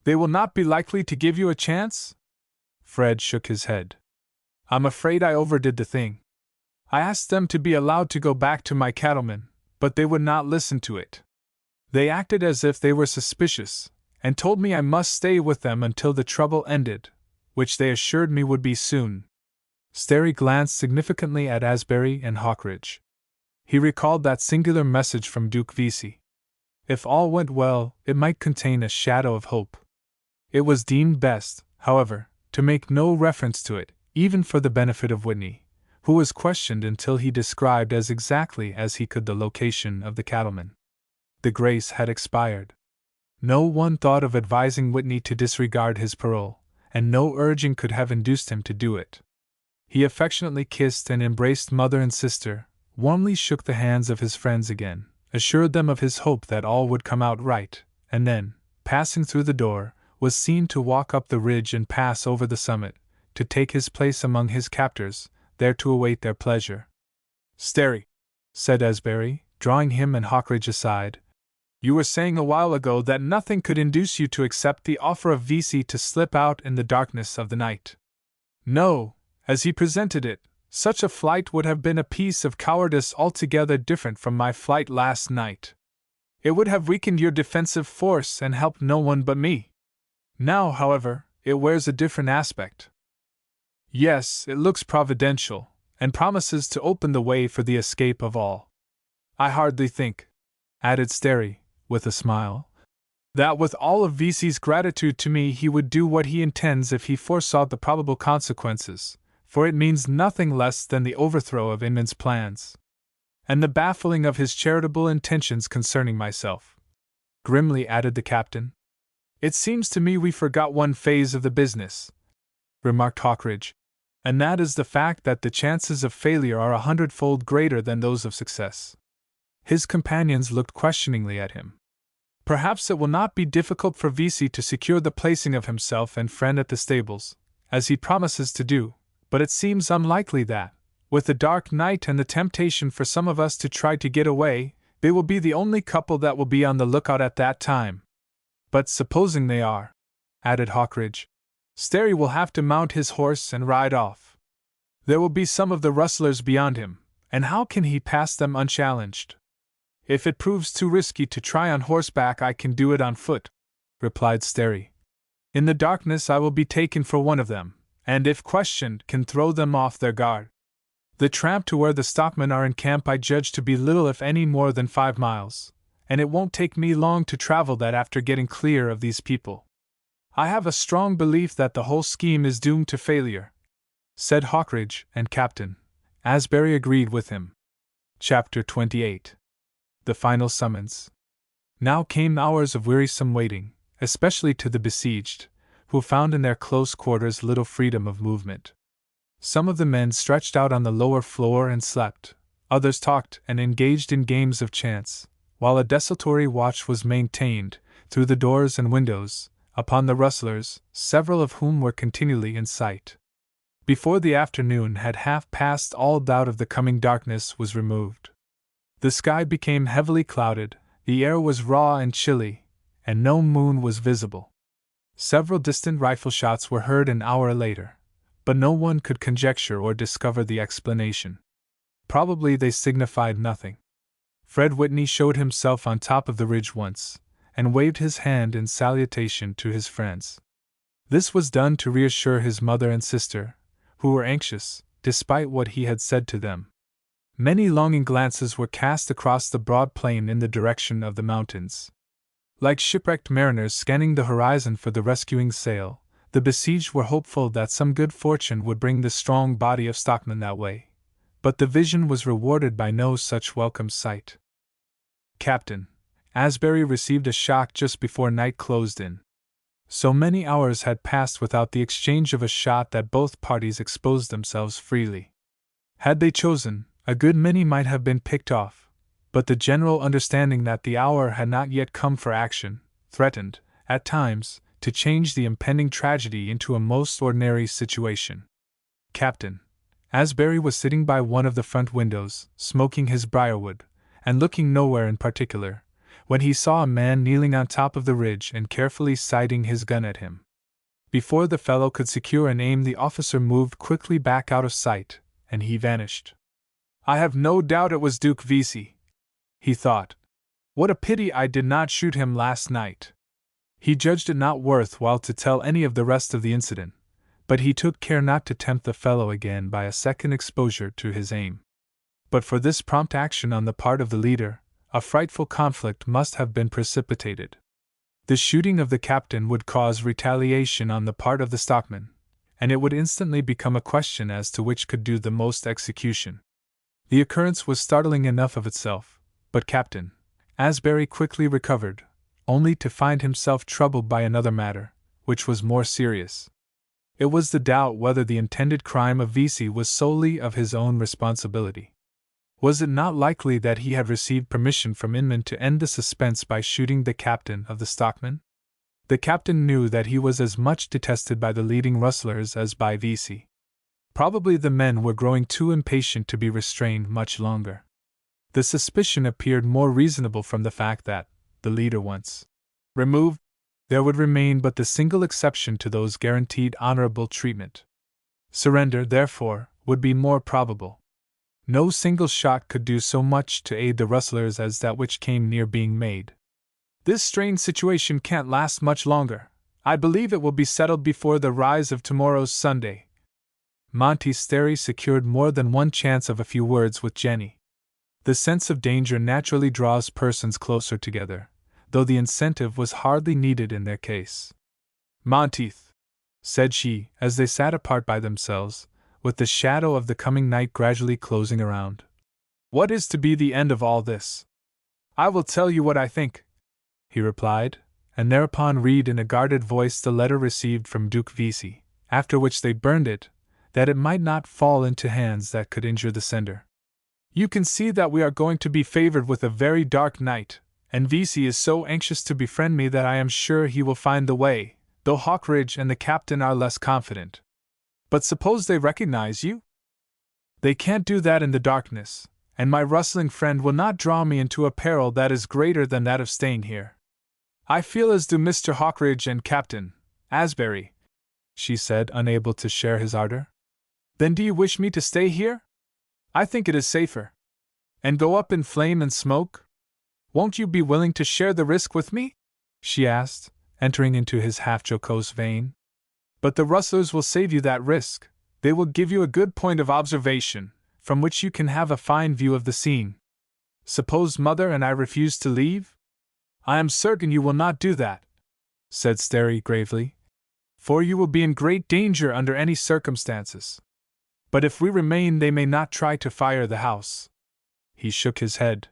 S1: "They will not be likely to give you a chance?" Fred shook his head. "I'm afraid I overdid the thing. I asked them to be allowed to go back to my cattlemen, but they would not listen to it. They acted as if they were suspicious, and told me I must stay with them until the trouble ended, which they assured me would be soon." Sterry glanced significantly at Asbury and Hawkridge. He recalled that singular message from Duke Vesey. If all went well, it might contain a shadow of hope. It was deemed best, however, to make no reference to it, even for the benefit of Whitney, who was questioned until he described as exactly as he could the location of the cattlemen. The grace had expired. No one thought of advising Whitney to disregard his parole, and no urging could have induced him to do it. He affectionately kissed and embraced mother and sister, warmly shook the hands of his friends again, assured them of his hope that all would come out right, and then, passing through the door, was seen to walk up the ridge and pass over the summit, to take his place among his captors, there to await their pleasure. "Sterry," said Asbury, drawing him and Hawkridge aside, "you were saying a while ago that nothing could induce you to accept the offer of Vesey to slip out in the darkness of the night." "No, as he presented it, such a flight would have been a piece of cowardice altogether different from my flight last night. It would have weakened your defensive force and helped no one but me. Now, however, it wears a different aspect. Yes, it looks providential, and promises to open the way for the escape of all. I hardly think," added Sterry, with a smile, "that with all of Vesey's gratitude to me he would do what he intends if he foresaw the probable consequences, for it means nothing less than the overthrow of Inman's plans, and the baffling of his charitable intentions concerning myself," grimly added the captain. "It seems to me we forgot one phase of the business," remarked Hawkridge, "and that is the fact that the chances of failure are 100-fold greater than those of success." His companions looked questioningly at him. "Perhaps it will not be difficult for Vesey to secure the placing of himself and friend at the stables, as he promises to do, but it seems unlikely that, with the dark night and the temptation for some of us to try to get away, they will be the only couple that will be on the lookout at that time. But supposing they are," added Hawkridge, "Sterry will have to mount his horse and ride off. There will be some of the rustlers beyond him, and how can he pass them unchallenged?" "If it proves too risky to try on horseback, I can do it on foot," replied Sterry. "In the darkness I will be taken for one of them, and if questioned, can throw them off their guard. The tramp to where the stockmen are in camp I judge to be little if any more than 5 miles, and it won't take me long to travel that after getting clear of these people. I have a strong belief that the whole scheme is doomed to failure," said Hawkridge, and Captain Asbury agreed with him. Chapter 28. The Final Summons. Now came hours of wearisome waiting, especially to the besieged, who found in their close quarters little freedom of movement. Some of the men stretched out on the lower floor and slept, others talked and engaged in games of chance, while a desultory watch was maintained, through the doors and windows, upon the rustlers, several of whom were continually in sight. Before the afternoon had half passed, all doubt of the coming darkness was removed. The sky became heavily clouded, the air was raw and chilly, and no moon was visible. Several distant rifle shots were heard an hour later, but no one could conjecture or discover the explanation. Probably they signified nothing. Fred Whitney showed himself on top of the ridge once, and waved his hand in salutation to his friends. This was done to reassure his mother and sister, who were anxious, despite what he had said to them. Many longing glances were cast across the broad plain in the direction of the mountains. Like shipwrecked mariners scanning the horizon for the rescuing sail, the besieged were hopeful that some good fortune would bring the strong body of stockmen that way, but the vision was rewarded by no such welcome sight. Captain Asbury received a shock just before night closed in. So many hours had passed without the exchange of a shot that both parties exposed themselves freely. Had they chosen, a good many might have been picked off, but the general understanding that the hour had not yet come for action threatened, at times, to change the impending tragedy into a most ordinary situation. Captain. Asbury was sitting by one of the front windows, smoking his briarwood, and looking nowhere in particular, when he saw a man kneeling on top of the ridge and carefully sighting his gun at him. Before the fellow could secure an aim, the officer moved quickly back out of sight, and he vanished. I have no doubt it was Duke Vesey, he thought. What a pity I did not shoot him last night. He judged it not worth while to tell any of the rest of the incident, but he took care not to tempt the fellow again by a second exposure to his aim. But for this prompt action on the part of the leader, a frightful conflict must have been precipitated. The shooting of the captain would cause retaliation on the part of the stockman, and it would instantly become a question as to which could do the most execution. The occurrence was startling enough of itself, but Captain Asbury quickly recovered, only to find himself troubled by another matter, which was more serious. It was the doubt whether the intended crime of Vesey was solely of his own responsibility. Was it not likely that he had received permission from Inman to end the suspense by shooting the captain of the stockmen? The captain knew that he was as much detested by the leading rustlers as by Vesey. Probably the men were growing too impatient to be restrained much longer. The suspicion appeared more reasonable from the fact that, the leader once removed, there would remain but the single exception to those guaranteed honorable treatment. Surrender, therefore, would be more probable. No single shot could do so much to aid the rustlers as that which came near being made. This strained situation can't last much longer. I believe it will be settled before the rise of tomorrow's Sunday. Monty Sterry secured more than one chance of a few words with Jenny. The sense of danger naturally draws persons closer together, though the incentive was hardly needed in their case. Monteith, said she, as they sat apart by themselves, with the shadow of the coming night gradually closing around. What is to be the end of all this? I will tell you what I think, he replied, and thereupon read in a guarded voice the letter received from Duke Vesey, after which they burned it, that it might not fall into hands that could injure the sender. You can see that we are going to be favored with a very dark night, and Vesey is so anxious to befriend me that I am sure he will find the way, though Hawkridge and the captain are less confident. But suppose they recognize you? They can't do that in the darkness, and my rustling friend will not draw me into a peril that is greater than that of staying here. I feel as do Mr. Hawkridge and Captain Asbury, she said, unable to share his ardor. Then do you wish me to stay here? I think it is safer. And go up in flame and smoke? Won't you be willing to share the risk with me? She asked, entering into his half-jocose vein. But the rustlers will save you that risk. They will give you a good point of observation, from which you can have a fine view of the scene. Suppose Mother and I refuse to leave? I am certain you will not do that, said Sterry gravely, for you will be in great danger under any circumstances. But if we remain, they may not try to fire the house. He shook his head.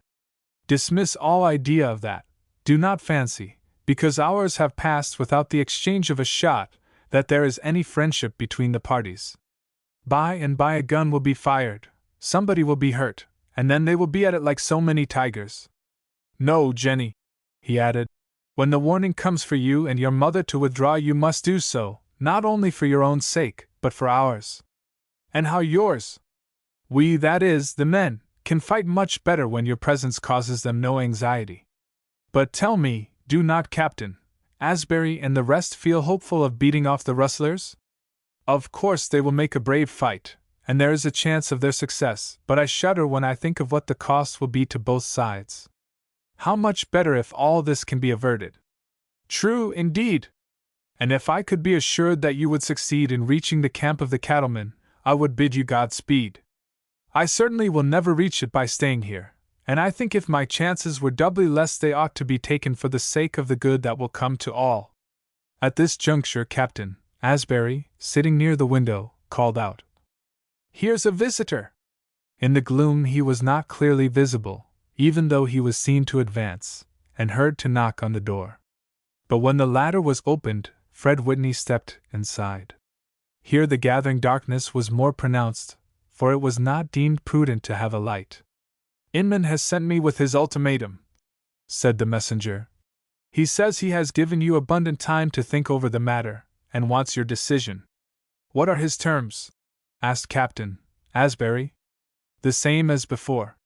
S1: Dismiss all idea of that. Do not fancy, because hours have passed without the exchange of a shot, that there is any friendship between the parties. By and by a gun will be fired, somebody will be hurt, and then they will be at it like so many tigers. No, Jenny, he added, when the warning comes for you and your mother to withdraw, you must do so, not only for your own sake, but for ours. And how yours? We, that is, the men, can fight much better when your presence causes them no anxiety. But tell me, do not Captain Asbury and the rest feel hopeful of beating off the rustlers? Of course they will make a brave fight, and there is a chance of their success, but I shudder when I think of what the cost will be to both sides. How much better if all this can be averted. True, indeed. And if I could be assured that you would succeed in reaching the camp of the cattlemen, I would bid you Godspeed. I certainly will never reach it by staying here, and I think if my chances were doubly less they ought to be taken for the sake of the good that will come to all. At this juncture Captain Asbury, sitting near the window, called out, Here's a visitor! In the gloom he was not clearly visible, even though he was seen to advance, and heard to knock on the door. But when the latter was opened, Fred Whitney stepped inside. Here the gathering darkness was more pronounced, for it was not deemed prudent to have a light. Inman has sent me with his ultimatum, said the messenger. He says he has given you abundant time to think over the matter, and wants your decision. What are his terms? asked Captain Asbury. The same as before.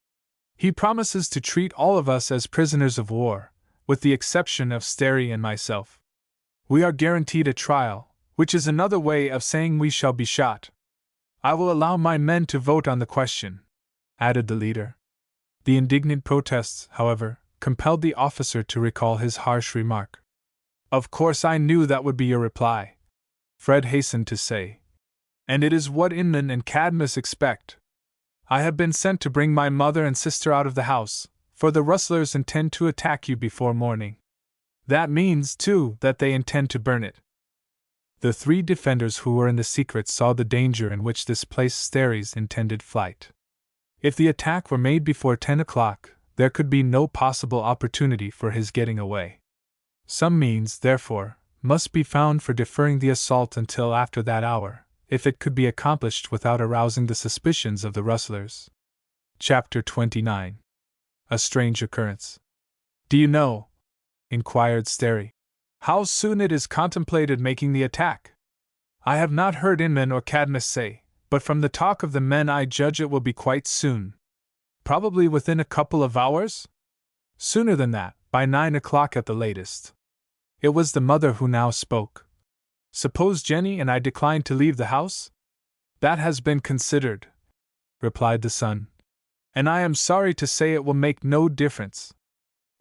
S1: He promises to treat all of us as prisoners of war, with the exception of Sterry and myself. We are guaranteed a trial, which is another way of saying we shall be shot. I will allow my men to vote on the question, added the leader. The indignant protests, however, compelled the officer to recall his harsh remark. Of course I knew that would be your reply, Fred hastened to say. And it is what Inman and Cadmus expect. I have been sent to bring my mother and sister out of the house, for the rustlers intend to attack you before morning. That means, too, that they intend to burn it. The three defenders who were in the secret saw the danger in which this placed Sterry's intended flight. If the attack were made before 10 o'clock, there could be no possible opportunity for his getting away. Some means, therefore, must be found for deferring the assault until after that hour, if it could be accomplished without arousing the suspicions of the rustlers. Chapter 29. A Strange Occurrence. Do you know, inquired Sterry, how soon it is contemplated making the attack? I have not heard Inman or Cadmus say, but from the talk of the men I judge it will be quite soon. Probably within a couple of hours? Sooner than that, by 9 o'clock at the latest. It was the mother who now spoke. Suppose Jenny and I decline to leave the house? That has been considered, replied the son, and I am sorry to say it will make no difference.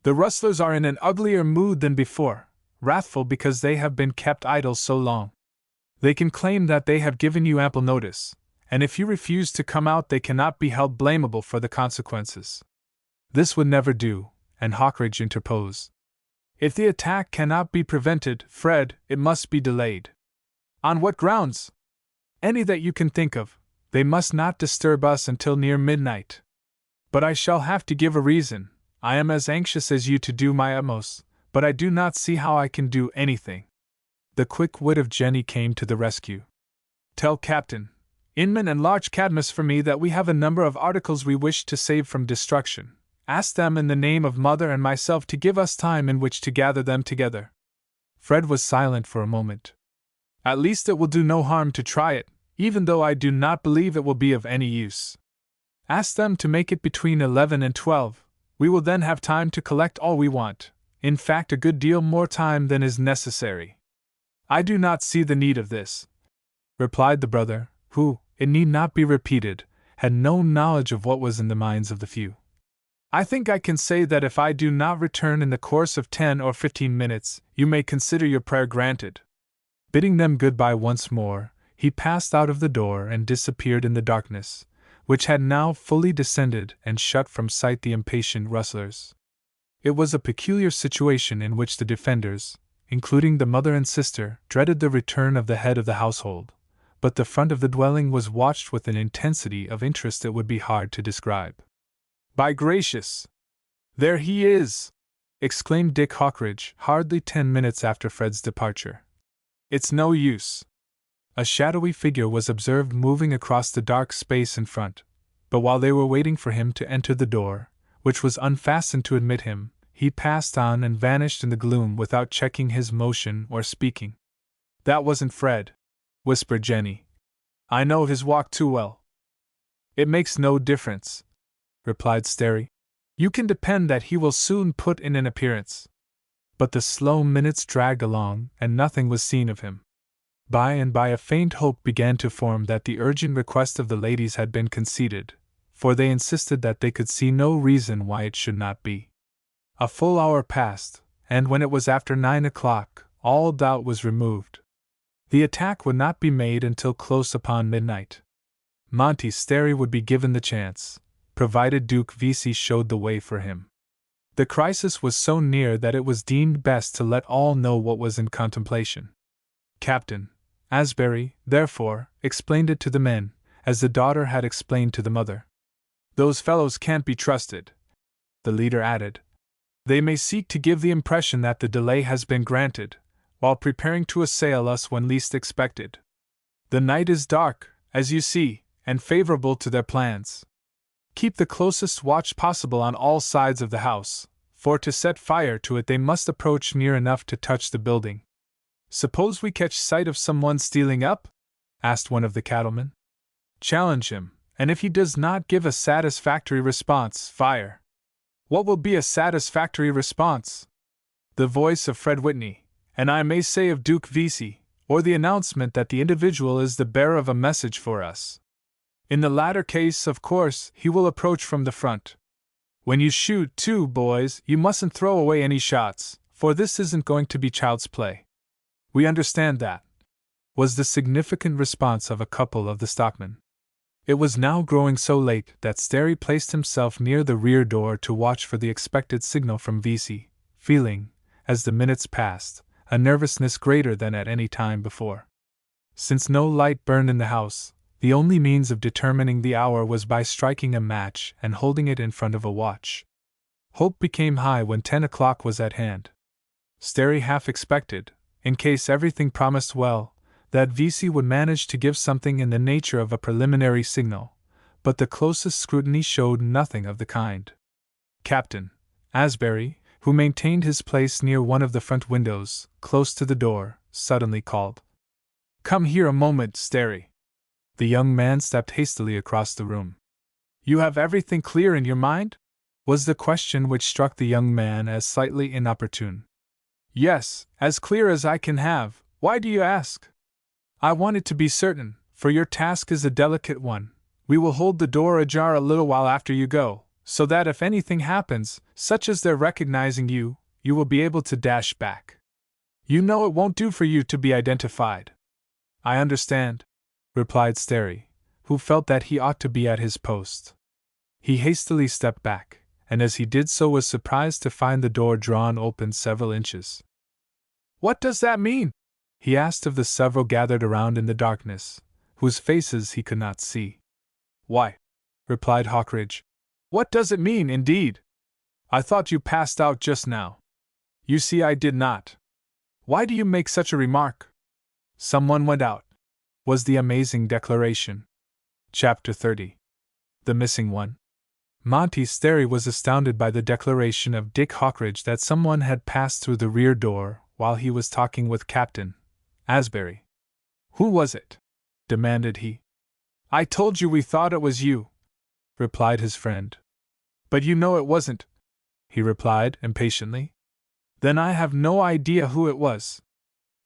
S1: The rustlers are in an uglier mood than before, wrathful because they have been kept idle so long. They can claim that they have given you ample notice, and if you refuse to come out they cannot be held blamable for the consequences. This would never do, and Hawkridge interposed. If the attack cannot be prevented, Fred, it must be delayed. On what grounds? Any that you can think of. They must not disturb us until near midnight. But I shall have to give a reason. I am as anxious as you to do my utmost, but I do not see how I can do anything. The quick wit of Jenny came to the rescue. Tell Captain Inman and Large Cadmus for me that we have a number of articles we wish to save from destruction. Ask them in the name of Mother and myself to give us time in which to gather them together. Fred was silent for a moment. At least it will do no harm to try it, even though I do not believe it will be of any use. Ask them to make it between 11 and 12. We will then have time to collect all we want, in fact a good deal more time than is necessary. I do not see the need of this, replied the brother, who, it need not be repeated, had no knowledge of what was in the minds of the few. I think I can say that if I do not return in the course of 10 or 15 minutes, you may consider your prayer granted. Bidding them good-bye once more, he passed out of the door and disappeared in the darkness, which had now fully descended and shut from sight the impatient rustlers. It was a peculiar situation in which the defenders, including the mother and sister, dreaded the return of the head of the household, but the front of the dwelling was watched with an intensity of interest it would be hard to describe. By gracious! There he is! Exclaimed Dick Hawkridge, hardly 10 minutes after Fred's departure. It's no use. A shadowy figure was observed moving across the dark space in front, but while they were waiting for him to enter the door, which was unfastened to admit him, he passed on and vanished in the gloom without checking his motion or speaking. That wasn't Fred, whispered Jenny. I know his walk too well. It makes no difference, replied Sterry. You can depend that he will soon put in an appearance. But the slow minutes dragged along, and nothing was seen of him. By and by a faint hope began to form that the urgent request of the ladies had been conceded, for they insisted that they could see no reason why it should not be. A full hour passed, and when it was after 9 o'clock, all doubt was removed. The attack would not be made until close upon midnight. Monty Sterry would be given the chance, provided Duke Vesey showed the way for him. The crisis was so near that it was deemed best to let all know what was in contemplation. Captain Asbury, therefore, explained it to the men, as the daughter had explained to the mother. Those fellows can't be trusted, the leader added. They may seek to give the impression that the delay has been granted, while preparing to assail us when least expected. The night is dark, as you see, and favorable to their plans. Keep the closest watch possible on all sides of the house, for to set fire to it they must approach near enough to touch the building. Suppose we catch sight of someone stealing up? Asked one of the cattlemen. Challenge him, and if he does not give a satisfactory response, fire. What will be a satisfactory response? The voice of Fred Whitney, and I may say of Duke Vesey, or the announcement that the individual is the bearer of a message for us. In the latter case, of course, he will approach from the front. When you shoot, too, boys, you mustn't throw away any shots, for this isn't going to be child's play. We understand that, was the significant response of a couple of the stockmen. It was now growing so late that Sterry placed himself near the rear door to watch for the expected signal from Vesey, feeling, as the minutes passed, a nervousness greater than at any time before. Since no light burned in the house, the only means of determining the hour was by striking a match and holding it in front of a watch. Hope became high when 10 o'clock was at hand. Sterry half expected, in case everything promised well, that Vesey would manage to give something in the nature of a preliminary signal, but the closest scrutiny showed nothing of the kind. Captain Asbury, who maintained his place near one of the front windows, close to the door, suddenly called, "Come here a moment, Sterry." The young man stepped hastily across the room. "You have everything clear in your mind?" was the question which struck the young man as slightly inopportune. "Yes, as clear as I can have. Why do you ask?" "I wanted to be certain, for your task is a delicate one. We will hold the door ajar a little while after you go, so that if anything happens, such as their recognizing you, you will be able to dash back. You know it won't do for you to be identified." "I understand," replied Sterry, who felt that he ought to be at his post. He hastily stepped back, and as he did so was surprised to find the door drawn open several inches. "What does that mean?" he asked of the several gathered around in the darkness, whose faces he could not see. "Why," replied Hawkridge, "what does it mean, indeed? I thought you passed out just now." "You see I did not. Why do you make such a remark?" "Someone went out," was the amazing declaration. Chapter 30. The Missing One. Monty Sterry was astounded by the declaration of Dick Hawkridge that someone had passed through the rear door while he was talking with Captain Asbury. "Who was it?" demanded he. "I told you we thought it was you," replied his friend. "But you know it wasn't," he replied impatiently. "Then I have no idea who it was.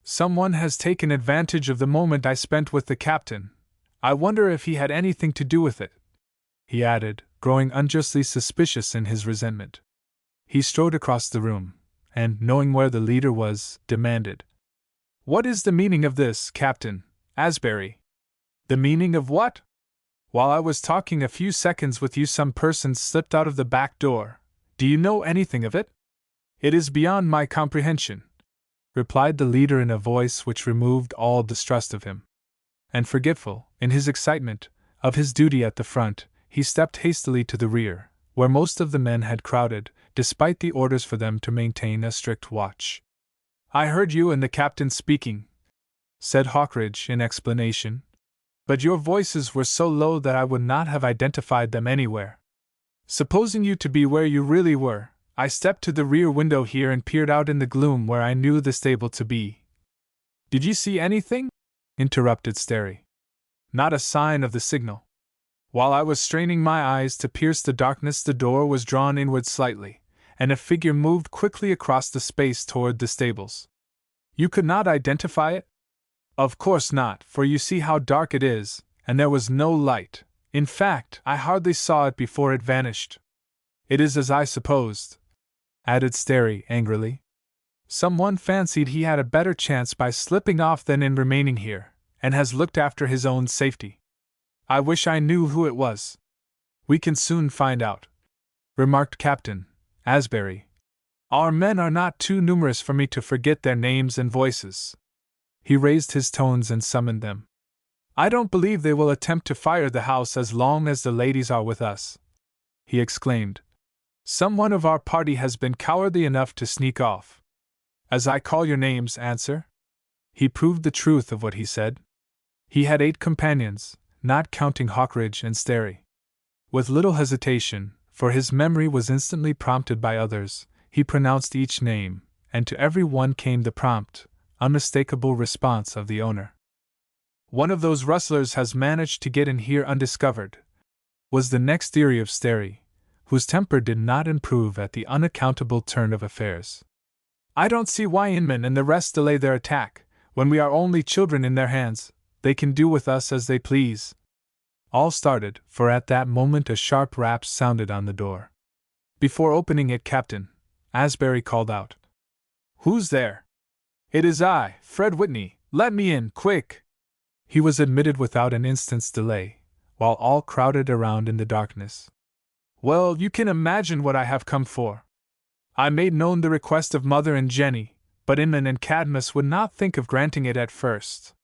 S1: Someone has taken advantage of the moment I spent with the captain. I wonder if he had anything to do with it," he added, growing unjustly suspicious in his resentment. He strode across the room, and, knowing where the leader was, demanded, "What is the meaning of this, Captain Asbury?" "The meaning of what? While I was talking a few seconds with you, some persons slipped out of the back door. Do you know anything of it?" "It is beyond my comprehension," replied the leader in a voice which removed all distrust of him. And forgetful, in his excitement, of his duty at the front, he stepped hastily to the rear, where most of the men had crowded, despite the orders for them to maintain a strict watch. "I heard you and the captain speaking," said Hawkridge in explanation, "but your voices were so low that I would not have identified them anywhere. Supposing you to be where you really were, I stepped to the rear window here and peered out in the gloom where I knew the stable to be." "Did you see anything?" interrupted Sterry. "Not a sign of the signal. While I was straining my eyes to pierce the darkness, the door was drawn inward slightly, and a figure moved quickly across the space toward the stables." "You could not identify it?" "Of course not, for you see how dark it is, and there was no light. In fact, I hardly saw it before it vanished." "It is as I supposed," added Sterry angrily. "Someone fancied he had a better chance by slipping off than in remaining here, and has looked after his own safety. I wish I knew who it was." "We can soon find out," remarked Captain Asbury. "Our men are not too numerous for me to forget their names and voices." He raised his tones and summoned them. "I don't believe they will attempt to fire the house as long as the ladies are with us," he exclaimed. "Some one of our party has been cowardly enough to sneak off. As I call your names, answer." He proved the truth of what he said. He had 8 companions, not counting Hawkridge and Sterry. With little hesitation, for his memory was instantly prompted by others, he pronounced each name, and to every one came the prompt, unmistakable response of the owner. One of those rustlers has managed to get in here undiscovered, was the next theory of Sterry, whose temper did not improve at the unaccountable turn of affairs. I don't see why Inman and the rest delay their attack. When we are only children in their hands, they can do with us as they please. All started, for at that moment a sharp rap sounded on the door. Before opening it, Captain Asbury called out, "Who's there?" "It is I, Fred Whitney. Let me in, quick!" He was admitted without an instant's delay, while all crowded around in the darkness. "Well, you can imagine what I have come for. I made known the request of Mother and Jenny, but Inman and Cadmus would not think of granting it at first.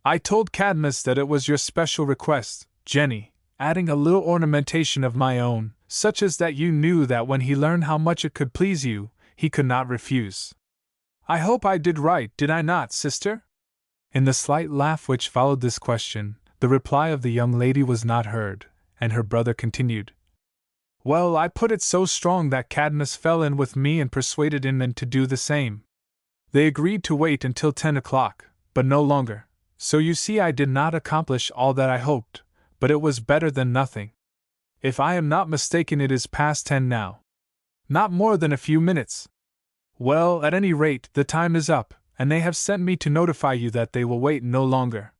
S1: I told Cadmus that it was your special request, Jenny, adding a little ornamentation of my own, such as that you knew that when he learned how much it could please you, he could not refuse. I hope I did right, did I not, sister?" In the slight laugh which followed this question, the reply of the young lady was not heard, and her brother continued, "Well, I put it so strong that Cadmus fell in with me and persuaded Inman to do the same. They agreed to wait until 10 o'clock, but no longer, so you see I did not accomplish all that I hoped, but it was better than nothing. If I am not mistaken, it is past 10 now. Not more than a few minutes. Well, at any rate, the time is up, and they have sent me to notify you that they will wait no longer.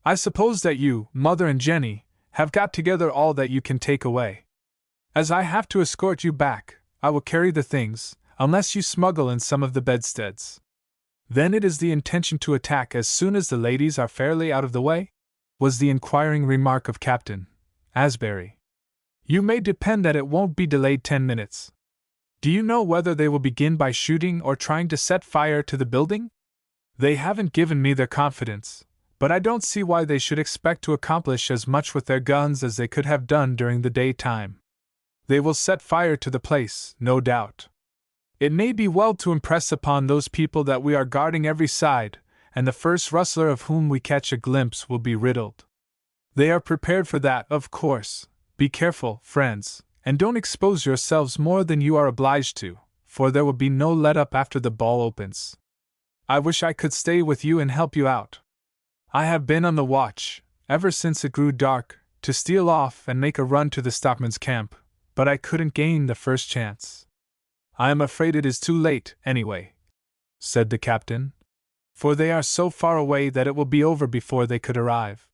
S1: I suppose that you, Mother and Jenny, have got together all that you can take away. As I have to escort you back, I will carry the things, unless you smuggle in some of the bedsteads. Then it is the intention to attack as soon as the ladies are fairly out of the way?" was the inquiring remark of Captain Asbury. "You may depend that it won't be delayed 10 minutes. Do you know whether they will begin by shooting or trying to set fire to the building? They haven't given me their confidence, but I don't see why they should expect to accomplish as much with their guns as they could have done during the daytime. They will set fire to the place, no doubt. It may be well to impress upon those people that we are guarding every side, and the first rustler of whom we catch a glimpse will be riddled. They are prepared for that, of course. Be careful, friends, and don't expose yourselves more than you are obliged to, for there will be no let-up after the ball opens. I wish I could stay with you and help you out. I have been on the watch, ever since it grew dark, to steal off and make a run to the stockman's camp, but I couldn't gain the first chance. I am afraid it is too late, anyway," said the captain, "for they are so far away that it will be over before they could arrive."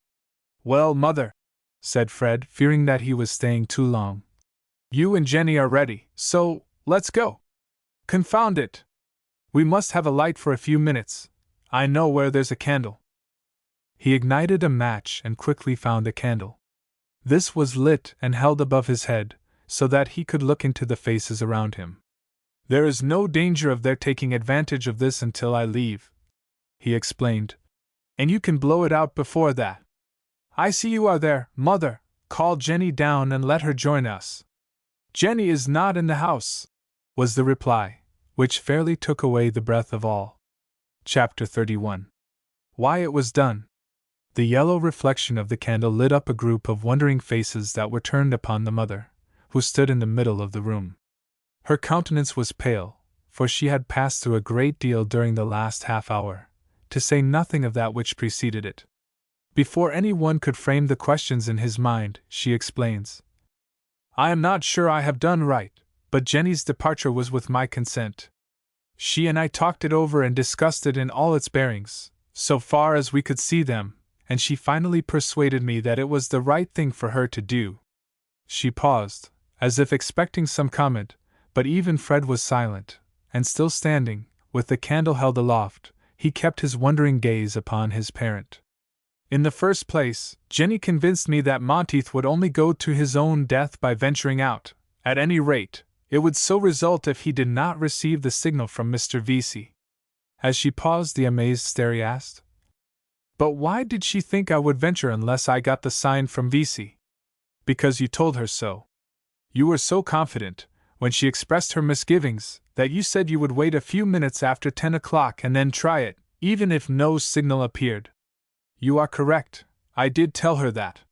S1: "Well, Mother," said Fred, fearing that he was staying too long, "you and Jenny are ready, so let's go. Confound it! We must have a light for a few minutes. I know where there's a candle." He ignited a match and quickly found a candle. This was lit and held above his head, so that he could look into the faces around him. "There is no danger of their taking advantage of this until I leave," he explained, "and you can blow it out before that. I see you are there, Mother. Call Jenny down and let her join us." "Jenny is not in the house," was the reply, which fairly took away the breath of all. Chapter 31. Why it was done. The yellow reflection of the candle lit up a group of wondering faces that were turned upon the mother, who stood in the middle of the room. Her countenance was pale, for she had passed through a great deal during the last half-hour, to say nothing of that which preceded it. Before any one could frame the questions in his mind, she explains, "I am not sure I have done right, but Jenny's departure was with my consent. She and I talked it over and discussed it in all its bearings, so far as we could see them, and she finally persuaded me that it was the right thing for her to do." She paused, as if expecting some comment, but even Fred was silent, and still standing, with the candle held aloft, he kept his wondering gaze upon his parent. "In the first place, Jenny convinced me that Monteith would only go to his own death by venturing out. At any rate, it would so result if he did not receive the signal from Mr. Vesey." As she paused, the amazed Sterry asked, "But why did she think I would venture unless I got the sign from Vesey?" "Because you told her so. You were so confident, when she expressed her misgivings, that you said you would wait a few minutes after 10 o'clock and then try it, even if no signal appeared." "You are correct, I did tell her that.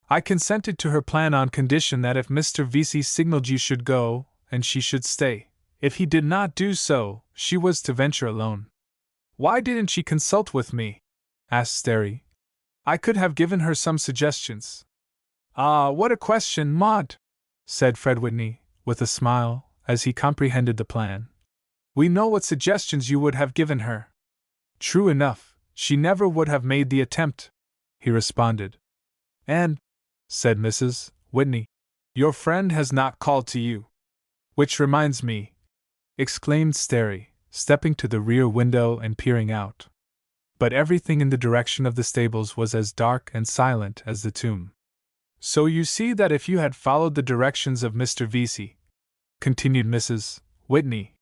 S1: I consented to her plan on condition that if Mr. Vesey signaled you should go, and she should stay. If he did not do so, she was to venture alone." "Why didn't she consult with me?" asked Sterry. I could have given her some suggestions. Ah, what a question, Maud, said Fred Whitney, with a smile, as he comprehended the plan. We know what suggestions you would have given her. True enough, she never would have made the attempt, he responded. And, said Mrs. Whitney, your friend has not called to you. Which reminds me, exclaimed Sterry, stepping to the rear window and peering out. But everything in the direction of the stables was as dark and silent as the tomb. So you see that if you had followed the directions of Mr. Vesey, continued Mrs. Whitney,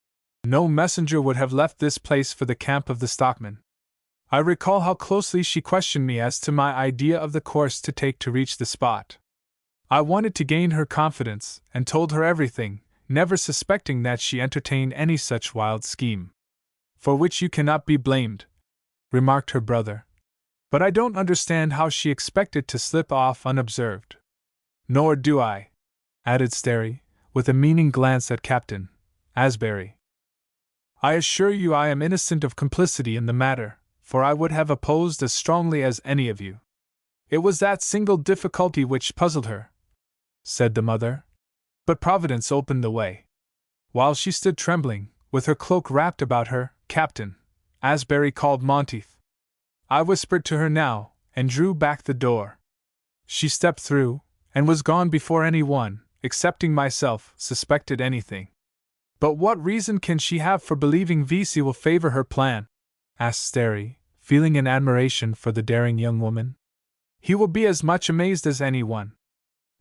S1: no messenger would have left this place for the camp of the stockmen. I recall how closely she questioned me as to my idea of the course to take to reach the spot. I wanted to gain her confidence, and told her everything, never suspecting that she entertained any such wild scheme. For which you cannot be blamed, remarked her brother. But I don't understand how she expected to slip off unobserved. Nor do I, added Sterry, with a meaning glance at Captain Asbury. I assure you I am innocent of complicity in the matter, for I would have opposed as strongly as any of you. It was that single difficulty which puzzled her, said the mother. But Providence opened the way. While she stood trembling, with her cloak wrapped about her, Captain Asbury called Monteith. I whispered to her now, and drew back the door. She stepped through, and was gone before anyone, excepting myself, suspected anything. But what reason can she have for believing Vesey will favor her plan? Asked Sterry, feeling an admiration for the daring young woman. He will be as much amazed as anyone.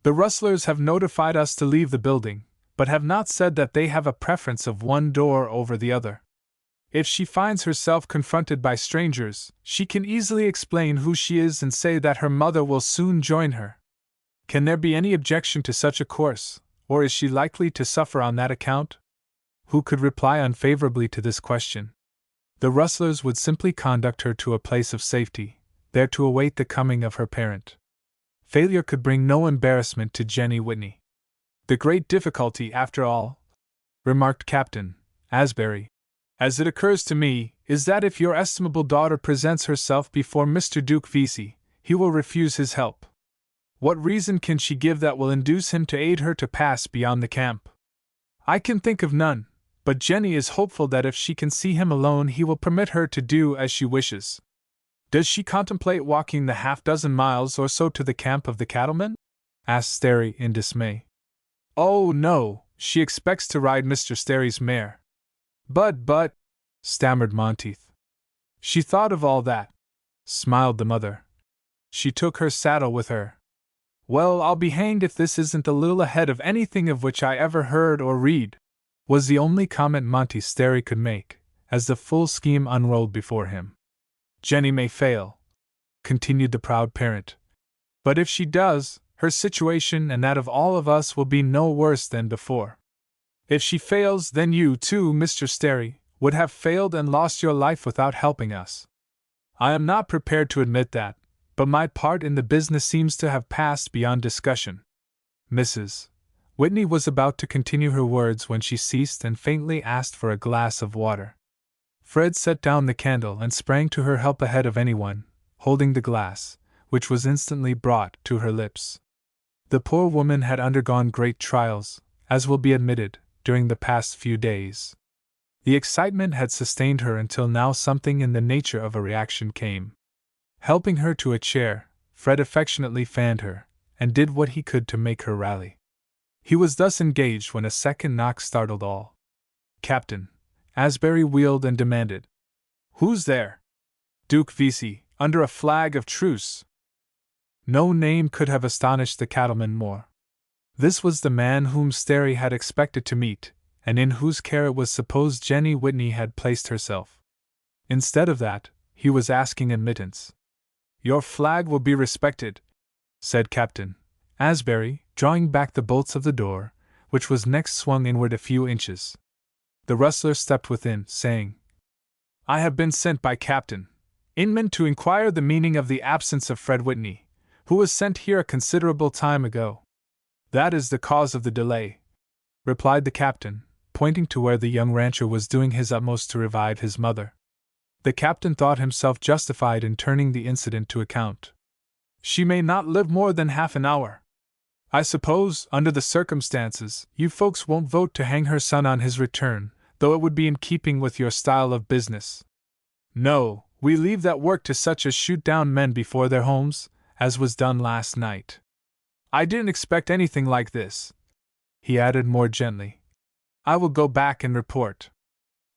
S1: The Rustlers have notified us to leave the building, but have not said that they have a preference of one door over the other. If she finds herself confronted by strangers, she can easily explain who she is and say that her mother will soon join her. Can there be any objection to such a course, or is she likely to suffer on that account? Who could reply unfavorably to this question? The Rustlers would simply conduct her to a place of safety, there to await the coming of her parent. Failure could bring no embarrassment to Jenny Whitney. The great difficulty, after all, remarked Captain Asbury, as it occurs to me, is that if your estimable daughter presents herself before Mr. Duke Vesey, he will refuse his help. What reason can she give that will induce him to aid her to pass beyond the camp? I can think of none, but Jenny is hopeful that if she can see him alone he will permit her to do as she wishes. Does she contemplate walking the half-dozen miles or so to the camp of the cattlemen? Asked Sterry in dismay. Oh, no, she expects to ride Mr. Sterry's mare. But, stammered Monteith. She thought of all that, smiled the mother. She took her saddle with her. Well, I'll be hanged if this isn't a little ahead of anything of which I ever heard or read, was the only comment Monty Sterry could make, as the full scheme unrolled before him. Jenny may fail, continued the proud parent. But if she does, her situation and that of all of us will be no worse than before. If she fails, then you too, Mr. Sterry, would have failed and lost your life without helping us. I am not prepared to admit that, but my part in the business seems to have passed beyond discussion. Mrs. Whitney was about to continue her words when she ceased and faintly asked for a glass of water. Fred set down the candle and sprang to her help ahead of anyone, holding the glass, which was instantly brought to her lips. The poor woman had undergone great trials, as will be admitted, during the past few days. The excitement had sustained her until now something in the nature of a reaction came. Helping her to a chair, Fred affectionately fanned her, and did what he could to make her rally. He was thus engaged when a second knock startled all. Captain Asbury wheeled and demanded, "Who's there?" "Duke Vesey, under a flag of truce." No name could have astonished the cattleman more. This was the man whom Sterry had expected to meet, and in whose care it was supposed Jenny Whitney had placed herself. Instead of that, he was asking admittance. "Your flag will be respected," said Captain Asbury, drawing back the bolts of the door, which was next swung inward a few inches. The rustler stepped within, saying, "I have been sent by Captain Inman to inquire the meaning of the absence of Fred Whitney, who was sent here a considerable time ago." "That is the cause of the delay," replied the captain, pointing to where the young rancher was doing his utmost to revive his mother. The captain thought himself justified in turning the incident to account. She may not live more than half an hour. I suppose, under the circumstances, you folks won't vote to hang her son on his return, though it would be in keeping with your style of business. No, we leave that work to such as shoot down men before their homes, as was done last night. I didn't expect anything like this," he added more gently. "I will go back and report.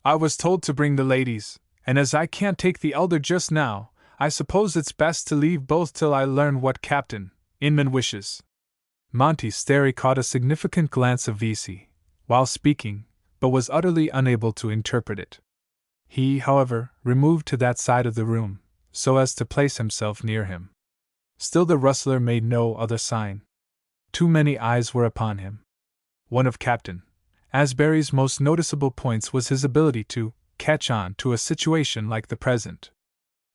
S1: I was told to bring the ladies, and as I can't take the elder just now, I suppose it's best to leave both till I learn what Captain Inman wishes." Monty Sterry caught a significant glance of Vesey, while speaking, but was utterly unable to interpret it. He, however, removed to that side of the room, so as to place himself near him. Still the rustler made no other sign. Too many eyes were upon him. One of Captain Asbury's most noticeable points was his ability to catch on to a situation like the present.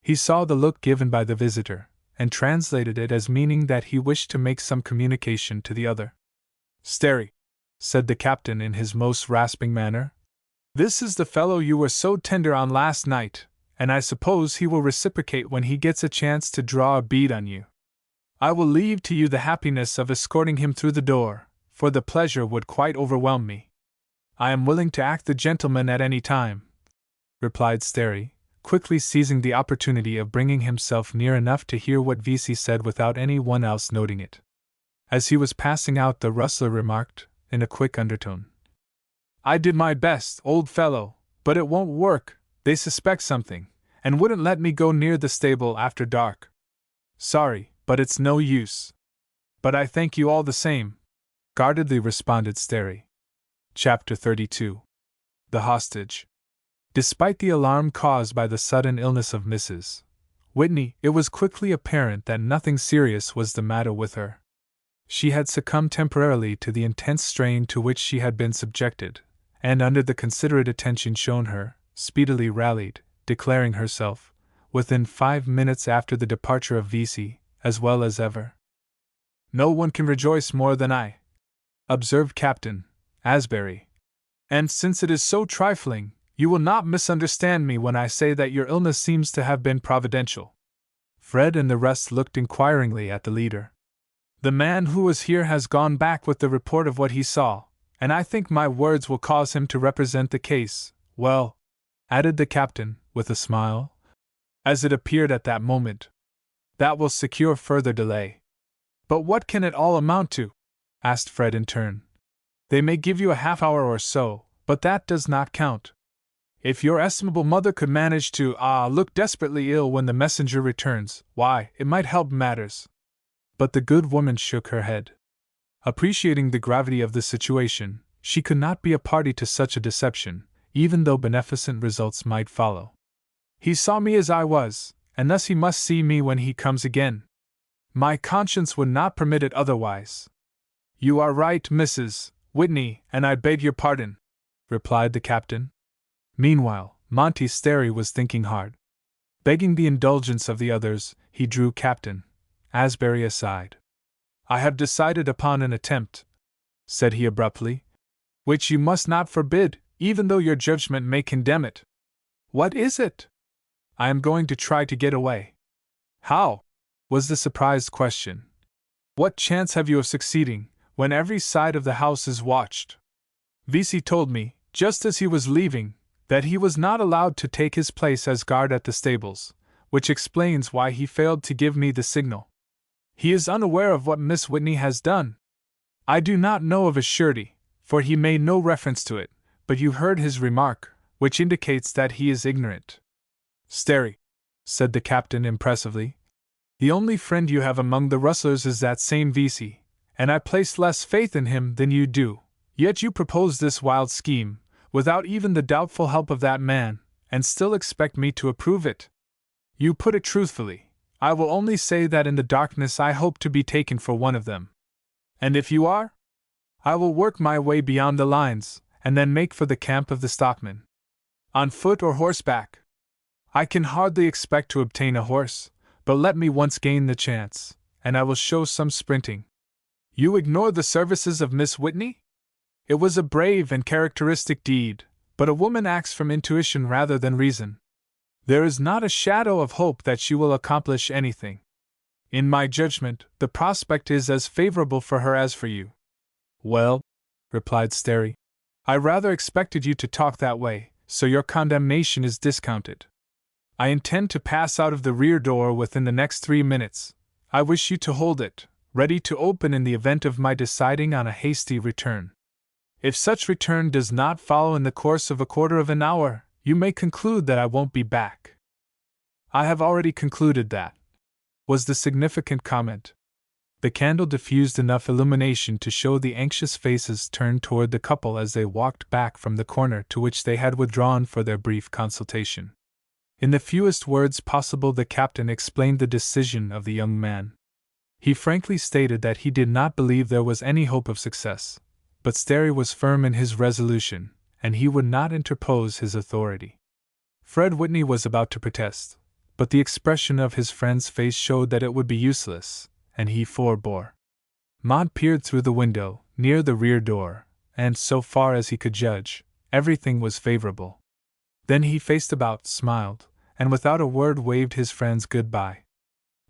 S1: He saw the look given by the visitor, and translated it as meaning that he wished to make some communication to the other. "Sterry," said the captain in his most rasping manner, "this is the fellow you were so tender on last night, and I suppose he will reciprocate when he gets a chance to draw a bead on you. I will leave to you the happiness of escorting him through the door, for the pleasure would quite overwhelm me." "I am willing to act the gentleman at any time," replied Sterry, quickly seizing the opportunity of bringing himself near enough to hear what Vesey said without any one else noting it. As he was passing out, the rustler remarked, in a quick undertone, "I did my best, old fellow, but it won't work. They suspect something, and wouldn't let me go near the stable after dark. Sorry, but it's no use." "But I thank you all the same," guardedly responded Sterry. Chapter 32. The Hostage. Despite the alarm caused by the sudden illness of Mrs. Whitney, it was quickly apparent that nothing serious was the matter with her. She had succumbed temporarily to the intense strain to which she had been subjected, and under the considerate attention shown her, speedily rallied, declaring herself, within 5 minutes after the departure of Vesey, as well as ever. "No one can rejoice more than I," observed Captain Asbury. "And since it is so trifling, you will not misunderstand me when I say that your illness seems to have been providential." Fred and the rest looked inquiringly at the leader. "The man who was here has gone back with the report of what he saw, and I think my words will cause him to represent the case, well," added the captain, with a smile, "as it appeared at that moment. That will secure further delay." "But what can it all amount to?" asked Fred in turn. "They may give you a half-hour or so, but that does not count. If your estimable mother could manage to look desperately ill when the messenger returns, why, it might help matters." But the good woman shook her head. Appreciating the gravity of the situation, she could not be a party to such a deception, even though beneficent results might follow. "He saw me as I was, and thus he must see me when he comes again. My conscience would not permit it otherwise." "You are right, Mrs. Whitney, and I beg your pardon," replied the captain. Meanwhile, Monty Sterry was thinking hard. Begging the indulgence of the others, he drew Captain Asbury aside. "I have decided upon an attempt," said he abruptly, "which you must not forbid, even though your judgment may condemn it." "What is it?" "I am going to try to get away." "How?" was the surprised question. "What chance have you of succeeding, when every side of the house is watched? Vesey told me, just as he was leaving, that he was not allowed to take his place as guard at the stables, which explains why he failed to give me the signal. He is unaware of what Miss Whitney has done. I do not know of a surety, for he made no reference to it, but you heard his remark, which indicates that he is ignorant." "Sterry," said the captain impressively, "the only friend you have among the rustlers is that same Vesey, and I place less faith in him than you do, yet you propose this wild scheme, without even the doubtful help of that man, and still expect me to approve it. You put it truthfully. I will only say that in the darkness I hope to be taken for one of them. And if you are? I will work my way beyond the lines, and then make for the camp of the stockmen. On foot or horseback? I can hardly expect to obtain a horse, but let me once gain the chance, and I will show some sprinting." "You ignore the services of Miss Whitney?" "It was a brave and characteristic deed, but a woman acts from intuition rather than reason. There is not a shadow of hope that she will accomplish anything." In my judgment, the prospect is as favorable for her as for you. Well, replied Sterry, I rather expected you to talk that way, so your condemnation is discounted. I intend to pass out of the rear door within the next 3 minutes. I wish you to hold it, ready to open in the event of my deciding on a hasty return. If such return does not follow in the course of a quarter of an hour, you may conclude that I won't be back. I have already concluded that, was the significant comment. The candle diffused enough illumination to show the anxious faces turned toward the couple as they walked back from the corner to which they had withdrawn for their brief consultation. In the fewest words possible, the captain explained the decision of the young man. He frankly stated that he did not believe there was any hope of success, but Sterry was firm in his resolution, and he would not interpose his authority. Fred Whitney was about to protest, but the expression of his friend's face showed that it would be useless, and he forbore. Maud peered through the window, near the rear door, and, so far as he could judge, everything was favorable. Then he faced about, smiled, and without a word waved his friends good-bye.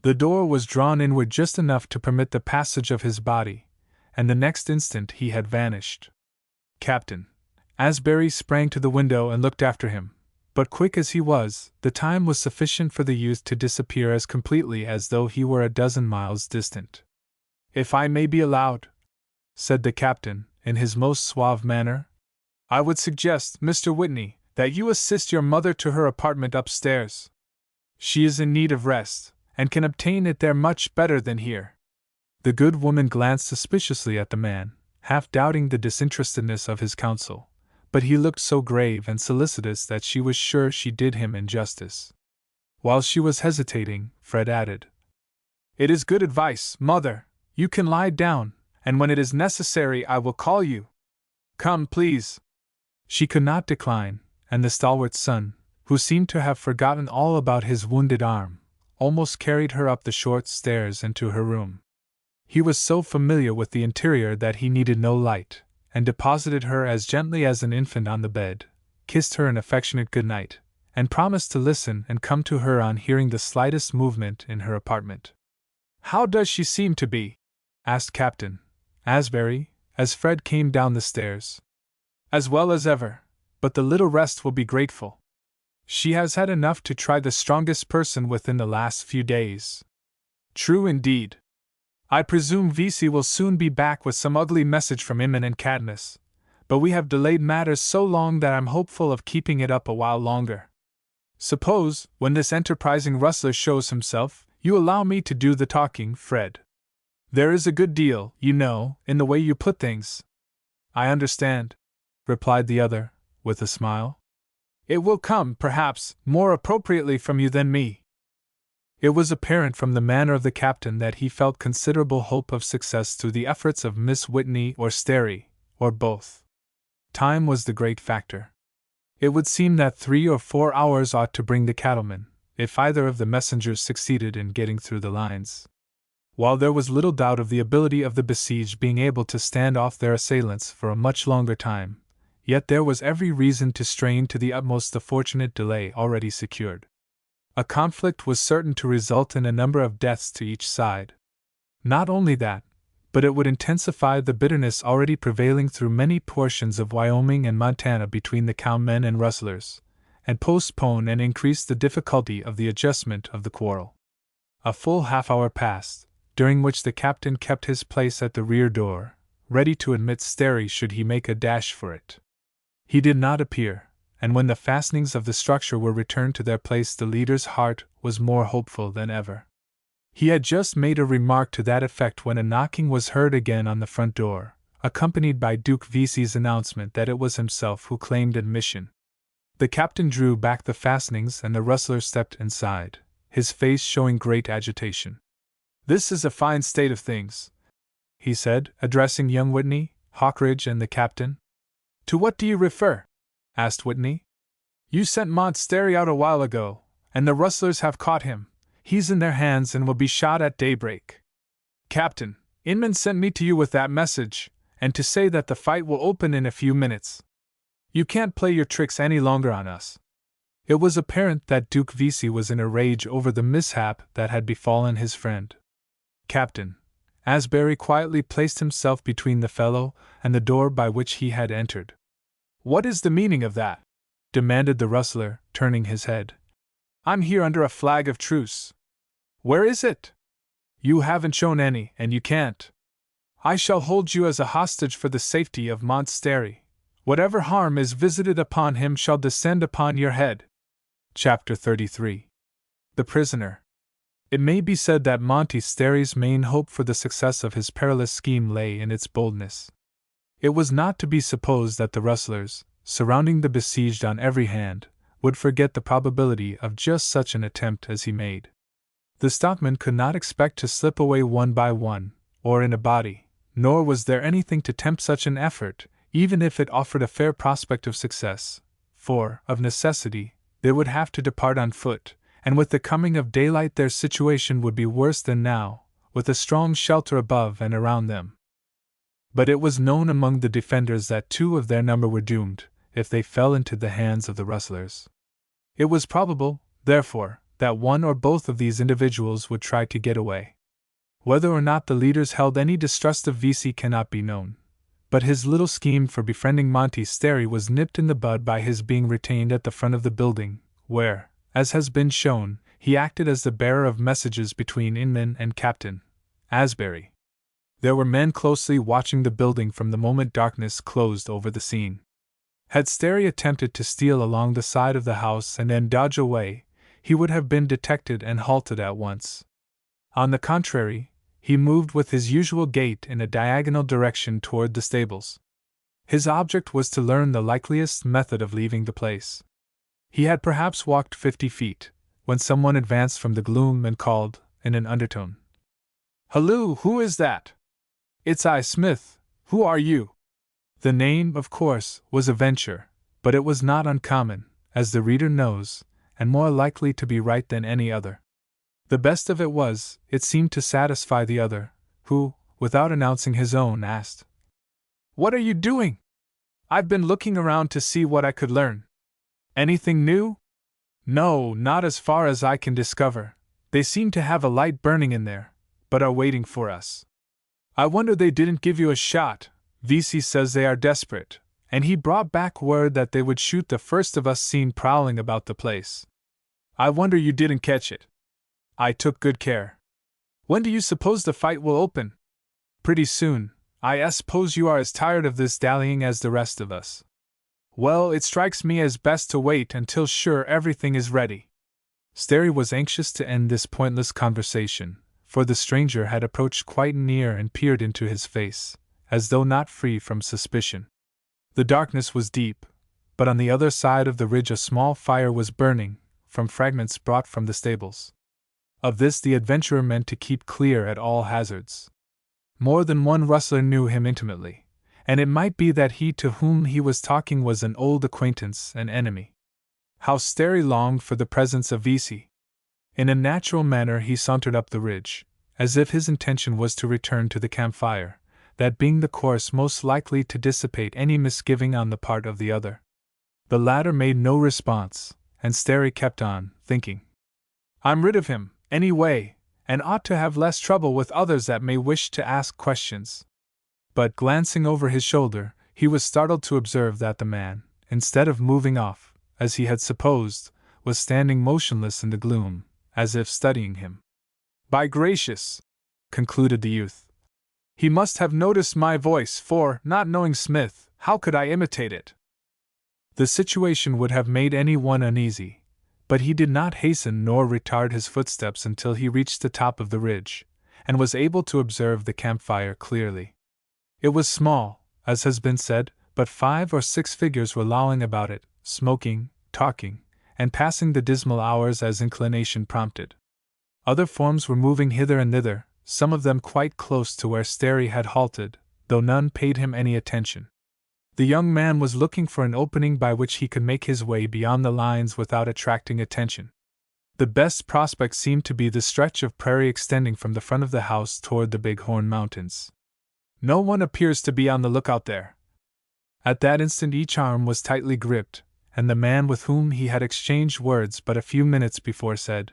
S1: The door was drawn inward just enough to permit the passage of his body, and the next instant he had vanished. Captain Asbury sprang to the window and looked after him, but quick as he was, the time was sufficient for the youth to disappear as completely as though he were a dozen miles distant. If I may be allowed, said the captain, in his most suave manner, I would suggest, Mr. Whitney, that you assist your mother to her apartment upstairs. She is in need of rest, and can obtain it there much better than here. The good woman glanced suspiciously at the man, half doubting the disinterestedness of his counsel, but he looked so grave and solicitous that she was sure she did him injustice. While she was hesitating, Fred added, It is good advice, mother. You can lie down, and when it is necessary I will call you. Come, please. She could not decline, and the stalwart son, who seemed to have forgotten all about his wounded arm, almost carried her up the short stairs and to her room. He was so familiar with the interior that he needed no light, and deposited her as gently as an infant on the bed, kissed her an affectionate good night, and promised to listen and come to her on hearing the slightest movement in her apartment. How does she seem to be? Asked Captain Asbury, as Fred came down the stairs. As well as ever, but the little rest will be grateful. She has had enough to try the strongest person within the last few days. True indeed. I presume Vesey will soon be back with some ugly message from Inman and Cadmus, but we have delayed matters so long that I'm hopeful of keeping it up a while longer. Suppose, when this enterprising rustler shows himself, you allow me to do the talking, Fred. There is a good deal, you know, in the way you put things. I understand, replied the other, with a smile. It will come, perhaps, more appropriately from you than me. It was apparent from the manner of the captain that he felt considerable hope of success through the efforts of Miss Whitney or Sterry, or both. Time was the great factor. It would seem that 3 or 4 hours ought to bring the cattlemen, if either of the messengers succeeded in getting through the lines. While there was little doubt of the ability of the besieged being able to stand off their assailants for a much longer time, yet there was every reason to strain to the utmost the fortunate delay already secured. A conflict was certain to result in a number of deaths to each side. Not only that, but it would intensify the bitterness already prevailing through many portions of Wyoming and Montana between the Cowmen and Rustlers, and postpone and increase the difficulty of the adjustment of the quarrel. A full half-hour passed, during which the captain kept his place at the rear door, ready to admit Sterry should he make a dash for it. He did not appear, and when the fastenings of the structure were returned to their place the leader's heart was more hopeful than ever. He had just made a remark to that effect when a knocking was heard again on the front door, accompanied by Duke Vesey's announcement that it was himself who claimed admission. The captain drew back the fastenings and the rustler stepped inside, his face showing great agitation. This is a fine state of things, he said, addressing young Whitney, Hawkridge, and the captain. To what do you refer? Asked Whitney. You sent Mont Sterry out a while ago, and the rustlers have caught him. He's in their hands and will be shot at daybreak. Captain, Inman sent me to you with that message, and to say that the fight will open in a few minutes. You can't play your tricks any longer on us. It was apparent that Duke Vesey was in a rage over the mishap that had befallen his friend. Captain. Asbury quietly placed himself between the fellow and the door by which he had entered. What is the meaning of that? Demanded the rustler, turning his head. I'm here under a flag of truce. Where is it? You haven't shown any, and you can't. I shall hold you as a hostage for the safety of Montsterry. Whatever harm is visited upon him shall descend upon your head. Chapter 33. The Prisoner. It may be said that Montsterry's main hope for the success of his perilous scheme lay in its boldness. It was not to be supposed that the rustlers, surrounding the besieged on every hand, would forget the probability of just such an attempt as he made. The stockmen could not expect to slip away one by one, or in a body, nor was there anything to tempt such an effort, even if it offered a fair prospect of success, for, of necessity, they would have to depart on foot, and with the coming of daylight their situation would be worse than now, with a strong shelter above and around them. But it was known among the defenders that 2 of their number were doomed, if they fell into the hands of the rustlers. It was probable, therefore, that one or both of these individuals would try to get away. Whether or not the leaders held any distrust of Vesey cannot be known, but his little scheme for befriending Montsterry was nipped in the bud by his being retained at the front of the building, where, as has been shown, he acted as the bearer of messages between Inman and Captain Asbury. There were men closely watching the building from the moment darkness closed over the scene. Had Sterry attempted to steal along the side of the house and then dodge away, he would have been detected and halted at once. On the contrary, he moved with his usual gait in a diagonal direction toward the stables. His object was to learn the likeliest method of leaving the place. He had perhaps walked 50 feet, when someone advanced from the gloom and called, in an undertone, "Halloo, who is that?" "It's I, Smith. Who are you?" The name, of course, was a venture, but it was not uncommon, as the reader knows, and more likely to be right than any other. The best of it was, it seemed to satisfy the other, who, without announcing his own, asked, "What are you doing?" "I've been looking around to see what I could learn." "Anything new?" "No, not as far as I can discover. They seem to have a light burning in there, but are waiting for us." "I wonder they didn't give you a shot. Vesey says they are desperate, and he brought back word that they would shoot the first of us seen prowling about the place. I wonder you didn't catch it." "I took good care." "When do you suppose the fight will open?" "Pretty soon. I suppose you are as tired of this dallying as the rest of us." "Well, it strikes me as best to wait until sure everything is ready." Sterry was anxious to end this pointless conversation, for the stranger had approached quite near and peered into his face, as though not free from suspicion. The darkness was deep, but on the other side of the ridge a small fire was burning, from fragments brought from the stables. Of this the adventurer meant to keep clear at all hazards. More than one rustler knew him intimately, and it might be that he to whom he was talking was an old acquaintance and enemy. How Sterry longed for the presence of Vesey! In a natural manner he sauntered up the ridge, as if his intention was to return to the campfire, that being the course most likely to dissipate any misgiving on the part of the other. The latter made no response, and Sterry kept on, thinking, "I'm rid of him, anyway, and ought to have less trouble with others that may wish to ask questions." But glancing over his shoulder, he was startled to observe that the man, instead of moving off, as he had supposed, was standing motionless in the gloom, as if studying him. "By gracious," concluded the youth, "he must have noticed my voice, for, not knowing Smith, how could I imitate it?" The situation would have made any one uneasy, but he did not hasten nor retard his footsteps until he reached the top of the ridge, and was able to observe the campfire clearly. It was small, as has been said, but 5 or 6 figures were lolling about it, smoking, talking, and passing the dismal hours as inclination prompted. Other forms were moving hither and thither, some of them quite close to where Sterry had halted, though none paid him any attention. The young man was looking for an opening by which he could make his way beyond the lines without attracting attention. The best prospect seemed to be the stretch of prairie extending from the front of the house toward the Big Horn Mountains. "No one appears to be on the lookout there." At that instant each arm was tightly gripped, and the man with whom he had exchanged words but a few minutes before said,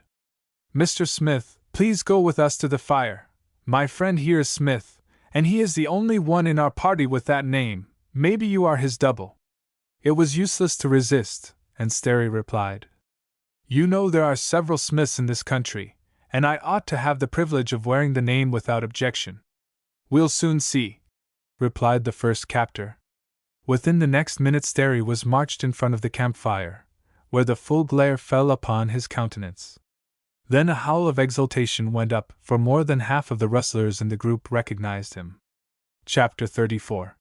S1: "Mr. Smith, please go with us to the fire. My friend here is Smith, and he is the only one in our party with that name. Maybe you are his double. It was useless to resist, and Sterry replied. You know there are several Smiths in this country, and I ought to have the privilege of wearing the name without objection. We'll soon see, replied the first captor. Within the next minute Sterry was marched in front of the campfire, where the full glare fell upon his countenance. Then a howl of exultation went up, for more than half of the rustlers in the group recognized him. Chapter 34.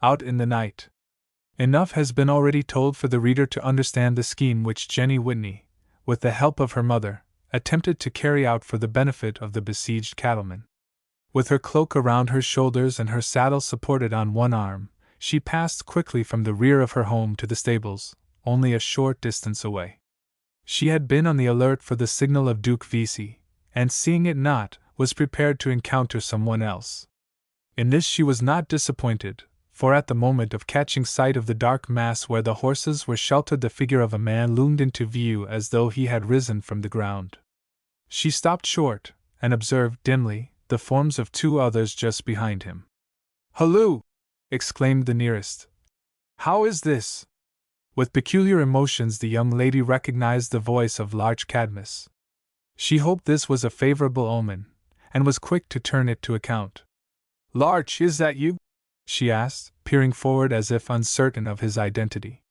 S1: Out in the Night. Enough has been already told for the reader to understand the scheme which Jenny Whitney, with the help of her mother, attempted to carry out for the benefit of the besieged cattlemen. With her cloak around her shoulders and her saddle supported on one arm, she passed quickly from the rear of her home to the stables, only a short distance away. She had been on the alert for the signal of Duke Vesey, and seeing it not, was prepared to encounter someone else. In this she was not disappointed, for at the moment of catching sight of the dark mass where the horses were sheltered the figure of a man loomed into view as though he had risen from the ground. She stopped short, and observed dimly the forms of two others just behind him. "Halloo!" exclaimed the nearest. "How is this?" With peculiar emotions the young lady recognized the voice of Larch Cadmus. She hoped this was a favorable omen, and was quick to turn it to account. "Larch, is that you?" she asked, peering forward as if uncertain of his identity.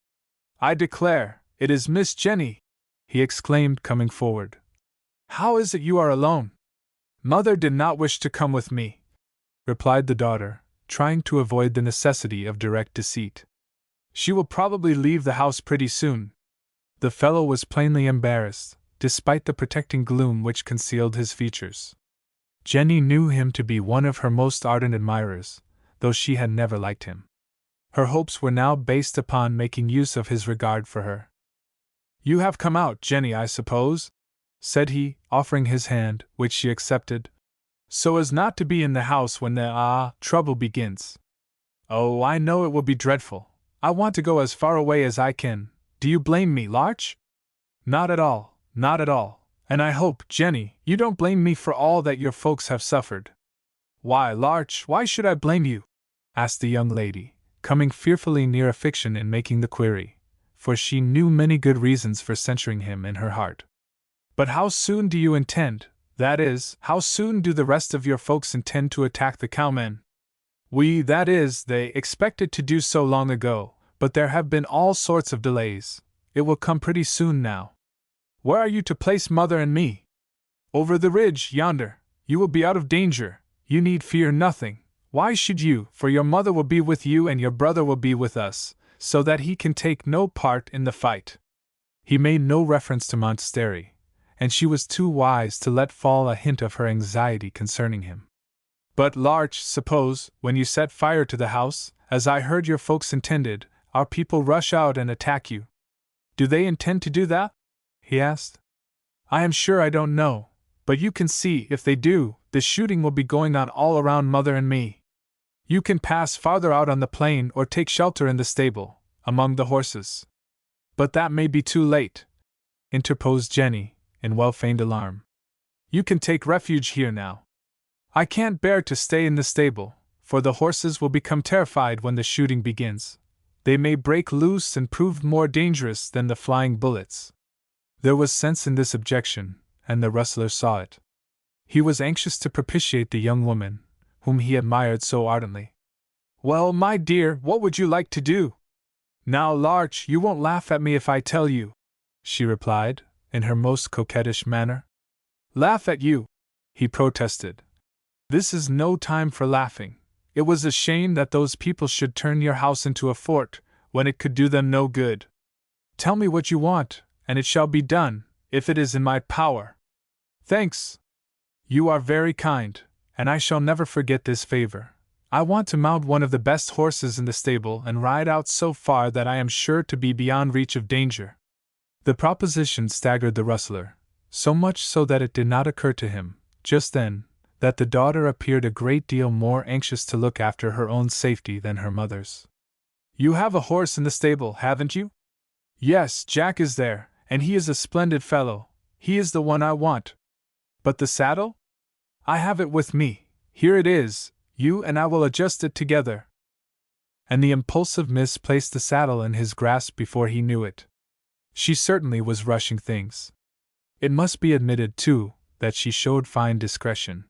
S1: "I declare, it is Miss Jenny!" he exclaimed, coming forward. "How is it you are alone?" "Mother did not wish to come with me," replied the daughter, trying to avoid the necessity of direct deceit. "She will probably leave the house pretty soon." The fellow was plainly embarrassed, despite the protecting gloom which concealed his features. Jenny knew him to be one of her most ardent admirers, though she had never liked him. Her hopes were now based upon making use of his regard for her. "You have come out, Jenny, I suppose?" said he, offering his hand, which she accepted. "So as not to be in the house when the trouble begins." "Oh, I know it will be dreadful. I want to go as far away as I can. Do you blame me, Larch?" "Not at all, not at all. And I hope, Jenny, you don't blame me for all that your folks have suffered." "Why, Larch, why should I blame you?" asked the young lady, coming fearfully near a fiction in making the query, for she knew many good reasons for censuring him in her heart. "But how soon do you intend, that is, how soon do the rest of your folks intend to attack the Cowmen?" They expected to do so long ago, but there have been all sorts of delays. It will come pretty soon now." "Where are you to place Mother and me?" "Over the ridge, yonder. You will be out of danger. You need fear nothing. Why should you? For your mother will be with you and your brother will be with us, so that he can take no part in the fight." He made no reference to Mount Sterry, and she was too wise to let fall a hint of her anxiety concerning him. "But, Larch, suppose, when you set fire to the house, as I heard your folks intended, our people rush out and attack you. Do they intend to do that?" he asked. "I am sure I don't know, but you can see, if they do, the shooting will be going on all around Mother and me. You can pass farther out on the plain or take shelter in the stable, among the horses." "But that may be too late," interposed Jenny, in well-feigned alarm. "You can take refuge here now. I can't bear to stay in the stable, for the horses will become terrified when the shooting begins. They may break loose and prove more dangerous than the flying bullets." There was sense in this objection, and the rustler saw it. He was anxious to propitiate the young woman, whom he admired so ardently. "Well, my dear, what would you like to do?" "Now, Larch, you won't laugh at me if I tell you," she replied, in her most coquettish manner. "Laugh at you?" he protested. "This is no time for laughing. It was a shame that those people should turn your house into a fort, when it could do them no good. Tell me what you want, and it shall be done, if it is in my power." "Thanks. You are very kind, and I shall never forget this favor. I want to mount one of the best horses in the stable and ride out so far that I am sure to be beyond reach of danger." The proposition staggered the rustler, so much so that it did not occur to him, just then, that the daughter appeared a great deal more anxious to look after her own safety than her mother's. "You have a horse in the stable, haven't you?" "Yes, Jack is there, and he is a splendid fellow. He is the one I want." "But the saddle?" I have it with me. Here it is. You and I will adjust it together. And the impulsive miss placed the saddle in his grasp before he knew it. She certainly was rushing things. It must be admitted, too, that she showed fine discretion.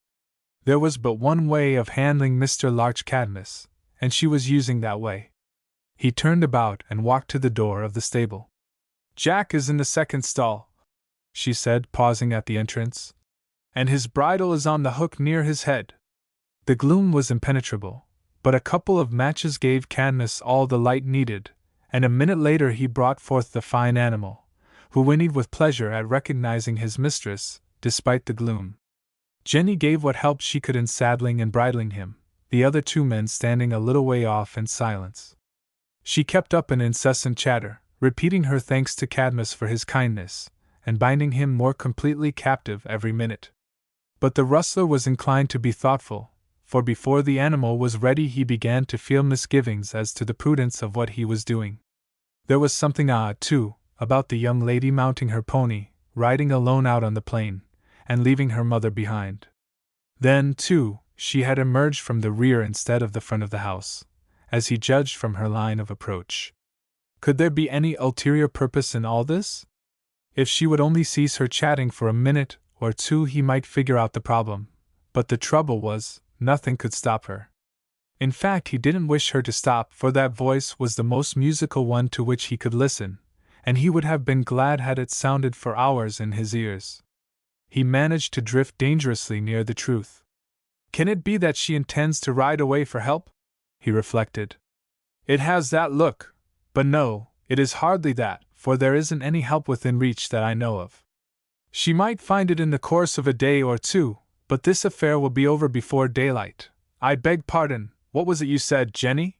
S1: There was but one way of handling Mr. Larch Cadmus, and she was using that way. He turned about and walked to the door of the stable. Jack is in the second stall, she said, pausing at the entrance, and his bridle is on the hook near his head. The gloom was impenetrable, but a couple of matches gave Cadmus all the light needed, and a minute later he brought forth the fine animal, who whinnied with pleasure at recognizing his mistress, despite the gloom. Jenny gave what help she could in saddling and bridling him, the other two men standing a little way off in silence. She kept up an incessant chatter, repeating her thanks to Cadmus for his kindness, and binding him more completely captive every minute. But the rustler was inclined to be thoughtful, for before the animal was ready he began to feel misgivings as to the prudence of what he was doing. There was something odd, too, about the young lady mounting her pony, riding alone out on the plain, and leaving her mother behind. Then, too, she had emerged from the rear instead of the front of the house, as he judged from her line of approach. Could there be any ulterior purpose in all this? If she would only cease her chatting for a minute or two he might figure out the problem, but the trouble was, nothing could stop her. In fact, he didn't wish her to stop, for that voice was the most musical one to which he could listen, and he would have been glad had it sounded for hours in his ears. He managed to drift dangerously near the truth. Can it be that she intends to ride away for help? He reflected. It has that look, but no, it is hardly that, for there isn't any help within reach that I know of. She might find it in the course of a day or two, but this affair will be over before daylight. I beg pardon, what was it you said, Jenny?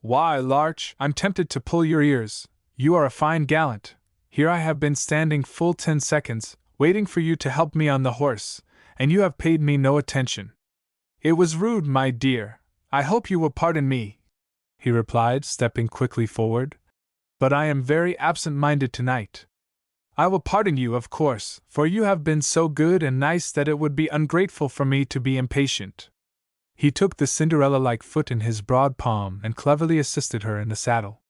S1: Why, Larch, I'm tempted to pull your ears. You are a fine gallant. Here I have been standing full 10 seconds, waiting for you to help me on the horse, and you have paid me no attention. It was rude, my dear. I hope you will pardon me, he replied, stepping quickly forward. But I am very absent-minded tonight. I will pardon you, of course, for you have been so good and nice that it would be ungrateful for me to be impatient. He took the Cinderella-like foot in his broad palm and cleverly assisted her in the saddle.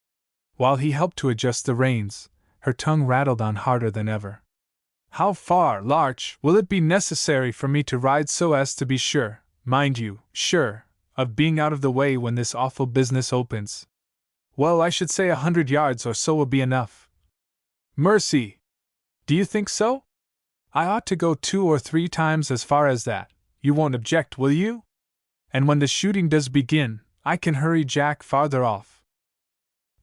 S1: While he helped to adjust the reins, her tongue rattled on harder than ever. How far, Larch, will it be necessary for me to ride so as to be sure, mind you, sure, of being out of the way when this awful business opens? Well, I should say 100 yards or so will be enough. Mercy! Do you think so? I ought to go 2 or 3 times as far as that. You won't object, will you? And when the shooting does begin, I can hurry Jack farther off.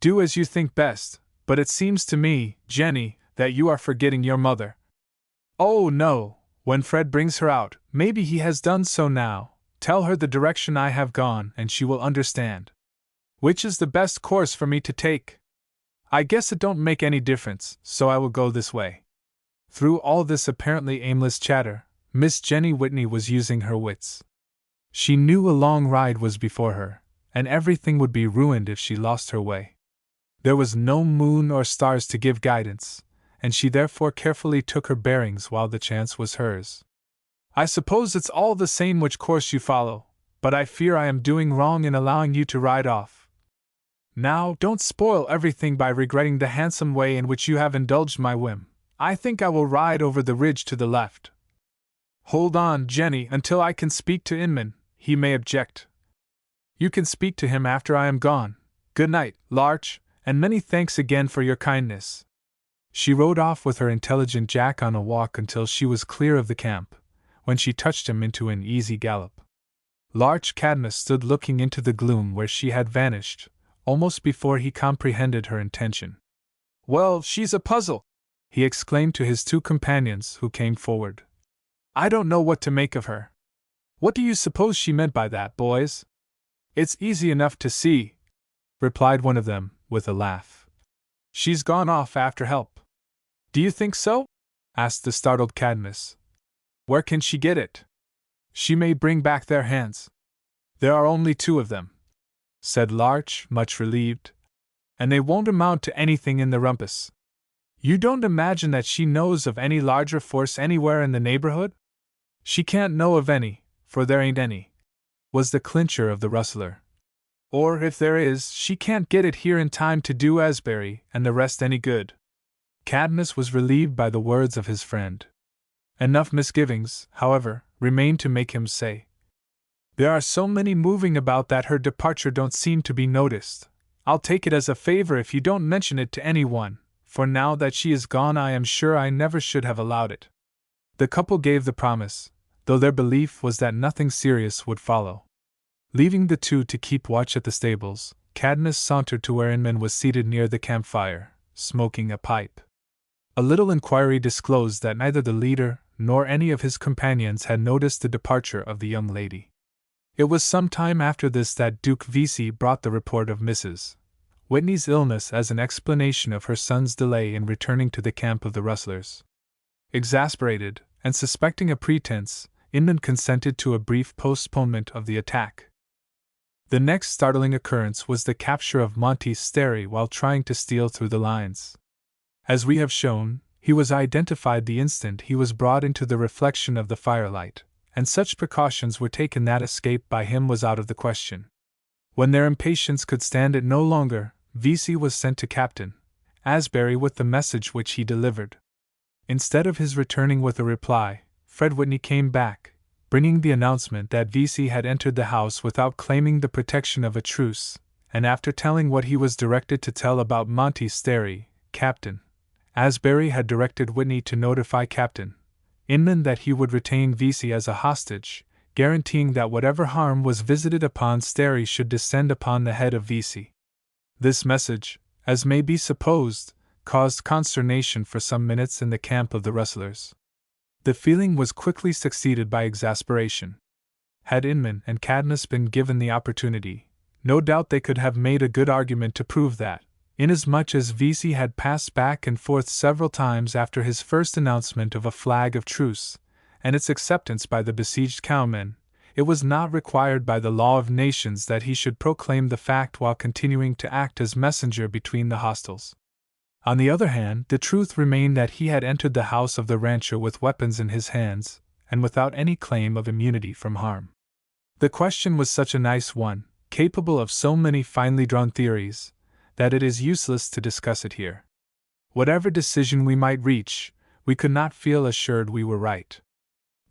S1: Do as you think best, but it seems to me, Jenny, that you are forgetting your mother. Oh, no, when Fred brings her out, maybe he has done so now, tell her the direction I have gone and she will understand. Which is the best course for me to take? I guess it don't make any difference, so I will go this way. Through all this apparently aimless chatter, Miss Jenny Whitney was using her wits. She knew a long ride was before her, and everything would be ruined if she lost her way. There was no moon or stars to give guidance, and she therefore carefully took her bearings while the chance was hers. I suppose it's all the same which course you follow, but I fear I am doing wrong in allowing you to ride off. Now, don't spoil everything by regretting the handsome way in which you have indulged my whim. I think I will ride over the ridge to the left. Hold on, Jenny, until I can speak to Inman. He may object. You can speak to him after I am gone. Good night, Larch, and many thanks again for your kindness. She rode off with her intelligent Jack on a walk until she was clear of the camp, when she touched him into an easy gallop. Larch Cadmus stood looking into the gloom where she had vanished, almost before he comprehended her intention. Well, she's a puzzle, he exclaimed to his 2 companions who came forward. I don't know what to make of her. What do you suppose she meant by that, boys? It's easy enough to see, replied one of them, with a laugh. She's gone off after help. Do you think so? Asked the startled Cadmus. Where can she get it? She may bring back their hands. There are only 2 of them, said Larch, much relieved. And they won't amount to anything in the rumpus. You don't imagine that she knows of any larger force anywhere in the neighborhood? She can't know of any, for there ain't any, was the clincher of the rustler. Or if there is, she can't get it here in time to do Asbury and the rest any good. Cadmus was relieved by the words of his friend. Enough misgivings, however, remained to make him say, "There are so many moving about that her departure don't seem to be noticed. I'll take it as a favor if you don't mention it to anyone, for now that she is gone I am sure I never should have allowed it." The couple gave the promise, though their belief was that nothing serious would follow. Leaving the two to keep watch at the stables, Cadmus sauntered to where Inman was seated near the campfire, smoking a pipe. A little inquiry disclosed that neither the leader nor any of his companions had noticed the departure of the young lady. It was some time after this that Duke Vesey brought the report of Mrs. Whitney's illness as an explanation of her son's delay in returning to the camp of the rustlers. Exasperated, and suspecting a pretense, Inman consented to a brief postponement of the attack. The next startling occurrence was the capture of Monty Sterry while trying to steal through the lines. As we have shown, he was identified the instant he was brought into the reflection of the firelight, and such precautions were taken that escape by him was out of the question. When their impatience could stand it no longer, Vesey was sent to Captain Asbury with the message which he delivered. Instead of his returning with a reply, Fred Whitney came back, bringing the announcement that Vesey had entered the house without claiming the protection of a truce, and after telling what he was directed to tell about Monty Sterry, Captain Asbury had directed Whitney to notify Captain Inman that he would retain Vesey as a hostage, guaranteeing that whatever harm was visited upon Sterry should descend upon the head of Vesey. This message, as may be supposed, caused consternation for some minutes in the camp of the rustlers. The feeling was quickly succeeded by exasperation. Had Inman and Cadmus been given the opportunity, no doubt they could have made a good argument to prove that, inasmuch as Vesey had passed back and forth several times after his first announcement of a flag of truce, and its acceptance by the besieged cowmen, it was not required by the law of nations that he should proclaim the fact while continuing to act as messenger between the hostiles. On the other hand, the truth remained that he had entered the house of the rancher with weapons in his hands, and without any claim of immunity from harm. The question was such a nice one, capable of so many finely drawn theories, that it is useless to discuss it here. Whatever decision we might reach, we could not feel assured we were right.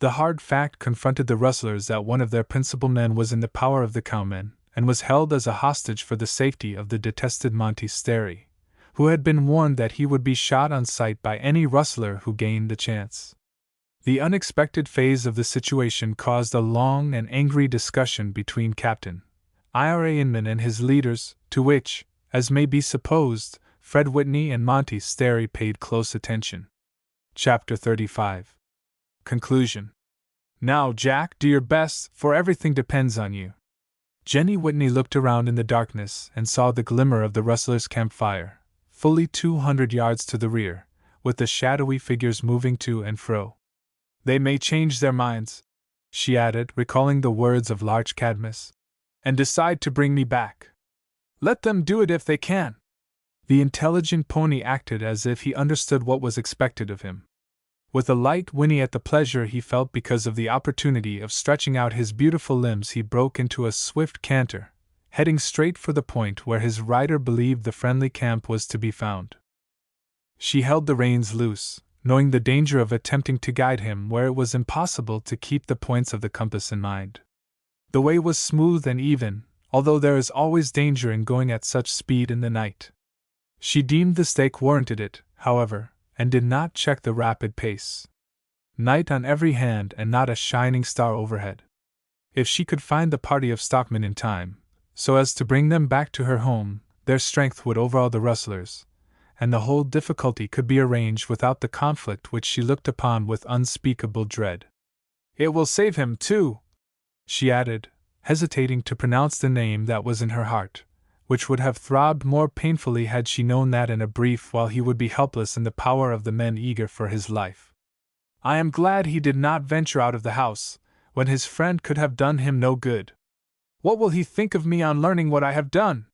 S1: The hard fact confronted the rustlers that one of their principal men was in the power of the cowmen, and was held as a hostage for the safety of the detested Monty Sterry, who had been warned that he would be shot on sight by any rustler who gained the chance. The unexpected phase of the situation caused a long and angry discussion between Captain Ira Inman and his leaders, to which, as may be supposed, Fred Whitney and Monty Sterry paid close attention. Chapter 35. Conclusion. Now, Jack, do your best, for everything depends on you. Jenny Whitney looked around in the darkness and saw the glimmer of the rustlers' campfire, fully 200 yards to the rear, with the shadowy figures moving to and fro. They may change their minds, she added, recalling the words of Large Cadmus, and decide to bring me back. Let them do it if they can. The intelligent pony acted as if he understood what was expected of him. With a light whinny at the pleasure he felt because of the opportunity of stretching out his beautiful limbs, he broke into a swift canter, heading straight for the point where his rider believed the friendly camp was to be found. She held the reins loose, knowing the danger of attempting to guide him where it was impossible to keep the points of the compass in mind. The way was smooth and even, although there is always danger in going at such speed in the night. She deemed the stake warranted it, however, and did not check the rapid pace. Night on every hand and not a shining star overhead. If she could find the party of stockmen in time, so as to bring them back to her home, their strength would overawe the rustlers, and the whole difficulty could be arranged without the conflict which she looked upon with unspeakable dread. It will save him, too, she added, hesitating to pronounce the name that was in her heart, which would have throbbed more painfully had she known that in a brief while he would be helpless in the power of the men eager for his life. I am glad he did not venture out of the house, when his friend could have done him no good. What will he think of me on learning what I have done?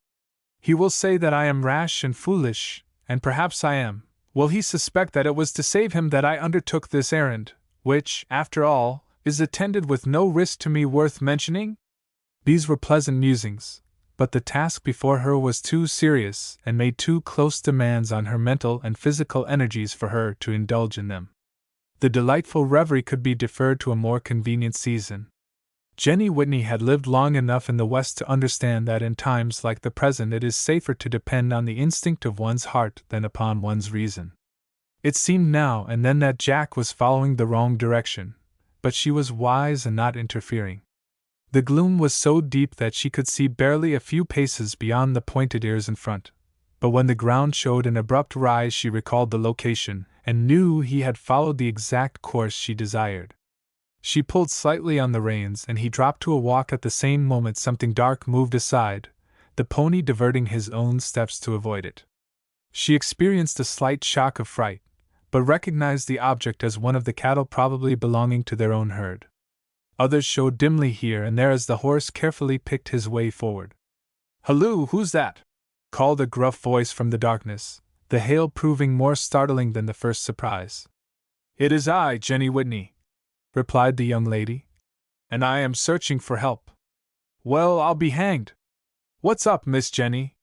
S1: He will say that I am rash and foolish, and perhaps I am. Will he suspect that it was to save him that I undertook this errand, which, after all, is attended with no risk to me worth mentioning? These were pleasant musings, but the task before her was too serious and made too close demands on her mental and physical energies for her to indulge in them. The delightful reverie could be deferred to a more convenient season. Jenny Whitney had lived long enough in the West to understand that in times like the present it is safer to depend on the instinct of one's heart than upon one's reason. It seemed now and then that Jack was following the wrong direction, but she was wise and not interfering. The gloom was so deep that she could see barely a few paces beyond the pointed ears in front, but when the ground showed an abrupt rise she recalled the location and knew he had followed the exact course she desired. She pulled slightly on the reins and he dropped to a walk. At the same moment something dark moved aside, the pony diverting his own steps to avoid it. She experienced a slight shock of fright, but recognized the object as one of the cattle probably belonging to their own herd. Others showed dimly here and there as the horse carefully picked his way forward. "Halloo, who's that?" called a gruff voice from the darkness, the hail proving more startling than the first surprise. "It is I, Jenny Whitney," replied the young lady, "and I am searching for help." "Well, I'll be hanged! What's up, Miss Jenny?"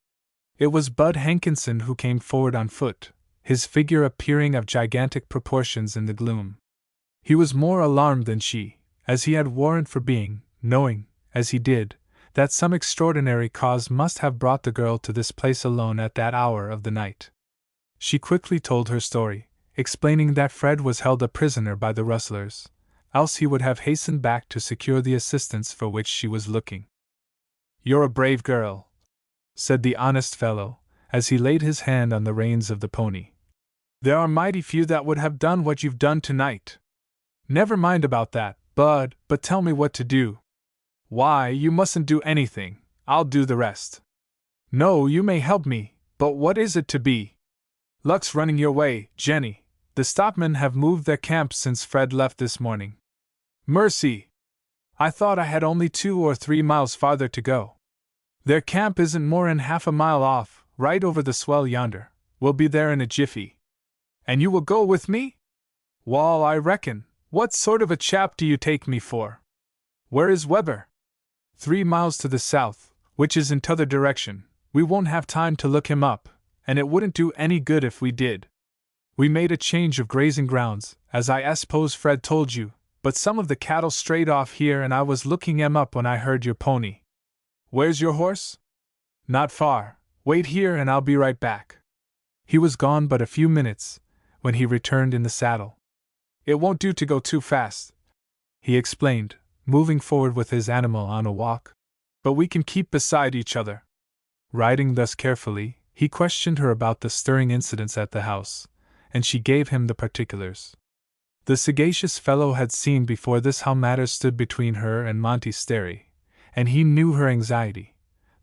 S1: It was Bud Hankinson who came forward on foot, his figure appearing of gigantic proportions in the gloom. He was more alarmed than she, as he had warrant for being, knowing, as he did, that some extraordinary cause must have brought the girl to this place alone at that hour of the night. She quickly told her story, explaining that Fred was held a prisoner by the rustlers, else he would have hastened back to secure the assistance for which she was looking. "You're a brave girl," said the honest fellow, as he laid his hand on the reins of the pony. "There are mighty few that would have done what you've done tonight. Never mind about that, Bud, but tell me what to do." "Why, you mustn't do anything, I'll do the rest." "No, you may help me, but what is it to be?" "Luck's running your way, Jenny. The stockmen have moved their camp since Fred left this morning." "Mercy! I thought I had only 2 or 3 miles farther to go." "Their camp isn't more'n half a mile off, right over the swell yonder. We'll be there in a jiffy." "And you will go with me?" "Wall, I reckon. What sort of a chap do you take me for?" "Where is Weber?" 3 miles to the south, which is in t'other direction. We won't have time to look him up, and it wouldn't do any good if we did. We made a change of grazing grounds, as I suppose Fred told you, but some of the cattle strayed off here and I was looking 'em up when I heard your pony." "Where's your horse?" "Not far. Wait here and I'll be right back." He was gone but a few minutes, when he returned in the saddle. "It won't do to go too fast," he explained, moving forward with his animal on a walk. "But we can keep beside each other." Riding thus carefully, he questioned her about the stirring incidents at the house, and she gave him the particulars. The sagacious fellow had seen before this how matters stood between her and Monty Sterry, and he knew her anxiety,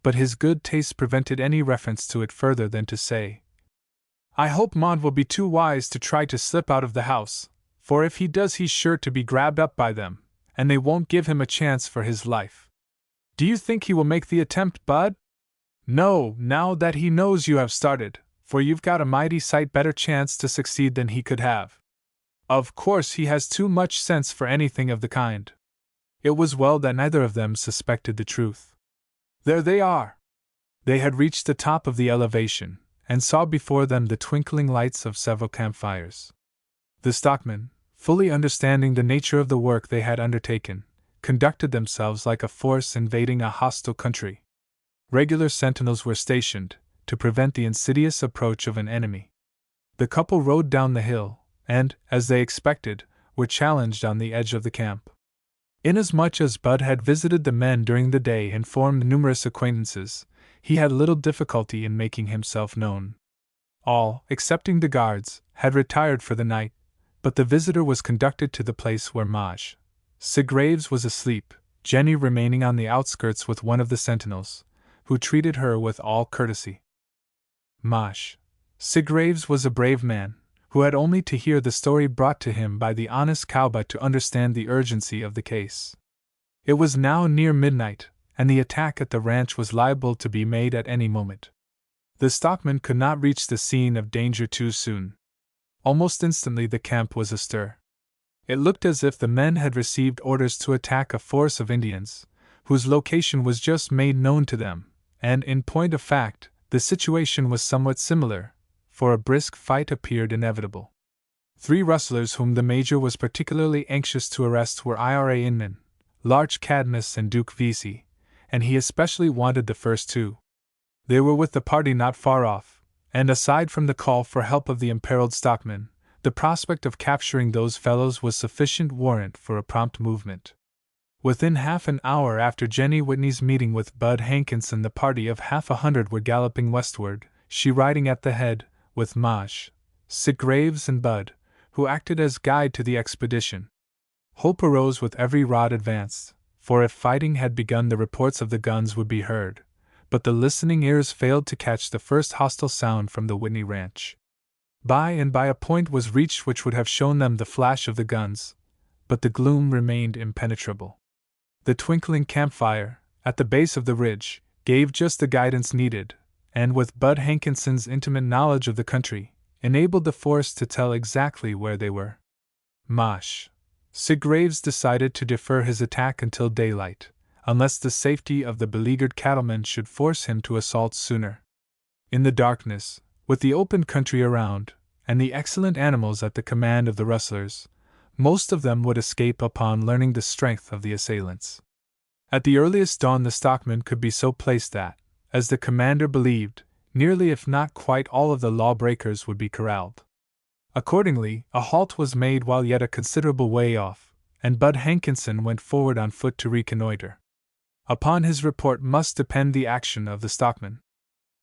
S1: but his good taste prevented any reference to it further than to say, "I hope Mont will be too wise to try to slip out of the house, for if he does he's sure to be grabbed up by them, and they won't give him a chance for his life." "Do you think he will make the attempt, Bud?" "No, now that he knows you have started, for you've got a mighty sight better chance to succeed than he could have. Of course he has too much sense for anything of the kind." It was well that neither of them suspected the truth. There they are! They had reached the top of the elevation, and saw before them the twinkling lights of several campfires. The stockmen, fully understanding the nature of the work they had undertaken, conducted themselves like a force invading a hostile country. Regular sentinels were stationed, to prevent the insidious approach of an enemy. The couple rode down the hill, and, as they expected, were challenged on the edge of the camp. Inasmuch as Bud had visited the men during the day and formed numerous acquaintances, he had little difficulty in making himself known. All, excepting the guards, had retired for the night, but the visitor was conducted to the place where Maj. Segraves was asleep, Jenny remaining on the outskirts with one of the sentinels, who treated her with all courtesy. Maj. Segraves was a brave man, who had only to hear the story brought to him by the honest cowboy to understand the urgency of the case. It was now near midnight, and the attack at the ranch was liable to be made at any moment. The stockmen could not reach the scene of danger too soon. Almost instantly the camp was astir. It looked as if the men had received orders to attack a force of Indians, whose location was just made known to them, and in point of fact, the situation was somewhat similar, for a brisk fight appeared inevitable. 3 rustlers whom the Major was particularly anxious to arrest were Ira Inman, Larch Cadmus, and Duke Vesey, and he especially wanted the first 2. They were with the party not far off, and aside from the call for help of the imperiled stockmen, the prospect of capturing those fellows was sufficient warrant for a prompt movement. Within half an hour after Jenny Whitney's meeting with Bud Hankinson, the party of 100 were galloping westward, she riding at the head, with Maj, Sid Graves, and Bud, who acted as guide to the expedition. Hope arose with every rod advanced, for if fighting had begun the reports of the guns would be heard, but the listening ears failed to catch the first hostile sound from the Whitney ranch. By and by a point was reached which would have shown them the flash of the guns, but the gloom remained impenetrable. The twinkling campfire, at the base of the ridge, gave just the guidance needed, and with Bud Hankinson's intimate knowledge of the country, enabled the force to tell exactly where they were. Mosh. Sid Graves decided to defer his attack until daylight, unless the safety of the beleaguered cattlemen should force him to assault sooner. In the darkness, with the open country around, and the excellent animals at the command of the rustlers, most of them would escape upon learning the strength of the assailants. At the earliest dawn the stockmen could be so placed that, as the commander believed, nearly if not quite all of the lawbreakers would be corralled. Accordingly, a halt was made while yet a considerable way off, and Bud Hankinson went forward on foot to reconnoiter. Upon his report must depend the action of the stockman.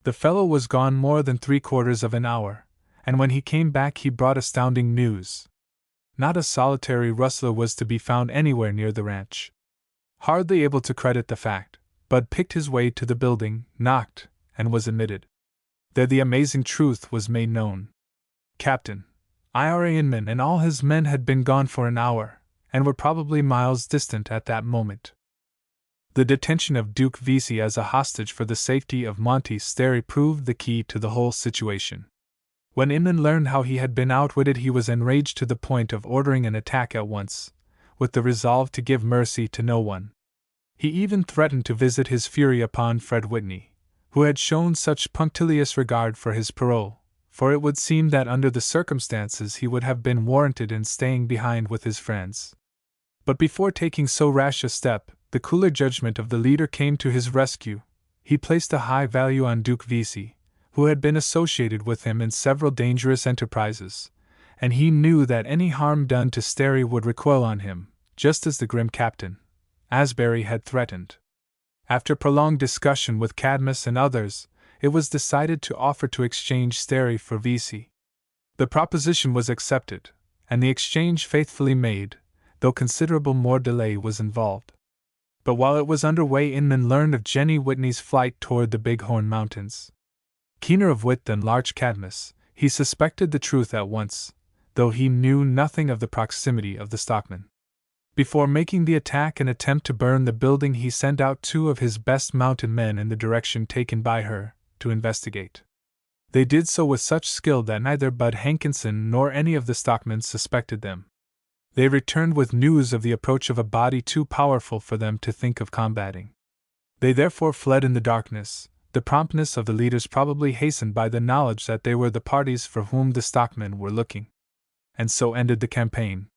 S1: The fellow was gone more than 3/4 of an hour, and when he came back he brought astounding news. Not a solitary rustler was to be found anywhere near the ranch. Hardly able to credit the fact, Bud picked his way to the building, knocked, and was admitted. There the amazing truth was made known. Captain Ira Inman and all his men had been gone for an hour, and were probably miles distant at that moment. The detention of Duke Vesey as a hostage for the safety of Monty Sterry proved the key to the whole situation. When Inman learned how he had been outwitted, he was enraged to the point of ordering an attack at once, with the resolve to give mercy to no one. He even threatened to visit his fury upon Fred Whitney, who had shown such punctilious regard for his parole, for it would seem that under the circumstances he would have been warranted in staying behind with his friends. But before taking so rash a step, the cooler judgment of the leader came to his rescue. He placed a high value on Duke Vesey, who had been associated with him in several dangerous enterprises, and he knew that any harm done to Sterry would recoil on him, just as the grim captain, Asbury, had threatened. After prolonged discussion with Cadmus and others, it was decided to offer to exchange Sterry for Vesey. The proposition was accepted, and the exchange faithfully made, though considerable more delay was involved. But while it was underway, Inman learned of Jenny Whitney's flight toward the Bighorn Mountains. Keener of wit than Larch Cadmus, he suspected the truth at once, though he knew nothing of the proximity of the stockmen. Before making the attack and attempt to burn the building, he sent out 2 of his best mounted men in the direction taken by her, to investigate. They did so with such skill that neither Bud Hankinson nor any of the stockmen suspected them. They returned with news of the approach of a body too powerful for them to think of combating. They therefore fled in the darkness, the promptness of the leaders probably hastened by the knowledge that they were the parties for whom the stockmen were looking. And so ended the campaign.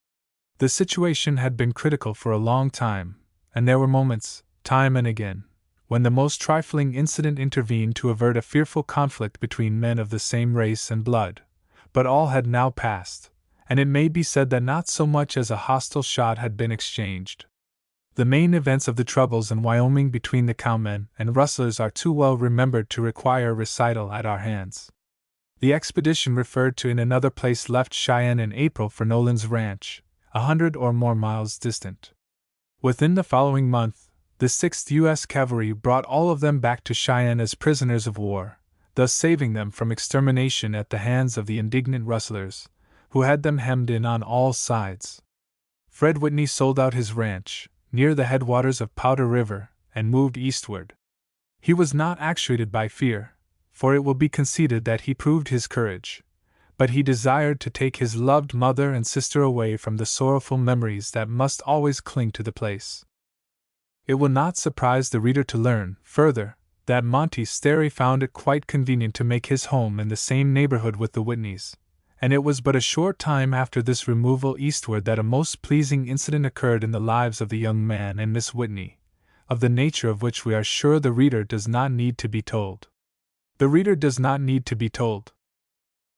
S1: The situation had been critical for a long time, and there were moments, time and again, when the most trifling incident intervened to avert a fearful conflict between men of the same race and blood, but all had now passed, and it may be said that not so much as a hostile shot had been exchanged. The main events of the troubles in Wyoming between the Cowmen and Rustlers are too well remembered to require recital at our hands. The expedition referred to in another place left Cheyenne in April for Nolan's Ranch, 100 or more miles distant. Within the following month, the 6th U.S. Cavalry brought all of them back to Cheyenne as prisoners of war, thus saving them from extermination at the hands of the indignant rustlers, who had them hemmed in on all sides. Fred Whitney sold out his ranch, near the headwaters of Powder River, and moved eastward. He was not actuated by fear, for it will be conceded that he proved his courage, but he desired to take his loved mother and sister away from the sorrowful memories that must always cling to the place. It will not surprise the reader to learn, further, that Monty Sterry found it quite convenient to make his home in the same neighborhood with the Whitneys, and it was but a short time after this removal eastward that a most pleasing incident occurred in the lives of the young man and Miss Whitney, of the nature of which we are sure the reader does not need to be told. The reader does not need to be told.